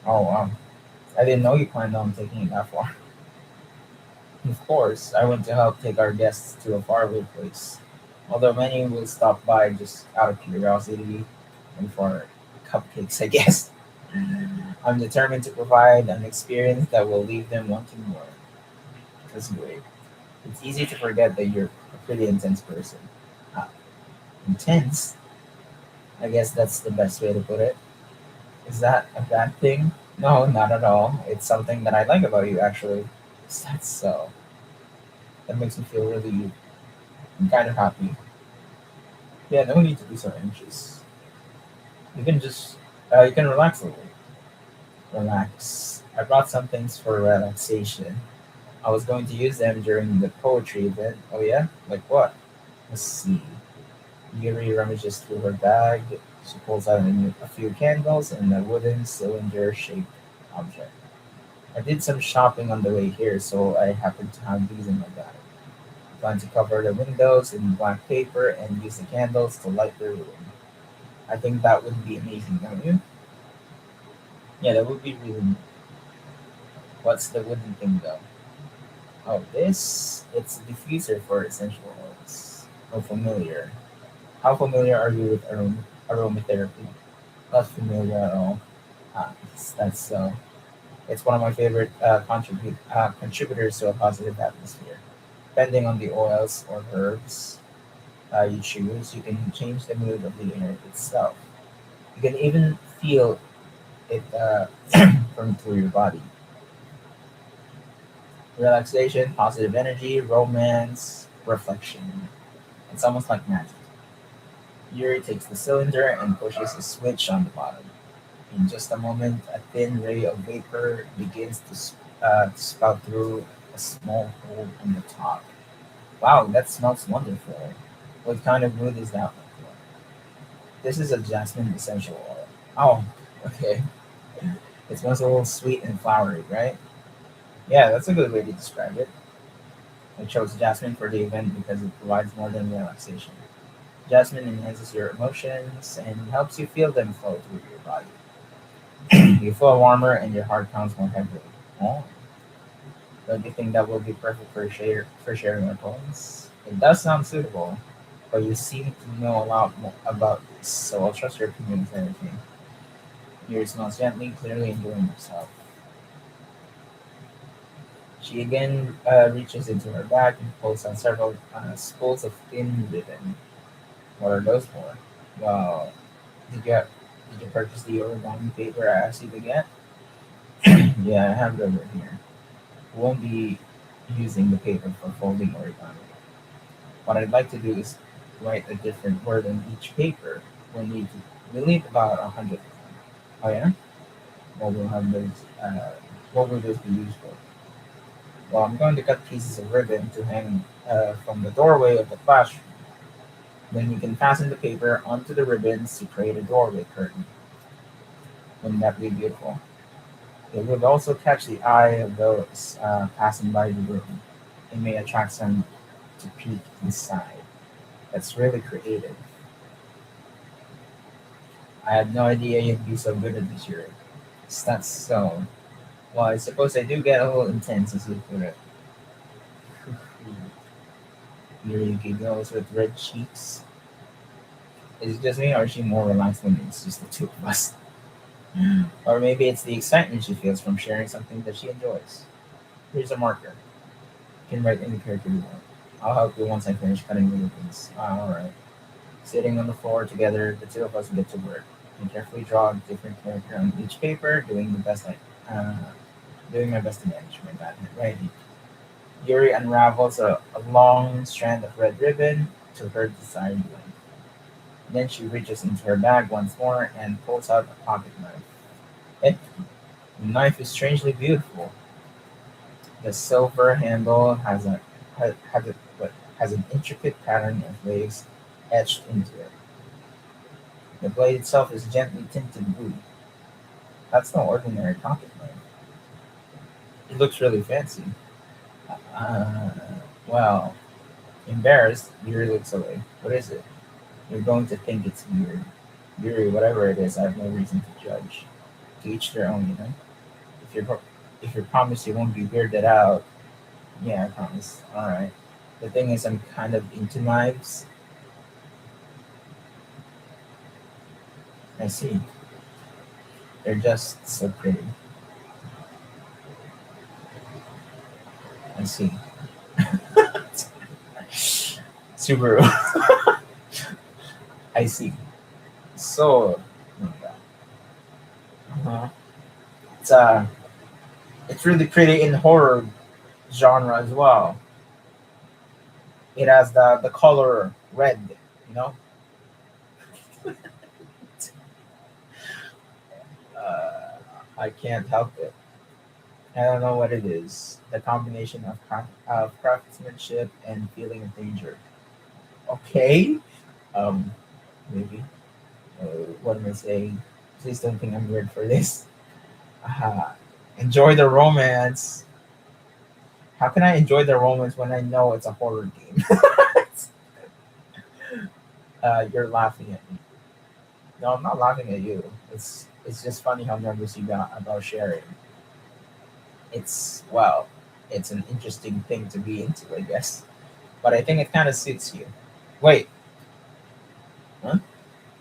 Oh, I didn't know you planned on taking it that far. Of course, I want to help take our guests to a faraway place. Although many will stop by just out of curiosity and for cupcakes, I guess. I'm determined to provide an experience that will leave them wanting more. That's great. It's easy to forget that you're a pretty intense person. Uh, Intense? I guess that's the best way to put it. Is that a bad thing? No, not at all. It's something that I like about you, actually. That's so. That makes me feel really kind of happy. Yeah, no need to be so anxious. You can relax a little. Relax. I brought some things for relaxation. I was going to use them during the poetry event. Oh yeah? Like what? Let's see. Yuri rummages through her bag. She pulls out a few candles and a wooden cylinder-shaped object. I did some shopping on the way here, so I happen to have these in my bag. I plan to cover the windows in black paper and use the candles to light the room. I think that would be amazing, don't you? Yeah, that would be really neat. What's the wooden thing though? Oh, it's a diffuser for essential oils. Oh, familiar. How familiar are you with aromatherapy? Not familiar at all. That's so. It's one of my favorite contributors to a positive atmosphere. Depending on the oils or herbs you choose, you can change the mood of the air itself. You can even feel it from through your body. Relaxation, positive energy, romance, reflection. It's almost like magic. Yuri takes the cylinder and pushes a switch on the bottom. In just a moment, a thin ray of vapor begins to spout through a small hole on the top. Wow, that smells wonderful. What kind of mood is that one for? This is a jasmine essential oil. Oh, okay. It smells a little sweet and flowery, right? Yeah, that's a good way to describe it. I chose jasmine for the event because it provides more than relaxation. Jasmine enhances your emotions and helps you feel them flow through your body. You feel warmer and your heart pounds more heavily. Oh, don't you think that will be perfect for sharing our poems? It does sound suitable, but you seem to know a lot more about this, so I'll trust your opinion with everything. Yuri smiles gently, clearly enjoying herself. She again reaches into her bag and pulls out several spools of thin ribbon. What are those for? Well, did you did you purchase the origami paper I asked you to get? Yeah, I have it over here. We won't be using the paper for folding origami. What I'd like to do is write a different word on each paper. We'll need about 100 of them. Oh yeah? What will have those? Uh, what will those be used for? Well, I'm going to cut pieces of ribbon to hang from the doorway of the classroom. Then we can fasten the paper onto the ribbons to create a doorway curtain. Wouldn't that be beautiful? It would also catch the eye of those passing by the room. It may attract some to peek inside. That's really creative. I had no idea you'd be so good at this, Yuri. That's so. Well, I suppose I do get a little intense as you put it. Yuri giggles with red cheeks. Is it just me, or is she more relaxed when it's just the two of us? Or maybe it's the excitement she feels from sharing something that she enjoys. Here's a marker. You can write any character you want. I'll help you once I finish cutting the ribbons. Alright. Sitting on the floor together, the two of us get to work. We carefully draw a different character on each paper, doing my best to manage my bad handwriting. Yuri unravels a long strand of red ribbon to her desired length. Then she reaches into her bag once more and pulls out a pocket knife. It, the knife is strangely beautiful. The silver handle has an intricate pattern of waves etched into it. The blade itself is gently tinted blue. That's no ordinary pocket knife. It looks really fancy. Uh, well, embarrassed, Yuri looks away. What is it? You're going to think it's weird. Yuri, whatever it is, I have no reason to judge. To each their own, you know? If you if you promise you won't be weirded out, yeah, I promise. Alright. The thing is, I'm kind of into knives. I see. They're just so pretty. I see. Subaru. I see. So, oh uh it's it's really pretty in horror genre as well. It has the color red, you know. Uh, I can't help it. I don't know what it is. The combination of craftsmanship and feeling of danger. Okay. Um, maybe. What am I saying? Please don't think I'm weird for this. Uh, enjoy the romance. How can I enjoy the romance when I know it's a horror game? You're laughing at me. No, I'm not laughing at you. It's just funny how nervous you got about sharing. It's well, it's an interesting thing to be into, I guess. But I think it kind of suits you. Wait, huh?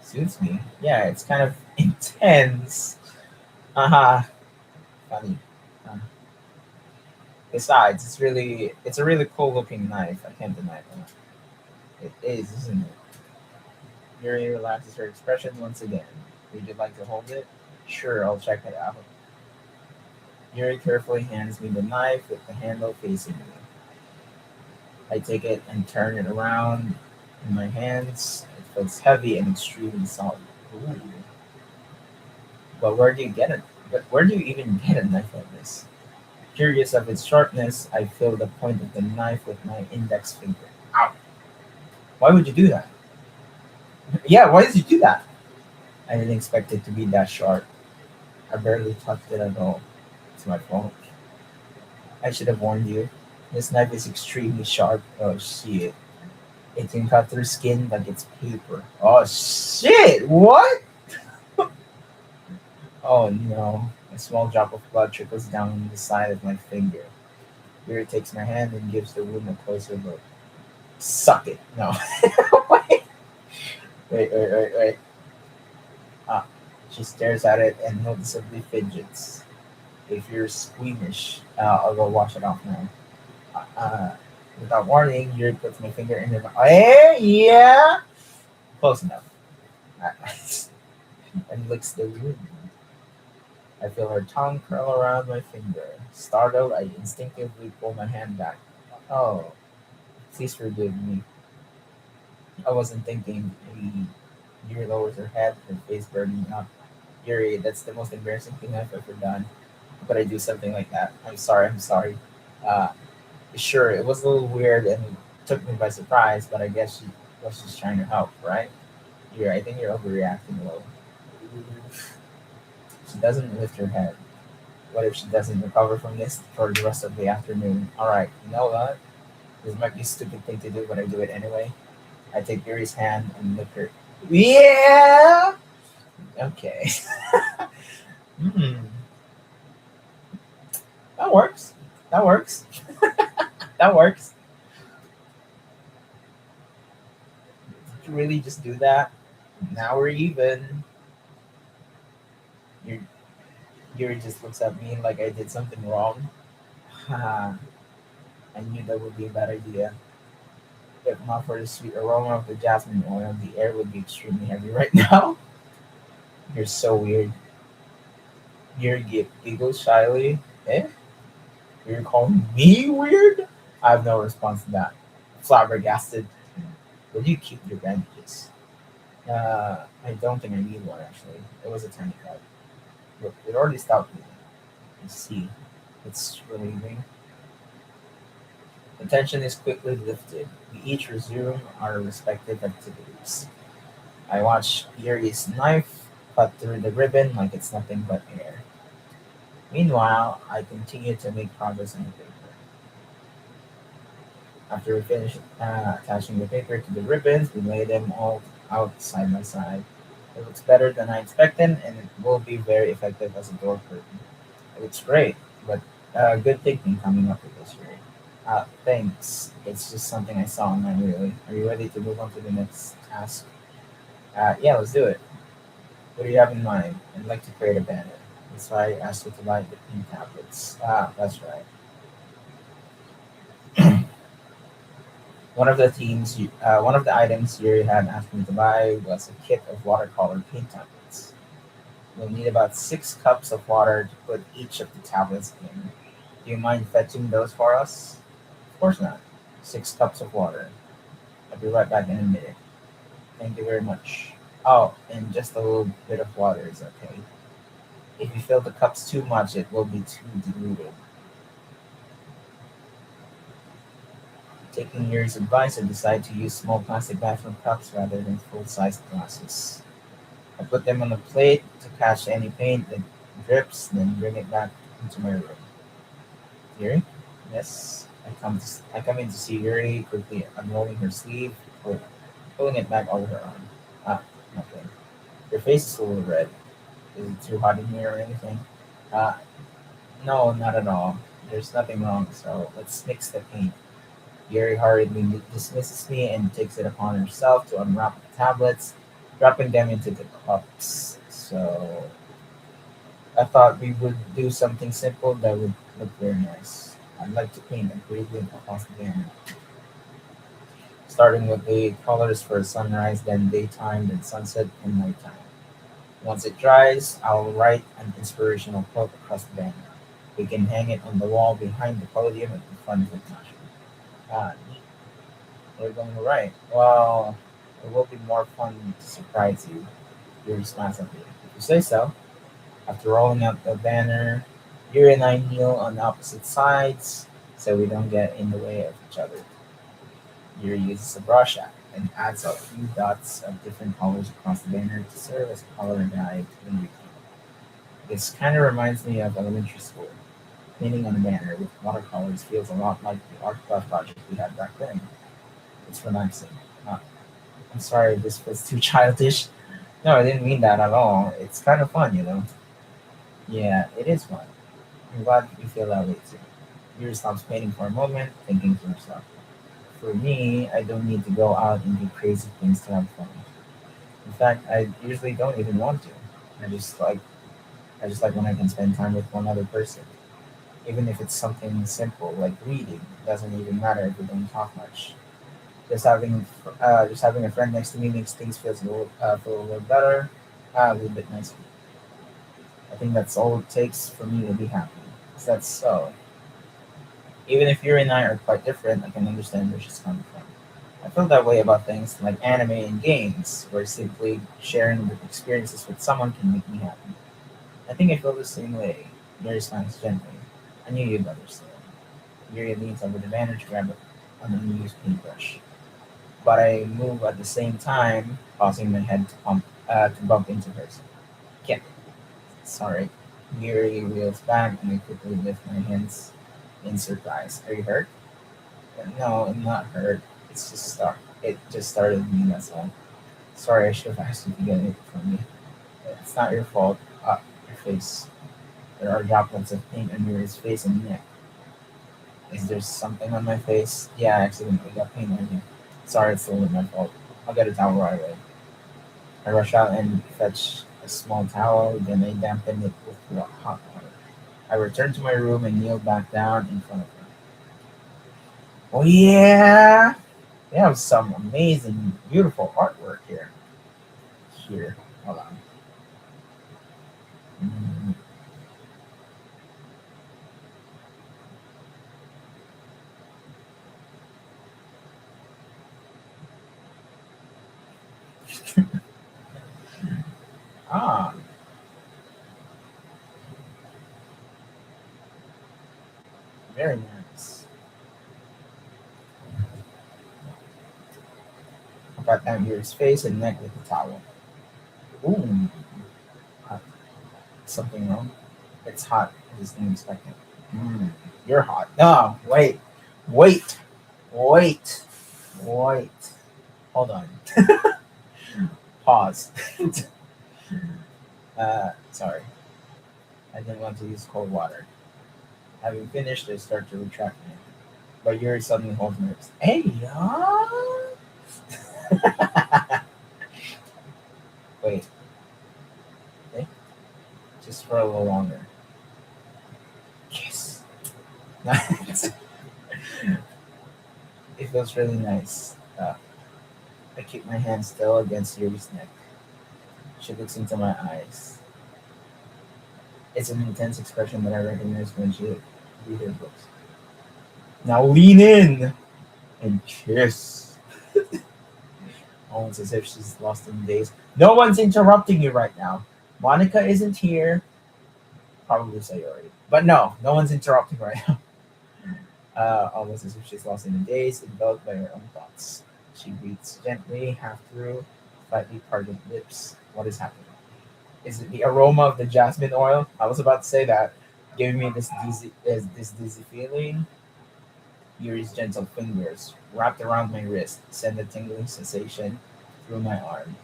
Suits me? Yeah, it's kind of intense. Haha, funny. Uh, Besides, it's a really cool looking knife. I can't deny that. It is, isn't it? Yuri relaxes her expression once again. Would you like to hold it? Sure, I'll check it out. Yuri carefully hands me the knife with the handle facing me. I take it and turn it around in my hands. It feels heavy and extremely solid. Ooh. But where do you get it? But where do you even get a knife like this? Curious of its sharpness, I feel the point of the knife with my index finger. Ow! Why would you do that? Yeah, why did you do that? I didn't expect it to be that sharp. I barely touched it at all. It's my fault. I should have warned you. This knife is extremely sharp. Oh shit. It can cut through skin like it's paper. Oh shit! What? Oh no. A small drop of blood trickles down the side of my finger. Yuri takes my hand and gives the wound a closer look. Suck it. No. wait, wait. Ah. She stares at it and noticeably fidgets. If you're squeamish, I'll go wash it off now. Uh, Without warning, Yuri puts my finger in her mouth. Hey, yeah! Close enough. And licks the wound. I feel her tongue curl around my finger. Startled, I instinctively pull my hand back. Oh, please forgive me. I wasn't thinking. Yuri lowers her head, her face burning up. Yuri, that's the most embarrassing thing I've ever done. How could I do something like that? I'm sorry. Uh, sure, it was a little weird and it took me by surprise, but I guess she was just trying to help, right? I think you're overreacting a little. She doesn't lift her head. What if she doesn't recover from this for the rest of the afternoon? Alright, you know what? This might be a stupid thing to do, but I do it anyway. I take Yuri's hand and lift her. Yeah! Okay. Hmm. That works. That works. That works. Did you really just do that? Now we're even. Yuri, Yuri just looks at me like I did something wrong. Haha. I knew that would be a bad idea. If not for the sweet aroma of the jasmine oil, the air would be extremely heavy right now. You're so weird. Giggles shyly. Eh? You're calling me weird? I have no response to that. Flabbergasted. Where do you keep your bandages? I don't think I need one actually. It was a tiny cut. Look, it already stopped bleeding. You see, it's relieving. The tension is quickly lifted. We each resume our respective activities. I watch Yuri's knife cut through the ribbon like it's nothing but air. Meanwhile, I continue to make progress on the paper. After we finish attaching the paper to the ribbons, we lay them all out side by side. It looks better than I expected, and it will be very effective as a door curtain. It looks great, but good thinking coming up with this, year. Thanks. It's just something I saw online, really. Are you ready to move on to the next task? Yeah, let's do it. What do you have in mind? I'd like to create a banner. That's why I asked you to buy the pink tablets. That's right. One of the items Yuri had asked me to buy was a kit of watercolor paint tablets. We'll need about 6 cups of water to put each of the tablets in. Do you mind fetching those for us? Of course not. 6 cups of water. I'll be right back in a minute. Thank you very much. Oh, and just a little bit of water is okay. If you fill the cups too much, it will be too diluted. Taking Yuri's advice, I decide to use small plastic bathroom cups rather than full-sized glasses. I put them on a plate to catch any paint that drips, then bring it back into my room. Yuri? Yes. I come in to see Yuri quickly unrolling her sleeve, pulling it back over her arm. Ah, nothing. Your face is a little red. Is it too hot in here or anything? Uh, no, not at all. There's nothing wrong, so let's mix the paint. Yuri hurriedly dismisses me and takes it upon herself to unwrap the tablets, dropping them into the cups. So I thought we would do something simple that would look very nice. I'd like to paint a gradient across the banner, starting with the colors for sunrise, then daytime, then sunset, and nighttime. Once it dries, I'll write an inspirational quote across the banner. We can hang it on the wall behind the podium at the front of the classroom. Neat. We're going to write. Well, it will be more fun to surprise you. Yuri smiles at me. If you say so. After rolling out the banner, Yuri and I kneel on opposite sides so we don't get in the way of each other. Yuri uses a brush and adds a few dots of different colors across the banner to serve as a color guide when we paint. This kind of reminds me of elementary school. Painting on a banner with watercolors feels a lot like the art class project we had back then. It's relaxing. Uh, I'm sorry if this was too childish. No, I didn't mean that at all. It's kind of fun, you know? Yeah, it is fun. I'm glad you feel that way too. Yuri stops painting for a moment, thinking to himself. For me, I don't need to go out and do crazy things to have fun. In fact, I usually don't even want to. I just like I just like when I can spend time with one other person. Even if it's something simple like reading, it doesn't even matter if we don't talk much. Just having a friend next to me makes things feel a little better, a little bit nicer. I think that's all it takes for me to be happy. 'Cause that's so. Even if you and I are quite different, I can understand where she's coming from. I feel that way about things like anime and games, where simply sharing the experiences with someone can make me happy. I think I feel the same way. Yuri smiles gently. I knew you'd understand. Yuri leans over the banner to grab an unused paintbrush. But I move at the same time, causing my head to bump into hers. Yeah, sorry. Yuri wheels back and I quickly lift my hands in surprise. Are you hurt? No, I'm not hurt. It just started me, that's all. Sorry, I should have asked you to get it from me. It's not your fault. Your face. There are droplets of paint on Yuri's face and neck. Is there something on my face? Yeah, I accidentally got paint on you. Sorry, it's totally my fault. I'll get a towel right away. I rush out and fetch a small towel, then I dampen it with hot water. I return to my room and kneel back down in front of her. Oh yeah! We have some amazing, beautiful artwork here. Here, hold on. Mm, ah, very nice. I pat down Yuri's face and neck with the towel. Ooh, hot. Something wrong? It's hot. I just didn't expect it. Mm, you're hot. No, wait, wait, wait. Hold on. Pause. Sorry. I didn't want to use cold water. Having finished, I start to retract my hand. But Yuri suddenly holds my wrist. Hey, y'all! Wait, okay? Just for a little longer. Yes. Nice. It feels really nice. I keep my hand still against Yuri's neck. She looks into my eyes. It's an intense expression that I recognize when she reads her books. Now lean in and kiss. Almost as if she's lost in days. No one's interrupting you right now. Monica isn't here. Probably Sayori. But no, no one's interrupting right now. Almost as if she's lost in a daze, enveloped by her own thoughts. She breathes gently, half through, slightly parted lips. What is happening? Is it the aroma of the jasmine oil? I was about to say that, giving me this dizzy feeling. Yuri's gentle fingers, wrapped around my wrist, send a tingling sensation through my arm.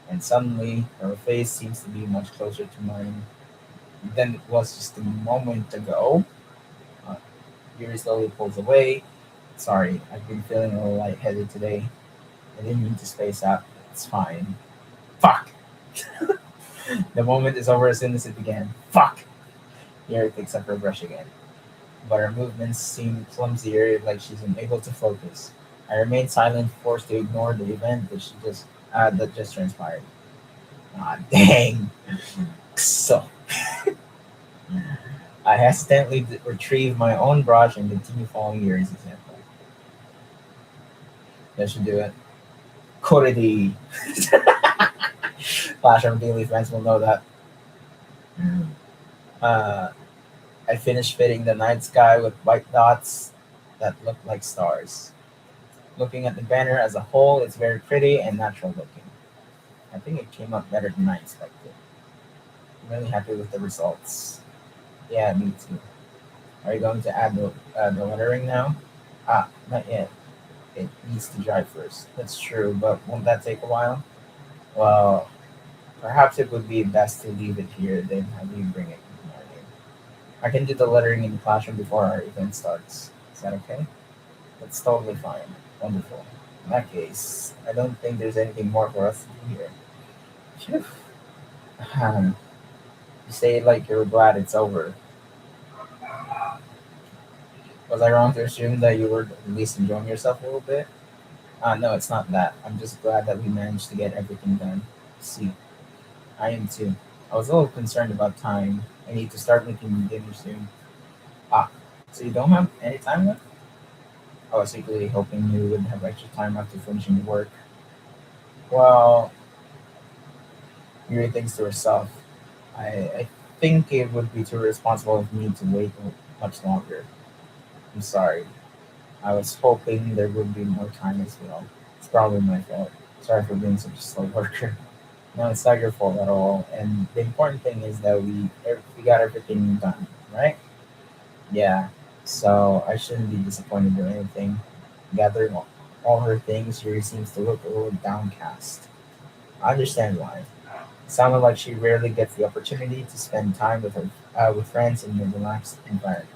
And suddenly, her face seems to be much closer to mine than it was just a moment ago. Uh, Yuri slowly pulls away. Sorry, I've been feeling a little lightheaded today. I didn't mean to space out. It's fine. Fuck! The moment is over as soon as it began. Fuck! Yuri picks up her brush again, but her movements seem clumsier, like she's unable to focus. I remain silent, forced to ignore the event that just transpired. Ah, dang. So I hesitantly retrieve my own brush and continue following Yuri's example. That should do it. Koredi. Flash and Daily fans will know that. Uh, I finished fitting the night sky with white dots that look like stars. Looking at the banner as a whole, it's very pretty and natural looking. I think it came out better than I expected. I'm really happy with the results. Yeah, me too. Are you going to add the lettering now? Ah, not yet. It needs to dry first. That's true, but won't that take a while? Well, perhaps it would be best to leave it here, then have you bring it in the morning. I can do the lettering in the classroom before our event starts. Is that okay? That's totally fine. Wonderful. In that case, I don't think there's anything more for us to do here. Phew. Um, you say it like you're glad it's over. Was I wrong to assume that you were at least enjoying yourself a little bit? No, it's not that. I'm just glad that we managed to get everything done. See, I am too. I was a little concerned about time. I need to start making dinner soon. Ah, so you don't have any time left? I was secretly hoping you would have extra time after finishing the work. Well, Yuri thinks to herself. I think it would be too irresponsible of me to wait much longer. I'm sorry. I was hoping there would be more time as well. It's probably my fault. Sorry for being such a slow worker. No, it's not your fault at all. And the important thing is that we got everything done, right? Yeah. So I shouldn't be disappointed or anything. Gathering all her things, Yuri seems to look a little downcast. I understand why. It sounded like she rarely gets the opportunity to spend time with her with friends in a relaxed environment.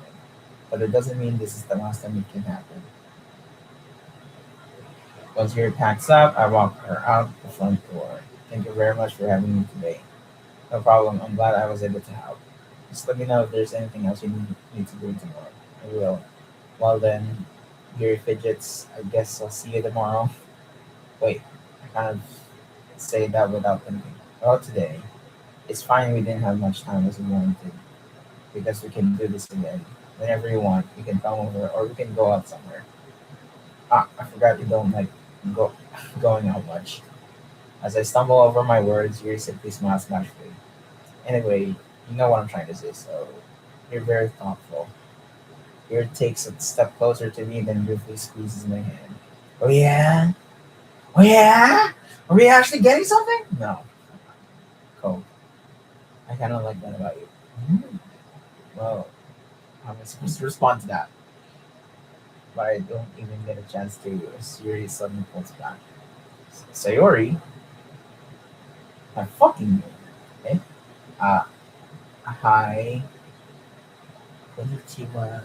But it doesn't mean this is the last time it can happen. Once Yuri packs up, I walk her out the front door. Thank you very much for having me today. No problem. I'm glad I was able to help. Just let me know if there's anything else you need to do tomorrow. I will. Well then, Yuri fidgets. I guess I'll see you tomorrow. Wait, I kind of say that without thinking. Well, today. It's fine we didn't have much time as we wanted, because we can do this again. Whenever you want, we can come over or we can go out somewhere. Ah, I forgot you don't like go going out much. As I stumble over my words, Yuri simply smiles naturally. Anyway, you know what I'm trying to say, so you're very thoughtful. Yuri takes a step closer to me, then briefly squeezes my hand. Oh yeah? Oh yeah? Are we actually getting something? No. Cold. I kind of like that about you. "Hmm, well, how am I supposed to respond to that? But I don't even get a chance to. Yuri suddenly pulls back. Sayori? I fucking knew. Okay? Uh, hi. Konnichiwa.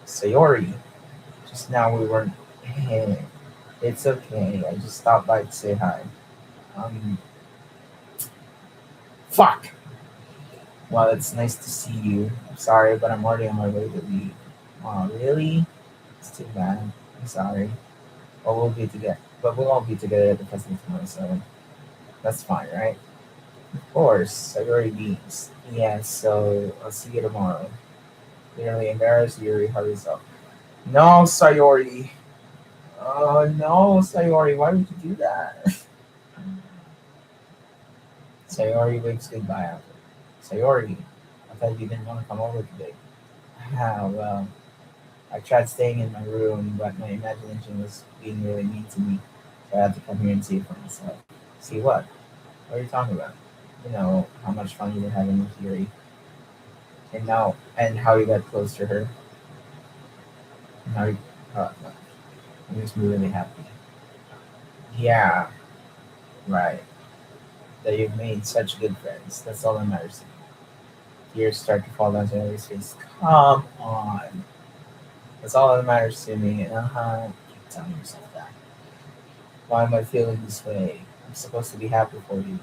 Sayori. Just now we weren't. Hey, it's okay. I just stopped by to say hi. Um, fuck. Well, it's nice to see you. I'm sorry, but I'm already on my way to leave. Oh, really? It's too bad. I'm sorry. But we'll all be together at the festival tomorrow, so that's fine, right? Of course. Sayori beams. Yes, so I'll see you tomorrow. Clearly embarrassed, Yuri hurries up. No, Sayori. Oh no, Sayori, why would you do that? Sayori waves goodbye after. Sayori, I thought you didn't want to come over today. Ah, well, I tried staying in my room, but my imagination was being really mean to me. So I had to come here and see it for myself. See what? What are you talking about? You know, how much fun you were having with Yuri. And how you got close to her. And how you, no, it makes me really happy. Yeah, right. That you've made such good friends. That's all that matters to me. Tears start to fall down Sayori's face. Come on. That's all that matters to me. Keep telling yourself that. Why am I feeling this way? I'm supposed to be happy for you.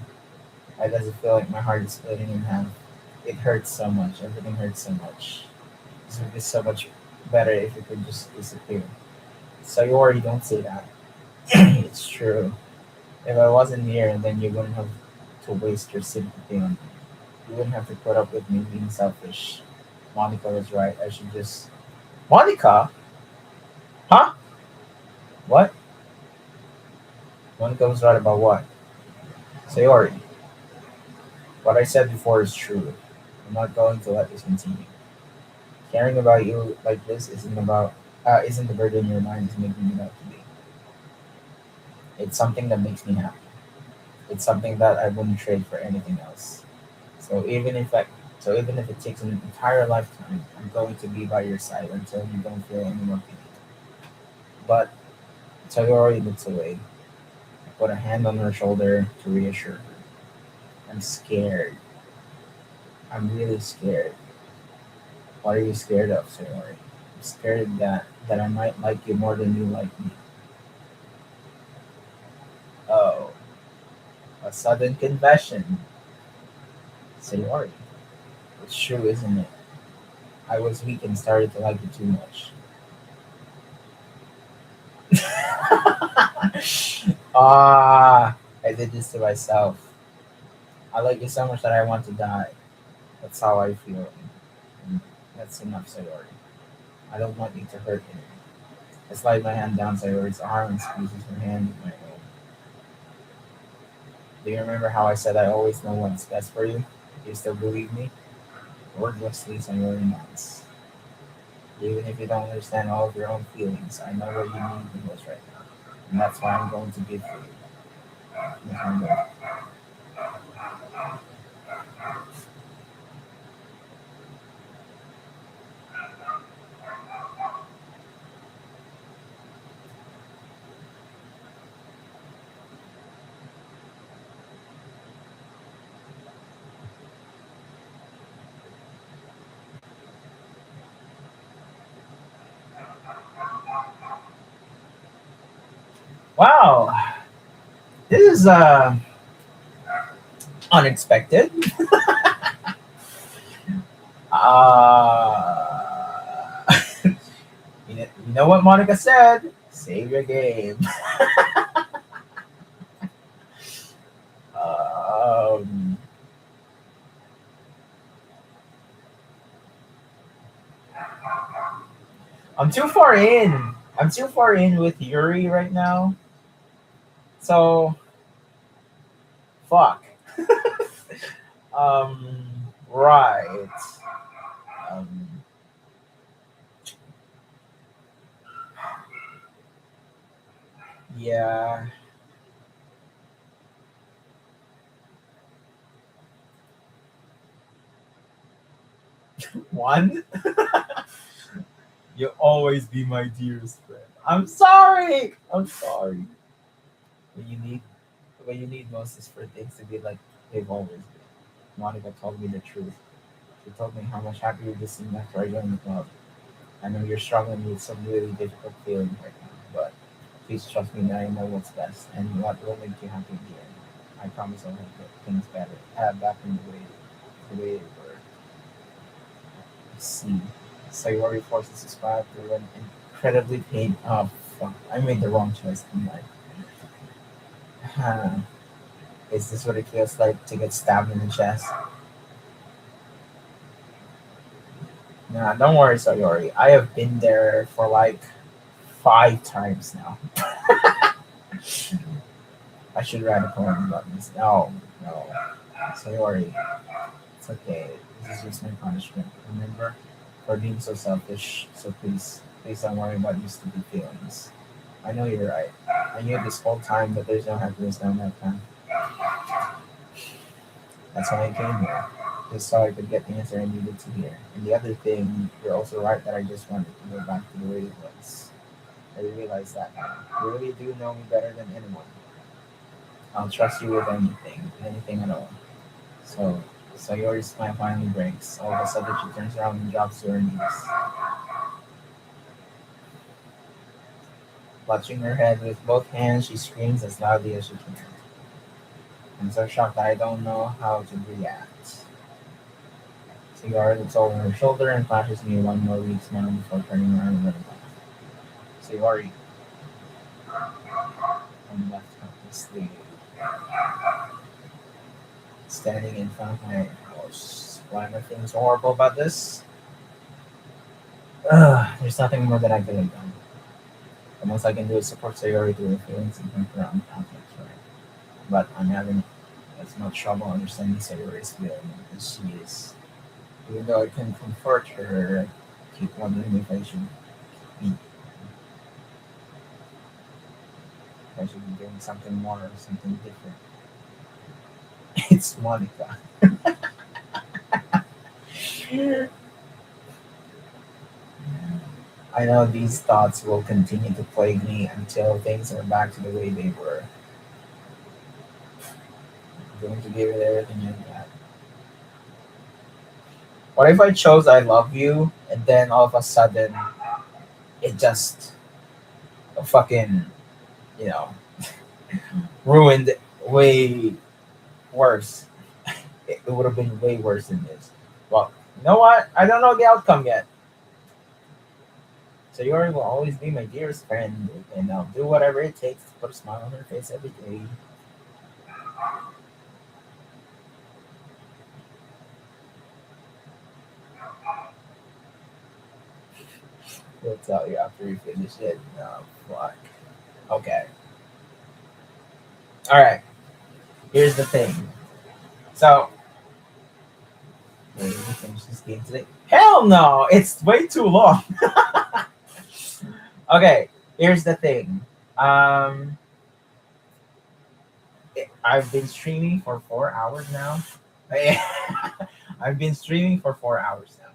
Why does it feel like my heart is splitting in half? It hurts so much. Everything hurts so much. This would be so much better if it could just disappear. Sayori, don't say that. It's true. If I wasn't here, then you wouldn't have to waste your sympathy on me. You wouldn't have to put up with me being selfish. Monica was right. I should just. Monica? Huh? What? Monica was right about what? Sayori. What I said before is true. I'm not going to let this continue. Caring about you like this isn't the burden your mind is making it out to be. It's something that makes me happy. It's something that I wouldn't trade for anything else. So even if I, so even if it takes an entire lifetime, I'm going to be by your side until you don't feel any more pain. But Tayori looks away. I put a hand on her shoulder to reassure her. I'm scared. I'm really scared. What are you scared of, Sayori? I'm scared that I might like you more than you like me. Oh, a sudden confession. Sayori, it's true, isn't it? I was weak and started to like you too much. Ah, I did this to myself. I like you so much that I want to die. That's how I feel. And that's enough, Sayori. I don't want you to hurt me. I slide my hand down Sayori's arm and squeezes her hand with my own. Do you remember how I said I always know what's best for you? Do you still believe me? Wordlessly, Sayori nods. Even if you don't understand all of your own feelings, I know what you need the most right now. And that's why I'm going to give for you. That's why I'm going. Wow, this is unexpected. Uh, you know what Monica said? Save your game. Um, I'm too far in. I'm too far in with Yuri right now. So fuck. Um, right. Um, yeah. One. You'll always be my dearest friend. I'm sorry. I'm sorry. When you need, when you need most is for things to be like they've always been. Monica told me the truth. She told me how much happier this seemed after I joined the club. I know you're struggling with some really difficult feelings right now, but please trust me that I know what's best and what will make you happy in the end. I promise I'll make things better. Back in the way they were. See. Sayori forces his smile through an incredibly pain. Oh, fuck. I made the wrong choice in life. Huh. Is this what it feels like to get stabbed in the chest? Nah, don't worry, Sayori. I have been there for like 5 times now. I should write a poem about this. No, no. Sayori, it's okay. This is just my punishment. Remember? For being so selfish. So please don't worry about your stupid feelings. I know you're right. I knew this whole time that there's no happiness down that time. That's why I came here. Just so I could get the answer I needed to hear. And the other thing, you're also right that I just wanted to go back to the way it was. I realize that now. You really do know me better than anyone. I'll trust you with anything, anything at all. So, Sayori's smile finally breaks. All of a sudden, she turns around and drops to her knees. Clutching her head with both hands, she screams as loudly as she can. I'm so shocked that I don't know how to react. Sayori looks over her shoulder and flashes me one more weak smile before turning around and running off. Sayori, I'm left helplessly standing in front of my house. Why am I feeling so horrible about this? There's nothing more that I could have done. The most I can do is support Sayori through her feelings and bring her on conflicts, right? But I'm having has no trouble understanding Sayori's feeling as she is. Even though I can comfort her, I keep wondering if I should be doing something more or something different. It's Monica. I know these thoughts will continue to plague me until things are back to the way they were. I'm going to give it everything you got. What if I chose I love you and then all of a sudden it just fucking, you know, ruined way worse? It would have been way worse than this. Well, you know what? I don't know the outcome yet. So Yori will always be my dearest friend, and I'll do whatever it takes to put a smile on her face every day. We'll tell you after we finish it. No, fuck. Okay. All right. Here's the thing. So, wait, let me finish this game today. Hell no! It's way too long. Okay. Here's the thing. Um, I've been streaming for 4 hours now. I've been streaming for 4 hours now.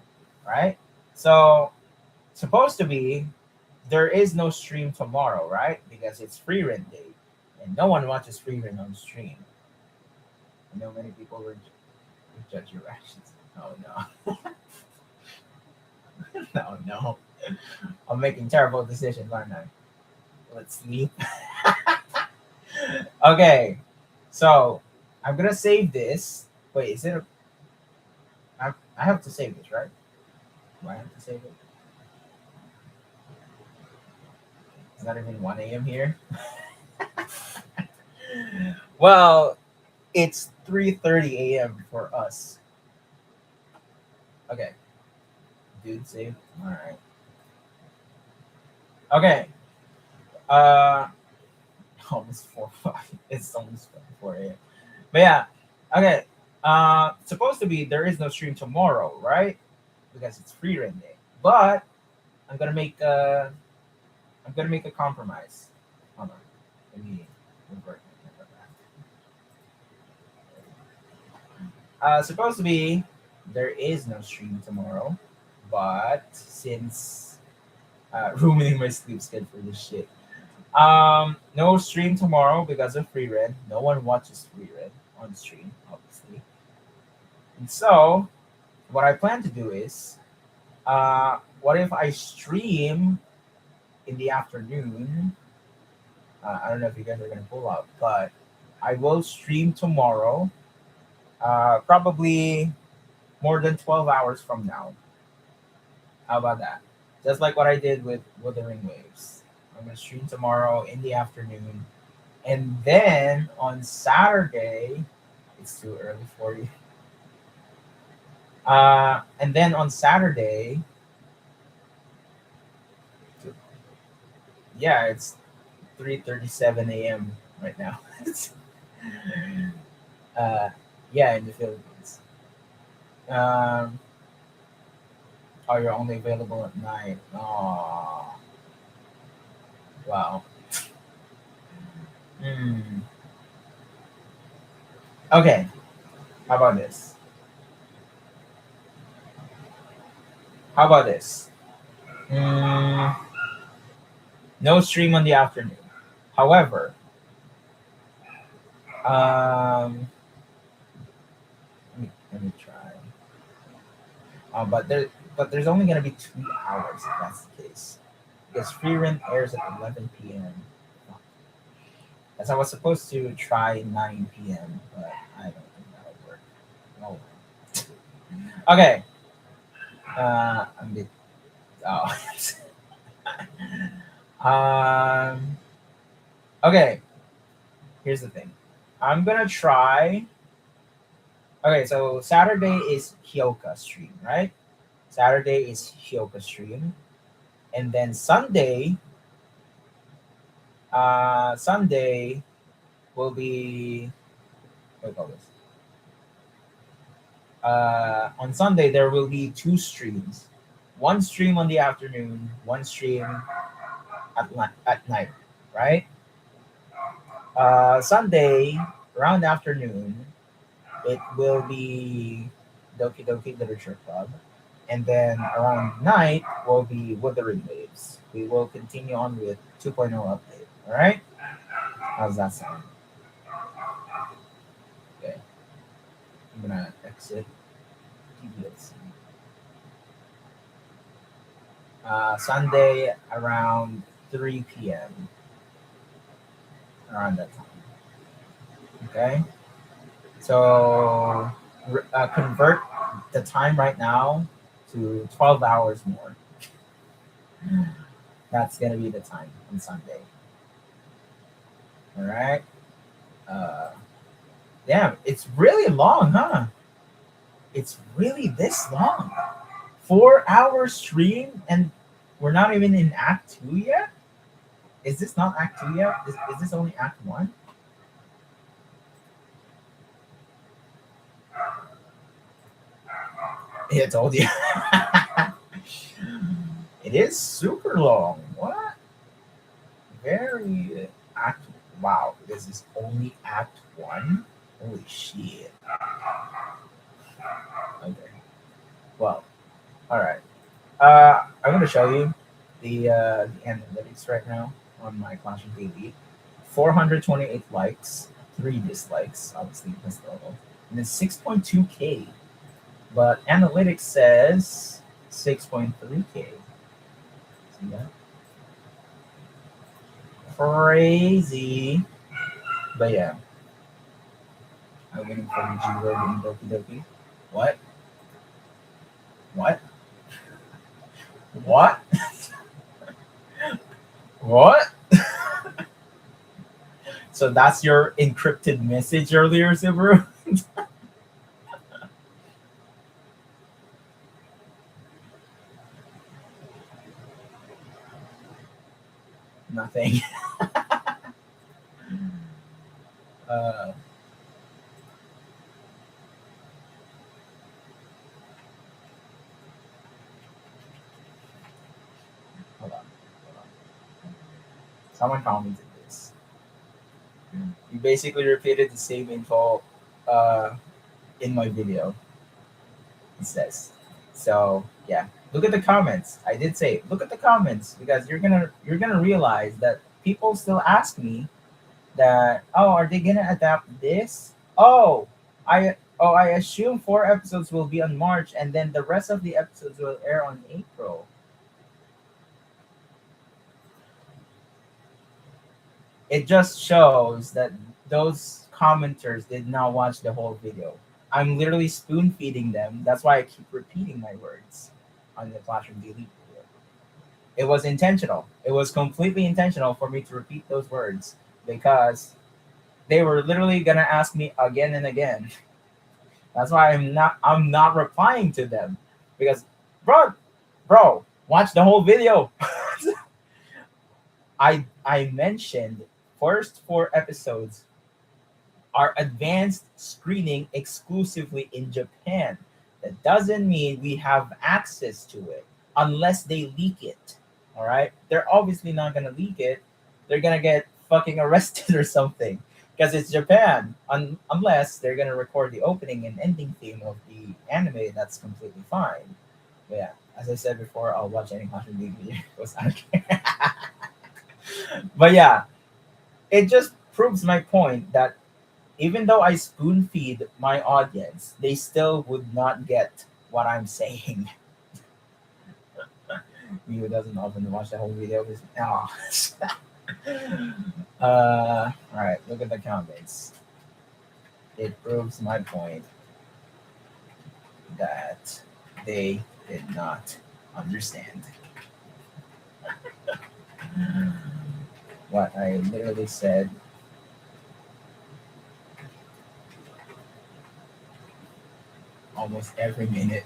Right? So, supposed to be there is no stream tomorrow, right? Because it's free rent day, and no one watches free rent on stream. I know many people would judge your actions. Oh no, no, no! I'm making terrible decisions, aren't I? Let's sleep. Okay, so I'm gonna save this. Wait, is it? I have to save this, right? Do I have to save it? It's not even 1 a.m. here. Well, it's 3:30 a.m. for us. Okay, dude, save. All right. Okay. Uh, almost 4 5. It's almost 4 a.m. But yeah. Okay. Supposed to be there is no stream tomorrow, right? Because it's free rent day. But I'm gonna make a compromise. Hold on. Let me revert my camera back. Supposed to be there is no stream tomorrow, but since ruining my sleep schedule for this shit. No stream tomorrow because of free rent. No one watches free rent on stream, obviously. And so, what I plan to do is, what if I stream in the afternoon? I don't know if you guys are gonna pull up, but I will stream tomorrow. Probably more than 12 hours from now. How about that? Just like what I did with Wuthering Waves. I'm gonna stream tomorrow in the afternoon. And then on Saturday, it's too early for you. And then on Saturday, yeah, it's 3:37 a.m. right now. uh, yeah, in the Philippines. Um, oh, you're only available at night. Oh, wow. Hmm. Okay, how about this? How about this? Mm, no stream on the afternoon. However, let me try. But there's only gonna be 2 hours if that's the case. Because free rent airs at 11 p.m. As I was supposed to try 9 p.m., but I don't think that would work. Oh. Okay. I'm bit. Oh. um. Okay. Here's the thing. I'm gonna try. Okay, so Saturday is Hyoka stream, right? Saturday is Hyoka stream, and then Sunday will be what do you call this? On Sunday there will be two streams. One stream on the afternoon, one stream at night, right? Sunday around afternoon, it will be Doki Doki Literature Club, and then around night will be Wuthering Waves. We will continue on with 2.0 update. All right, how's that sound? Okay, I'm gonna exit TVLC. Sunday around 3 p.m. around that time. Okay, so convert the time right now to 12 hours more. That's gonna be the time on Sunday. All right. Uh, Damn, it's really long, huh? It's really this long. 4 hour stream, and we're not even in Act Two yet. Is this not Act Two yet? Is this only Act One? Yeah, I told you. It is super long. What? Very Act. Wow, this is only Act One. Holy shit. Okay. Well, all right. I'm gonna show you the analytics right now on my Clash of Elite. 428 likes, 3 dislikes, obviously that's normal, and then 6.2k. But analytics says 6.3k. See that? Crazy. But yeah, I'm waiting for the G word in Doki Doki. What? What? What? What? So that's your encrypted message earlier, Subaru? Nothing. Uh, hold on. Hold on. Someone commented this. You basically repeated the same info uh, in my video. It says. So yeah, look at the comments. I did say look at the comments because you're gonna realize that people still ask me that, oh, are they gonna adapt this? I assume 4 episodes will be on March and then the rest of the episodes will air on April. It just shows that those commenters did not watch the whole video. I'm literally spoon feeding them. That's why I keep repeating my words on the Classroom Delete video. It was intentional. It was completely intentional for me to repeat those words because they were literally gonna ask me again and again. That's why I'm not replying to them because bro, watch the whole video. I mentioned first 4 episodes are advanced screening exclusively in Japan. That doesn't mean we have access to it unless they leak it. All right? They're obviously not going to leak it. They're going to get fucking arrested or something because it's Japan. Unless they're going to record the opening and ending theme of the anime, that's completely fine. But yeah, as I said before, I'll watch any Clash of League videos. I don't care. But yeah, it just proves my point that even though I spoon feed my audience, they still would not get what I'm saying. Me who doesn't often watch the whole video is all right, look at the comments. It proves my point that they did not understand what I literally said almost every minute.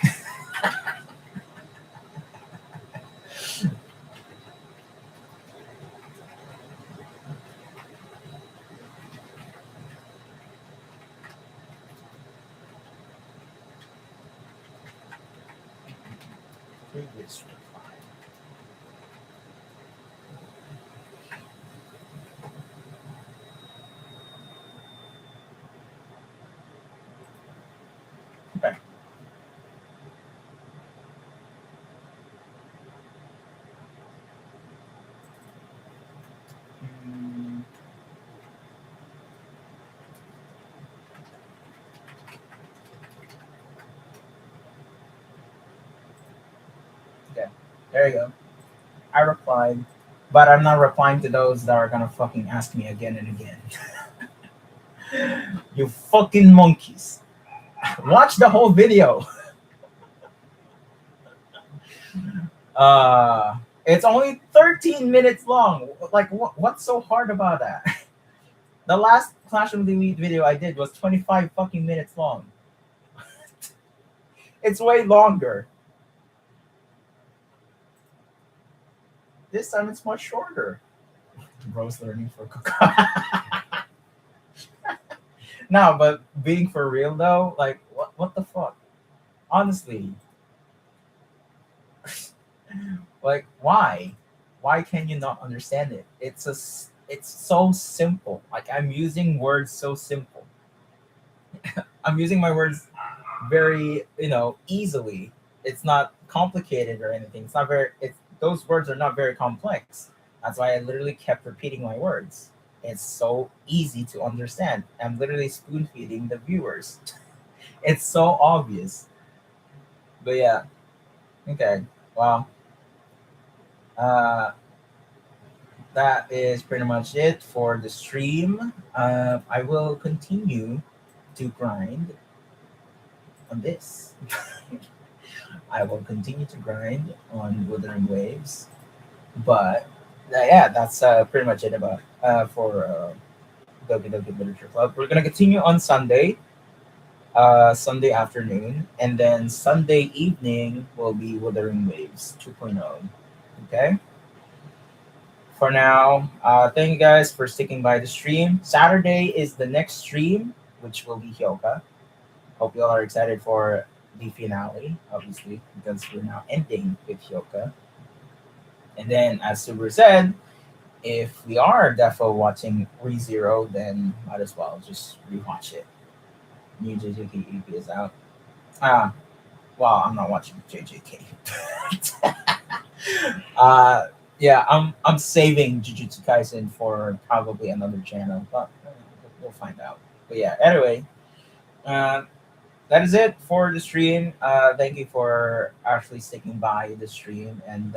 Previous reply. Okay. Mm, okay. There you go. I replied, but I'm not replying to those that are gonna fucking ask me again and again. You fucking monkeys. Watch the whole video. It's only 13 minutes long. Like, what's so hard about that? The last Clash of the Elite video I did was 25 fucking minutes long. It's way longer. This time it's much shorter. Bro's learning for cooking. No, but being for real though, like, what the fuck? Honestly, like, why? Why can you not understand it? It's so simple. Like, I'm using words so simple. I'm using my words very, easily. It's not complicated or anything. It's not very. It's those words are not very complex. That's why I literally kept repeating my words. It's so easy to understand. I'm literally spoon feeding the viewers. It's so obvious. But yeah, okay. Well, uh, that is pretty much it for the stream. I will continue to grind on this. I will continue to grind on Wuthering Waves. But yeah, that's pretty much it about for Doki Literature Club. We're gonna continue on Sunday, Sunday afternoon, and then Sunday evening will be Wuthering Waves 2.0. Okay. For now, thank you guys for sticking by the stream. Saturday is the next stream, which will be Hyoka. Hope you all are excited for the finale, obviously, because we're now ending with Hyoka. And then, as Subaru said, if we are defo watching ReZero, then might as well just rewatch it. New JJK EP is out. Ah, well, I'm not watching JJK. uh, yeah, I'm saving Jujutsu Kaisen for probably another channel, but we'll find out. But yeah, anyway, uh, that is it for the stream. Thank you for actually sticking by the stream and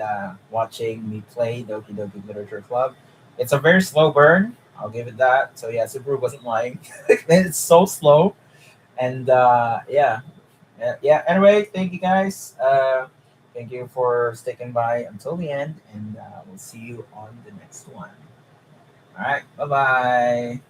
watching me play Doki Literature Club. It's a very slow burn. I'll give it that. So yeah, Subaru wasn't lying. It's so slow, and yeah, yeah. Anyway, thank you guys. Thank you for sticking by until the end, and we'll see you on the next one. All right, bye bye.